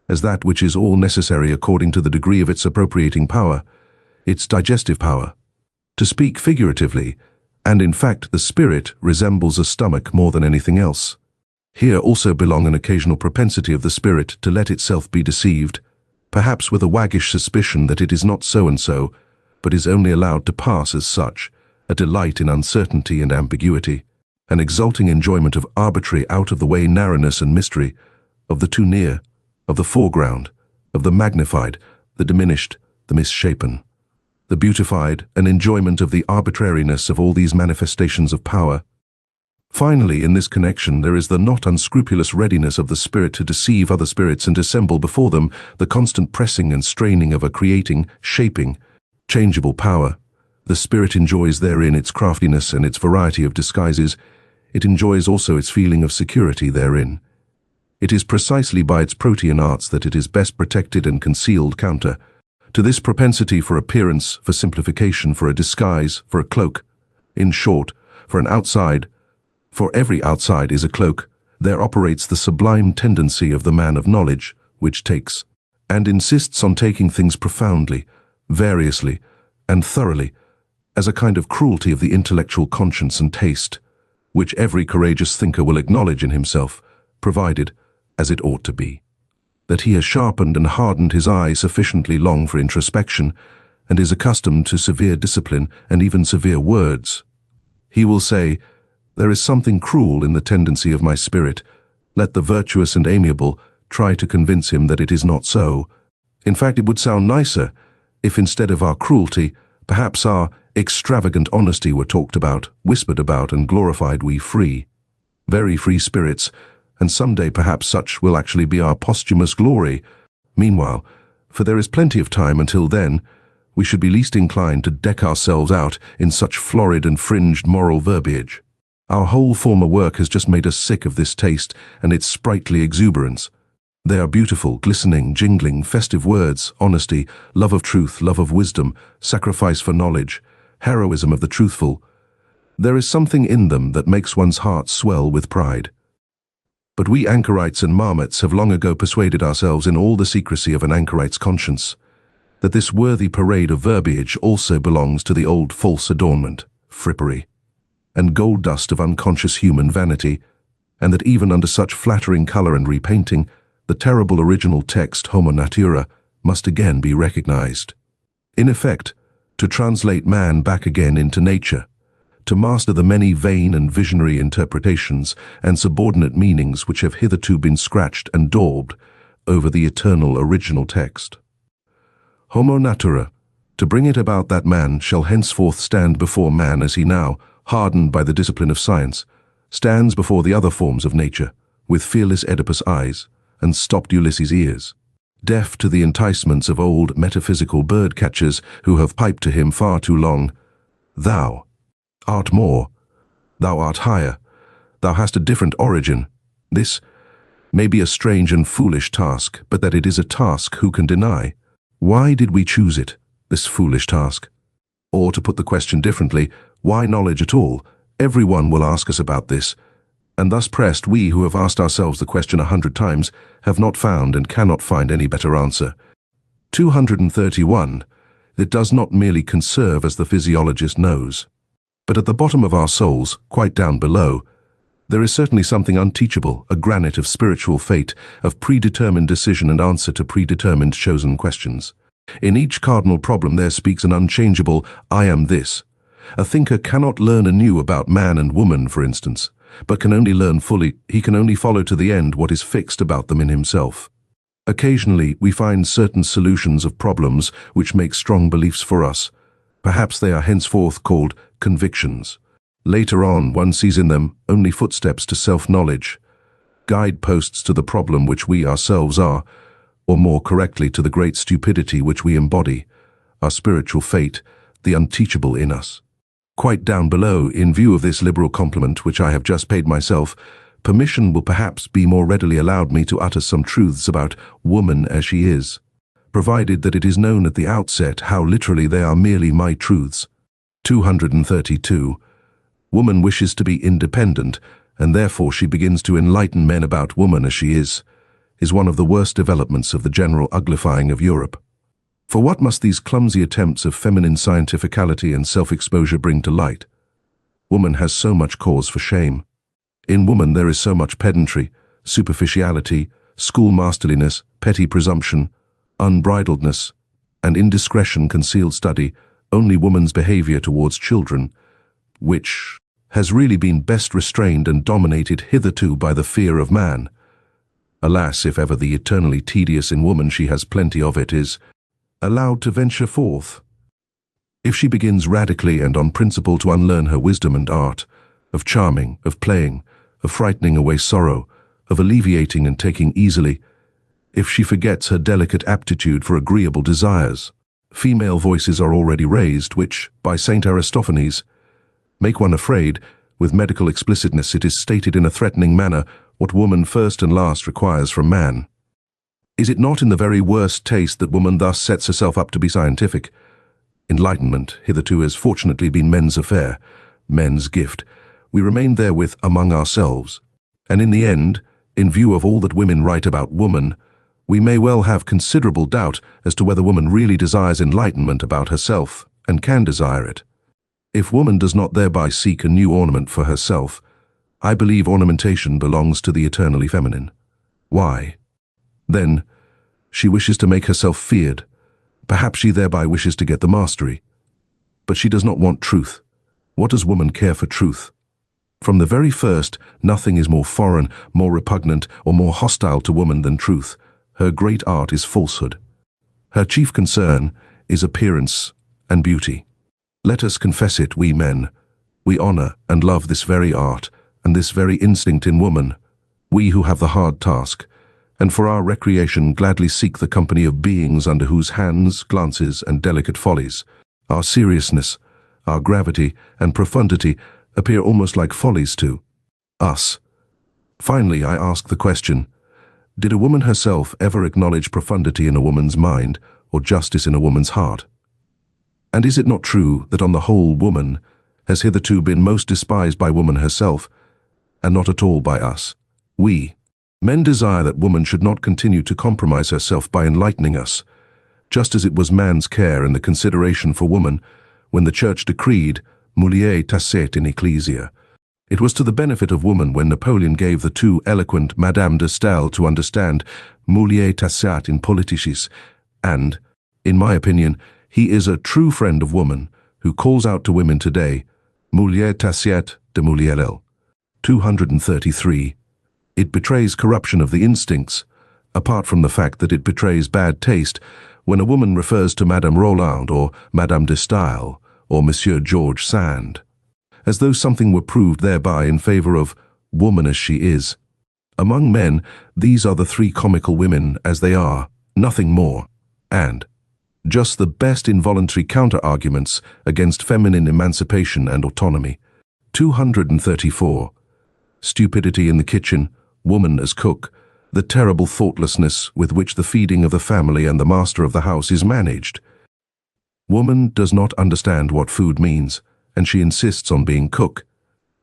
Speaker 1: as that which is all necessary according to the degree of its appropriating power, its digestive power. To speak figuratively, and in fact the spirit resembles a stomach more than anything else. Here also belong an occasional propensity of the spirit to let itself be deceived, perhaps with a waggish suspicion that it is not so and so, but is only allowed to pass as such, a delight in uncertainty and ambiguity, an exulting enjoyment of arbitrary out-of-the-way narrowness and mystery, of the too near, of the foreground, of the magnified, the diminished, the misshapen, the beautified, an enjoyment of the arbitrariness of all these manifestations of power. Finally, in this connection, there is the not unscrupulous readiness of the spirit to deceive other spirits and dissemble before them, the constant pressing and straining of a creating, shaping, changeable power. The spirit enjoys therein its craftiness and its variety of disguises. It enjoys also its feeling of security therein. It is precisely by its protean arts that it is best protected and concealed counter to this propensity for appearance, for simplification, for a disguise, for a cloak. In short, for an outside, for every outside is a cloak, there operates the sublime tendency of the man of knowledge, which takes, and insists on taking things profoundly, variously, and thoroughly, as a kind of cruelty of the intellectual conscience and taste, which every courageous thinker will acknowledge in himself, provided, as it ought to be, that he has sharpened and hardened his eye sufficiently long for introspection, and is accustomed to severe discipline and even severe words. He will say, "There is something cruel in the tendency of my spirit, Let the virtuous and amiable try to convince him that it is not so. In fact, it would sound nicer if instead of our cruelty, perhaps our extravagant honesty were talked about, whispered about, and glorified. We free, very free spirits, and someday perhaps such will actually be our posthumous glory. Meanwhile, for there is plenty of time until then, we should be least inclined to deck ourselves out in such florid and fringed moral verbiage. Our whole former work has just made us sick of this taste and its sprightly exuberance. They are beautiful, glistening, jingling, festive words: honesty, love of truth, love of wisdom, sacrifice for knowledge, heroism of the truthful. There is something in them that makes one's heart swell with pride. But we anchorites and marmots have long ago persuaded ourselves in all the secrecy of an anchorite's conscience that this worthy parade of verbiage also belongs to the old false adornment, frippery, and gold dust of unconscious human vanity, and that even under such flattering color and repainting, the terrible original text Homo Natura must again be recognized. In effect, to translate man back again into nature, to master the many vain and visionary interpretations and subordinate meanings which have hitherto been scratched and daubed over the eternal original text. Homo Natura, to bring it about that man shall henceforth stand before man as he now, hardened by the discipline of science, stands before the other forms of nature, with fearless Oedipus eyes and stopped Ulysses ears, deaf to the enticements of old metaphysical bird-catchers who have piped to him far too long. Thou art more, thou art higher, thou hast a different origin. This may be a strange and foolish task, but that it is a task who can deny? Why did we choose it, this foolish task? Or to put the question differently, why knowledge at all? Everyone will ask us about this, and thus pressed, we who have asked ourselves the question 100 times have not found and cannot find any better answer. 231. It does not merely conserve as the physiologist knows, but at the bottom of our souls, quite down below, there is certainly something unteachable, a granite of spiritual fate, of predetermined decision and answer to predetermined chosen questions. In each cardinal problem there speaks an unchangeable I am this. A thinker cannot learn anew about man and woman, for instance, but can only learn fully, he can only follow to the end what is fixed about them in himself. Occasionally we find certain solutions of problems which make strong beliefs for us. Perhaps they are henceforth called convictions. Later on, one sees in them only footsteps to self-knowledge, guideposts to the problem which we ourselves are, or more correctly to the great stupidity which we embody, our spiritual fate, the unteachable in us. Quite down below, in view of this liberal compliment which I have just paid myself, permission will perhaps be more readily allowed me to utter some truths about woman as she is, provided that it is known at the outset how literally they are merely my truths. 232. Woman wishes to be independent, and therefore she begins to enlighten men about woman as she is one of the worst developments of the general uglifying of Europe. For what must these clumsy attempts of feminine scientificality and self-exposure bring to light? Woman has so much cause for shame. In woman there is so much pedantry, superficiality, schoolmasterliness, petty presumption, unbridledness, and indiscretion, concealed study, only woman's behavior towards children, which has really been best restrained and dominated hitherto by the fear of man. Alas, if ever the eternally tedious in woman, she has plenty of it, is allowed to venture forth. If she begins radically and on principle to unlearn her wisdom and art, of charming, of playing, of frightening away sorrow, of alleviating and taking easily, if she forgets her delicate aptitude for agreeable desires, female voices are already raised which, by Saint Aristophanes, make one afraid. With medical explicitness it is stated in a threatening manner what woman first and last requires from man. Is it not in the very worst taste that woman thus sets herself up to be scientific? Enlightenment hitherto has fortunately been men's affair, men's gift. We remain therewith among ourselves, and in the end, in view of all that women write about woman, we may well have considerable doubt as to whether woman really desires enlightenment about herself and can desire it. If woman does not thereby seek a new ornament for herself, I believe ornamentation belongs to the eternally feminine. Why? Then, she wishes to make herself feared. Perhaps she thereby wishes to get the mastery. But she does not want truth. What does woman care for truth? From the very first, nothing is more foreign, more repugnant, or more hostile to woman than truth. Her great art is falsehood. Her chief concern is appearance and beauty. Let us confess it, we men. We honor and love this very art and this very instinct in woman, we who have the hard task, and for our recreation gladly seek the company of beings under whose hands, glances, and delicate follies, our seriousness, our gravity, and profundity appear almost like follies to us. Finally, I ask the question, did a woman herself ever acknowledge profundity in a woman's mind or justice in a woman's heart? And is it not true that on the whole woman has hitherto been most despised by woman herself, and not at all by us? We, men, desire that woman should not continue to compromise herself by enlightening us, just as it was man's care and the consideration for woman when the Church decreed mulier tacet in ecclesia. It was to the benefit of woman when Napoleon gave the too eloquent Madame de Staël to understand mulier tacet in politicis, and, in my opinion, he is a true friend of woman who calls out to women today, mulier tacet de mulierel. 233. It betrays corruption of the instincts, apart from the fact that it betrays bad taste when a woman refers to Madame Roland or Madame de Staël or Monsieur George Sand, as though something were proved thereby in favor of woman as she is. Among men, these are the three comical women as they are, nothing more, and just the best involuntary counter-arguments against feminine emancipation and autonomy. 234. Stupidity in the kitchen, woman as cook, the terrible thoughtlessness with which the feeding of the family and the master of the house is managed. Woman does not understand what food means, and she insists on being cook.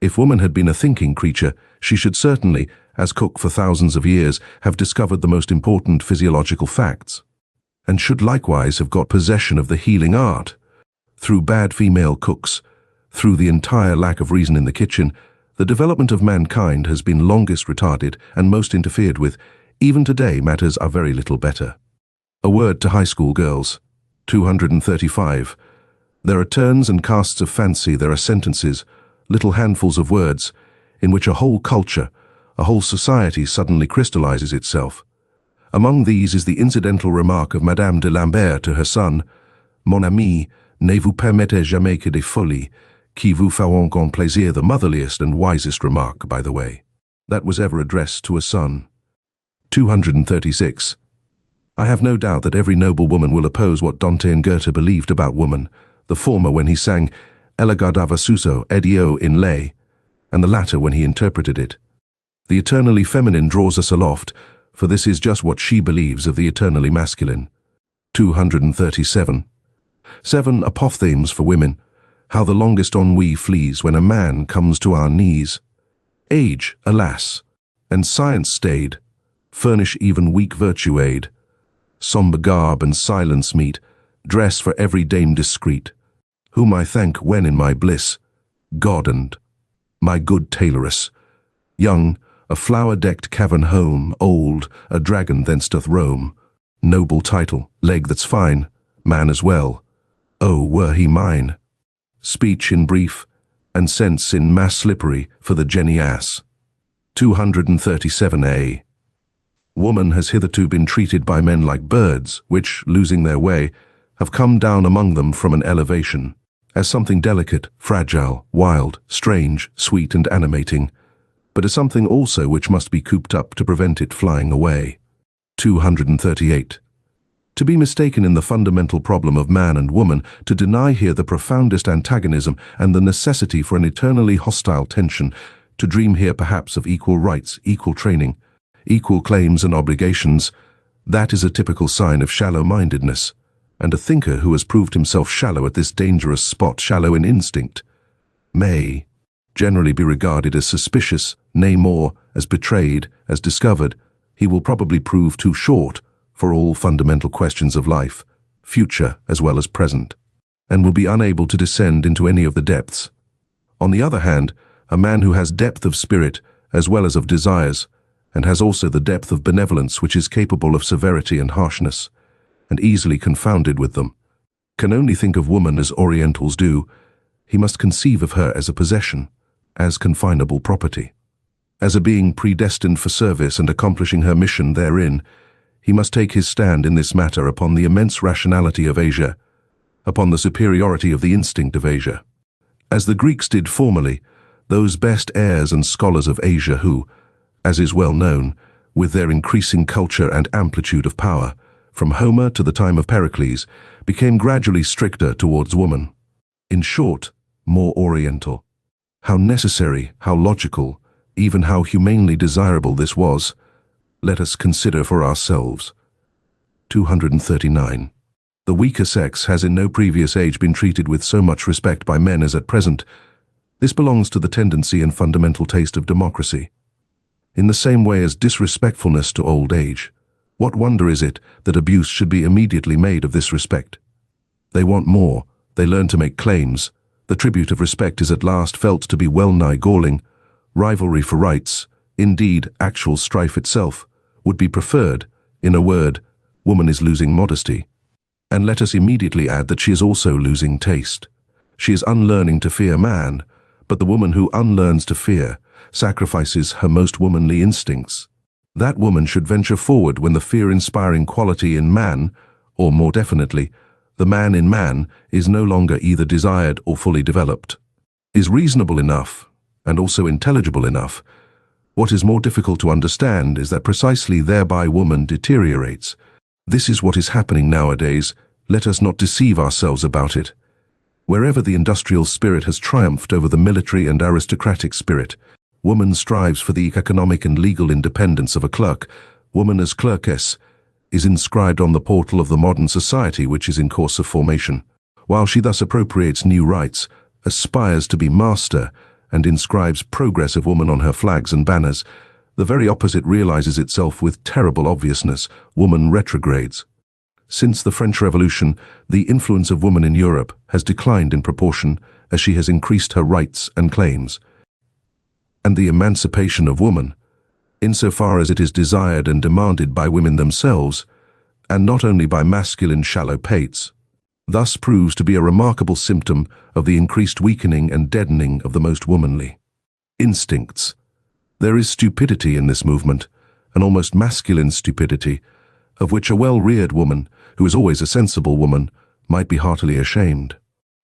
Speaker 1: If woman had been a thinking creature, she should certainly, as cook for thousands of years, have discovered the most important physiological facts, and should likewise have got possession of the healing art. Through bad female cooks, through the entire lack of reason in the kitchen, the development of mankind has been longest retarded and most interfered with. Even today matters are very little better. A word to high school girls. 235. There are turns and casts of fancy, there are sentences, little handfuls of words, in which a whole culture, a whole society suddenly crystallizes itself. Among these is the incidental remark of Madame de Lambert to her son, Mon ami, ne vous permettez jamais que des folies, qui vous feront grand plaisir, the motherliest and wisest remark, by the way, that was ever addressed to a son. 236. I have no doubt that every noble woman will oppose what Dante and Goethe believed about woman, the former when he sang Epilogue Suso Edio in lay, and the latter when he interpreted it. The eternally feminine draws us aloft, for this is just what she believes of the eternally masculine. 237. 7 Apothems for women. How the longest ennui flees when a man comes to our knees. Age, alas, and science stayed, furnish even weak virtue aid. Sombre garb and silence meet, dress for every dame discreet, whom I thank when in my bliss, God and my good tailoress. Young, a flower-decked cavern home, old, a dragon thence doth roam. Noble title, leg that's fine, man as well, oh, were he mine. Speech in brief, and sense in mass slippery for the Jenny ass. 237a. Woman has hitherto been treated by men like birds, which, losing their way, have come down among them from an elevation, as something delicate, fragile, wild, strange, sweet and animating, but as something also which must be cooped up to prevent it flying away. 238. To be mistaken in the fundamental problem of man and woman, to deny here the profoundest antagonism and the necessity for an eternally hostile tension, to dream here perhaps of equal rights, equal training, equal claims and obligations, that is a typical sign of shallow-mindedness, and a thinker who has proved himself shallow at this dangerous spot, shallow in instinct, may generally be regarded as suspicious, nay more, as betrayed, as discovered. He will probably prove too short for all fundamental questions of life, future as well as present, and will be unable to descend into any of the depths. On the other hand, a man who has depth of spirit as well as of desires, and has also the depth of benevolence which is capable of severity and harshness, and easily confounded with them, can only think of woman as Orientals do. He must conceive of her as a possession, as confinable property. As a being predestined for service and accomplishing her mission therein, he must take his stand in this matter upon the immense rationality of Asia, upon the superiority of the instinct of Asia. As the Greeks did formerly, those best heirs and scholars of Asia who, as is well known, with their increasing culture and amplitude of power, from Homer to the time of Pericles, became gradually stricter towards woman. In short, more oriental. How necessary, how logical, even how humanely desirable this was, let us consider for ourselves. 239. The weaker sex has in no previous age been treated with so much respect by men as at present. This belongs to the tendency and fundamental taste of democracy. In the same way as disrespectfulness to old age, what wonder is it that abuse should be immediately made of this respect? They want more, they learn to make claims, the tribute of respect is at last felt to be well-nigh galling, rivalry for rights, indeed actual strife itself, would be preferred. In a word, woman is losing modesty. And let us immediately add that she is also losing taste. She is unlearning to fear man, but the woman who unlearns to fear sacrifices her most womanly instincts. That woman should venture forward when the fear-inspiring quality in man, or more definitely, the man in man, is no longer either desired or fully developed, is reasonable enough, and also intelligible enough. What is more difficult to understand is that precisely thereby woman deteriorates. This is what is happening nowadays. Let us not deceive ourselves about it. Wherever the industrial spirit has triumphed over the military and aristocratic spirit, woman strives for the economic and legal independence of a clerk. Woman as clerkess is inscribed on the portal of the modern society which is in course of formation. While she thus appropriates new rights, aspires to be master, and inscribes progress of woman on her flags and banners, the very opposite realizes itself with terrible obviousness. Woman retrogrades. Since the French Revolution, the influence of woman in Europe has declined in proportion as she has increased her rights and claims. And the emancipation of woman, insofar as it is desired and demanded by women themselves, and not only by masculine shallow pates, thus proves to be a remarkable symptom of the increased weakening and deadening of the most womanly instincts. There is stupidity in this movement, an almost masculine stupidity, of which a well-reared woman, who is always a sensible woman, might be heartily ashamed.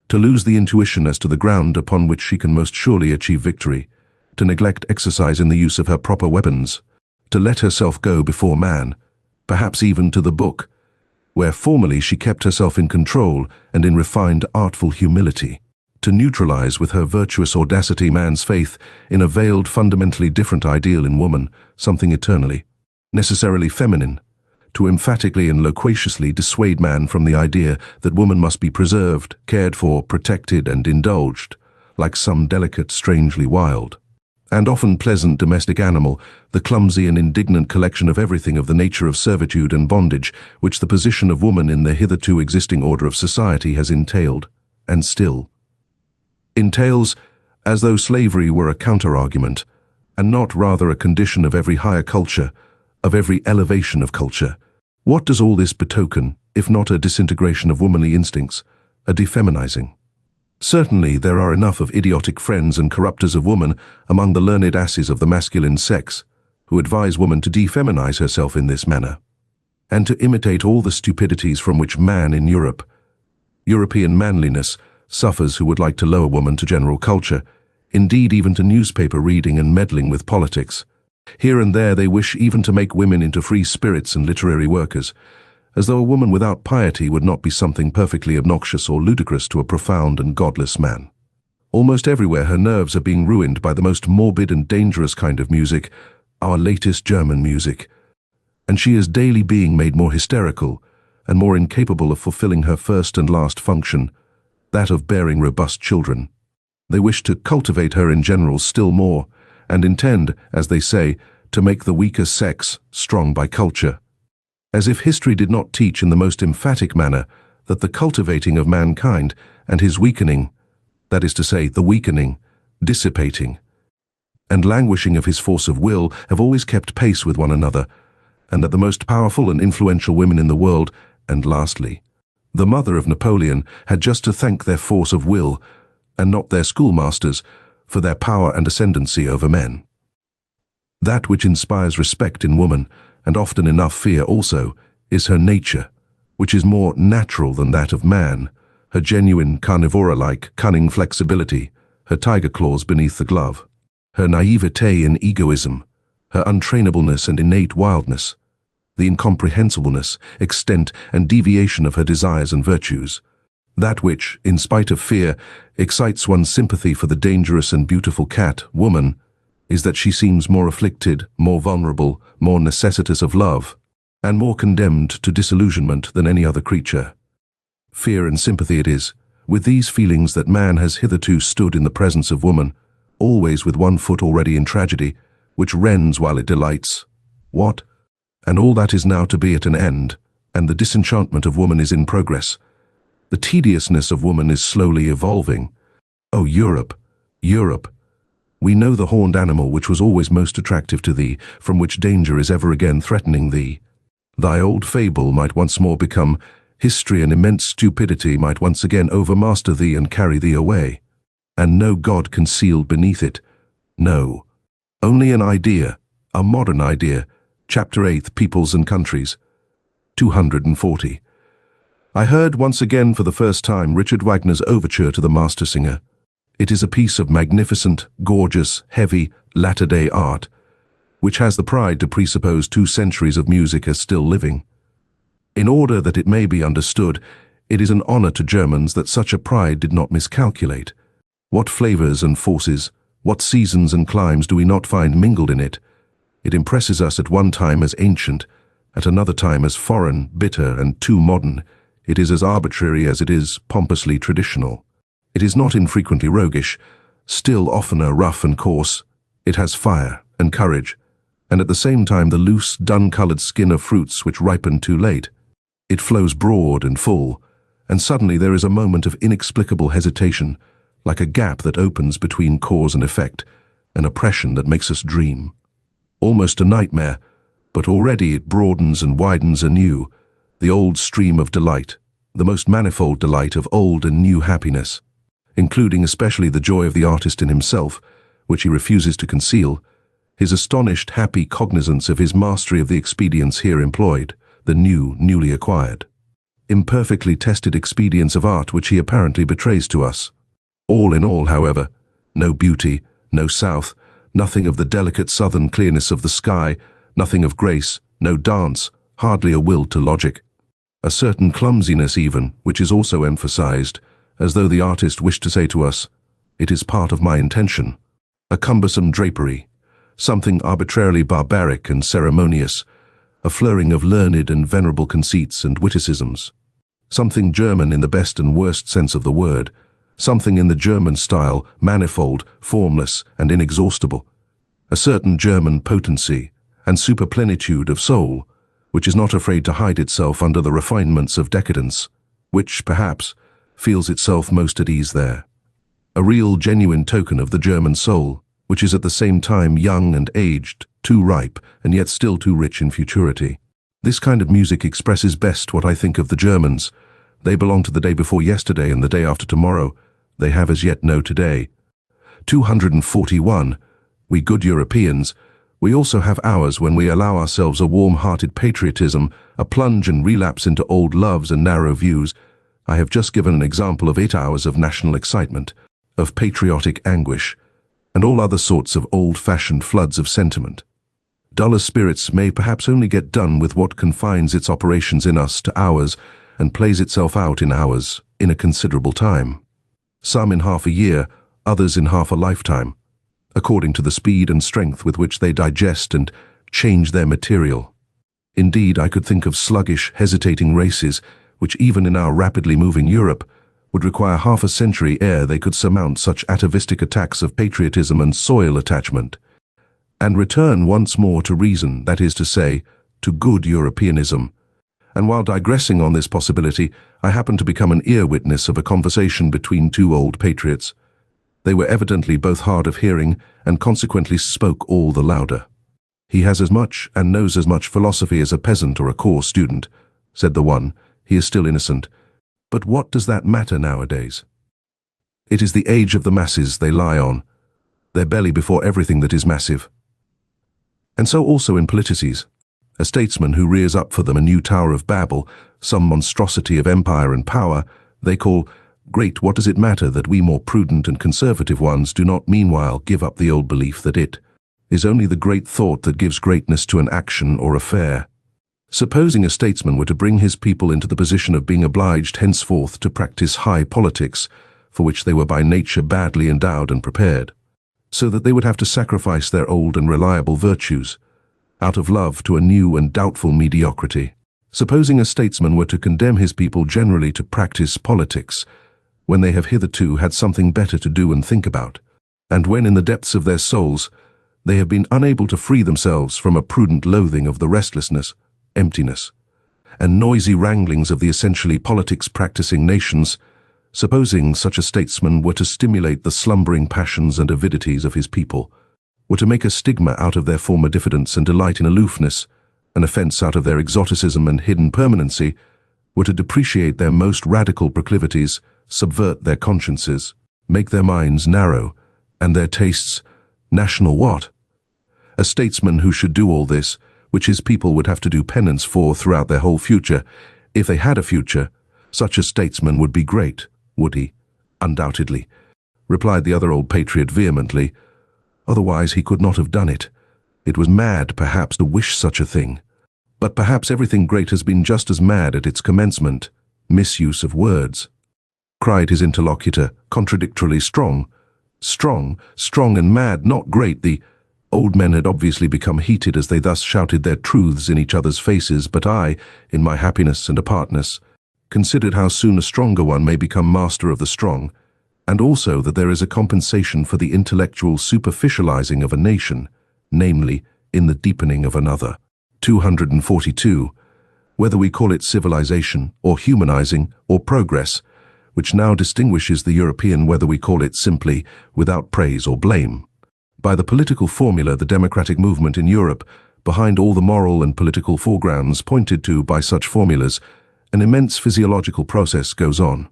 Speaker 1: To lose the intuition as to the ground upon which she can most surely achieve victory, to neglect exercise in the use of her proper weapons, to let herself go before man, perhaps even to the book, where formerly she kept herself in control and in refined artful humility, to neutralize with her virtuous audacity man's faith in a veiled fundamentally different ideal in woman, something eternally, necessarily feminine, to emphatically and loquaciously dissuade man from the idea that woman must be preserved, cared for, protected and indulged, like some delicate, strangely wild, and often pleasant domestic animal, the clumsy and indignant collection of everything of the nature of servitude and bondage which the position of woman in the hitherto existing order of society has entailed, and still entails, as though slavery were a counter-argument, and not rather a condition of every higher culture, of every elevation of culture. What does all this betoken, if not a disintegration of womanly instincts, a defeminizing? Certainly there are enough of idiotic friends and corrupters of woman among the learned asses of the masculine sex, who advise woman to defeminize herself in this manner, and to imitate all the stupidities from which man in Europe, European manliness, suffers, who would like to lower woman to general culture, indeed even to newspaper reading and meddling with politics. Here and there they wish even to make women into free spirits and literary workers, as though a woman without piety would not be something perfectly obnoxious or ludicrous to a profound and godless man. Almost everywhere her nerves are being ruined by the most morbid and dangerous kind of music, our latest German music, and she is daily being made more hysterical and more incapable of fulfilling her first and last function, that of bearing robust children. They wish to cultivate her in general still more, and intend, as they say, to make the weaker sex strong by culture. As if history did not teach in the most emphatic manner that the cultivating of mankind and his weakening, that is to say, the weakening, dissipating, and languishing of his force of will have always kept pace with one another, and that the most powerful and influential women in the world, and lastly, the mother of Napoleon, had just to thank their force of will, and not their schoolmasters, for their power and ascendancy over men. That which inspires respect in woman, and often enough fear also, is her nature, which is more natural than that of man, her genuine carnivora-like cunning flexibility, her tiger claws beneath the glove, her naivete in egoism, her untrainableness and innate wildness, the incomprehensibleness, extent and deviation of her desires and virtues. That which, in spite of fear, excites one's sympathy for the dangerous and beautiful cat, woman, is that she seems more afflicted, more vulnerable, more necessitous of love, and more condemned to disillusionment than any other creature. Fear and sympathy it is, with these feelings that man has hitherto stood in the presence of woman, always with one foot already in tragedy, which rends while it delights. What? And all that is now to be at an end, and the disenchantment of woman is in progress. The tediousness of woman is slowly evolving. O Europe, Europe! We know the horned animal which was always most attractive to thee, from which danger is ever again threatening thee. Thy old fable might once more become history, and immense stupidity might once again overmaster thee and carry thee away. And no God concealed beneath it. No. Only an idea, a modern idea. Chapter 8, Peoples and Countries. 240. I heard once again for the first time Richard Wagner's overture to the Master Singer. It is a piece of magnificent, gorgeous, heavy, latter-day art, which has the pride to presuppose 2 centuries of music as still living. In order that it may be understood, it is an honor to Germans that such a pride did not miscalculate. What flavors and forces, what seasons and climes do we not find mingled in it? It impresses us at one time as ancient, at another time as foreign, bitter, and too modern. It is as arbitrary as it is pompously traditional. It is not infrequently roguish, still oftener rough and coarse. It has fire and courage, and at the same time the loose, dun-colored skin of fruits which ripen too late. It flows broad and full, and suddenly there is a moment of inexplicable hesitation, like a gap that opens between cause and effect, an oppression that makes us dream. Almost a nightmare, but already it broadens and widens anew, the old stream of delight, the most manifold delight of old and new happiness, including especially the joy of the artist in himself, which he refuses to conceal, his astonished, happy cognizance of his mastery of the expedients here employed, the newly acquired, imperfectly tested expedients of art which he apparently betrays to us. All in all, however, no beauty, no south, nothing of the delicate southern clearness of the sky, nothing of grace, no dance, hardly a will to logic. A certain clumsiness even, which is also emphasized, as though the artist wished to say to us, "It is part of my intention." A cumbersome drapery, something arbitrarily barbaric and ceremonious, a flurrying of learned and venerable conceits and witticisms. Something German in the best and worst sense of the word, something in the German style, manifold, formless, and inexhaustible. A certain German potency and superplenitude of soul, which is not afraid to hide itself under the refinements of decadence, which, perhaps, feels itself most at ease there. A real, genuine token of the German soul, which is at the same time young and aged, too ripe, and yet still too rich in futurity. This kind of music expresses best what I think of the Germans. They belong to the day before yesterday and the day after tomorrow. They have as yet no today. 241. We good Europeans, we also have hours when we allow ourselves a warm-hearted patriotism, a plunge and relapse into old loves and narrow views. I have just given an example of 8 hours of national excitement, of patriotic anguish, and all other sorts of old-fashioned floods of sentiment. Duller spirits may perhaps only get done with what confines its operations in us to hours and plays itself out in hours, in a considerable time. Some in half a year, others in half a lifetime, according to the speed and strength with which they digest and change their material. Indeed, I could think of sluggish, hesitating races, which even in our rapidly moving Europe, would require half a century ere they could surmount such atavistic attacks of patriotism and soil attachment, and return once more to reason, that is to say, to good Europeanism. And while digressing on this possibility, I happened to become an ear witness of a conversation between 2 old patriots. They were evidently both hard of hearing and consequently spoke all the louder. "He has as much and knows as much philosophy as a peasant or a corps student," said the one. "He is still innocent. But what does that matter nowadays? It is the age of the masses they lie on. their belly before everything that is massive. And so also in Prejudices, a statesman who rears up for them a new Tower of Babel, some monstrosity of empire and power, they call great. What does it matter that we more prudent and conservative ones do not meanwhile give up the old belief that it is only the great thought that gives greatness to an action or affair? Supposing a statesman were to bring his people into the position of being obliged henceforth to practice high politics, for which they were by nature badly endowed and prepared, so that they would have to sacrifice their old and reliable virtues, out of love to a new and doubtful mediocrity. Supposing a statesman were to condemn his people generally to practice politics, when they have hitherto had something better to do and think about, and when in the depths of their souls they have been unable to free themselves from a prudent loathing of the restlessness, emptiness, and noisy wranglings of the essentially politics-practicing nations, supposing such a statesman were to stimulate the slumbering passions and avidities of his people, were to make a stigma out of their former diffidence and delight in aloofness, an offense out of their exoticism and hidden permanency, were to depreciate their most radical proclivities, subvert their consciences, make their minds narrow, and their tastes national what? A statesman who should do all this, which his people would have to do penance for throughout their whole future, if they had a future, such a statesman would be great, would he? Undoubtedly, replied the other old patriot vehemently. Otherwise he could not have done it. It was mad, perhaps, to wish such a thing. But perhaps everything great has been just as mad at its commencement. Misuse of words, cried his interlocutor, contradictorily. Strong and mad, not great. The old men had obviously become heated as they thus shouted their truths in each other's faces, but I, in my happiness and apartness, considered how soon a stronger one may become master of the strong, and also that there is a compensation for the intellectual superficializing of a nation, namely, in the deepening of another. 242. Whether we call it civilization, or humanizing, or progress, which now distinguishes the European, whether we call it simply without praise or blame. By the political formula, the democratic movement in Europe, behind all the moral and political foregrounds pointed to by such formulas, an immense physiological process goes on,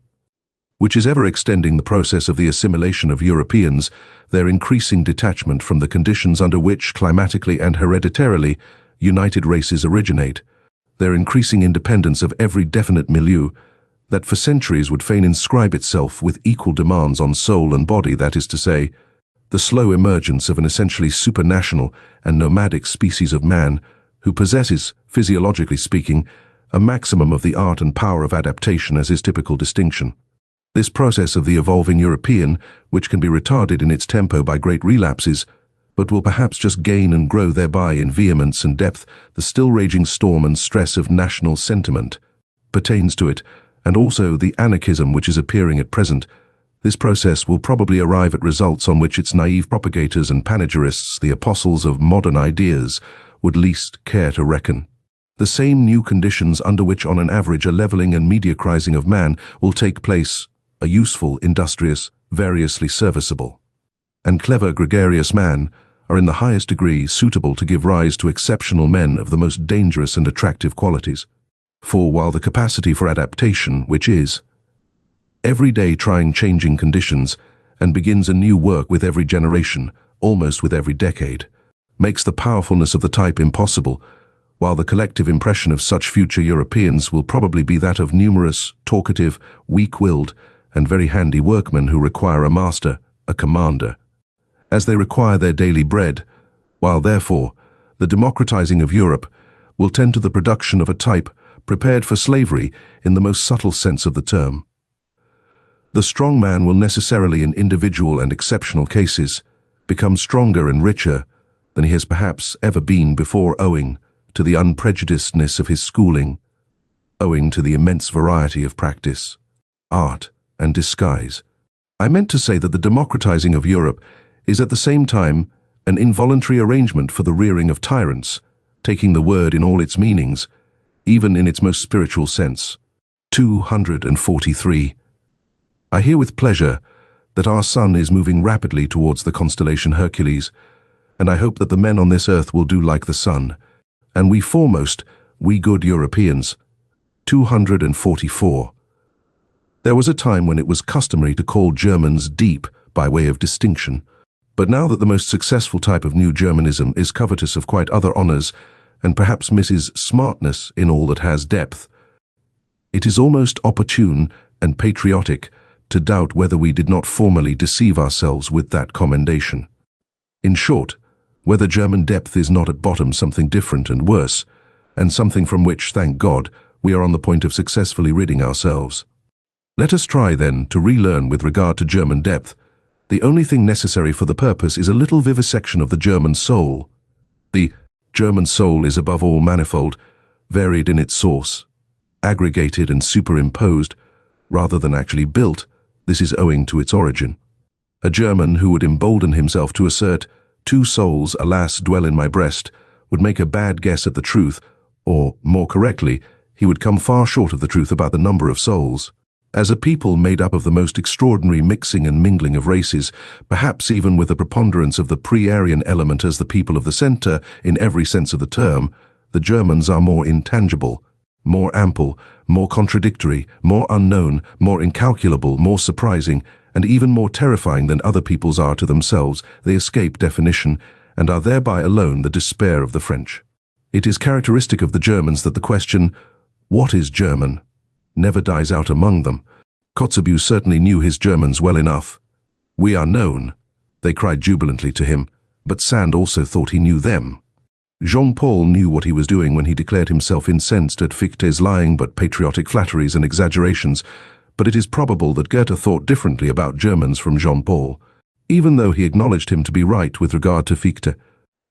Speaker 1: which is ever extending the process of the assimilation of Europeans, their increasing detachment from the conditions under which, climatically and hereditarily, united races originate, their increasing independence of every definite milieu, that for centuries would fain inscribe itself with equal demands on soul and body, that is to say, the slow emergence of an essentially supranational and nomadic species of man who possesses, physiologically speaking, a maximum of the art and power of adaptation as his typical distinction. This process of the evolving European, which can be retarded in its tempo by great relapses, but will perhaps just gain and grow thereby in vehemence and depth, the still raging storm and stress of national sentiment, pertains to it, and also the anarchism which is appearing at present. This process will probably arrive at results on which its naive propagators and panegyrists, the apostles of modern ideas, would least care to reckon. The same new conditions under which on an average a leveling and mediocrizing of man will take place, a useful, industrious, variously serviceable, and clever gregarious man, are in the highest degree suitable to give rise to exceptional men of the most dangerous and attractive qualities. For while the capacity for adaptation, which is every day trying changing conditions and begins a new work with every generation, almost with every decade, makes the powerfulness of the type impossible, while the collective impression of such future Europeans will probably be that of numerous, talkative, weak-willed, and very handy workmen who require a master, a commander, as they require their daily bread, while therefore the democratizing of Europe will tend to the production of a type prepared for slavery in the most subtle sense of the term. The strong man will necessarily, in individual and exceptional cases, become stronger and richer than he has perhaps ever been before, owing to the unprejudicedness of his schooling, owing to the immense variety of practice, art, and disguise. I meant to say that the democratizing of Europe is at the same time an involuntary arrangement for the rearing of tyrants, taking the word in all its meanings, even in its most spiritual sense. 243. I hear with pleasure that our sun is moving rapidly towards the constellation Hercules, and I hope that the men on this earth will do like the sun, and we foremost, we good Europeans. 244. There was a time when it was customary to call Germans deep by way of distinction, But now that the most successful type of new Germanism is covetous of quite other honors, and perhaps misses smartness in all that has depth, it is almost opportune and patriotic to doubt whether we did not formerly deceive ourselves with that commendation. In short, whether German depth is not at bottom something different and worse, and something from which, thank God, we are on the point of successfully ridding ourselves. Let us try, then, to relearn with regard to German depth. The only thing necessary for the purpose is a little vivisection of the German soul. The German soul is above all manifold, varied in its source, aggregated and superimposed, rather than actually built. This is owing to its origin. A German who would embolden himself to assert, "Two souls, alas, dwell in my breast," would make a bad guess at the truth, or, more correctly, he would come far short of the truth about the number of souls. As a people made up of the most extraordinary mixing and mingling of races, perhaps even with the preponderance of the pre-Aryan element as the people of the center in every sense of the term, the Germans are more intangible, more ample, more contradictory, more unknown, more incalculable, more surprising, and even more terrifying than other peoples are to themselves. They escape definition, and are thereby alone the despair of the French. It is characteristic of the Germans that the question, "What is German?" never dies out among them. Kotzebue certainly knew his Germans well enough. "We are known," they cried jubilantly to him, but Sand also thought he knew them. Jean-Paul knew what he was doing when he declared himself incensed at Fichte's lying but patriotic flatteries and exaggerations, but it is probable that Goethe thought differently about Germans from Jean-Paul, even though he acknowledged him to be right with regard to Fichte.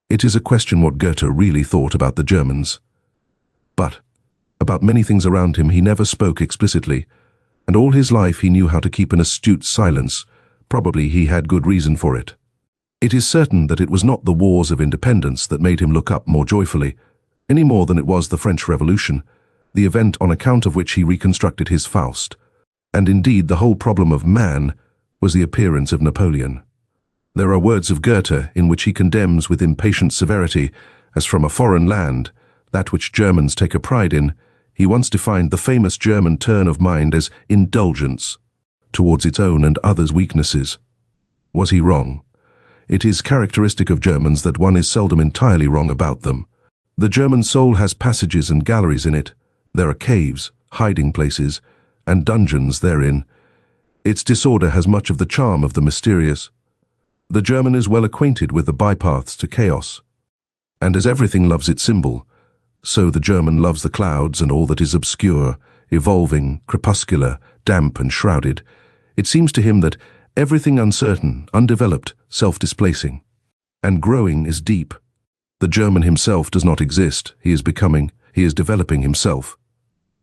Speaker 1: It is a question what Goethe really thought about the Germans. But about many things around him he never spoke explicitly, and all his life he knew how to keep an astute silence. Probably he had good reason for it. It is certain that it was not the wars of independence that made him look up more joyfully, any more than it was the French Revolution, the event on account of which he reconstructed his Faust. And indeed the whole problem of man was the appearance of Napoleon. There are words of Goethe in which he condemns with impatient severity, as from a foreign land, that which Germans take a pride in. He once defined the famous German turn of mind as indulgence towards its own and others' weaknesses. Was he wrong? It is characteristic of Germans that one is seldom entirely wrong about them. The German soul has passages and galleries in it. There are caves, hiding places, and dungeons therein. Its disorder has much of the charm of the mysterious. The German is well acquainted with the bypaths to chaos. And as everything loves its symbol, so the German loves the clouds and all that is obscure, evolving, crepuscular, damp and shrouded. It seems to him that everything uncertain, undeveloped, self-displacing, and growing is deep. The German himself does not exist. He is becoming, he is developing himself.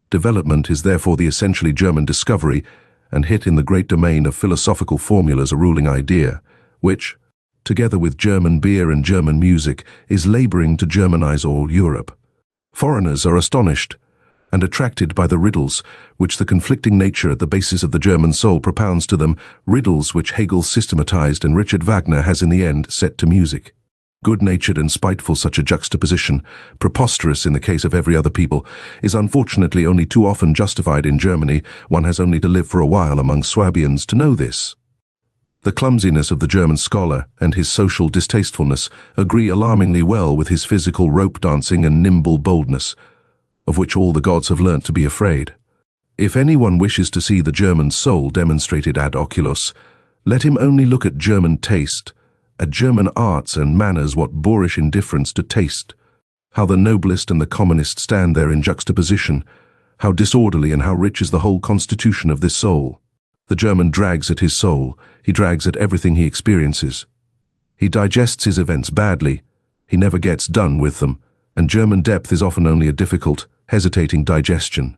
Speaker 1: Development is therefore the essentially German discovery, and hit in the great domain of philosophical formulas a ruling idea, which, together with German beer and German music, is laboring to Germanize all Europe. Foreigners are astonished and attracted by the riddles which the conflicting nature at the basis of the German soul propounds to them, riddles which Hegel systematized and Richard Wagner has in the end set to music. Good-natured and spiteful such a juxtaposition, preposterous in the case of every other people, is unfortunately only too often justified in Germany. One has only to live for a while among Swabians to know this. The clumsiness of the German scholar and his social distastefulness agree alarmingly well with his physical rope dancing and nimble boldness, of which all the gods have learnt to be afraid. If anyone wishes to see the German soul demonstrated ad oculos, let him only look at German taste, at German arts and manners. What boorish indifference to taste! How the noblest and the commonest stand there in juxtaposition! How disorderly and how rich is the whole constitution of this soul! The German drags at his soul, he drags at everything he experiences. He digests his events badly, he never gets done with them, and German depth is often only a difficult, hesitating digestion.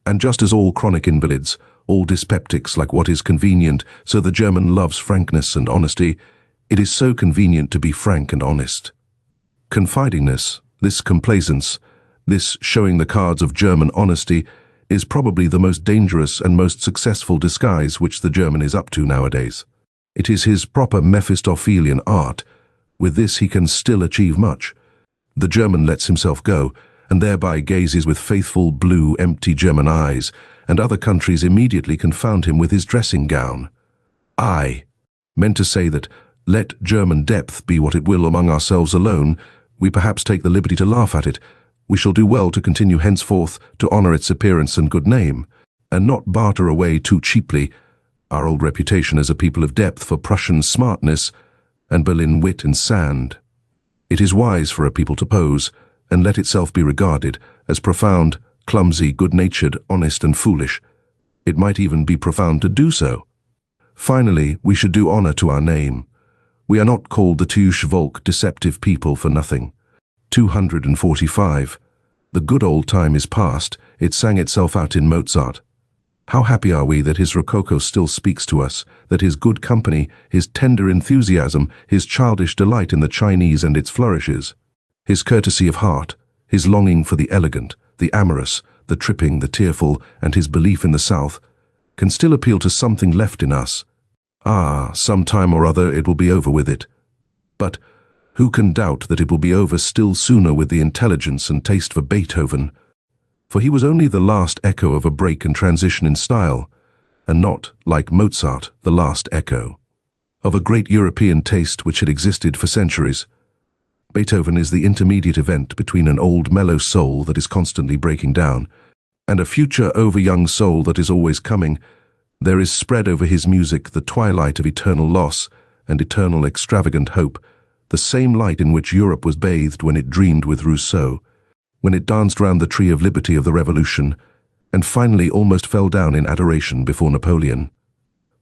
Speaker 1: And just as all chronic invalids, all dyspeptics like what is convenient, so the German loves frankness and honesty. It is so convenient to be frank and honest. Confidingness, this complaisance, this showing the cards of German honesty, is probably the most dangerous and most successful disguise which the German is up to nowadays. It is his proper Mephistophelian art. With this he can still achieve much. The German lets himself go, and thereby gazes with faithful blue, empty German eyes, and other countries immediately confound him with his dressing gown. I meant to say that Let German depth be what it will among ourselves alone, we perhaps take the liberty to laugh at it. We shall do well to continue henceforth to honour its appearance and good name, and not barter away too cheaply our old reputation as a people of depth for Prussian smartness and Berlin wit and sand. It is wise for a people to pose, and let itself be regarded as profound, clumsy, good-natured, honest and foolish. It might even be profound to do so. Finally, we should do honour to our name. We are not called the Tusch Volk, deceptive people, for nothing. 245. The good old time is past, it sang itself out in Mozart. How happy are we that his Rococo still speaks to us, that his good company, his tender enthusiasm, his childish delight in the Chinese and its flourishes, his courtesy of heart, his longing for the elegant, the amorous, the tripping, the tearful, and his belief in the South, can still appeal to something left in us. Ah, some time or other it will be over with it. But who can doubt that it will be over still sooner with the intelligence and taste for Beethoven? For he was only the last echo of a break and transition in style, and not, like Mozart, the last echo of a great European taste which had existed for centuries. Beethoven is the intermediate event between an old mellow soul that is constantly breaking down, and a future over-young soul that is always coming. There is spread over his music the twilight of eternal loss and eternal extravagant hope, the same light in which Europe was bathed when it dreamed with Rousseau, when it danced round the tree of liberty of the Revolution, and finally almost fell down in adoration before Napoleon.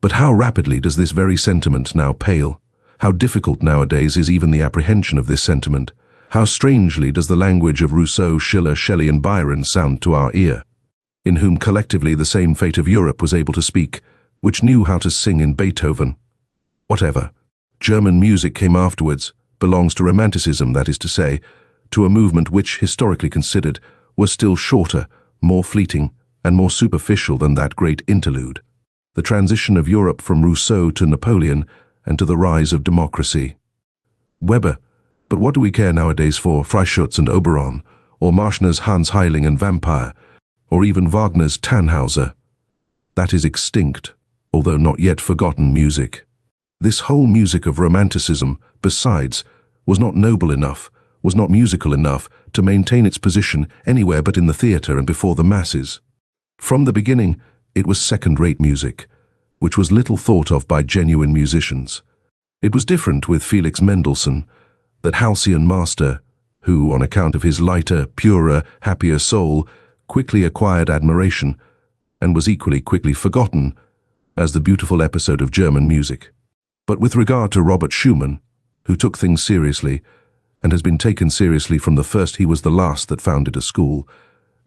Speaker 1: But how rapidly does this very sentiment now pale? How difficult nowadays is even the apprehension of this sentiment? How strangely does the language of Rousseau, Schiller, Shelley and Byron sound to our ear, in whom collectively the same fate of Europe was able to speak, which knew how to sing in Beethoven. Whatever. German music came afterwards, belongs to Romanticism, that is to say, to a movement which, historically considered, was still shorter, more fleeting, and more superficial than that great interlude, the transition of Europe from Rousseau to Napoleon and to the rise of democracy. Weber, but what do we care nowadays for Freischütz and Oberon, or Marschner's Hans Heiling and Vampire, or even Wagner's Tannhauser? That is extinct, although not yet forgotten music. This whole music of Romanticism, besides, was not noble enough, was not musical enough to maintain its position anywhere but in the theatre and before the masses. From the beginning, it was second-rate music, which was little thought of by genuine musicians. It was different with Felix Mendelssohn, that halcyon master, who, on account of his lighter, purer, happier soul, quickly acquired admiration, and was equally quickly forgotten, as the beautiful episode of German music. But with regard to Robert Schumann, who took things seriously, and has been taken seriously from the first, he was the last that founded a school,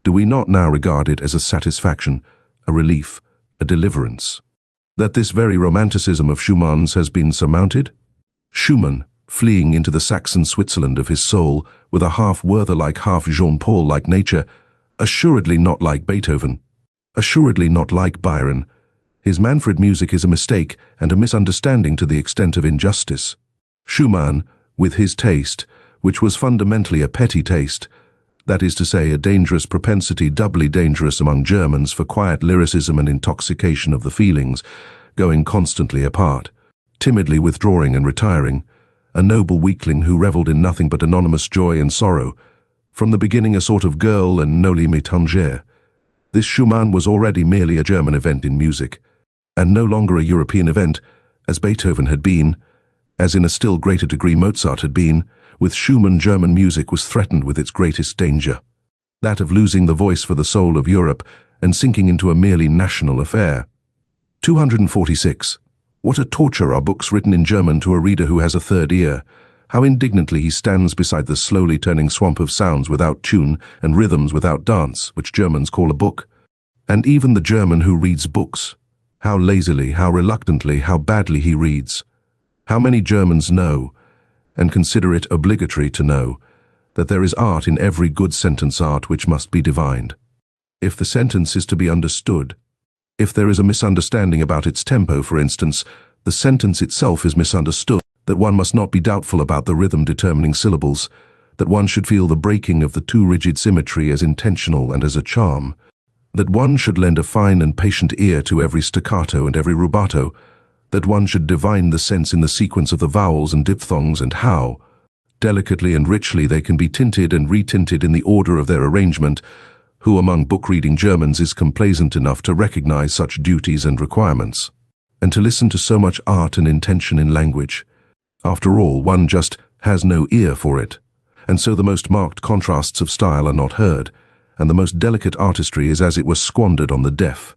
Speaker 1: do we not now regard it as a satisfaction, a relief, a deliverance, that this very Romanticism of Schumann's has been surmounted? Schumann, fleeing into the Saxon Switzerland of his soul, with a half Werther-like, half Jean-Paul-like nature, assuredly not like Beethoven, assuredly not like Byron. His Manfred music is a mistake and a misunderstanding to the extent of injustice. Schumann, with his taste, which was fundamentally a petty taste, that is to say, a dangerous propensity, doubly dangerous among Germans, for quiet lyricism and intoxication of the feelings, going constantly apart, timidly withdrawing and retiring, a noble weakling who revelled in nothing but anonymous joy and sorrow, from the beginning a sort of girl and noli me tangere. This Schumann was already merely a German event in music, and no longer a European event, as Beethoven had been, as in a still greater degree Mozart had been. With Schumann, German music was threatened with its greatest danger, that of losing the voice for the soul of Europe and sinking into a merely national affair. 246. What a torture are books written in German to a reader who has a third ear. How indignantly he stands beside the slowly turning swamp of sounds without tune and rhythms without dance, which Germans call a book. And even the German who reads books, how lazily, how reluctantly, how badly he reads. How many Germans know, and consider it obligatory to know, that there is art in every good sentence, art which must be divined. If the sentence is to be understood, if there is a misunderstanding about its tempo, for instance, the sentence itself is misunderstood, that one must not be doubtful about the rhythm determining syllables, that one should feel the breaking of the too rigid symmetry as intentional and as a charm, that one should lend a fine and patient ear to every staccato and every rubato, that one should divine the sense in the sequence of the vowels and diphthongs, and how, delicately and richly, they can be tinted and retinted in the order of their arrangement. Who among book-reading Germans is complaisant enough to recognize such duties and requirements, and to listen to so much art and intention in language? After all, one just has no ear for it, and so the most marked contrasts of style are not heard, and the most delicate artistry is as it were squandered on the deaf.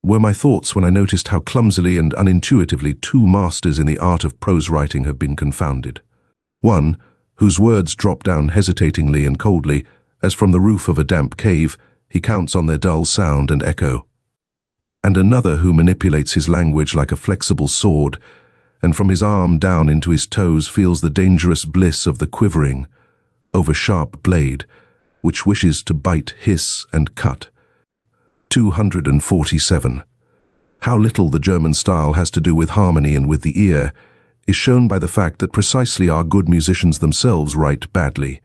Speaker 1: Were my thoughts when I noticed how clumsily and unintuitively two masters in the art of prose writing have been confounded. One, whose words drop down hesitatingly and coldly, as from the roof of a damp cave, he counts on their dull sound and echo. And another who manipulates his language like a flexible sword, and from his arm down into his toes feels the dangerous bliss of the quivering, over-sharp blade, which wishes to bite, hiss, and cut. 247. How little the German style has to do with harmony and with the ear is shown by the fact that precisely our good musicians themselves write badly.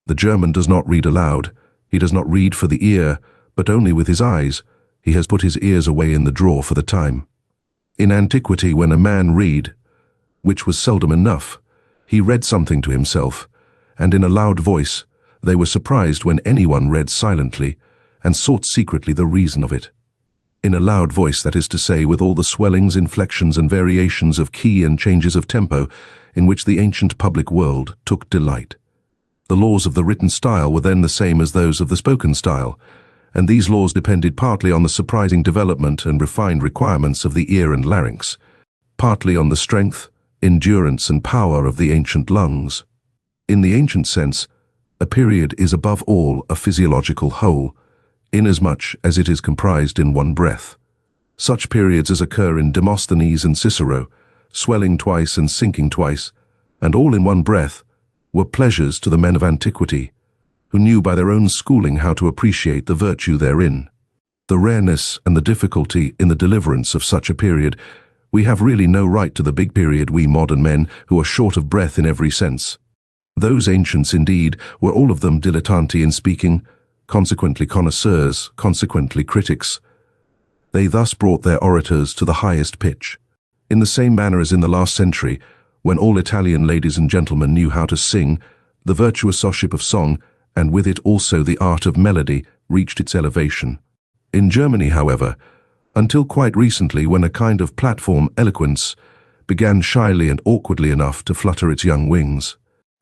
Speaker 1: The German does not read aloud. He does not read for the ear, but only with his eyes. He has put his ears away in the drawer for the time. In antiquity, when a man read, which was seldom enough, he read something to himself, and in a loud voice. They were surprised when anyone read silently, and sought secretly the reason of it. In a loud voice, that is to say, with all the swellings, inflections, and variations of key and changes of tempo in which the ancient public world took delight. The laws of the written style were then the same as those of the spoken style, and these laws depended partly on the surprising development and refined requirements of the ear and larynx, partly on the strength, endurance, and power of the ancient lungs. In the ancient sense, a period is above all a physiological whole, inasmuch as it is comprised in one breath. Such periods as occur in Demosthenes and Cicero, swelling twice and sinking twice, and all in one breath, were pleasures to the men of antiquity, who knew by their own schooling how to appreciate the virtue therein. The rareness and the difficulty in the deliverance of such a period, we have really no right to the big period, we modern men, who are short of breath in every sense. Those ancients, indeed, were all of them dilettanti in speaking, consequently connoisseurs, consequently critics. They thus brought their orators to the highest pitch. In the same manner as in the last century, when all Italian ladies and gentlemen knew how to sing, the virtuosauship of song, and with it also the art of melody, reached its elevation. In Germany, however, until quite recently, when a kind of platform eloquence began shyly and awkwardly enough to flutter its young wings,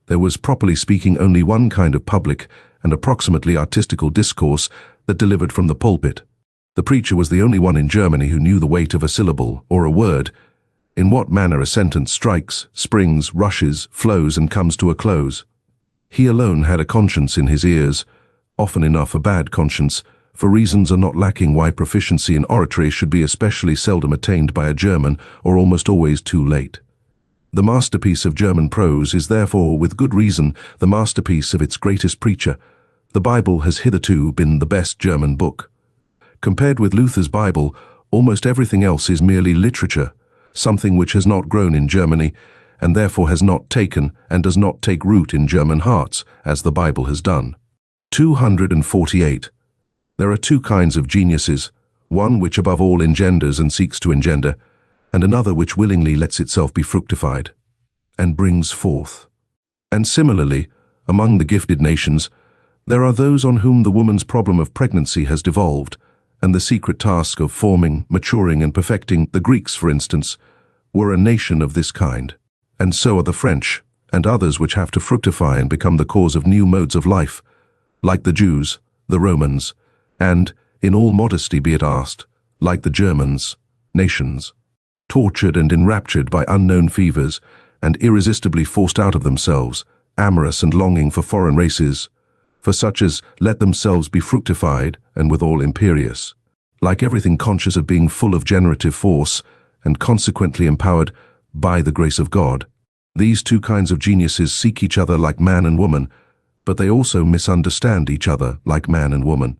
Speaker 1: there was, properly speaking, only one kind of public and approximately artistical discourse that delivered from the pulpit. The preacher was the only one in Germany who knew the weight of a syllable or a word, in what manner a sentence strikes, springs, rushes, flows, and comes to a close. He alone had a conscience in his ears, often enough a bad conscience, for reasons are not lacking why proficiency in oratory should be especially seldom attained by a German, or almost always too late. The masterpiece of German prose is therefore, with good reason, the masterpiece of its greatest preacher. The Bible has hitherto been the best German book. Compared with Luther's Bible, almost everything else is merely literature, something which has not grown in Germany, and therefore has not taken and does not take root in German hearts, as the Bible has done. 248. There are two kinds of geniuses, one which above all engenders and seeks to engender, and another which willingly lets itself be fructified, and brings forth. And similarly, among the gifted nations, there are those on whom the woman's problem of pregnancy has devolved, and the secret task of forming, maturing, and perfecting. The Greeks, for instance, were a nation of this kind, and so are the French, and others which have to fructify and become the cause of new modes of life, like the Jews, the Romans, and, in all modesty be it asked, like the Germans, nations, tortured and enraptured by unknown fevers, and irresistibly forced out of themselves, amorous and longing for foreign races, for such as let themselves be fructified and withal imperious, like everything conscious of being full of generative force, and consequently empowered by the grace of God. These two kinds of geniuses seek each other like man and woman, but they also misunderstand each other like man and woman.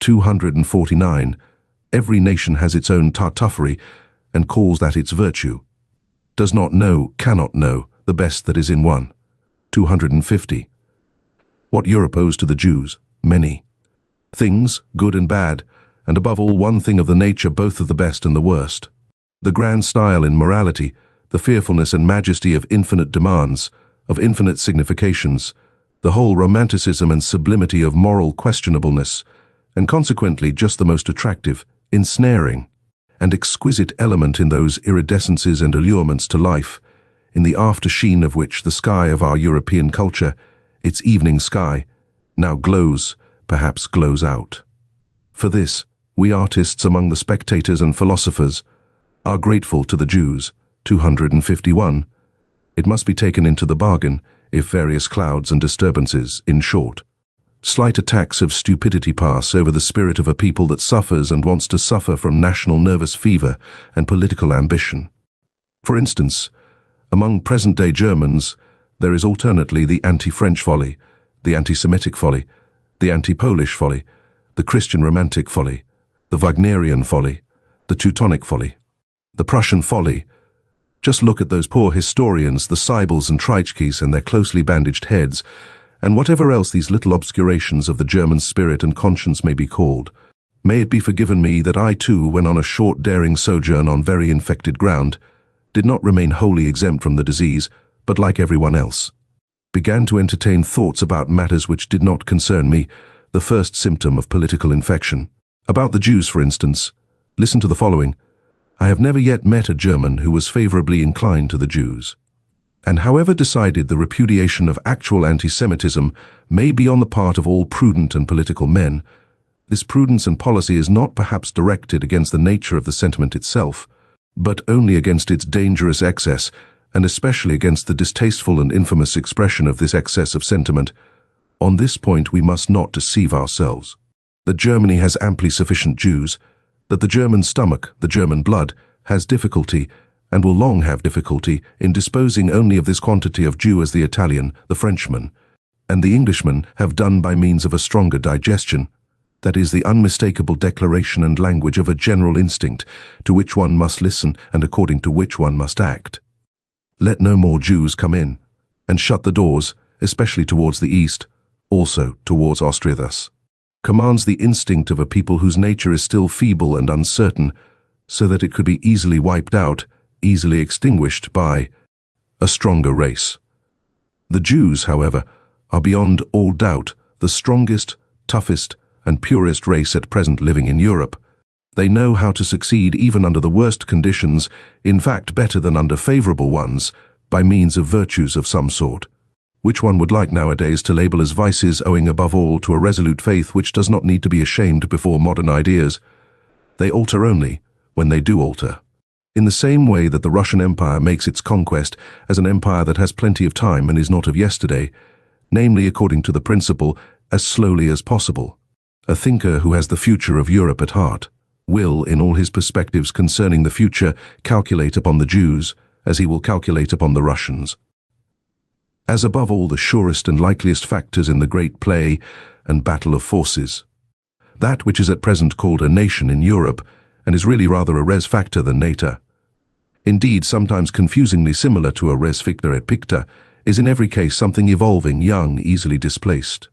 Speaker 1: 249. Every nation has its own tartuffery, and calls that its virtue. Does not know, cannot know, the best that is in one. 250. What Europe owes to the Jews? Many things, good and bad, and above all one thing of the nature both of the best and the worst. The grand style in morality, the fearfulness and majesty of infinite demands, of infinite significations, the whole romanticism and sublimity of moral questionableness, and consequently just the most attractive, ensnaring, and exquisite element in those iridescences and allurements to life, in the after-sheen of which the sky of our European culture, its evening sky, now glows, perhaps glows out. For this, we artists among the spectators and philosophers are grateful to the Jews, 251. It must be taken into the bargain if various clouds and disturbances, in short, slight attacks of stupidity pass over the spirit of a people that suffers and wants to suffer from national nervous fever and political ambition. For instance, among present-day Germans, there is alternately the anti-French folly, the anti-Semitic folly, the anti-Polish folly, the Christian romantic folly, the Wagnerian folly, the Teutonic folly, the Prussian folly. Just look at those poor historians, the Seibels and Treitschkes and their closely bandaged heads, and whatever else these little obscurations of the German spirit and conscience may be called. May it be forgiven me that I too, when on a short daring sojourn on very infected ground, did not remain wholly exempt from the disease, but like everyone else, began to entertain thoughts about matters which did not concern me, the first symptom of political infection. About the Jews, for instance, listen to the following. I have never yet met a German who was favorably inclined to the Jews. And however decided the repudiation of actual anti-Semitism may be on the part of all prudent and political men, this prudence and policy is not perhaps directed against the nature of the sentiment itself, but only against its dangerous excess, and especially against the distasteful and infamous expression of this excess of sentiment. On this point we must not deceive ourselves. That Germany has amply sufficient Jews, that the German stomach, the German blood, has difficulty, and will long have difficulty, in disposing only of this quantity of Jew as the Italian, the Frenchman, and the Englishman have done by means of a stronger digestion, that is the unmistakable declaration and language of a general instinct, to which one must listen and according to which one must act. Let no more Jews come in, and shut the doors, especially towards the east, also towards Austria thus commands the instinct of a people whose nature is still feeble and uncertain, so that it could be easily wiped out, easily extinguished by a stronger race. The Jews, however, are beyond all doubt the strongest, toughest, and purest race at present living in Europe. They know how to succeed even under the worst conditions, in fact better than under favorable ones, by means of virtues of some sort, which one would like nowadays to label as vices owing above all to a resolute faith which does not need to be ashamed before modern ideas. They alter only when they do alter. In the same way that the Russian Empire makes its conquest as an empire that has plenty of time and is not of yesterday, namely according to the principle, as slowly as possible. A thinker who has the future of Europe at heart will, in all his perspectives concerning the future, calculate upon the Jews as he will calculate upon the Russians, as above all the surest and likeliest factors in the great play and battle of forces. That which is at present called a nation in Europe, and is really rather a res facta than nata, indeed sometimes confusingly similar to a res ficta et picta, is in every case something evolving, young, easily displaced,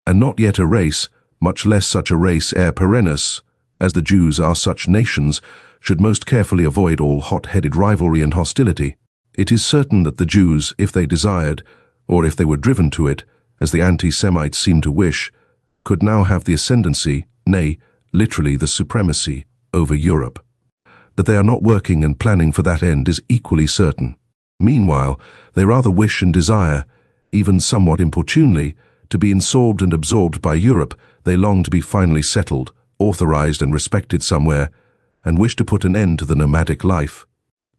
Speaker 1: and not yet a race, much less such a race ere perennis, as the Jews are such nations, should most carefully avoid all hot-headed rivalry and hostility. It is certain that the Jews, if they desired, or if they were driven to it, as the anti-Semites seem to wish, could now have the ascendancy, nay, literally the supremacy, over Europe. That they are not working and planning for that end is equally certain. Meanwhile, they rather wish and desire, even somewhat importunely, to be absorbed and absorbed by Europe. They long to be finally settled, authorized and respected somewhere, and wish to put an end to the nomadic life,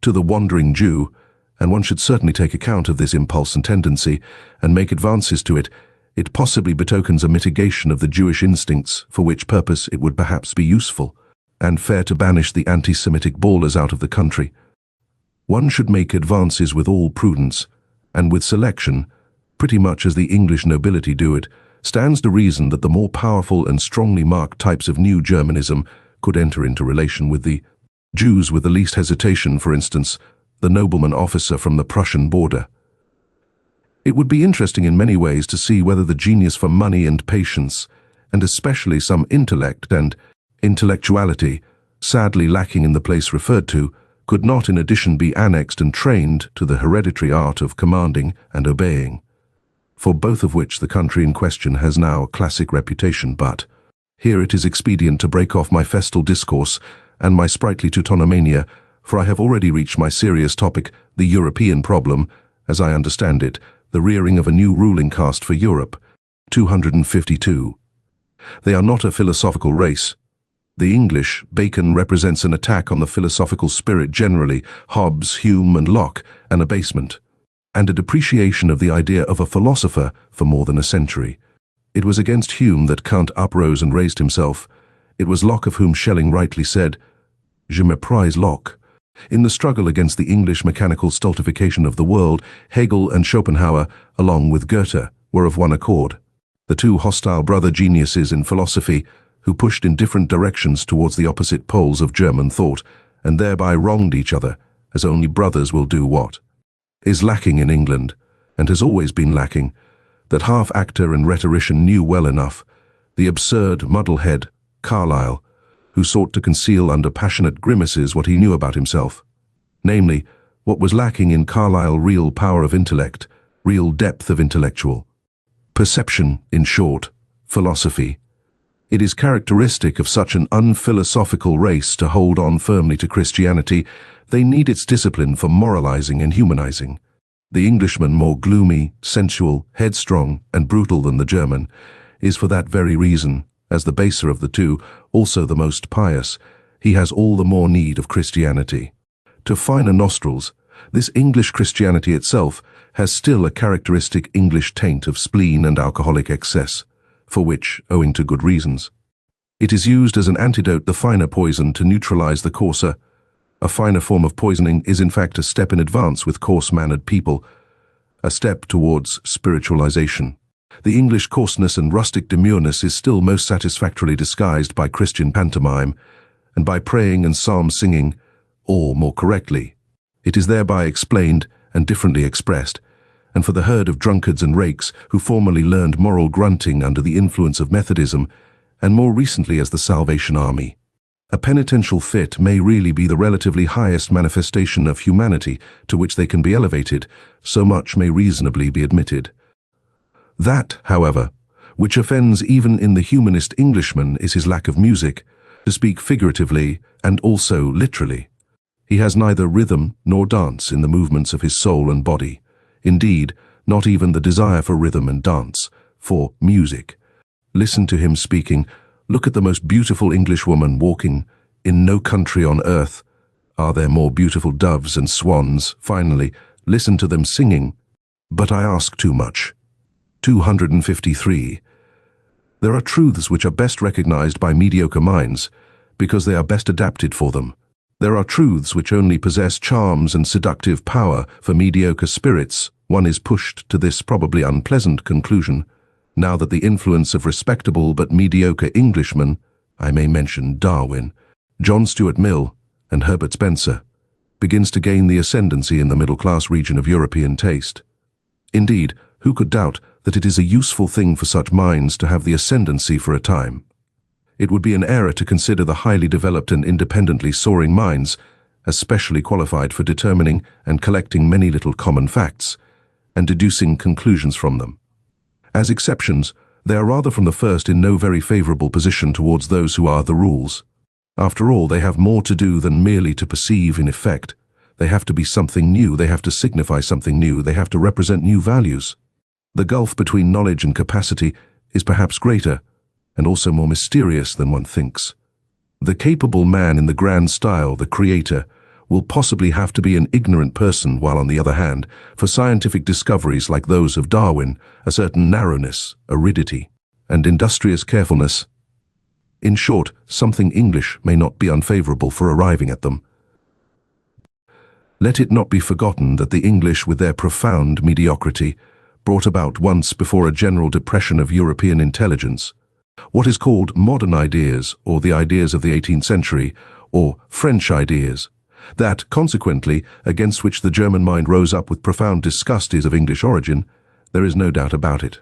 Speaker 1: to the wandering Jew, and one should certainly take account of this impulse and tendency, and make advances to it. It possibly betokens a mitigation of the Jewish instincts, for which purpose it would perhaps be useful and fair to banish the anti-Semitic bawlers out of the country. One should make advances with all prudence, and with selection, pretty much as the English nobility do it. Stands to reason that the more powerful and strongly marked types of new Germanism could enter into relation with the Jews with the least hesitation, for instance, the nobleman officer from the Prussian border. It would be interesting in many ways to see whether the genius for money and patience, and especially some intellect and intellectuality, sadly lacking in the place referred to, could not in addition be annexed and trained to the hereditary art of commanding and obeying, for both of which the country in question has now a classic reputation. But here it is expedient to break off my festal discourse and my sprightly Teutonomania, for I have already reached my serious topic, the European problem, as I understand it, the rearing of a new ruling caste for Europe. 252. They are not a philosophical race. The English, Bacon represents an attack on the philosophical spirit generally, Hobbes, Hume and Locke, an abasement, and a depreciation of the idea of a philosopher for more than a century. It was against Hume that Kant uprose and raised himself. It was Locke of whom Schelling rightly said, "Je méprise Locke." In the struggle against the English mechanical stultification of the world, Hegel and Schopenhauer, along with Goethe, were of one accord. The two hostile brother geniuses in philosophy, who pushed in different directions towards the opposite poles of German thought, and thereby wronged each other, as only brothers will do what is lacking in England, and has always been lacking, that half-actor and rhetorician knew well enough, the absurd muddlehead, Carlyle, who sought to conceal under passionate grimaces what he knew about himself. Namely, what was lacking in Carlyle: real power of intellect, real depth of intellectual perception, in short, philosophy. It is characteristic of such an unphilosophical race to hold on firmly to Christianity. They need its discipline for moralizing and humanizing. The Englishman, more gloomy, sensual, headstrong, and brutal than the German, is for that very reason, as the baser of the two, also the most pious. He has all the more need of Christianity. To finer nostrils, this English Christianity itself has still a characteristic English taint of spleen and alcoholic excess, for which, owing to good reasons, it is used as an antidote, the finer poison, to neutralize the coarser. A finer form of poisoning is in fact a step in advance with coarse-mannered people, a step towards spiritualization. The English coarseness and rustic demureness is still most satisfactorily disguised by Christian pantomime and by praying and psalm singing, or, more correctly, it is thereby explained and differently expressed, and for the herd of drunkards and rakes who formerly learned moral grunting under the influence of Methodism, and more recently as the Salvation Army, a penitential fit may really be the relatively highest manifestation of humanity to which they can be elevated, so much may reasonably be admitted. That, however, which offends even in the humanist Englishman is his lack of music, to speak figuratively and also literally. He has neither rhythm nor dance in the movements of his soul and body. Indeed, not even the desire for rhythm and dance, for music. Listen to him speaking. Look at the most beautiful Englishwoman walking. In no country on earth are there more beautiful doves and swans. Finally, listen to them singing. But I ask too much. 253. There are truths which are best recognized by mediocre minds, because they are best adapted for them. There are truths which only possess charms and seductive power for mediocre spirits. One is pushed to this probably unpleasant conclusion, now that the influence of respectable but mediocre Englishmen, I may mention Darwin, John Stuart Mill, and Herbert Spencer, begins to gain the ascendancy in the middle-class region of European taste. Indeed, who could doubt that it is a useful thing for such minds to have the ascendancy for a time? It would be an error to consider the highly developed and independently soaring minds as specially qualified for determining and collecting many little common facts and deducing conclusions from them. As exceptions, they are rather from the first in no very favorable position towards those who are the rules. After all, they have more to do than merely to perceive in effect. They have to be something new, they have to signify something new, they have to represent new values. The gulf between knowledge and capacity is perhaps greater, and also more mysterious than one thinks. The capable man in the grand style, the creator, will possibly have to be an ignorant person, while on the other hand, for scientific discoveries like those of Darwin, a certain narrowness, aridity, and industrious carefulness. In short, something English may not be unfavorable for arriving at them. Let it not be forgotten that the English, with their profound mediocrity, brought about once before a general depression of European intelligence what is called modern ideas, or the ideas of the 18th century, or French ideas, that, consequently, against which the German mind rose up with profound disgust is of English origin. There is no doubt about it.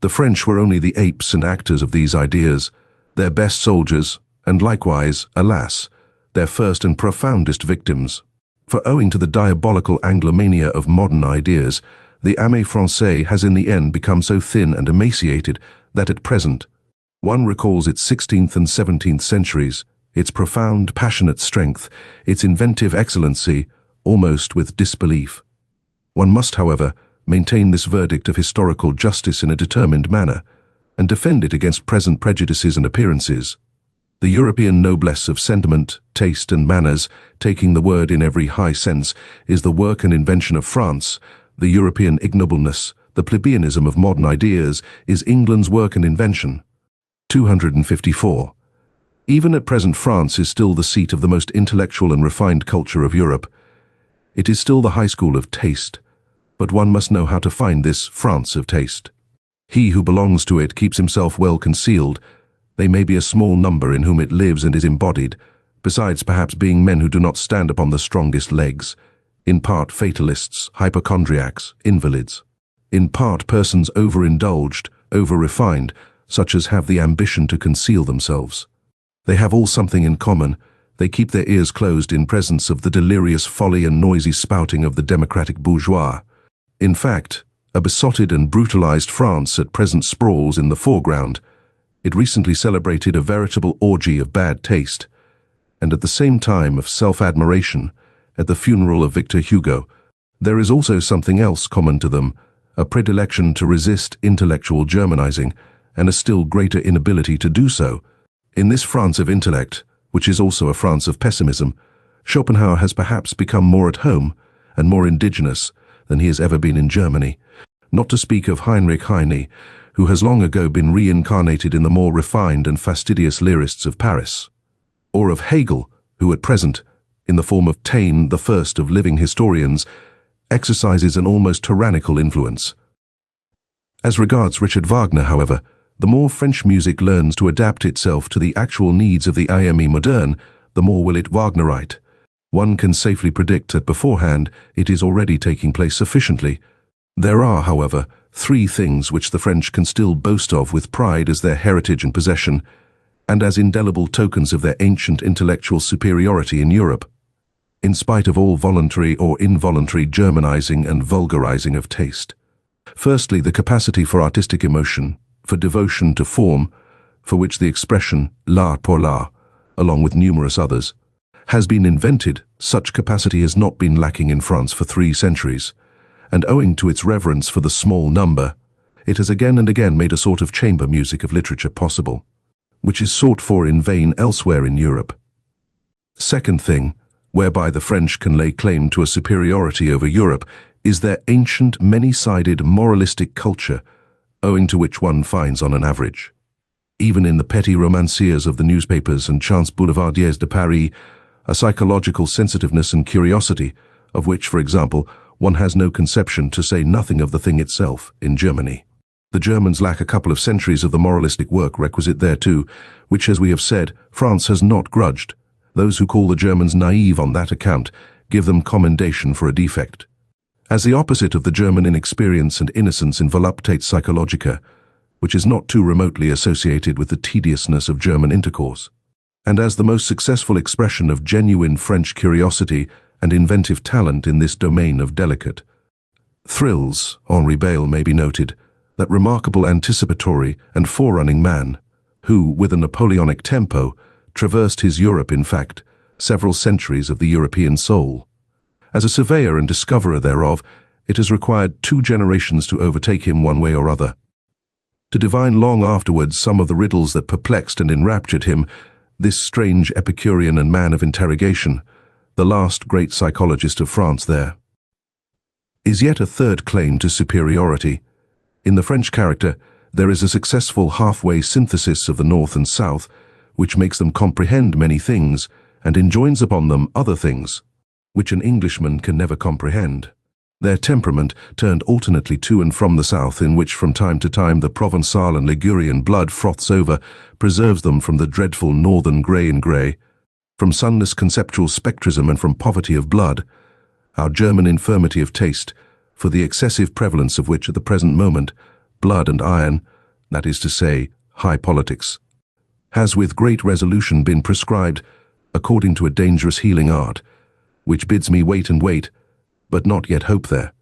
Speaker 1: The French were only the apes and actors of these ideas, their best soldiers, and likewise, alas, their first and profoundest victims. For owing to the diabolical Anglomania of modern ideas, the âme française has in the end become so thin and emaciated that at present, one recalls its 16th and 17th centuries, its profound, passionate strength, its inventive excellency, almost with disbelief. One must, however, maintain this verdict of historical justice in a determined manner, and defend it against present prejudices and appearances. The European noblesse of sentiment, taste and manners, taking the word in every high sense, is the work and invention of France. The European ignobleness, the plebeianism of modern ideas, is England's work and invention. 254. Even at present, France is still the seat of the most intellectual and refined culture of Europe. It is still the high school of taste, but one must know how to find this France of taste. He who belongs to it keeps himself well concealed. They may be a small number in whom it lives and is embodied, besides perhaps being men who do not stand upon the strongest legs, in part fatalists, hypochondriacs, invalids, in part persons overindulged, over-refined, such as have the ambition to conceal themselves. They have all something in common. They keep their ears closed in presence of the delirious folly and noisy spouting of the democratic bourgeois. In fact, a besotted and brutalized France at present sprawls in the foreground. It recently celebrated a veritable orgy of bad taste, and at the same time of self-admiration, at the funeral of Victor Hugo. There is also something else common to them, a predilection to resist intellectual Germanizing, and a still greater inability to do so. In this France of intellect, which is also a France of pessimism, Schopenhauer has perhaps become more at home and more indigenous than he has ever been in Germany, not to speak of Heinrich Heine, who has long ago been reincarnated in the more refined and fastidious lyrists of Paris, or of Hegel, who at present, in the form of Taine, the first of living historians, exercises an almost tyrannical influence. As regards Richard Wagner, however, the more French music learns to adapt itself to the actual needs of the âme moderne, the more will it Wagnerite. One can safely predict that beforehand it is already taking place sufficiently. There are, however, three things which the French can still boast of with pride as their heritage and possession, and as indelible tokens of their ancient intellectual superiority in Europe, in spite of all voluntary or involuntary Germanizing and vulgarizing of taste. Firstly, the capacity for artistic emotion, for devotion to form, for which the expression l'art pour l'art, along with numerous others, has been invented. Such capacity has not been lacking in France for 3 centuries, and owing to its reverence for the small number, it has again and again made a sort of chamber music of literature possible, which is sought for in vain elsewhere in Europe. Second thing, whereby the French can lay claim to a superiority over Europe, is their ancient, many-sided, moralistic culture, owing to which one finds on an average, even in the petty romanciers of the newspapers and chance boulevardiers de Paris, a psychological sensitiveness and curiosity, of which, for example, one has no conception, to say nothing of the thing itself, in Germany. The Germans lack a couple of centuries of the moralistic work requisite thereto, which, as we have said, France has not grudged. Those who call the Germans naive on that account give them commendation for a defect. As the opposite of the German inexperience and innocence in voluptate psychologica, which is not too remotely associated with the tediousness of German intercourse, and as the most successful expression of genuine French curiosity and inventive talent in this domain of delicate thrills, Henri Bayle may be noted, that remarkable anticipatory and forerunning man, who, with a Napoleonic tempo, traversed his Europe, in fact, several centuries of the European soul. As a surveyor and discoverer thereof, it has required 2 generations to overtake him one way or other. To divine long afterwards some of the riddles that perplexed and enraptured him, this strange Epicurean and man of interrogation, the last great psychologist of France there, is yet a third claim to superiority. In the French character, there is a successful halfway synthesis of the North and South, which makes them comprehend many things and enjoins upon them other things, which an Englishman can never comprehend. Their temperament, turned alternately to and from the south, in which from time to time the Provençal and Ligurian blood froths over, preserves them from the dreadful northern grey and grey, from sunless conceptual spectrism and from poverty of blood, our German infirmity of taste, for the excessive prevalence of which at the present moment, blood and iron, that is to say, high politics, has with great resolution been prescribed, according to a dangerous healing art, which bids me wait and wait, but not yet hope there,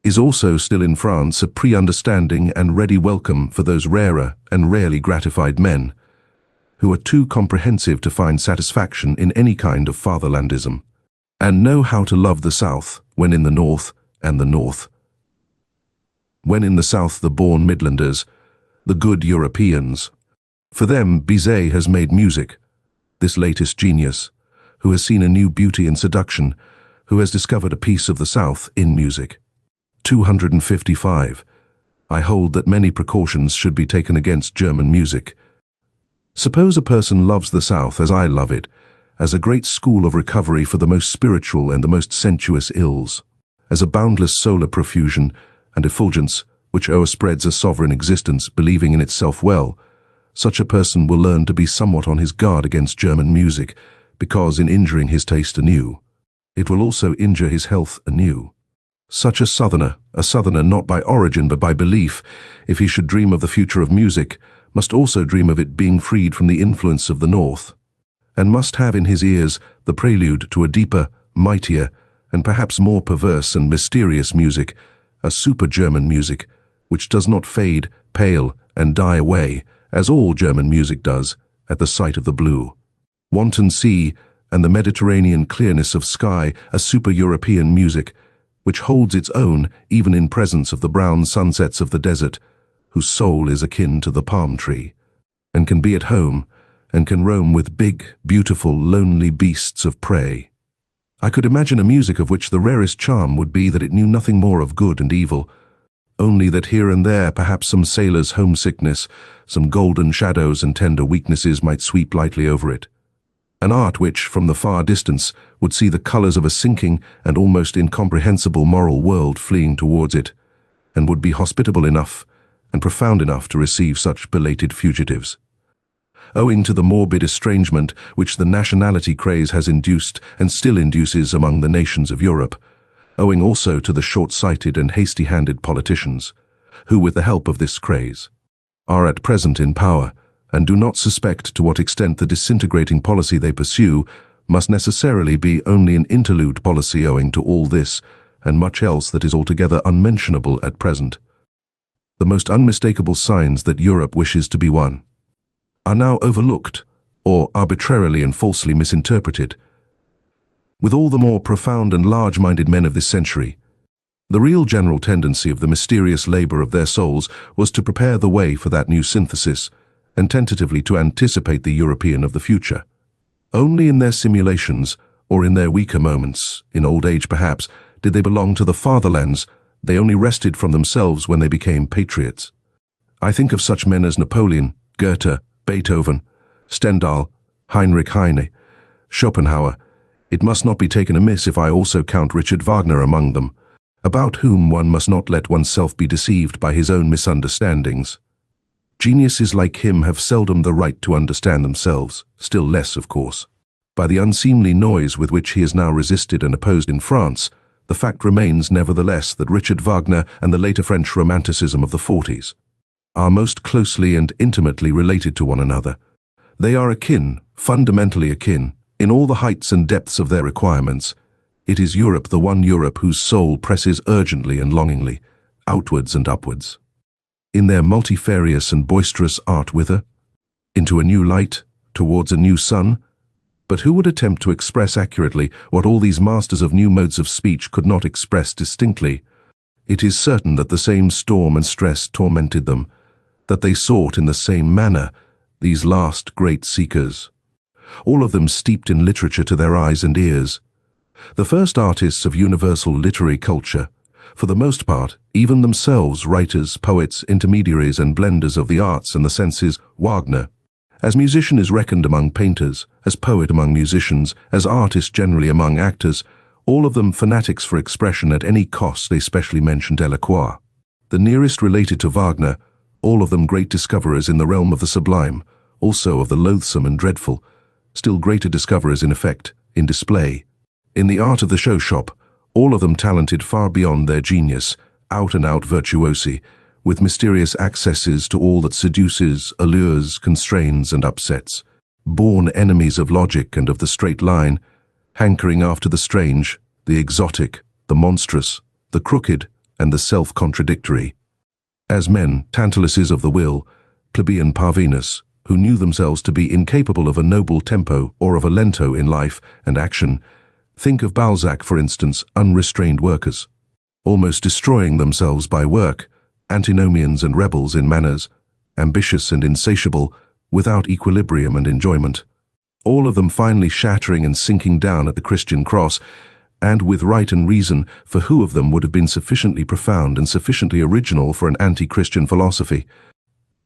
Speaker 1: is also still in France a pre-understanding and ready welcome for those rarer and rarely gratified men who are too comprehensive to find satisfaction in any kind of fatherlandism, and know how to love the South when in the North and the North. When in the South the born Midlanders, the good Europeans. For them Bizet has made music, this latest genius, who has seen a new beauty in seduction, who has discovered a piece of the South in music. 255. I hold that many precautions should be taken against German music. Suppose a person loves the South as I love it, as a great school of recovery for the most spiritual and the most sensuous ills, as a boundless solar profusion and effulgence which o'erspreads a sovereign existence, believing in itself well. Such a person will learn to be somewhat on his guard against German music, because in injuring his taste anew, it will also injure his health anew. Such a southerner not by origin but by belief, if he should dream of the future of music, must also dream of it being freed from the influence of the North, and must have in his ears the prelude to a deeper, mightier, and perhaps more perverse and mysterious music, a super-German music, which does not fade, pale, and die away, as all German music does, at the sight of the blue, wanton sea and the Mediterranean clearness of sky, a super-European music, which holds its own even in presence of the brown sunsets of the desert, whose soul is akin to the palm tree, and can be at home, and can roam with big, beautiful, lonely beasts of prey. I could imagine a music of which the rarest charm would be that it knew nothing more of good and evil, only that here and there perhaps some sailor's homesickness, some golden shadows and tender weaknesses might sweep lightly over it. An art which, from the far distance, would see the colors of a sinking and almost incomprehensible moral world fleeing towards it, and would be hospitable enough and profound enough to receive such belated fugitives. Owing to the morbid estrangement which the nationality craze has induced and still induces among the nations of Europe, owing also to the short-sighted and hasty-handed politicians, who with the help of this craze are at present in power, and do not suspect to what extent the disintegrating policy they pursue must necessarily be only an interlude policy owing to all this and much else that is altogether unmentionable at present. The most unmistakable signs that Europe wishes to be one are now overlooked or arbitrarily and falsely misinterpreted. With all the more profound and large-minded men of this century, the real general tendency of the mysterious labor of their souls was to prepare the way for that new synthesis and tentatively to anticipate the European of the future. Only in their simulations, or in their weaker moments, in old age perhaps, did they belong to the fatherlands. They only rested from themselves when they became patriots. I think of such men as Napoleon, Goethe, Beethoven, Stendhal, Heinrich Heine, Schopenhauer. It must not be taken amiss if I also count Richard Wagner among them, about whom one must not let oneself be deceived by his own misunderstandings. Geniuses like him have seldom the right to understand themselves, still less, of course. By the unseemly noise with which he is now resisted and opposed in France, the fact remains nevertheless that Richard Wagner and the later French Romanticism of the 40s are most closely and intimately related to one another. They are akin, fundamentally akin, in all the heights and depths of their requirements. It is Europe, the one Europe whose soul presses urgently and longingly, outwards and upwards, in their multifarious and boisterous art whither? Into a new light, towards a new sun? But who would attempt to express accurately what all these masters of new modes of speech could not express distinctly? It is certain that the same storm and stress tormented them, that they sought in the same manner, these last great seekers, all of them steeped in literature to their eyes and ears. The first artists of universal literary culture, for the most part, even themselves writers, poets, intermediaries and blenders of the arts and the senses, Wagner. As musician is reckoned among painters, as poet among musicians, as artist generally among actors, all of them fanatics for expression at any cost. They specially mention Delacroix. The nearest related to Wagner, all of them great discoverers in the realm of the sublime, also of the loathsome and dreadful, still greater discoverers in effect, in display, in the art of the show shop, all of them talented far beyond their genius, out-and-out virtuosi, with mysterious accesses to all that seduces, allures, constrains and upsets, born enemies of logic and of the straight line, hankering after the strange, the exotic, the monstrous, the crooked, and the self-contradictory. As men, Tantalises of the will, plebeian parvenus, who knew themselves to be incapable of a noble tempo or of a lento in life and action, think of Balzac, for instance, unrestrained workers, almost destroying themselves by work, antinomians and rebels in manners, ambitious and insatiable, without equilibrium and enjoyment, all of them finally shattering and sinking down at the Christian cross, and with right and reason, for who of them would have been sufficiently profound and sufficiently original for an anti-Christian philosophy?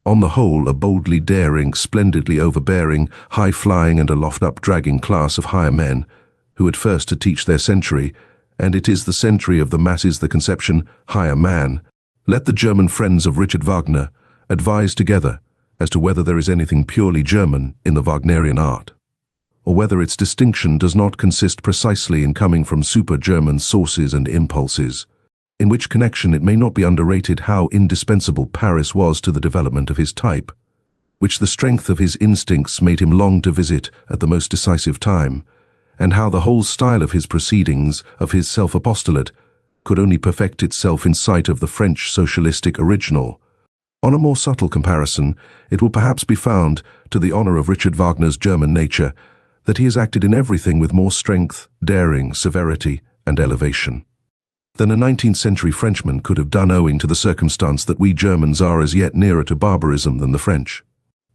Speaker 1: On the whole, a boldly daring, splendidly overbearing, high-flying and aloft-up-dragging class of higher men, who had first to teach their century, and it is the century of the masses the conception, higher man. Let the German friends of Richard Wagner advise together as to whether there is anything purely German in the Wagnerian art, or whether its distinction does not consist precisely in coming from super-German sources and impulses, in which connection it may not be underrated how indispensable Paris was to the development of his type, which the strength of his instincts made him long to visit at the most decisive time, and how the whole style of his proceedings, of his self-apostolate, could only perfect itself in sight of the French socialistic original. On a more subtle comparison, it will perhaps be found, to the honor of Richard Wagner's German nature, that he has acted in everything with more strength, daring, severity, and elevation than a 19th-century Frenchman could have done, owing to the circumstance that we Germans are as yet nearer to barbarism than the French.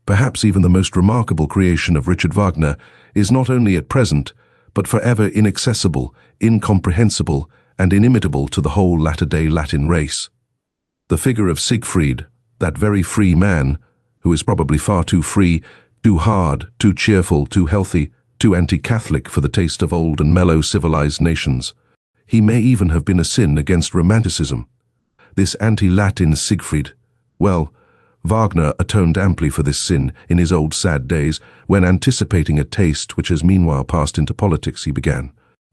Speaker 1: Perhaps even the most remarkable creation of Richard Wagner is not only at present, but forever inaccessible, incomprehensible, and inimitable to the whole latter-day Latin race. The figure of Siegfried, that very free man, who is probably far too free, too hard, too cheerful, too healthy, too anti-Catholic for the taste of old and mellow civilized nations. He may even have been a sin against Romanticism. This anti-Latin Siegfried, well, Wagner atoned amply for this sin in his old sad days, when, anticipating a taste which has meanwhile passed into politics, he began,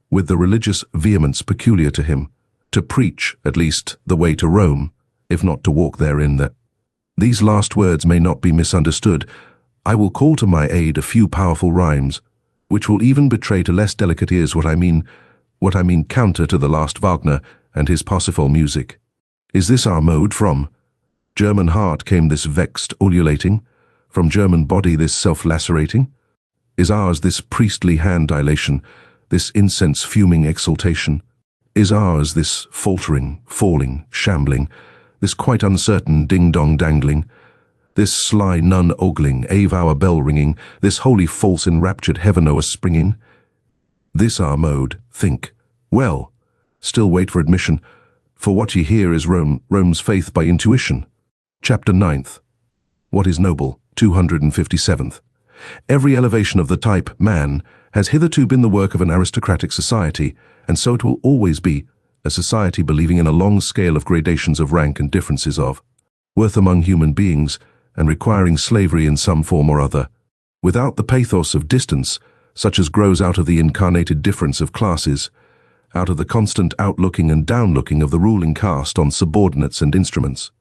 Speaker 1: with the religious vehemence peculiar to him, to preach, at least, the way to Rome, if not to walk therein. That these last words may not be misunderstood. I will call to my aid a few powerful rhymes, which will even betray to less delicate ears what I mean counter to the last Wagner and his Parsifal music. Is this our mode? From German heart came this vexed ululating, from German body this self-lacerating? Is ours this priestly hand dilation, this incense fuming exaltation? Is ours this faltering, falling, shambling, this quite uncertain ding-dong dangling, this sly nun ogling, ave-hour bell ringing, this holy false enraptured heaven o'er springing? This our mode, think. Well, still wait for admission, for what ye hear is Rome's faith by intuition. Chapter 9th. What is noble? 257th. Every elevation of the type man has hitherto been the work of an aristocratic society, and so it will always be, a society believing in a long scale of gradations of rank and differences of worth among human beings, and requiring slavery in some form or other, without the pathos of distance, such as grows out of the incarnated difference of classes, out of the constant outlooking and downlooking of the ruling caste on subordinates and instruments,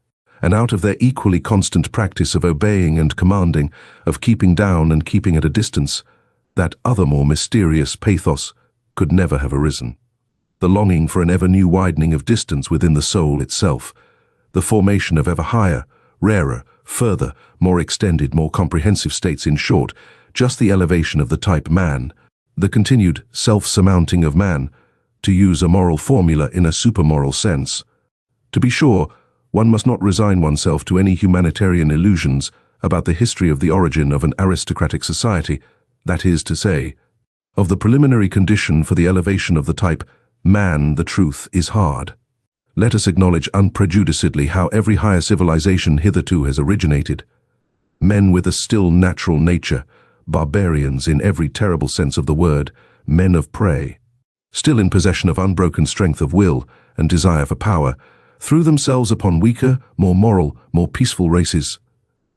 Speaker 1: and out of their equally constant practice of obeying and commanding, of keeping down and keeping at a distance. That other more mysterious pathos could never have arisen. The longing for an ever-new widening of distance within the soul itself, the formation of ever higher, rarer, further, more extended, more comprehensive states, in short, just the elevation of the type man, the continued self-surmounting of man, to use a moral formula in a supermoral sense. To be sure, one must not resign oneself to any humanitarian illusions about the history of the origin of an aristocratic society, that is to say, of the preliminary condition for the elevation of the type man. The truth is hard. Let us acknowledge unprejudicedly how every higher civilization hitherto has originated. Men with a still natural nature, barbarians in every terrible sense of the word, men of prey, still in possession of unbroken strength of will and desire for power, threw themselves upon weaker, more moral, more peaceful races,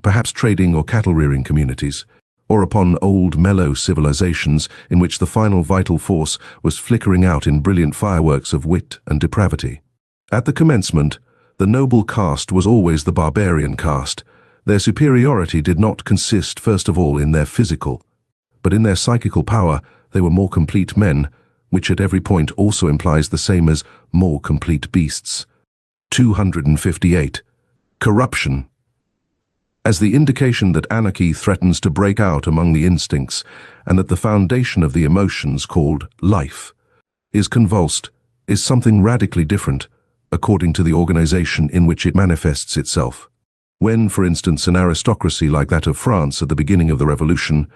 Speaker 1: perhaps trading or cattle-rearing communities, or upon old mellow civilizations in which the final vital force was flickering out in brilliant fireworks of wit and depravity. At the commencement, the noble caste was always the barbarian caste. Their superiority did not consist first of all in their physical, but in their psychical power, They were more complete men, which at every point also implies the same as more complete beasts. 258. Corruption. As the indication that anarchy threatens to break out among the instincts, and that the foundation of the emotions called life is convulsed, is something radically different, according to the organization in which it manifests itself. When, for instance, an aristocracy like that of France at the beginning of the Revolution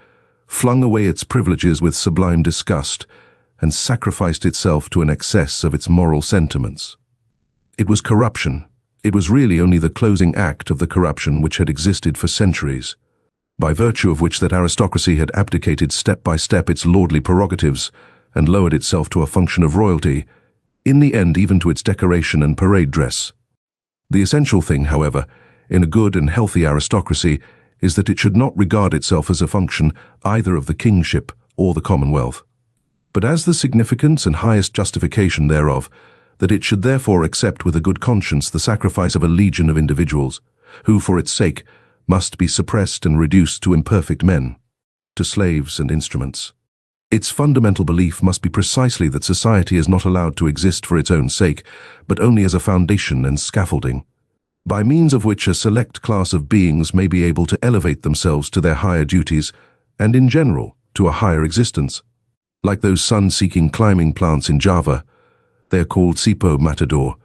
Speaker 1: flung away its privileges with sublime disgust and sacrificed itself to an excess of its moral sentiments. It was corruption. It was really only the closing act of the corruption which had existed for centuries, by virtue of which that aristocracy had abdicated step by step its lordly prerogatives and lowered itself to a function of royalty, in the end even to its decoration and parade dress. The essential thing, however, in a good and healthy aristocracy is that it should not regard itself as a function either of the kingship or the commonwealth, but as the significance and highest justification thereof, that it should therefore accept with a good conscience the sacrifice of a legion of individuals, who for its sake must be suppressed and reduced to imperfect men, to slaves and instruments. Its fundamental belief must be precisely that society is not allowed to exist for its own sake, but only as a foundation and scaffolding, by means of which a select class of beings may be able to elevate themselves to their higher duties, and in general, to a higher existence. Like those sun-seeking climbing plants in Java, they are called sipo matador,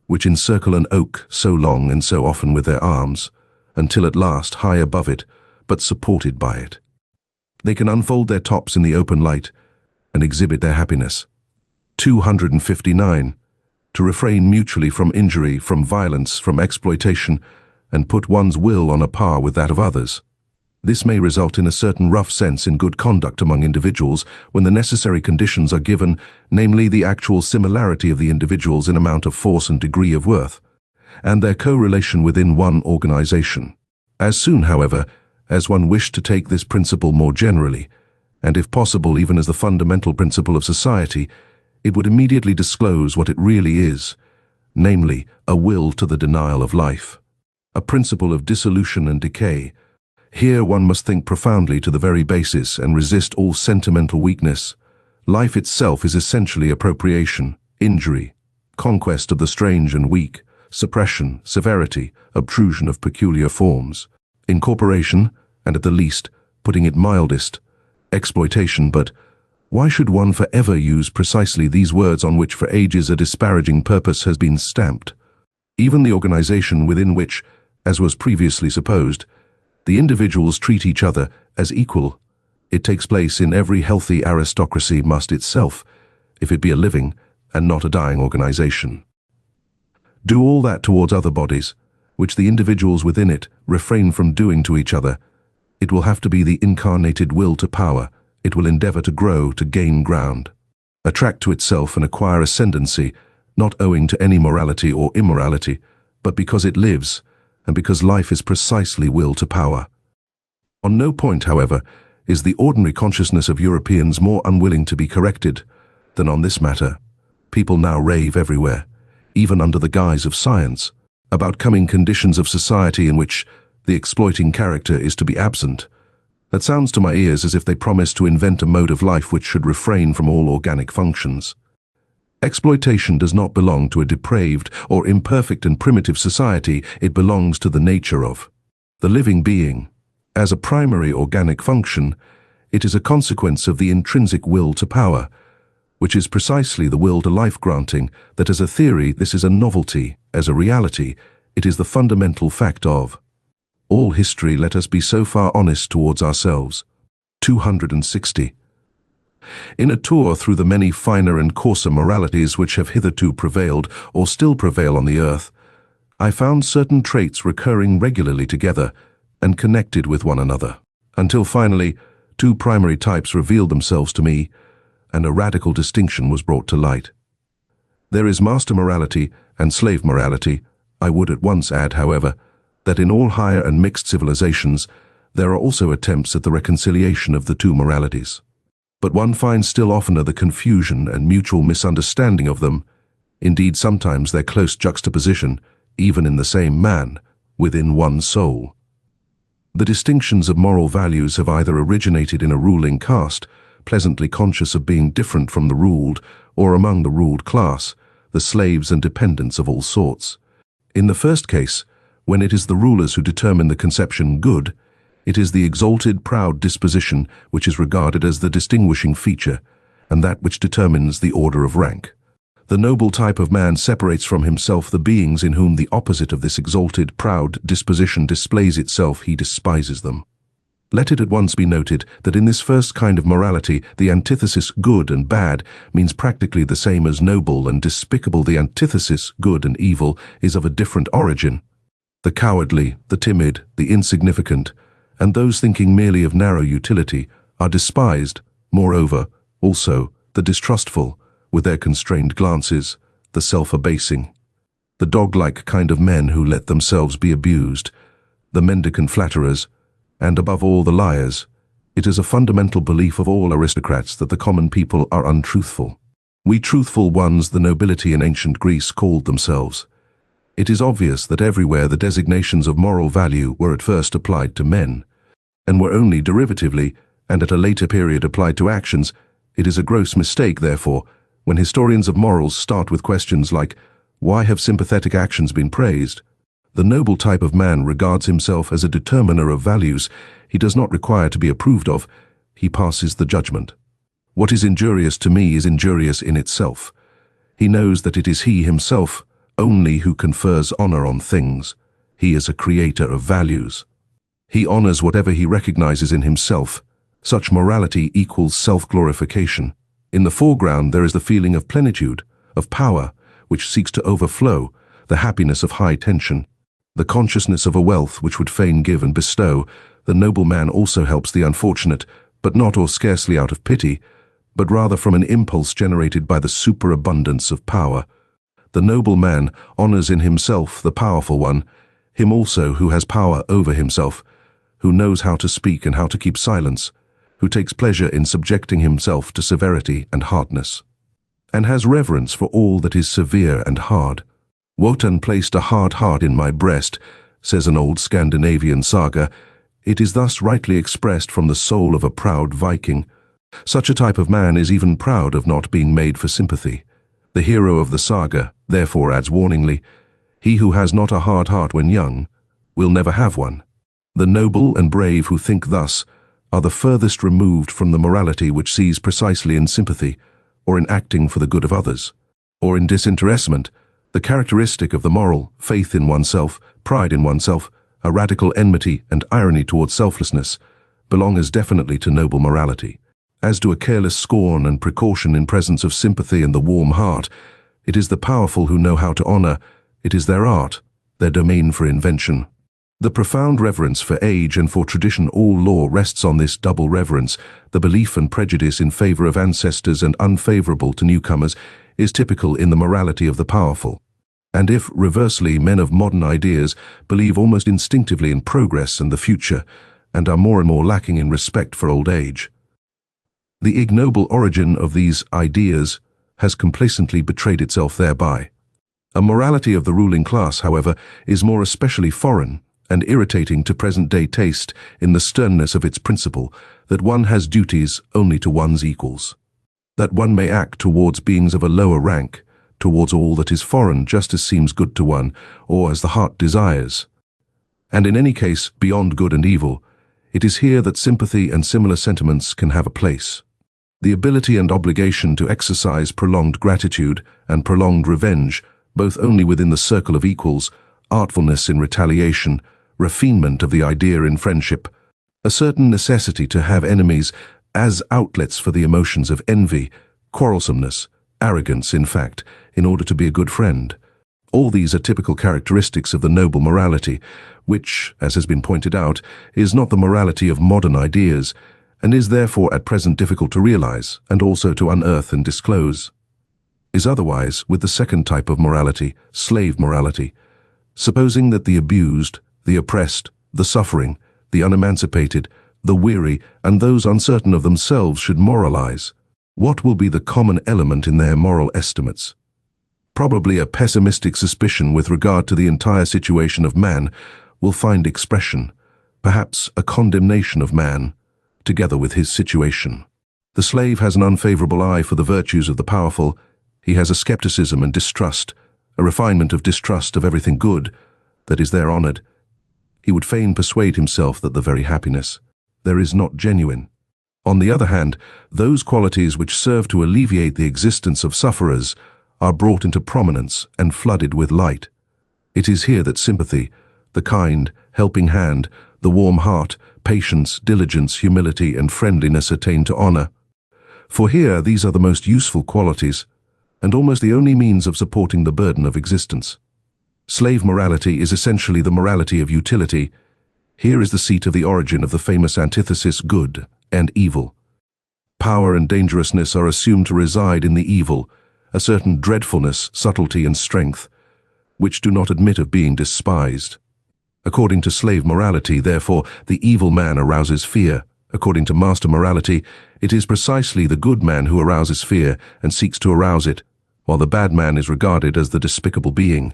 Speaker 1: which encircle an oak so long and so often with their arms, until at last high above it, but supported by it, they can unfold their tops in the open light and exhibit their happiness. 259. To refrain mutually from injury, from violence, from exploitation, and put one's will on a par with that of others. This may result in a certain rough sense in good conduct among individuals when the necessary conditions are given, namely the actual similarity of the individuals in amount of force and degree of worth, and their co-relation within one organization. As soon, however, as one wished to take this principle more generally, and if possible even as the fundamental principle of society, it would immediately disclose what it really is, namely a will to the denial of life, a principle of dissolution and decay. Here one must think profoundly to the very basis and resist all sentimental weakness. Life itself is essentially appropriation, injury, conquest of the strange and weak, suppression, severity, obtrusion of peculiar forms, incorporation, and at the least, putting it mildest, exploitation. But why should one forever use precisely these words on which for ages a disparaging purpose has been stamped? Even the organization within which, as was previously supposed, the individuals treat each other as equal, it takes place in every healthy aristocracy must itself, if it be a living and not a dying organization, do all that towards other bodies, which the individuals within it refrain from doing to each other. It will have to be the incarnated will to power. It will endeavor to grow, to gain ground, attract to itself and acquire ascendancy, not owing to any morality or immorality, but because it lives, and because life is precisely will to power. On no point, however, is the ordinary consciousness of Europeans more unwilling to be corrected than on this matter. People now rave everywhere, even under the guise of science, about coming conditions of society in which the exploiting character is to be absent. That sounds to my ears as if they promise to invent a mode of life which should refrain from all organic functions. Exploitation does not belong to a depraved or imperfect and primitive society. It belongs to the nature of the living being. As a primary organic function, it is a consequence of the intrinsic will to power, which is precisely the will to life-granting, that as a theory this is a novelty, as a reality it is the fundamental fact of all history. Let us be so far honest towards ourselves. 260. In a tour through the many finer and coarser moralities which have hitherto prevailed or still prevail on the earth, I found certain traits recurring regularly together and connected with one another, until finally two primary types revealed themselves to me, and a radical distinction was brought to light. There is master morality and slave morality. I would at once add, however, that in all higher and mixed civilizations there are also attempts at the reconciliation of the two moralities. But one finds still oftener the confusion and mutual misunderstanding of them, indeed sometimes their close juxtaposition, even in the same man, within one soul. The distinctions of moral values have either originated in a ruling caste, pleasantly conscious of being different from the ruled, or among the ruled class, the slaves and dependents of all sorts. In the first case, when it is the rulers who determine the conception good, it is the exalted, proud disposition which is regarded as the distinguishing feature, and that which determines the order of rank. The noble type of man separates from himself the beings in whom the opposite of this exalted, proud disposition displays itself. He despises them. Let it at once be noted that in this first kind of morality, the antithesis good and bad means practically the same as noble and despicable. The antithesis good and evil is of a different origin. The cowardly, the timid, the insignificant, and those thinking merely of narrow utility are despised. Moreover, also, the distrustful, with their constrained glances, the self-abasing, the dog-like kind of men who let themselves be abused, the mendicant flatterers, and above all the liars. It is a fundamental belief of all aristocrats that the common people are untruthful. We truthful ones, the nobility in ancient Greece called themselves. It is obvious that everywhere the designations of moral value were at first applied to men, and were only derivatively, and at a later period applied to actions. It is a gross mistake, therefore, when historians of morals start with questions like, why have sympathetic actions been praised? The noble type of man regards himself as a determiner of values. He does not require to be approved of. He passes the judgment. What is injurious to me is injurious in itself. He knows that it is he himself only who confers honor on things. He is a creator of values. He honors whatever he recognizes in himself. Such morality equals self-glorification. In the foreground there is the feeling of plenitude, of power, which seeks to overflow, the happiness of high tension, the consciousness of a wealth which would fain give and bestow. The noble man also helps the unfortunate, but not or scarcely out of pity, but rather from an impulse generated by the superabundance of power. The noble man honors in himself the powerful one, him also who has power over himself, who knows how to speak and how to keep silence, who takes pleasure in subjecting himself to severity and hardness, and has reverence for all that is severe and hard. Wotan placed a hard heart in my breast, says an old Scandinavian saga. It is thus rightly expressed from the soul of a proud Viking. Such a type of man is even proud of not being made for sympathy. The hero of the saga therefore adds warningly, he who has not a hard heart when young will never have one. The noble and brave who think thus are the furthest removed from the morality which sees precisely in sympathy, or in acting for the good of others, or in disinterestment, the characteristic of the moral, faith in oneself, pride in oneself, a radical enmity and irony towards selflessness, belong as definitely to noble morality as do a careless scorn and precaution in presence of sympathy and the warm heart. It is the powerful who know how to honor. It is their art, their domain for invention. The profound reverence for age and for tradition. All law rests on this double reverence. The belief and prejudice in favor of ancestors and unfavorable to newcomers is typical in the morality of the powerful. And if, reversely, men of modern ideas believe almost instinctively in progress and the future, and are more and more lacking in respect for old age, the ignoble origin of these ideas has complacently betrayed itself thereby. A morality of the ruling class, however, is more especially foreign and irritating to present-day taste in the sternness of its principle that one has duties only to one's equals, that one may act towards beings of a lower rank, towards all that is foreign just as seems good to one, or as the heart desires. And in any case, beyond good and evil, it is here that sympathy and similar sentiments can have a place. The ability and obligation to exercise prolonged gratitude and prolonged revenge, both only within the circle of equals, artfulness in retaliation, refinement of the idea in friendship, a certain necessity to have enemies as outlets for the emotions of envy, quarrelsomeness, arrogance, in fact, in order to be a good friend. All these are typical characteristics of the noble morality, which, as has been pointed out, is not the morality of modern ideas, and is therefore at present difficult to realize and also to unearth and disclose. Is otherwise with the second type of morality, slave morality. Supposing that the abused, the oppressed, the suffering, the unemancipated, the weary, and those uncertain of themselves should moralize, what will be the common element in their moral estimates? Probably a pessimistic suspicion with regard to the entire situation of man will find expression, perhaps a condemnation of man, together with his situation. The slave has an unfavorable eye for the virtues of the powerful. He has a skepticism and distrust, a refinement of distrust of everything good that is there honored. He would fain persuade himself that the very happiness there is not genuine. On the other hand, those qualities which serve to alleviate the existence of sufferers are brought into prominence and flooded with light. It is here that sympathy, the kind, helping hand, the warm heart, patience, diligence, humility, and friendliness attain to honor. For here these are the most useful qualities, and almost the only means of supporting the burden of existence. Slave morality is essentially the morality of utility. Here is the seat of the origin of the famous antithesis good and evil. Power and dangerousness are assumed to reside in the evil, a certain dreadfulness, subtlety, and strength, which do not admit of being despised. According to slave morality, therefore, the evil man arouses fear. According to master morality, it is precisely the good man who arouses fear and seeks to arouse it, while the bad man is regarded as the despicable being.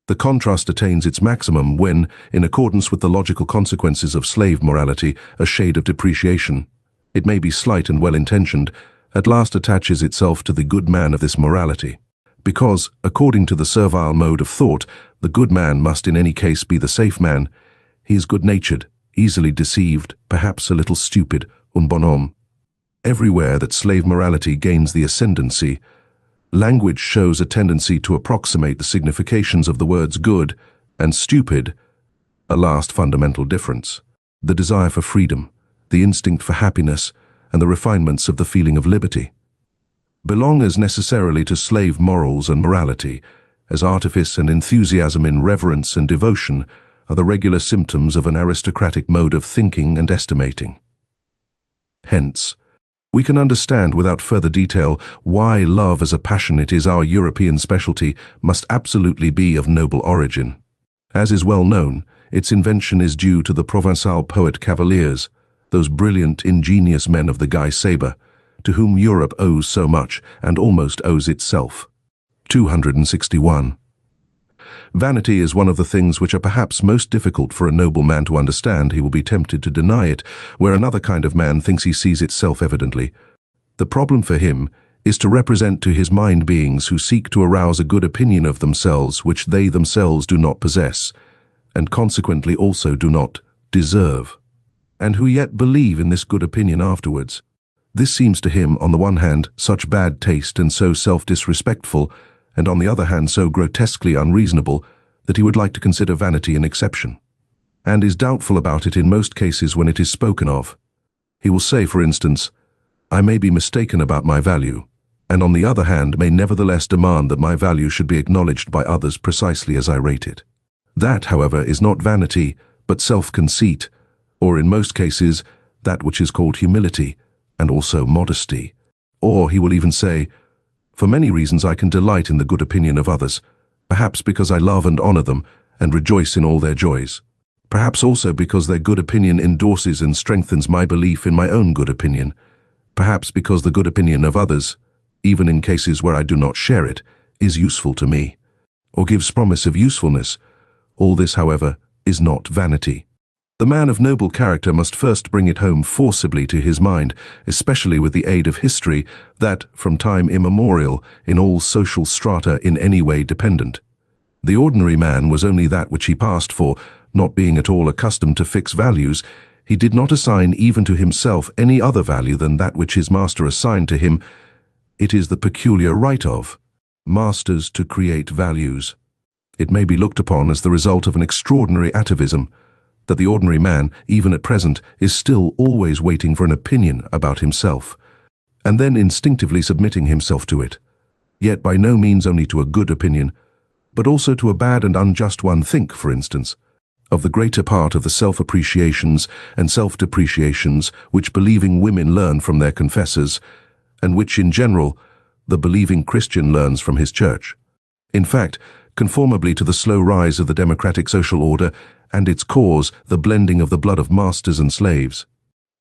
Speaker 1: The contrast attains its maximum when, in accordance with the logical consequences of slave morality, a shade of depreciation, it may be slight and well-intentioned, at last attaches itself to the good man of this morality. Because, according to the servile mode of thought, the good man must in any case be the safe man, he is good-natured, easily deceived, perhaps a little stupid, un bonhomme. Everywhere that slave morality gains the ascendancy, language shows a tendency to approximate the significations of the words good and stupid, a last fundamental difference. The desire for freedom, the instinct for happiness, and the refinements of the feeling of liberty belong as necessarily to slave morals and morality as artifice and enthusiasm in reverence and devotion are the regular symptoms of an aristocratic mode of thinking and estimating. Hence, we can understand without further detail why love as a passion, it is our European specialty, must absolutely be of noble origin. As is well known, its invention is due to the Provençal poet cavaliers, those brilliant, ingenious men of the Guy sabre, to whom Europe owes so much and almost owes itself. 261. Vanity is one of the things which are perhaps most difficult for a noble man to understand. He will be tempted to deny it, where another kind of man thinks he sees it self-evidently. The problem for him is to represent to his mind beings who seek to arouse a good opinion of themselves which they themselves do not possess, and consequently also do not deserve, and who yet believe in this good opinion afterwards. This seems to him, on the one hand, such bad taste and so self-disrespectful, and on the other hand so grotesquely unreasonable, that he would like to consider vanity an exception, and is doubtful about it in most cases when it is spoken of. He will say, for instance, I may be mistaken about my value, and on the other hand may nevertheless demand that my value should be acknowledged by others precisely as I rate it. That, however, is not vanity, but self-conceit, or in most cases, that which is called humility, and also modesty. Or he will even say, for many reasons I can delight in the good opinion of others, perhaps because I love and honor them, and rejoice in all their joys. Perhaps also because their good opinion endorses and strengthens my belief in my own good opinion. Perhaps because the good opinion of others, even in cases where I do not share it, is useful to me, or gives promise of usefulness. All this, however, is not vanity. The man of noble character must first bring it home forcibly to his mind, especially with the aid of history, that, from time immemorial, in all social strata in any way dependent, the ordinary man was only that which he passed for. Not being at all accustomed to fix values, he did not assign even to himself any other value than that which his master assigned to him. It is the peculiar right of masters to create values. It may be looked upon as the result of an extraordinary atavism, that the ordinary man, even at present, is still always waiting for an opinion about himself, and then instinctively submitting himself to it, yet by no means only to a good opinion, but also to a bad and unjust one. Think, for instance, of the greater part of the self-appreciations and self-depreciations which believing women learn from their confessors, and which, in general, the believing Christian learns from his church. In fact, conformably to the slow rise of the democratic social order, and its cause, the blending of the blood of masters and slaves,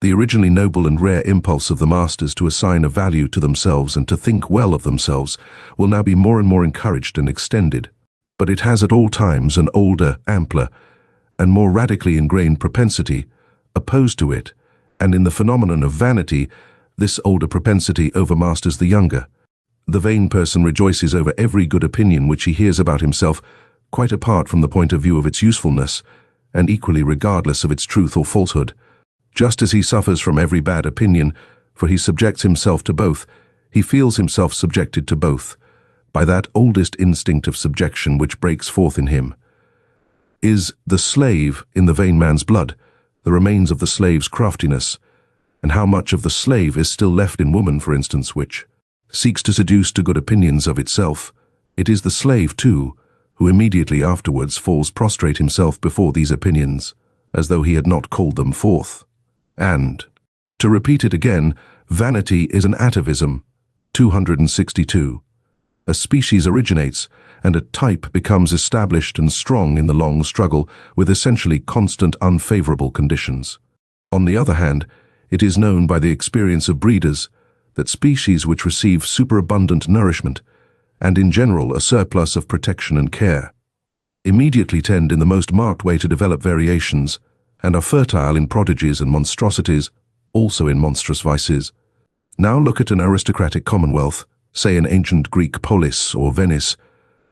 Speaker 1: the originally noble and rare impulse of the masters to assign a value to themselves and to think well of themselves will now be more and more encouraged and extended. But it has at all times an older, ampler, and more radically ingrained propensity opposed to it, and in the phenomenon of vanity, This older propensity overmasters the younger. The vain person rejoices over every good opinion which he hears about himself, quite apart from the point of view of its usefulness, and equally regardless of its truth or falsehood. Just as he suffers from every bad opinion, for he subjects himself to both, he feels himself subjected to both, by that oldest instinct of subjection which breaks forth in him. Is the slave in the vain man's blood, the remains of the slave's craftiness, and how much of the slave is still left in woman, for instance, which seeks to seduce to good opinions of itself. It is the slave, too, who immediately afterwards falls prostrate himself before these opinions, as though he had not called them forth. And, to repeat it again, vanity is an atavism. 262. A species originates, and a type becomes established and strong in the long struggle with essentially constant unfavorable conditions. On the other hand, it is known by the experience of breeders that species which receive superabundant nourishment, and in general a surplus of protection and care, immediately tend in the most marked way to develop variations, and are fertile in prodigies and monstrosities, also in monstrous vices. Now look at an aristocratic commonwealth, say an ancient Greek polis or Venice,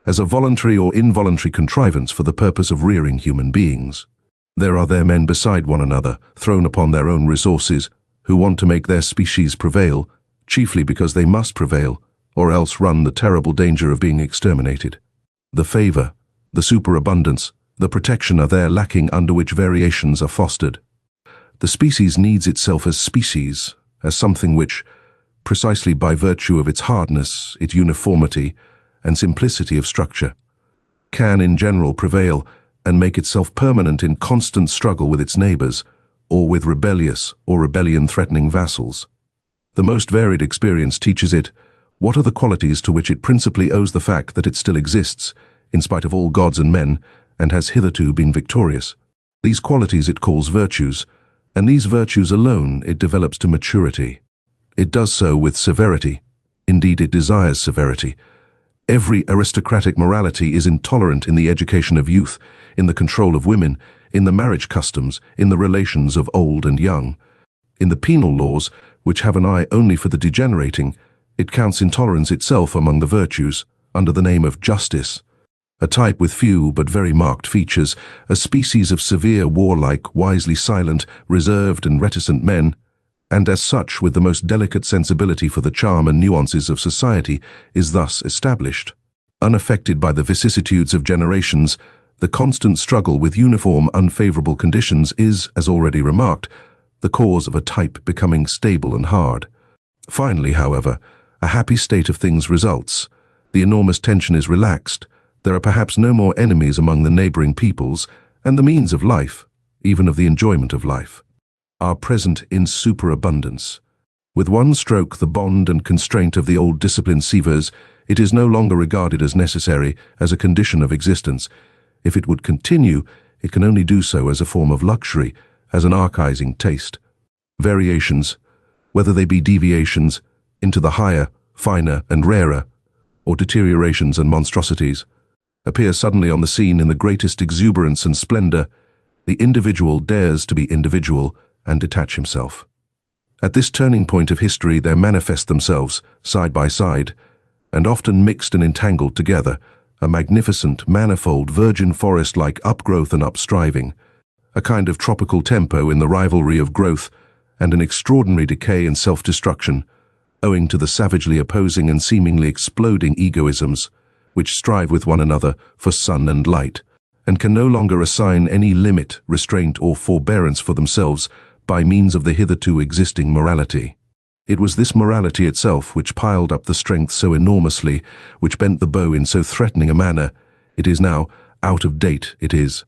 Speaker 1: as a voluntary or involuntary contrivance for the purpose of rearing human beings. There are there men beside one another, thrown upon their own resources, who want to make their species prevail, chiefly because they must prevail, or else run the terrible danger of being exterminated. The favor, the superabundance, the protection are there lacking under which variations are fostered. The species needs itself as species, as something which, precisely by virtue of its hardness, its uniformity, and simplicity of structure, can in general prevail and make itself permanent in constant struggle with its neighbors, or with rebellious or rebellion-threatening vassals. The most varied experience teaches it what are the qualities to which it principally owes the fact that it still exists, in spite of all gods and men, and has hitherto been victorious. These qualities it calls virtues, and these virtues alone it develops to maturity. It does so with severity. Indeed, it desires severity. Every aristocratic morality is intolerant in the education of youth, in the control of women, in the marriage customs, in the relations of old and young. In the penal laws, which have an eye only for the degenerating, it counts intolerance itself among the virtues, under the name of justice. A type with few but very marked features, a species of severe, warlike, wisely silent, reserved and reticent men, and as such with the most delicate sensibility for the charm and nuances of society, is thus established. Unaffected by the vicissitudes of generations, the constant struggle with uniform, unfavorable conditions is, as already remarked, the cause of a type becoming stable and hard. Finally, however, a happy state of things results. The enormous tension is relaxed. There are perhaps no more enemies among the neighboring peoples, and the means of life, even of the enjoyment of life, are present in superabundance. With one stroke the bond and constraint of the old discipline severs. It is no longer regarded as necessary, as a condition of existence. If it would continue, it can only do so as a form of luxury, as an archaizing taste. Variations, whether they be deviations into the higher, finer and rarer, or deteriorations and monstrosities, appear suddenly on the scene in the greatest exuberance and splendor. The individual dares to be individual and detach himself. At this turning point of history there manifest themselves, side by side, and often mixed and entangled together, a magnificent, manifold, virgin forest-like upgrowth and upstriving, a kind of tropical tempo in the rivalry of growth, and an extraordinary decay and self-destruction, owing to the savagely opposing and seemingly exploding egoisms, which strive with one another for sun and light, and can no longer assign any limit, restraint or forbearance for themselves by means of the hitherto existing morality. It was this morality itself which piled up the strength so enormously, which bent the bow in so threatening a manner. It is now out of date, it is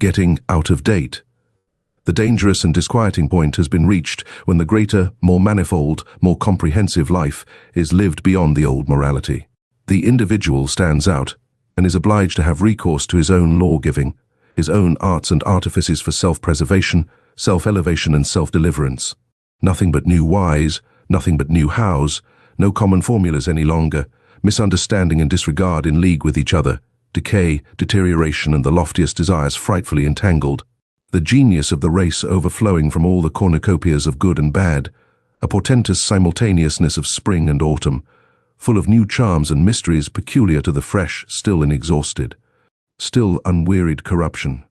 Speaker 1: getting out of date. The dangerous and disquieting point has been reached when the greater, more manifold, more comprehensive life is lived beyond the old morality. The individual stands out, and is obliged to have recourse to his own law-giving, his own arts and artifices for self-preservation, self-elevation and self-deliverance. Nothing but new whys, nothing but new hows, no common formulas any longer, misunderstanding and disregard in league with each other, decay, deterioration and the loftiest desires frightfully entangled. The genius of the race overflowing from all the cornucopias of good and bad, a portentous simultaneousness of spring and autumn, full of new charms and mysteries peculiar to the fresh, still inexhausted, still unwearied corruption.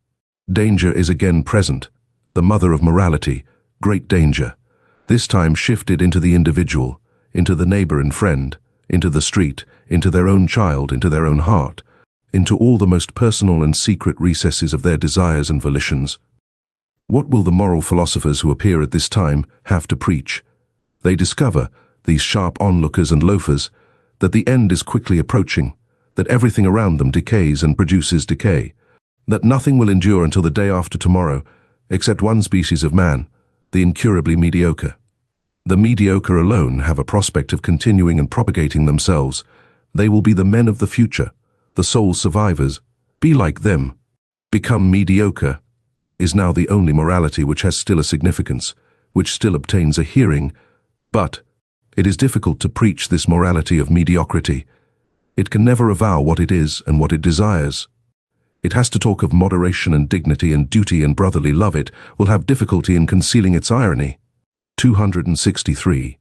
Speaker 1: Danger is again present, the mother of morality, great danger, this time shifted into the individual, into the neighbor and friend, into the street, into their own child, into their own heart, into all the most personal and secret recesses of their desires and volitions. What will the moral philosophers who appear at this time have to preach? They discover, these sharp onlookers and loafers, that the end is quickly approaching, that everything around them decays and produces decay, that nothing will endure until the day after tomorrow, except one species of man, the incurably mediocre. The mediocre alone have a prospect of continuing and propagating themselves. They will be the men of the future, the sole survivors. Be like them. Become mediocre is now the only morality which has still a significance, which still obtains a hearing, but it is difficult to preach this morality of mediocrity. It can never avow what it is and what it desires. It has to talk of moderation and dignity and duty and brotherly love. It will have difficulty in concealing its irony. 263.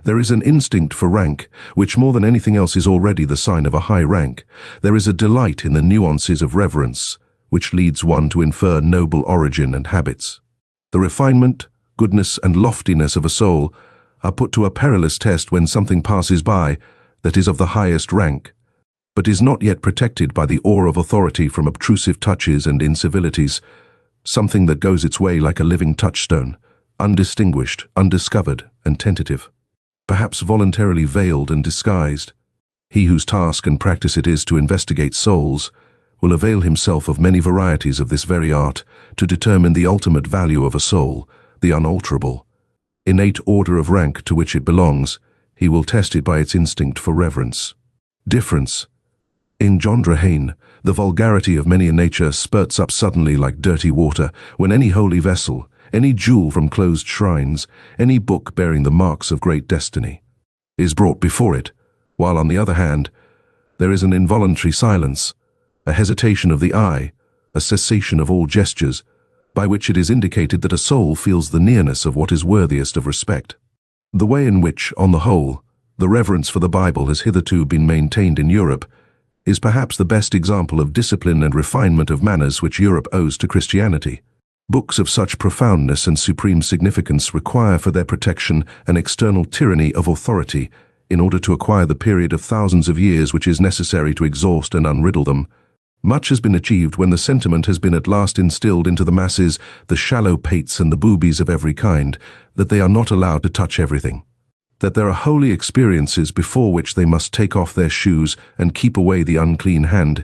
Speaker 1: There is an instinct for rank, which more than anything else is already the sign of a high rank. There is a delight in the nuances of reverence, which leads one to infer noble origin and habits. The refinement, goodness, and loftiness of a soul are put to a perilous test when something passes by that is of the highest rank, but is not yet protected by the awe of authority from obtrusive touches and incivilities, something that goes its way like a living touchstone, undistinguished, undiscovered, and tentative, perhaps voluntarily veiled and disguised. He whose task and practice it is to investigate souls will avail himself of many varieties of this very art to determine the ultimate value of a soul, the unalterable, innate order of rank to which it belongs. He will test it by its instinct for reverence. Difference. In John Drahane, the vulgarity of many a nature spurts up suddenly like dirty water when any holy vessel, any jewel from closed shrines, any book bearing the marks of great destiny, is brought before it, while on the other hand, there is an involuntary silence, a hesitation of the eye, a cessation of all gestures, by which it is indicated that a soul feels the nearness of what is worthiest of respect. The way in which, on the whole, the reverence for the Bible has hitherto been maintained in Europe is perhaps the best example of discipline and refinement of manners which Europe owes to Christianity. Books of such profoundness and supreme significance require for their protection an external tyranny of authority in order to acquire the period of thousands of years which is necessary to exhaust and unriddle them. Much has been achieved when the sentiment has been at last instilled into the masses, the shallow pates and the boobies of every kind, that they are not allowed to touch everything, that there are holy experiences before which they must take off their shoes and keep away the unclean hand,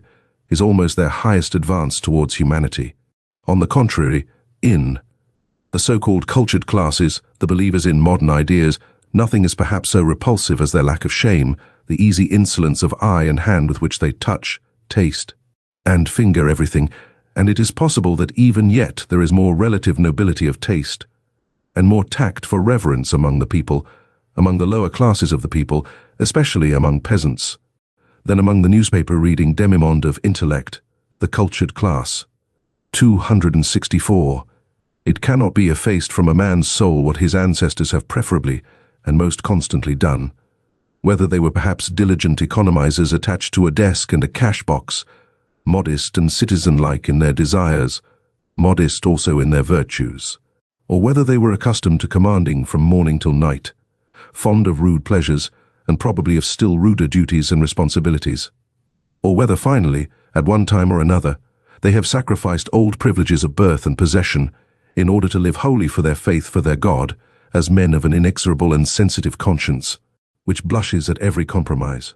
Speaker 1: is almost their highest advance towards humanity. On the contrary, in the so-called cultured classes, the believers in modern ideas, nothing is perhaps so repulsive as their lack of shame, the easy insolence of eye and hand with which they touch, taste, and finger everything, and it is possible that even yet there is more relative nobility of taste, and more tact for reverence among the people, among the lower classes of the people, especially among peasants, than among the newspaper-reading demimonde of intellect, the cultured class. 264. It cannot be effaced from a man's soul what his ancestors have preferably and most constantly done, whether they were perhaps diligent economizers attached to a desk and a cash-box, modest and citizen-like in their desires, modest also in their virtues, or whether they were accustomed to commanding from morning till night, fond of rude pleasures, and probably of still ruder duties and responsibilities, or whether finally, at one time or another, they have sacrificed old privileges of birth and possession in order to live wholly for their faith, for their God, as men of an inexorable and sensitive conscience, which blushes at every compromise.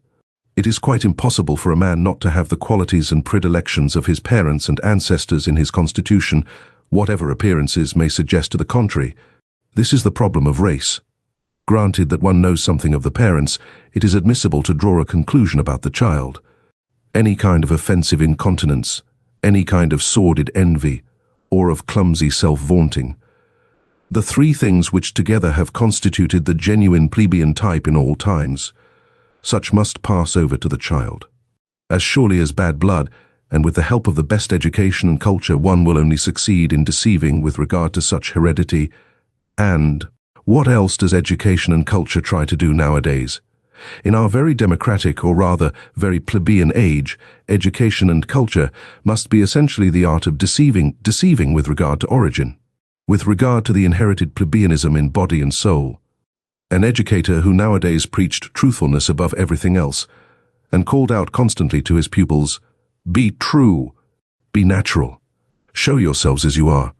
Speaker 1: It is quite impossible for a man not to have the qualities and predilections of his parents and ancestors in his constitution, whatever appearances may suggest to the contrary. This is the problem of race. Granted that one knows something of the parents, it is admissible to draw a conclusion about the child. Any kind of offensive incontinence, any kind of sordid envy, or of clumsy self-vaunting, the three things which together have constituted the genuine plebeian type in all times, such must pass over to the child. As surely as bad blood, and with the help of the best education and culture, one will only succeed in deceiving with regard to such heredity, and, What else does education and culture try to do nowadays? In our very democratic, or rather very plebeian age, education and culture must be essentially the art of deceiving with regard to origin, with regard to the inherited plebeianism in body and soul. An educator who nowadays preached truthfulness above everything else, and called out constantly to his pupils, "Be true, be natural, show yourselves as you are."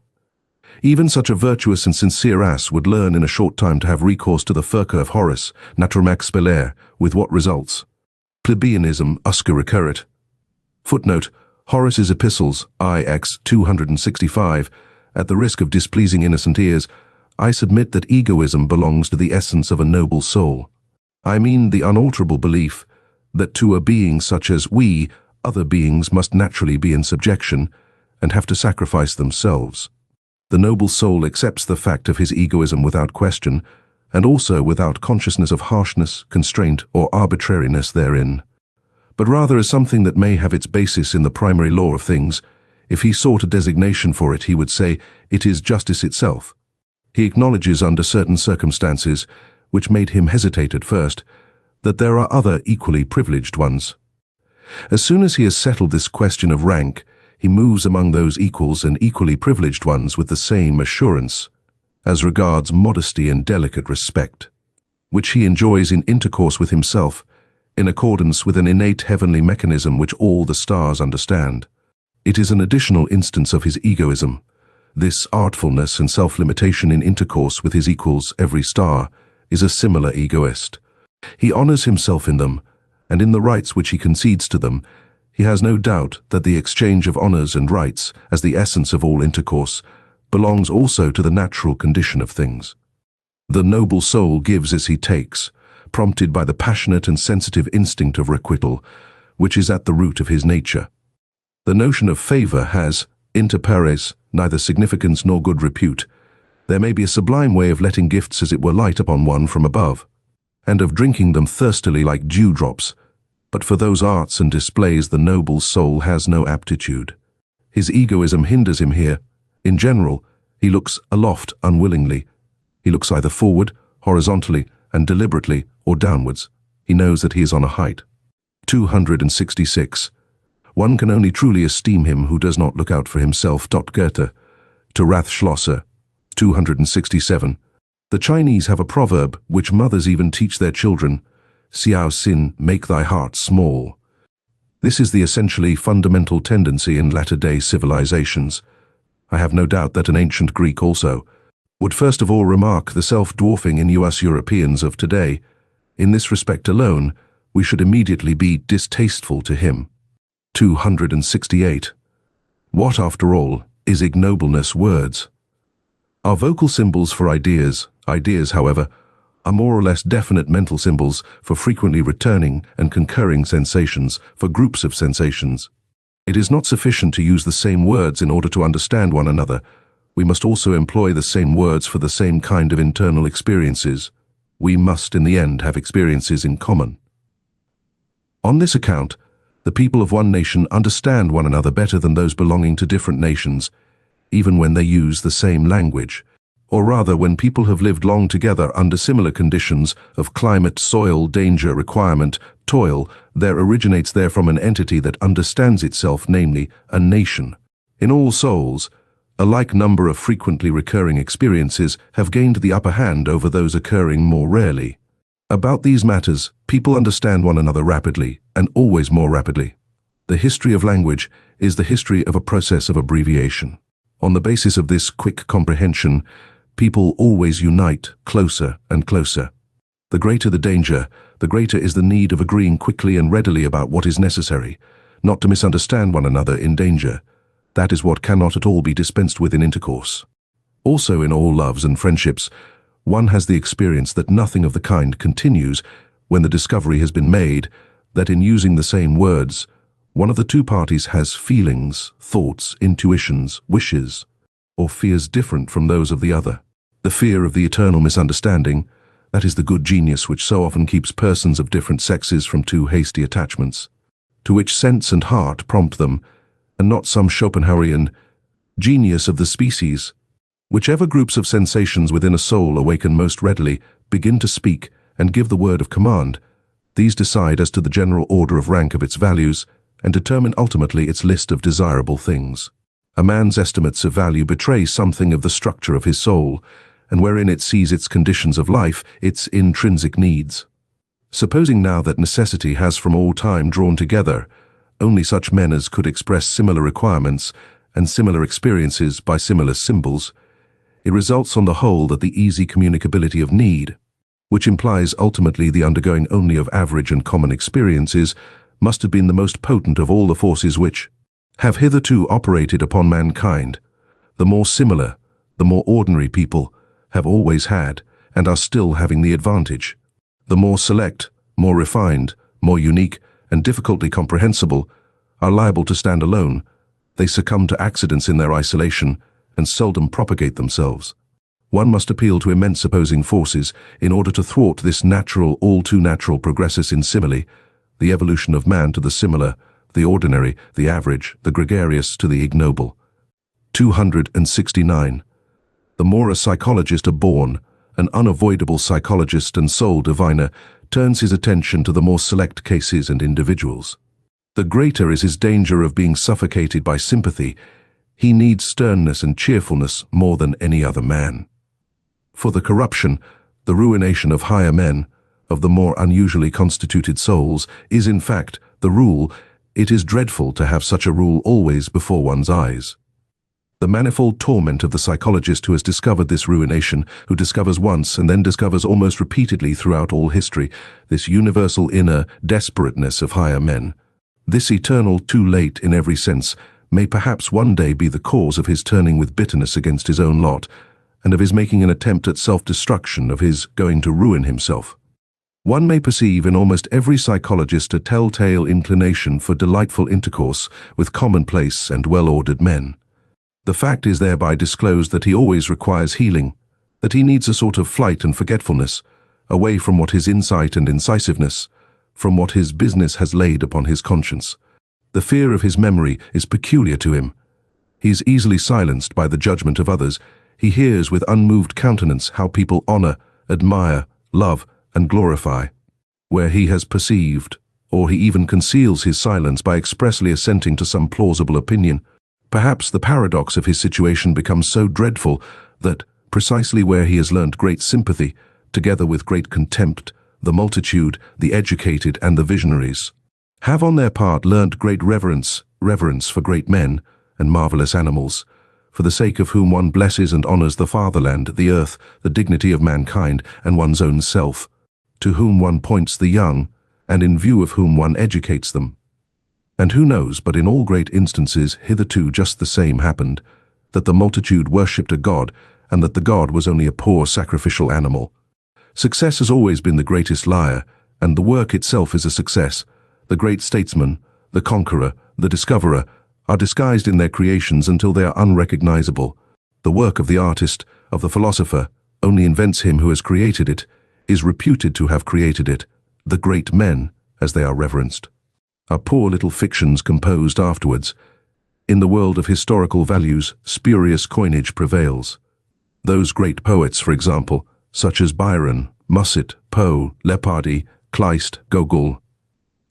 Speaker 1: Even such a virtuous and sincere ass would learn in a short time to have recourse to the furca of Horace, Naturam expellere, with what results? Plebeianism usque recurrit. Footnote: Horace's Epistles, IX 265, at the risk of displeasing innocent ears, I submit that egoism belongs to the essence of a noble soul. I mean the unalterable belief that to a being such as we, other beings must naturally be in subjection and have to sacrifice themselves. The noble soul accepts the fact of his egoism without question, and also without consciousness of harshness, constraint, or arbitrariness therein, but rather as something that may have its basis in the primary law of things. If he sought a designation for it, he would say, it is justice itself. He acknowledges under certain circumstances, which made him hesitate at first, that there are other equally privileged ones. As soon as he has settled this question of rank, he moves among those equals and equally privileged ones with the same assurance, as regards modesty and delicate respect, which he enjoys in intercourse with himself, in accordance with an innate heavenly mechanism which all the stars understand. It is an additional instance of his egoism. This artfulness and self-limitation in intercourse with his equals, every star, is a similar egoist. He honors himself in them, and in the rights which he concedes to them. He has no doubt that the exchange of honors and rights, as the essence of all intercourse, belongs also to the natural condition of things. The noble soul gives as he takes, prompted by the passionate and sensitive instinct of requital, which is at the root of his nature. The notion of favor has, inter pares, neither significance nor good repute. There may be a sublime way of letting gifts as it were light upon one from above, and of drinking them thirstily like dewdrops, but for those arts and displays the noble soul has no aptitude. His egoism hinders him here. In general, he looks aloft unwillingly. He looks either forward, horizontally, and deliberately, or downwards. He knows that he is on a height. 266. One can only truly esteem him who does not look out for himself. Goethe, to Rathschlosser, 267. The Chinese have a proverb which mothers even teach their children: Xiao Xin, make thy heart small. This is the essentially fundamental tendency in latter-day civilizations. I have no doubt that an ancient Greek also would first of all remark the self-dwarfing in us Europeans of today. In this respect alone, we should immediately be distasteful to him. 268. What, after all, is ignobleness? Words are vocal symbols for ideas. Ideas, however, are more or less definite mental symbols for frequently returning and concurring sensations, for groups of sensations. It is not sufficient to use the same words in order to understand one another. We must also employ the same words for the same kind of internal experiences. We must, in the end, have experiences in common. On this account, the people of one nation understand one another better than those belonging to different nations, even when they use the same language. Or rather, when people have lived long together under similar conditions of climate, soil, danger, requirement, toil, there originates therefrom an entity that understands itself, namely, a nation. In all souls, a like number of frequently recurring experiences have gained the upper hand over those occurring more rarely. About these matters, people understand one another rapidly, and always more rapidly. The history of language is the history of a process of abbreviation. On the basis of this quick comprehension, people always unite closer and closer. The greater the danger, the greater is the need of agreeing quickly and readily about what is necessary, not to misunderstand one another in danger. That is what cannot at all be dispensed with in intercourse. Also, in all loves and friendships, one has the experience that nothing of the kind continues when the discovery has been made that in using the same words, one of the two parties has feelings, thoughts, intuitions, wishes, or fears different from those of the other. The fear of the eternal misunderstanding, that is the good genius which so often keeps persons of different sexes from too hasty attachments, to which sense and heart prompt them, and not some Schopenhauerian genius of the species, Whichever groups of sensations within a soul awaken most readily, begin to speak, and give the word of command. These decide as to the general order of rank of its values, and determine ultimately its list of desirable things. A man's estimates of value betray something of the structure of his soul, and wherein it sees its conditions of life, its intrinsic needs. Supposing now that necessity has from all time drawn together only such men as could express similar requirements and similar experiences by similar symbols, it results on the whole that the easy communicability of need, which implies ultimately the undergoing only of average and common experiences, must have been the most potent of all the forces which have hitherto operated upon mankind. The more similar, the more ordinary people have always had and are still having the advantage. The more select, more refined, more unique, and difficultly comprehensible are liable to stand alone. They succumb to accidents in their isolation and seldom propagate themselves. One must appeal to immense opposing forces in order to thwart this natural, all too natural progressus in simile, the evolution of man to the similar, the ordinary, the average, the gregarious to the ignoble. 269. The more a psychologist are born, an unavoidable psychologist and soul diviner turns his attention to the more select cases and individuals. The greater is his danger of being suffocated by sympathy. He needs sternness and cheerfulness more than any other man. For the corruption, the ruination of higher men, of the more unusually constituted souls, is in fact the rule. It is dreadful to have such a rule always before one's eyes. The manifold torment of the psychologist who has discovered this ruination, who discovers once and then discovers almost repeatedly throughout all history, this universal inner desperateness of higher men, this eternal too late in every sense, may perhaps one day be the cause of his turning with bitterness against his own lot, and of his making an attempt at self-destruction, of his going to ruin himself. One may perceive in almost every psychologist a telltale inclination for delightful intercourse with commonplace and well-ordered men. The fact is thereby disclosed that he always requires healing, that he needs a sort of flight and forgetfulness, away from what his insight and incisiveness, from what his business has laid upon his conscience. The fear of his memory is peculiar to him. He is easily silenced by the judgment of others. He hears with unmoved countenance how people honor, admire, love, and glorify. Where he has perceived, or he even conceals his silence by expressly assenting to some plausible opinion, perhaps the paradox of his situation becomes so dreadful that, precisely where he has learnt great sympathy, together with great contempt, the multitude, the educated, and the visionaries, have on their part learnt great reverence for great men and marvelous animals, for the sake of whom one blesses and honors the fatherland, the earth, the dignity of mankind, and one's own self, to whom one points the young, and in view of whom one educates them. And who knows but in all great instances hitherto just the same happened, that the multitude worshipped a god, and that the god was only a poor sacrificial animal. Success has always been the greatest liar, and the work itself is a success. The great statesman, the conqueror, the discoverer, are disguised in their creations until they are unrecognizable. The work of the artist, of the philosopher, only invents him who has created it, is reputed to have created it. The great men, as they are reverenced, are poor little fictions composed afterwards. In the world of historical values, spurious coinage prevails. Those great poets, for example, such as Byron, Musset, Poe, Leopardi, Kleist, Gogol.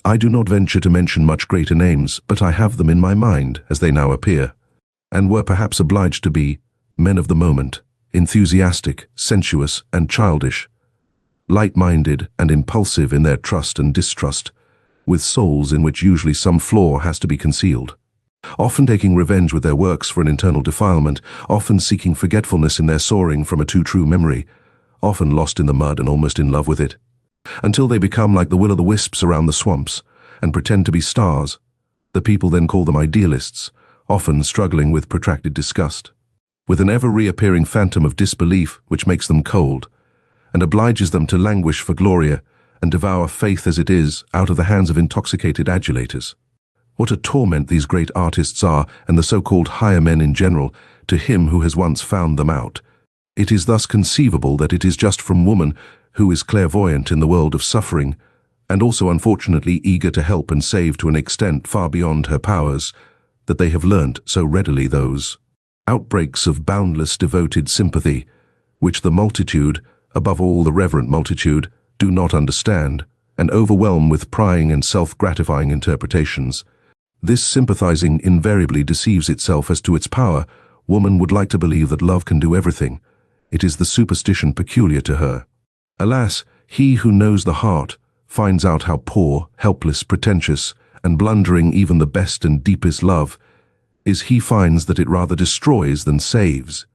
Speaker 1: I do not venture to mention much greater names, but I have them in my mind as they now appear, and were perhaps obliged to be men of the moment, enthusiastic, sensuous, and childish, light-minded and impulsive in their trust and distrust, with souls in which usually some flaw has to be concealed, often taking revenge with their works for an internal defilement, often seeking forgetfulness in their soaring from a too true memory, often lost in the mud and almost in love with it, until they become like the will-o'-the-wisps around the swamps and pretend to be stars. The people then call them idealists, often struggling with protracted disgust, with an ever-reappearing phantom of disbelief which makes them cold and obliges them to languish for gloria and devour faith as it is out of the hands of intoxicated adulators. What a torment these great artists are, and the so-called higher men in general, to him who has once found them out. It is thus conceivable that it is just from woman, who is clairvoyant in the world of suffering, and also unfortunately eager to help and save to an extent far beyond her powers, that they have learnt so readily those outbreaks of boundless devoted sympathy, which the multitude, above all the reverent multitude, do not understand, and overwhelm with prying and self-gratifying interpretations. This sympathizing invariably deceives itself as to its power. Woman would like to believe that love can do everything. It is the superstition peculiar to her. Alas, he who knows the heart finds out how poor, helpless, pretentious, and blundering even the best and deepest love is. He finds that it rather destroys than saves.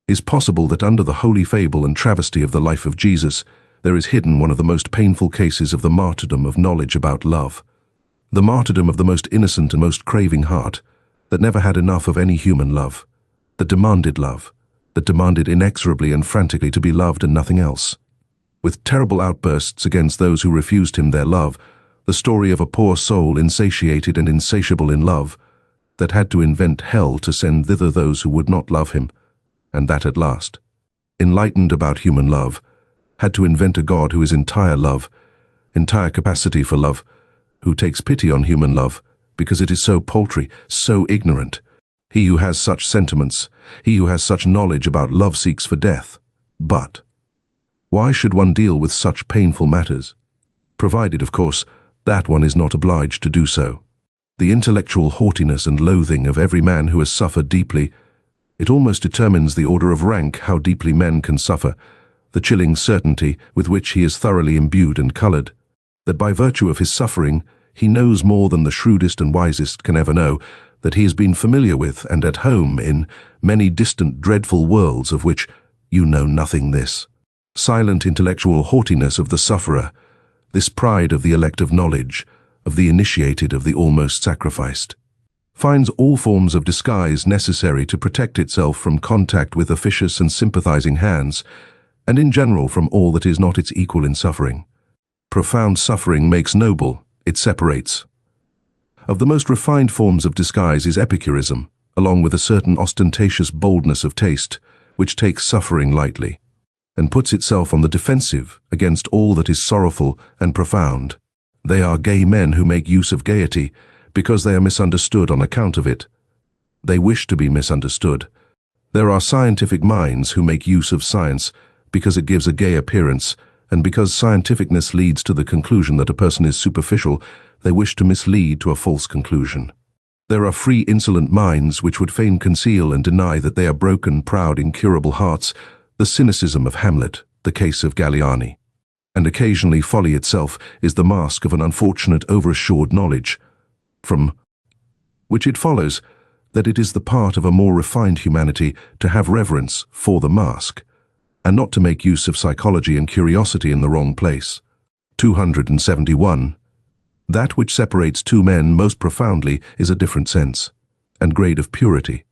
Speaker 1: Is possible that under the holy fable and travesty of the life of Jesus, there is hidden one of the most painful cases of the martyrdom of knowledge about love. The martyrdom of the most innocent and most craving heart, that never had enough of any human love, that demanded inexorably and frantically to be loved and nothing else. With terrible outbursts against those who refused him their love, the story of a poor soul insatiated and insatiable in love, that had to invent hell to send thither those who would not love him, and that at last, enlightened about human love, had to invent a God who is entire love, entire capacity for love, who takes pity on human love, because it is so paltry, so ignorant. He who has such sentiments, he who has such knowledge about love seeks for death. But why should one deal with such painful matters? Provided, of course, that one is not obliged to do so. The intellectual haughtiness and loathing of every man who has suffered deeply, it almost determines the order of rank how deeply men can suffer, the chilling certainty with which he is thoroughly imbued and colored, that by virtue of his suffering he knows more than the shrewdest and wisest can ever know, that he has been familiar with and at home in many distant dreadful worlds of which you know nothing. This silent intellectual haughtiness of the sufferer, this pride of the elect of knowledge, of the initiated, of the almost sacrificed, finds all forms of disguise necessary to protect itself from contact with officious and sympathizing hands, and in general from all that is not its equal in suffering. Profound suffering makes noble, it separates. Of the most refined forms of disguise is Epicurism, along with a certain ostentatious boldness of taste, which takes suffering lightly, and puts itself on the defensive against all that is sorrowful and profound. They are gay men who make use of gaiety, because they are misunderstood on account of it. They wish to be misunderstood. There are scientific minds who make use of science, because it gives a gay appearance, and because scientificness leads to the conclusion that a person is superficial, they wish to mislead to a false conclusion. There are free, insolent minds which would fain conceal and deny that they are broken, proud, incurable hearts, the cynicism of Hamlet, the case of Galliani. And occasionally folly itself is the mask of an unfortunate overassured knowledge, from which it follows that it is the part of a more refined humanity to have reverence for the mask, and not to make use of psychology and curiosity in the wrong place. 271. That which separates two men most profoundly is a different sense and grade of purity.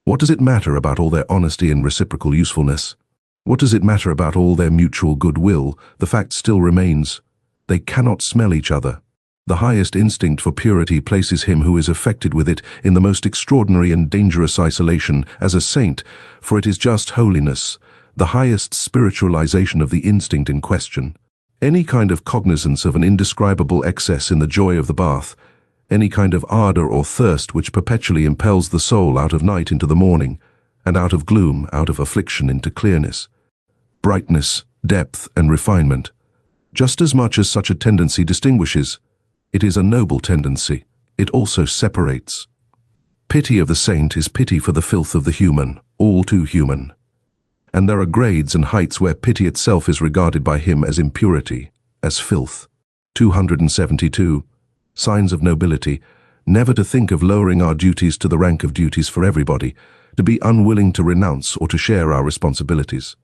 Speaker 1: What does it matter about all their honesty and reciprocal usefulness? What does it matter about all their mutual goodwill? The fact still remains: they cannot smell each other. The highest instinct for purity places him who is affected with it in the most extraordinary and dangerous isolation as a saint, for it is just holiness, the highest spiritualization of the instinct in question. Any kind of cognizance of an indescribable excess in the joy of the bath, any kind of ardor or thirst which perpetually impels the soul out of night into the morning, and out of gloom, out of affliction into clearness, brightness, depth, and refinement. Just as much as such a tendency distinguishes, it is a noble tendency. It also separates. Pity of the saint is pity for the filth of the human, all too human. And there are grades and heights where pity itself is regarded by him as impurity, as filth. 272. Signs of nobility: never to think of lowering our duties to the rank of duties for everybody, to be unwilling to renounce or to share our responsibilities,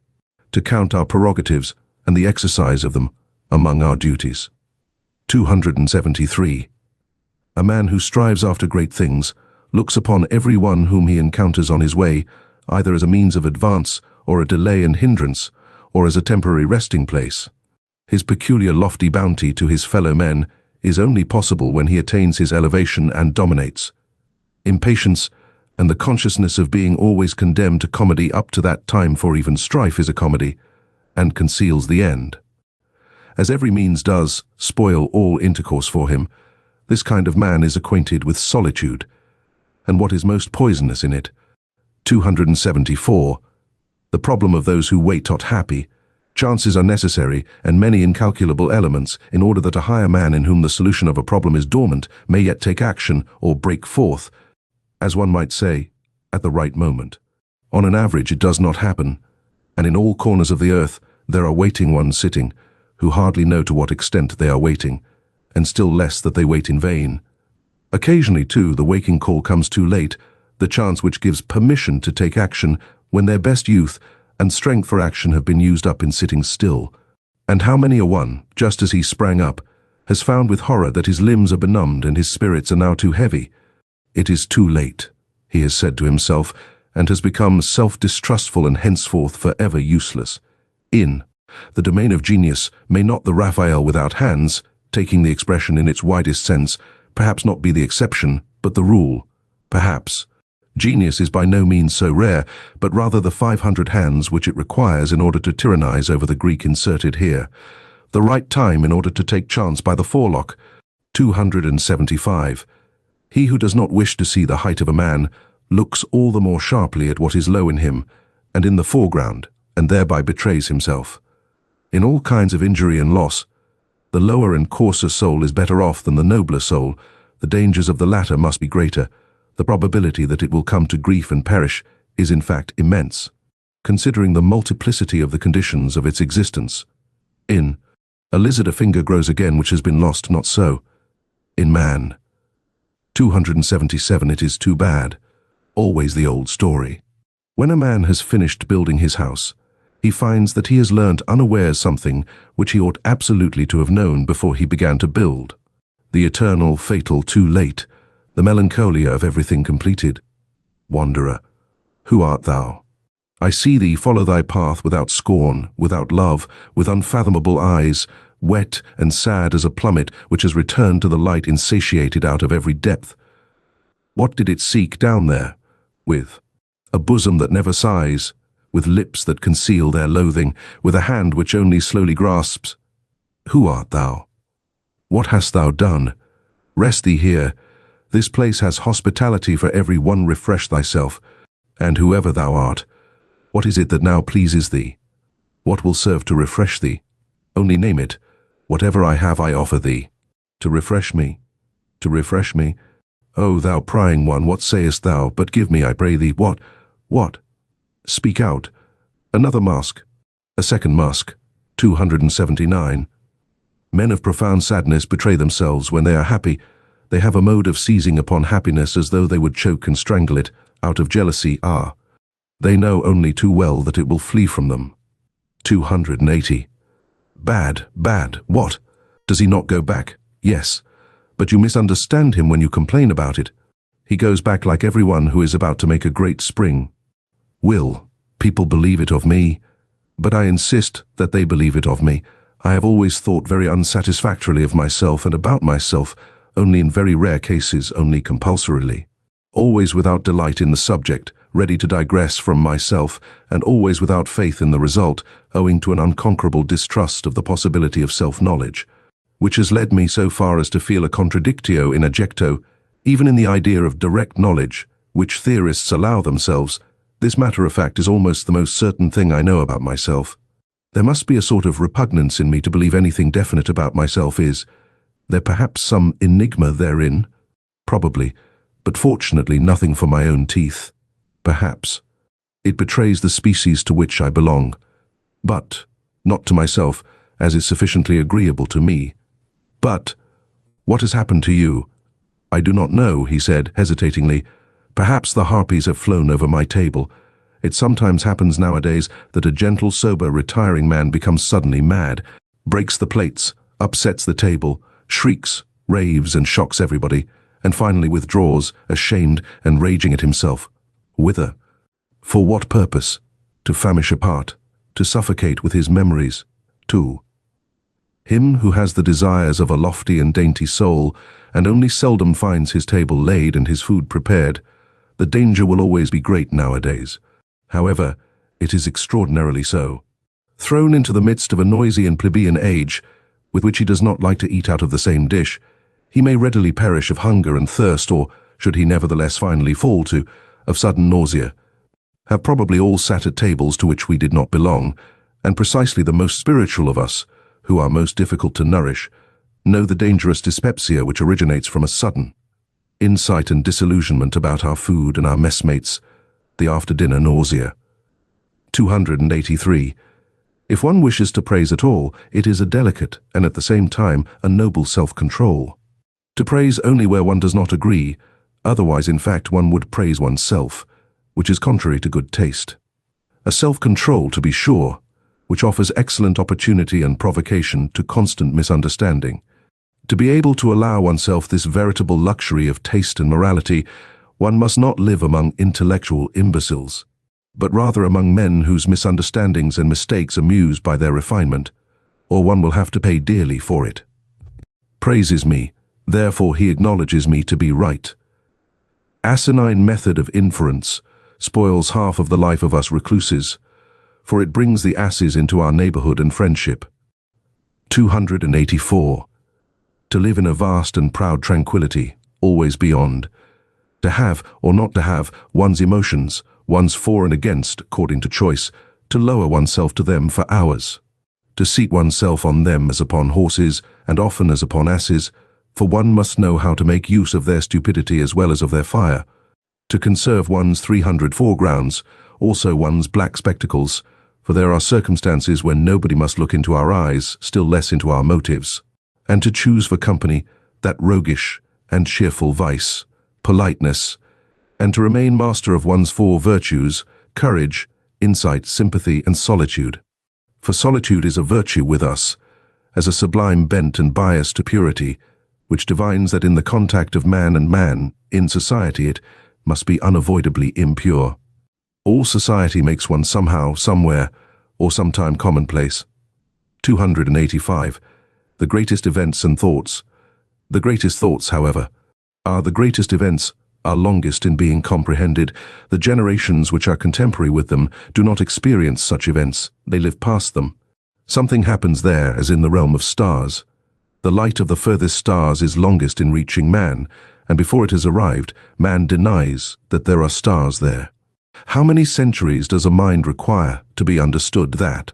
Speaker 1: to count our prerogatives and the exercise of them among our duties. 273. A man who strives after great things looks upon every one whom he encounters on his way either as a means of advance or a delay and hindrance, or as a temporary resting place. His peculiar lofty bounty to his fellow men is only possible when he attains his elevation and dominates. Impatience and the consciousness of being always condemned to comedy up to that time, for even strife is a comedy, and conceals the end. As every means does spoil all intercourse for him, this kind of man is acquainted with solitude, and what is most poisonous in it. 274. The problem of those who wait not happy. Chances are necessary, and many incalculable elements, in order that a higher man in whom the solution of a problem is dormant may yet take action or break forth, as one might say, at the right moment. On an average it does not happen, and in all corners of the earth there are waiting ones sitting, who hardly know to what extent they are waiting, and still less that they wait in vain. Occasionally, too, the waking call comes too late, the chance which gives permission to take action when their best youth and strength for action have been used up in sitting still. And how many a one, just as he sprang up, has found with horror that his limbs are benumbed and his spirits are now too heavy. It is too late, he has said to himself, and has become self-distrustful and henceforth forever useless. In the domain of genius may not the Raphael without hands, taking the expression in its widest sense, perhaps not be the exception, but the rule? Perhaps. Genius is by no means so rare, but rather the 500 hands which it requires in order to tyrannize over the Greek inserted here. The right time in order to take chance by the forelock. 275. He who does not wish to see the height of a man looks all the more sharply at what is low in him and in the foreground, and thereby betrays himself. In all kinds of injury and loss, the lower and coarser soul is better off than the nobler soul. The dangers of the latter must be greater. The probability that it will come to grief and perish is in fact immense, considering the multiplicity of the conditions of its existence. In a lizard a finger grows again which has been lost, not so in man. 277. It is too bad. Always the old story. When a man has finished building his house, he finds that he has learnt unawares something which he ought absolutely to have known before he began to build. The eternal, fatal too late, the melancholia of everything completed. Wanderer, who art thou? I see thee follow thy path without scorn, without love, with unfathomable eyes, wet and sad as a plummet which has returned to the light insatiated out of every depth. What did it seek down there? With a bosom that never sighs, with lips that conceal their loathing, with a hand which only slowly grasps. Who art thou? What hast thou done? Rest thee here. This place has hospitality for every one. Refresh thyself, and whoever thou art, what is it that now pleases thee? What will serve to refresh thee? Only name it. Whatever I have I offer thee. To refresh me. To refresh me. O thou prying one, what sayest thou? But give me, I pray thee, what? What? Speak out. Another mask. A second mask. 279. Men of profound sadness betray themselves when they are happy. They have a mode of seizing upon happiness as though they would choke and strangle it, out of jealousy. They know only too well that it will flee from them. 280. Bad, bad, what? Does he not go back? Yes. But you misunderstand him when you complain about it. He goes back like everyone who is about to make a great spring. Will people believe it of me? But I insist that they believe it of me. I have always thought very unsatisfactorily of myself and about myself, only in very rare cases, only compulsorily. Always without delight in the subject, ready to digress from myself, and always without faith in the result, owing to an unconquerable distrust of the possibility of self-knowledge, which has led me so far as to feel a contradictio in ejecto, even in the idea of direct knowledge, which theorists allow themselves. This matter of fact is almost the most certain thing I know about myself. There must be a sort of repugnance in me to believe anything definite about myself is. There perhaps some enigma therein? Probably, but fortunately nothing for my own teeth. Perhaps. It betrays the species to which I belong. But, not to myself, as is sufficiently agreeable to me. But, what has happened to you? I do not know, he said, hesitatingly. Perhaps the harpies have flown over my table. It sometimes happens nowadays that a gentle, sober, retiring man becomes suddenly mad, breaks the plates, upsets the table, shrieks, raves and shocks everybody, and finally withdraws, ashamed and raging at himself. Whither? For what purpose? To famish apart, to suffocate with his memories, to him who has the desires of a lofty and dainty soul, and only seldom finds his table laid and his food prepared. The danger will always be great nowadays. However, it is extraordinarily so. Thrown into the midst of a noisy and plebeian age, with which he does not like to eat out of the same dish, he may readily perish of hunger and thirst, or, should he nevertheless finally fall to, of sudden nausea. have probably all sat at tables to which we did not belong, and precisely the most spiritual of us, who are most difficult to nourish, know the dangerous dyspepsia which originates from a sudden insight and disillusionment about our food and our messmates, the after-dinner nausea. 283. If one wishes to praise at all, it is a delicate and at the same time a noble self-control. To praise only where one does not agree, otherwise in fact one would praise oneself, which is contrary to good taste. A self-control, to be sure, which offers excellent opportunity and provocation to constant misunderstanding. To be able to allow oneself this veritable luxury of taste and morality, one must not live among intellectual imbeciles, but rather among men whose misunderstandings and mistakes amuse by their refinement, or one will have to pay dearly for it. Praises me, therefore he acknowledges me to be right. Asinine method of inference spoils half of the life of us recluses, for it brings the asses into our neighborhood and friendship. 284. To live in a vast and proud tranquility, always beyond. To have, or not to have, one's emotions, one's for and against, according to choice, to lower oneself to them for hours. To seat oneself on them as upon horses, and often as upon asses, for one must know how to make use of their stupidity as well as of their fire. To conserve one's 300 foregrounds, also one's black spectacles, for there are circumstances when nobody must look into our eyes, still less into our motives. And to choose for company that roguish and cheerful vice, politeness, and to remain master of one's four virtues, courage, insight, sympathy, and solitude. For solitude is a virtue with us, as a sublime bent and bias to purity, which divines that in the contact of man and man, in society it must be unavoidably impure. All society makes one somehow, somewhere, or sometime commonplace. 285. The greatest events and thoughts. The greatest thoughts, however, are the greatest events, are longest in being comprehended. The generations which are contemporary with them do not experience such events, they live past them. Something happens there as in the realm of stars. The light of the furthest stars is longest in reaching man, and before it has arrived, man denies that there are stars there. How many centuries does a mind require to be understood? That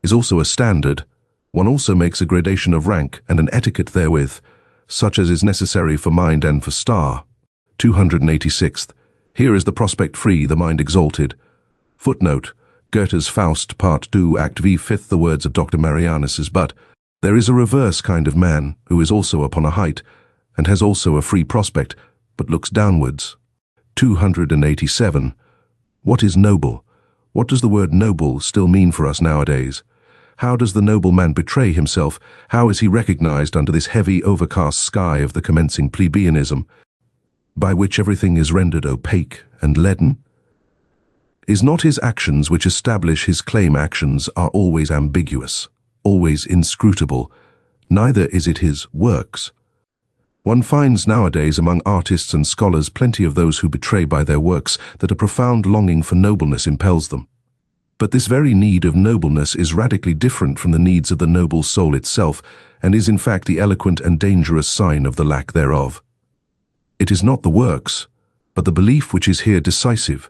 Speaker 1: is also a standard. One also makes a gradation of rank and an etiquette therewith, such as is necessary for mind and for star. 286. Here is the prospect free, the mind exalted. Footnote, Goethe's Faust, Part 2, Act V, 5th, the words of Dr. Marianus's. But there is a reverse kind of man, who is also upon a height, and has also a free prospect, but looks downwards. 287. What is noble? What does the word noble still mean for us nowadays? How does the noble man betray himself? How is he recognized under this heavy, overcast sky of the commencing plebeianism, by which everything is rendered opaque and leaden? Is not his actions which establish his claim actions are always ambiguous, always inscrutable? Neither is it his works. One finds nowadays among artists and scholars plenty of those who betray by their works that a profound longing for nobleness impels them. But this very need of nobleness is radically different from the needs of the noble soul itself, and is in fact the eloquent and dangerous sign of the lack thereof. It is not the works, but the belief which is here decisive,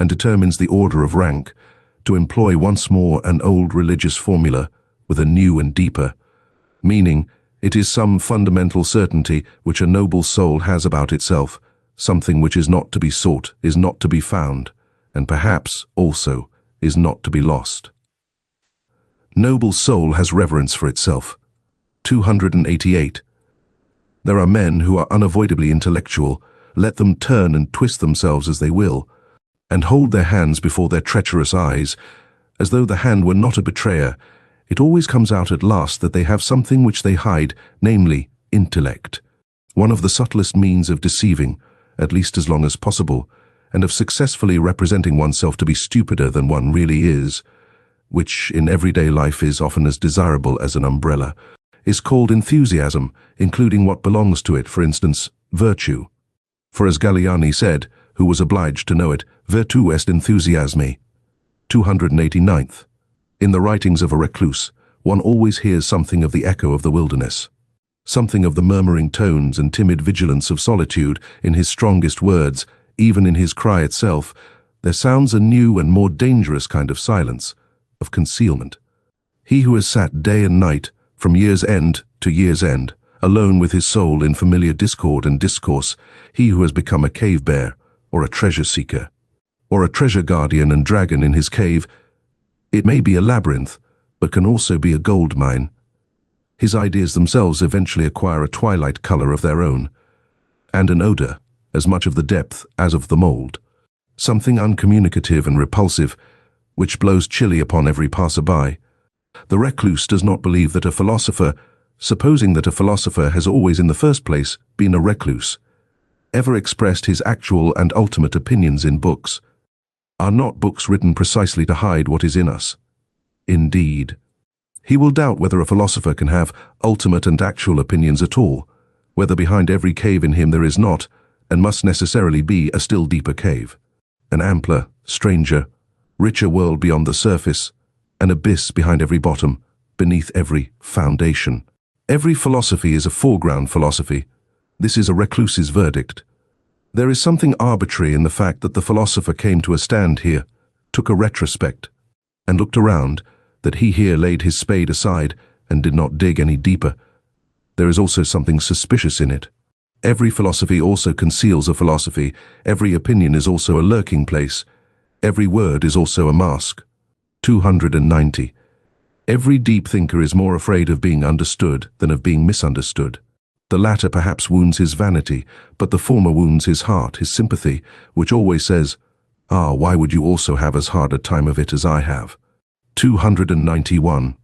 Speaker 1: and determines the order of rank, to employ once more an old religious formula with a new and deeper meaning. It is some fundamental certainty which a noble soul has about itself, something which is not to be sought, is not to be found, and perhaps, also, is not to be lost. Noble soul has reverence for itself. 288. There are men who are unavoidably intellectual. Let them turn and twist themselves as they will, and hold their hands before their treacherous eyes, as though the hand were not a betrayer. It always comes out at last that they have something which they hide, namely, intellect. One of the subtlest means of deceiving, at least as long as possible, and of successfully representing oneself to be stupider than one really is, which in everyday life is often as desirable as an umbrella, is called enthusiasm, including what belongs to it, for instance, virtue. For as Galliani said, who was obliged to know it, virtu est enthusiasmi. 289th. In the writings of a recluse, one always hears something of the echo of the wilderness, something of the murmuring tones and timid vigilance of solitude in his strongest words, even in his cry itself, There sounds a new and more dangerous kind of silence, of concealment. He who has sat day and night, from year's end to year's end, alone with his soul in familiar discord and discourse, he who has become a cave bear, or a treasure seeker, or a treasure guardian and dragon in his cave. It may be a labyrinth, but can also be a gold mine. His ideas themselves eventually acquire a twilight color of their own, and an odor, as much of the depth as of the mold. Something uncommunicative and repulsive, which blows chilly upon every passer-by. The recluse does not believe that a philosopher, supposing that a philosopher has always in the first place been a recluse, ever expressed his actual and ultimate opinions in books. Are not books written precisely to hide what is in us? Indeed. He will doubt whether a philosopher can have ultimate and actual opinions at all, whether behind every cave in him there is not, and must necessarily be, a still deeper cave. An ampler, stranger, richer world beyond the surface, an abyss behind every bottom, beneath every foundation. Every philosophy is a foreground philosophy. This is a recluse's verdict. There is something arbitrary in the fact that the philosopher came to a stand here, took a retrospect, and looked around, that he here laid his spade aside and did not dig any deeper. There is also something suspicious in it. Every philosophy also conceals a philosophy. Every opinion is also a lurking place. Every word is also a mask. 290. Every deep thinker is more afraid of being understood than of being misunderstood. The latter perhaps wounds his vanity, but the former wounds his heart, his sympathy, which always says, "Ah, why would you also have as hard a time of it as I have?" 291.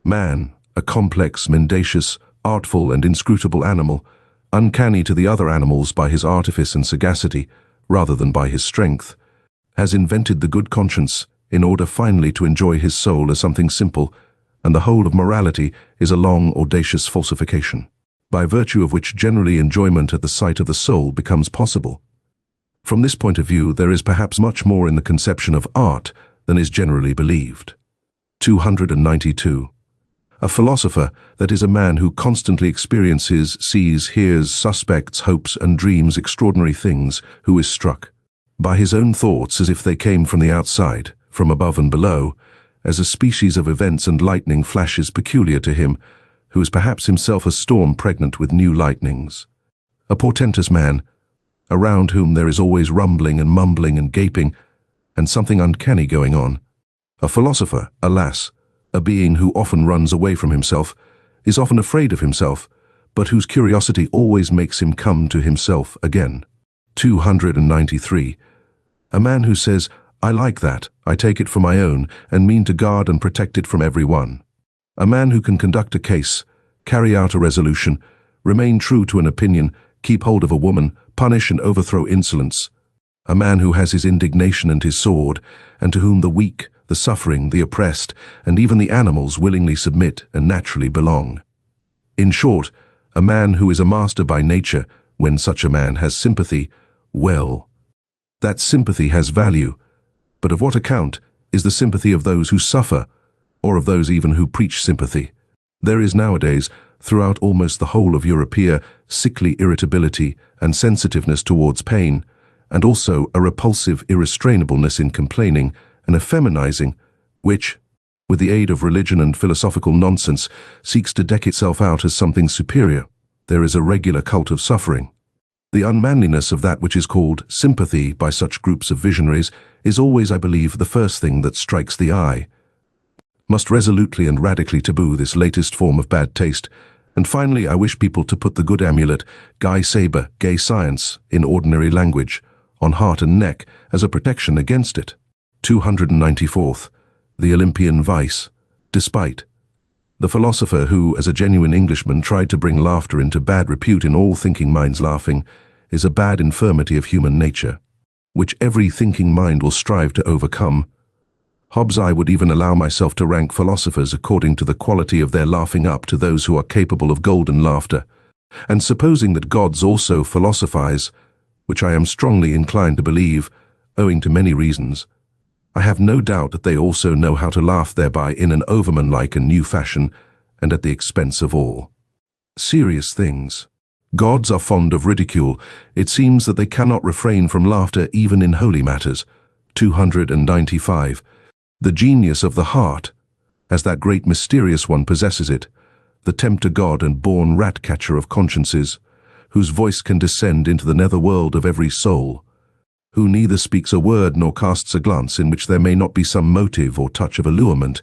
Speaker 1: Man, a complex, mendacious, artful and inscrutable animal, uncanny to the other animals by his artifice and sagacity, rather than by his strength, has invented the good conscience in order finally to enjoy his soul as something simple, and the whole of morality is a long, audacious falsification, by virtue of which generally enjoyment at the sight of the soul becomes possible. From this point of view, there is perhaps much more in the conception of art than is generally believed. 292. A philosopher, that is a man who constantly experiences, sees, hears, suspects, hopes and dreams extraordinary things, who is struck by his own thoughts as if they came from the outside, from above and below, as a species of events and lightning flashes peculiar to him, who is perhaps himself a storm pregnant with new lightnings. A portentous man, around whom there is always rumbling and mumbling and gaping, and something uncanny going on. A philosopher, alas, a being who often runs away from himself, is often afraid of himself, but whose curiosity always makes him come to himself again. 293. A man who says, "I like that, I take it for my own, and mean to guard and protect it from every one." A man who can conduct a case, carry out a resolution, remain true to an opinion, keep hold of a woman, punish and overthrow insolence. A man who has his indignation and his sword, and to whom the weak, the suffering, the oppressed, and even the animals willingly submit and naturally belong. In short, a man who is a master by nature, when such a man has sympathy, well, that sympathy has value, but of what account is the sympathy of those who suffer, or of those even who preach sympathy? There is nowadays, throughout almost the whole of Europe, sickly irritability and sensitiveness towards pain, and also a repulsive irrestrainableness in complaining, and a feminizing, which, with the aid of religion and philosophical nonsense, seeks to deck itself out as something superior. There is a regular cult of suffering. The unmanliness of that which is called sympathy by such groups of visionaries is always, I believe, the first thing that strikes the eye. Must resolutely and radically taboo this latest form of bad taste. And finally, I wish people to put the good amulet, Guy Saber, gay science, in ordinary language, on heart and neck as a protection against it. 294th. The Olympian vice, despite. The philosopher who, as a genuine Englishman, tried to bring laughter into bad repute in all thinking minds laughing, is a bad infirmity of human nature, which every thinking mind will strive to overcome. Hobbes, I would even allow myself to rank philosophers according to the quality of their laughing up to those who are capable of golden laughter. And supposing that gods also philosophize, which I am strongly inclined to believe, owing to many reasons, I have no doubt that they also know how to laugh thereby in an overman-like and new fashion, and at the expense of all serious things. Gods are fond of ridicule. It seems that they cannot refrain from laughter even in holy matters. 295. The genius of the heart, as that great mysterious one possesses it, the tempter god and born rat-catcher of consciences, whose voice can descend into the nether world of every soul, who neither speaks a word nor casts a glance in which there may not be some motive or touch of allurement,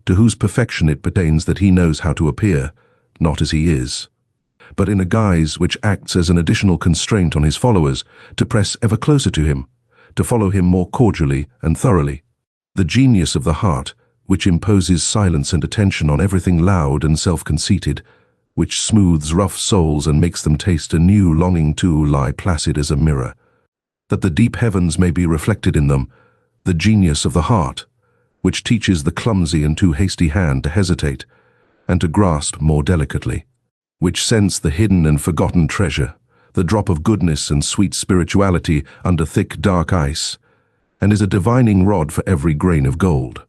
Speaker 1: to whose perfection it pertains that he knows how to appear, not as he is, but in a guise which acts as an additional constraint on his followers to press ever closer to him, to follow him more cordially and thoroughly. The genius of the heart, which imposes silence and attention on everything loud and self-conceited, which smooths rough souls and makes them taste a new longing to lie placid as a mirror, that the deep heavens may be reflected in them, the genius of the heart, which teaches the clumsy and too hasty hand to hesitate, and to grasp more delicately, which scents the hidden and forgotten treasure, the drop of goodness and sweet spirituality under thick dark ice, and is a divining rod for every grain of gold.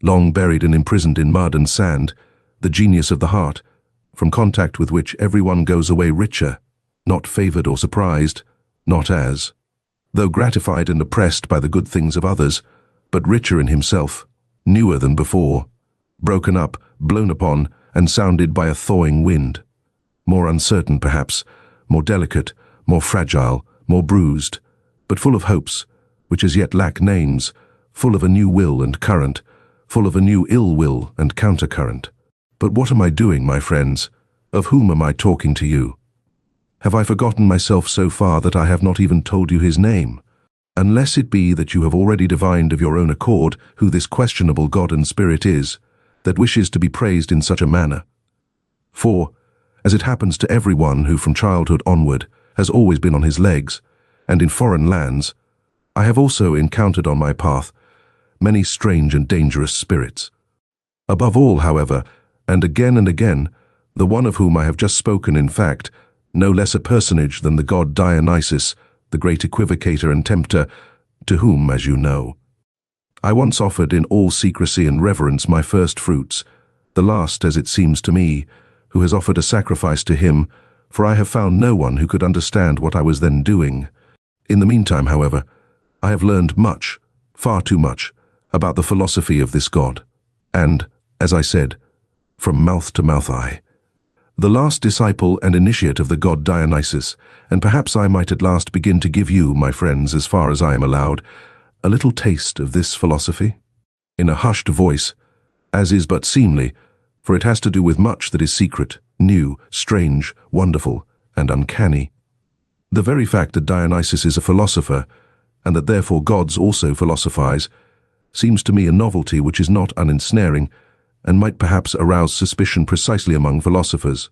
Speaker 1: Long buried and imprisoned in mud and sand, the genius of the heart, from contact with which everyone goes away richer, not favored or surprised, not as, though gratified and oppressed by the good things of others, but richer in himself, newer than before, broken up, blown upon, and sounded by a thawing wind, more uncertain perhaps, more delicate, more fragile, more bruised, but full of hopes, which as yet lack names, full of a new will and current, full of a new ill will and countercurrent. But what am I doing, my friends? Of whom am I talking to you? Have I forgotten myself so far that I have not even told you his name? Unless it be that you have already divined of your own accord who this questionable God and Spirit is, that wishes to be praised in such a manner. For, as it happens to every one who from childhood onward has always been on his legs, and in foreign lands, I have also encountered on my path many strange and dangerous spirits. Above all, however, and again, the one of whom I have just spoken, in fact, no less a personage than the god Dionysus, the great equivocator and tempter, to whom, as you know, I once offered in all secrecy and reverence my first fruits, the last, as it seems to me, who has offered a sacrifice to him, for I have found no one who could understand what I was then doing. In the meantime, however, I have learned much, far too much, about the philosophy of this god, and, as I said, from mouth to mouth the last disciple and initiate of the god Dionysus, and perhaps I might at last begin to give you, my friends, as far as I am allowed, a little taste of this philosophy, in a hushed voice, as is but seemly, for it has to do with much that is secret, new, strange, wonderful, and uncanny. The very fact that Dionysus is a philosopher, and that therefore gods also philosophize, seems to me a novelty which is not unensnaring, and might perhaps arouse suspicion precisely among philosophers.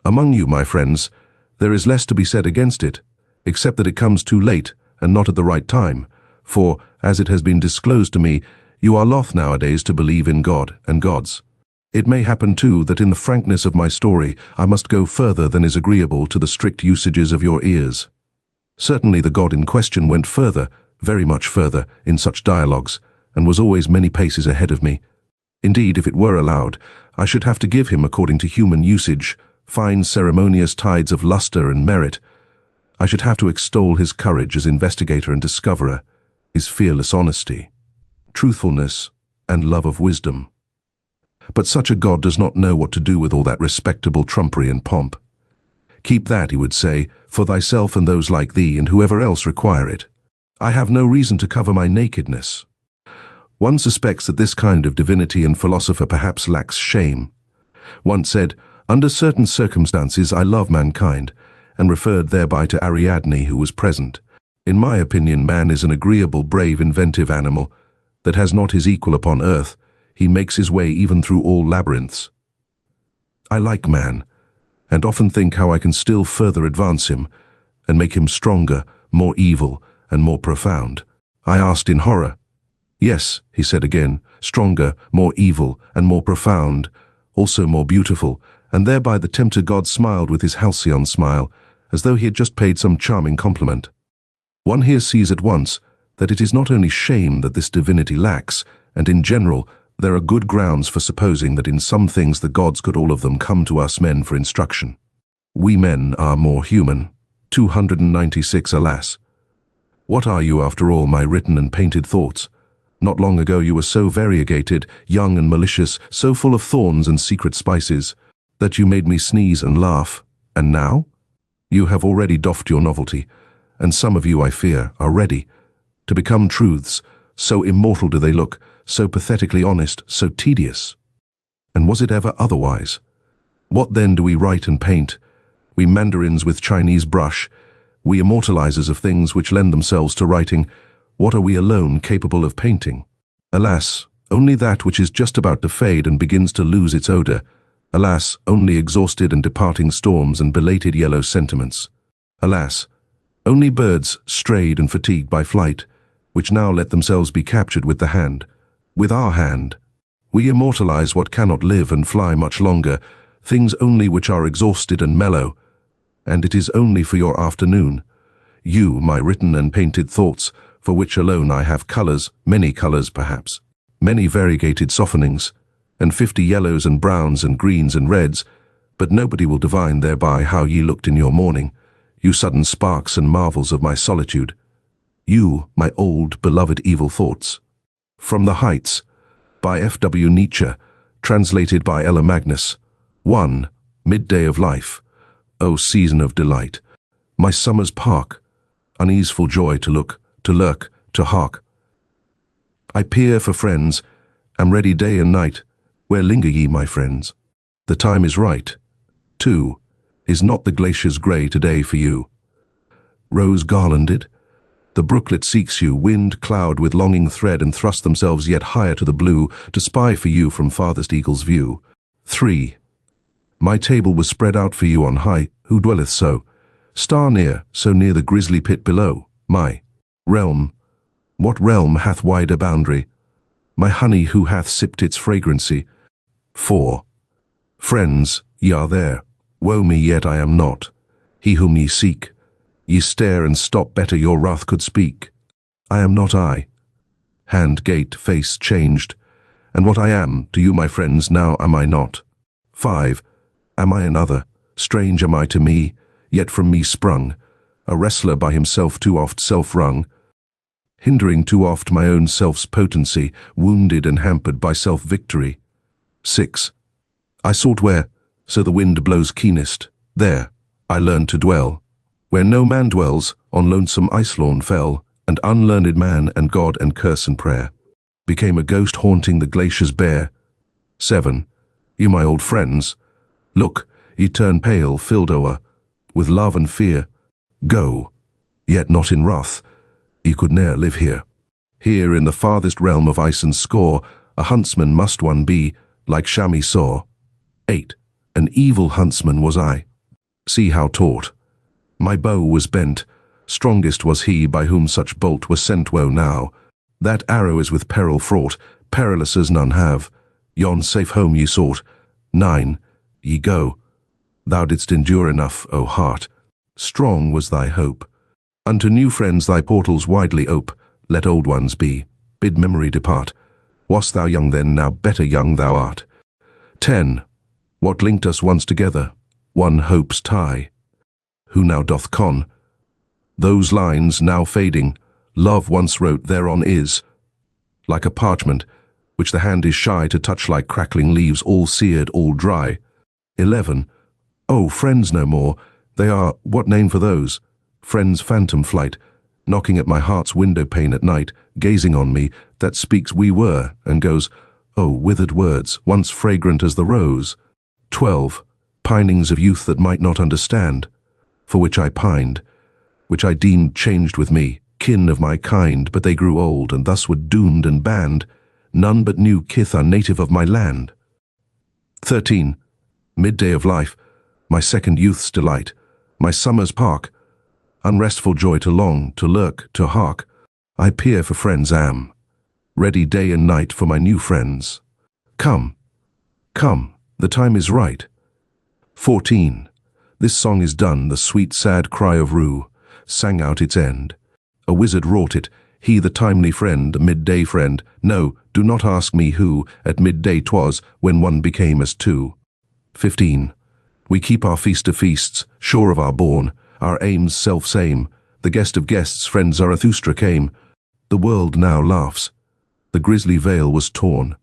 Speaker 1: Among you, my friends, there is less to be said against it, except that it comes too late and not at the right time, for, as it has been disclosed to me, you are loth nowadays to believe in God and gods. It may happen too that in the frankness of my story I must go further than is agreeable to the strict usages of your ears. Certainly the god in question went further, very much further, in such dialogues, and was always many paces ahead of me. Indeed, if it were allowed, I should have to give him, according to human usage, fine ceremonious tides of luster and merit. I should have to extol his courage as investigator and discoverer, his fearless honesty, truthfulness, and love of wisdom. But such a god does not know what to do with all that respectable trumpery and pomp. Keep that, he would say, for thyself and those like thee and whoever else require it. I have no reason to cover my nakedness. One suspects that this kind of divinity and philosopher perhaps lacks shame. One said, under certain circumstances I love mankind, and referred thereby to Ariadne, who was present. In my opinion, man is an agreeable, brave, inventive animal that has not his equal upon earth. He makes his way even through all labyrinths. I like man, and often think how I can still further advance him, and make him stronger, more evil, and more profound. I asked in horror. Yes, he said again, stronger, more evil, and more profound, also more beautiful, and thereby the tempter god smiled with his halcyon smile, as though he had just paid some charming compliment. One here sees at once that it is not only shame that this divinity lacks, and in general, there are good grounds for supposing that in some things the gods could all of them come to us men for instruction. We men are more human. 296, alas. What are you after all, my written and painted thoughts? Not long ago you were so variegated, young and malicious, so full of thorns and secret spices, that you made me sneeze and laugh. And now? You have already doffed your novelty, and some of you, I fear, are ready to become truths. So immortal do they look, so pathetically honest, so tedious. And was it ever otherwise? What then do we write and paint? We mandarins with Chinese brush, we immortalizers of things which lend themselves to writing, what are we alone capable of painting? Alas, only that which is just about to fade and begins to lose its odor. Alas, only exhausted and departing storms and belated yellow sentiments. Alas, only birds strayed and fatigued by flight, which now let themselves be captured with the hand. With our hand, we immortalize what cannot live and fly much longer, things only which are exhausted and mellow, and it is only for your afternoon. You, my written and painted thoughts, for which alone I have colors, many colors perhaps, many variegated softenings, and 50 yellows and browns and greens and reds, but nobody will divine thereby how ye looked in your morning, you sudden sparks and marvels of my solitude. You, my old, beloved evil thoughts. From the Heights, by F.W. Nietzsche, translated by Ella Magnus. 1. Midday of life. O season of delight, my summer's park, uneaseful joy to look, to lurk, to hark. I peer for friends, am ready day and night. Where linger ye, my friends? The time is right. 2. Is not the glaciers grey today for you? Rose garlanded? The brooklet seeks you, wind, cloud, with longing thread, and thrust themselves yet higher to the blue, to spy for you from farthest eagle's view. 3. My table was spread out for you on high, who dwelleth so? Star near, so near the grisly pit below. My realm, what realm hath wider boundary? My honey, who hath sipped its fragrancy? 4. Friends, ye are there. Woe me, yet I am not. He whom ye seek. Ye stare and stop, better your wrath could speak. I am not I. Hand, gait, face changed. And what I am, to you, my friends, now am I not. 5. Am I another? Strange am I to me, yet from me sprung, a wrestler by himself too oft self-wrung, hindering too oft my own self's potency, wounded and hampered by self-victory. 6. I sought where, so the wind blows keenest, there I learned to dwell, where no man dwells, on lonesome Ice-lawn fell, and unlearned man and God and curse and prayer, became a ghost haunting the glaciers bare. 7. You, my old friends, look, ye turn pale, filled o'er with love and fear. Go, yet not in wrath, ye could ne'er live here. Here in the farthest realm of ice and score, a huntsman must one be, like chamois saw. 8. An evil huntsman was I. See how taught. My bow was bent, strongest was he by whom such bolt was sent. Woe now, that arrow is with peril fraught, perilous as none have. Yon safe home ye sought. 9. Ye go. Thou didst endure enough, O heart. Strong was thy hope. Unto new friends thy portals widely ope. Let old ones be. Bid memory depart. Wast thou young then, now better young thou art. 10. What linked us once together? One hope's tie. Who now doth con? Those lines now fading, love once wrote thereon is, like a parchment, which the hand is shy to touch, like crackling leaves, all seared, all dry. 11. Oh, friends no more, they are, what name for those? Friends' phantom flight, knocking at my heart's window pane at night, gazing on me, that speaks we were, and goes, oh, withered words, once fragrant as the rose. 12. Pinings of youth that might not understand, for which I pined, which I deemed changed with me, kin of my kind, but they grew old, and thus were doomed and banned. None but new kith are native of my land. 13. Midday of life, my second youth's delight, my summer's park, unrestful joy to long, to lurk, to hark. I peer for friends am, ready day and night for my new friends. Come, come, the time is right. 14. This song is done, the sweet sad cry of rue sang out its end. A wizard wrought it, he the timely friend, a midday friend. No, do not ask me who at midday 'twas, when one became as two. 15. We keep our feast of feasts, sure of our bourne, our aims self-same, The guest of guests, friend Zarathustra came. The world now laughs. The grisly veil was torn,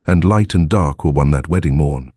Speaker 1: and light and dark were one that wedding morn.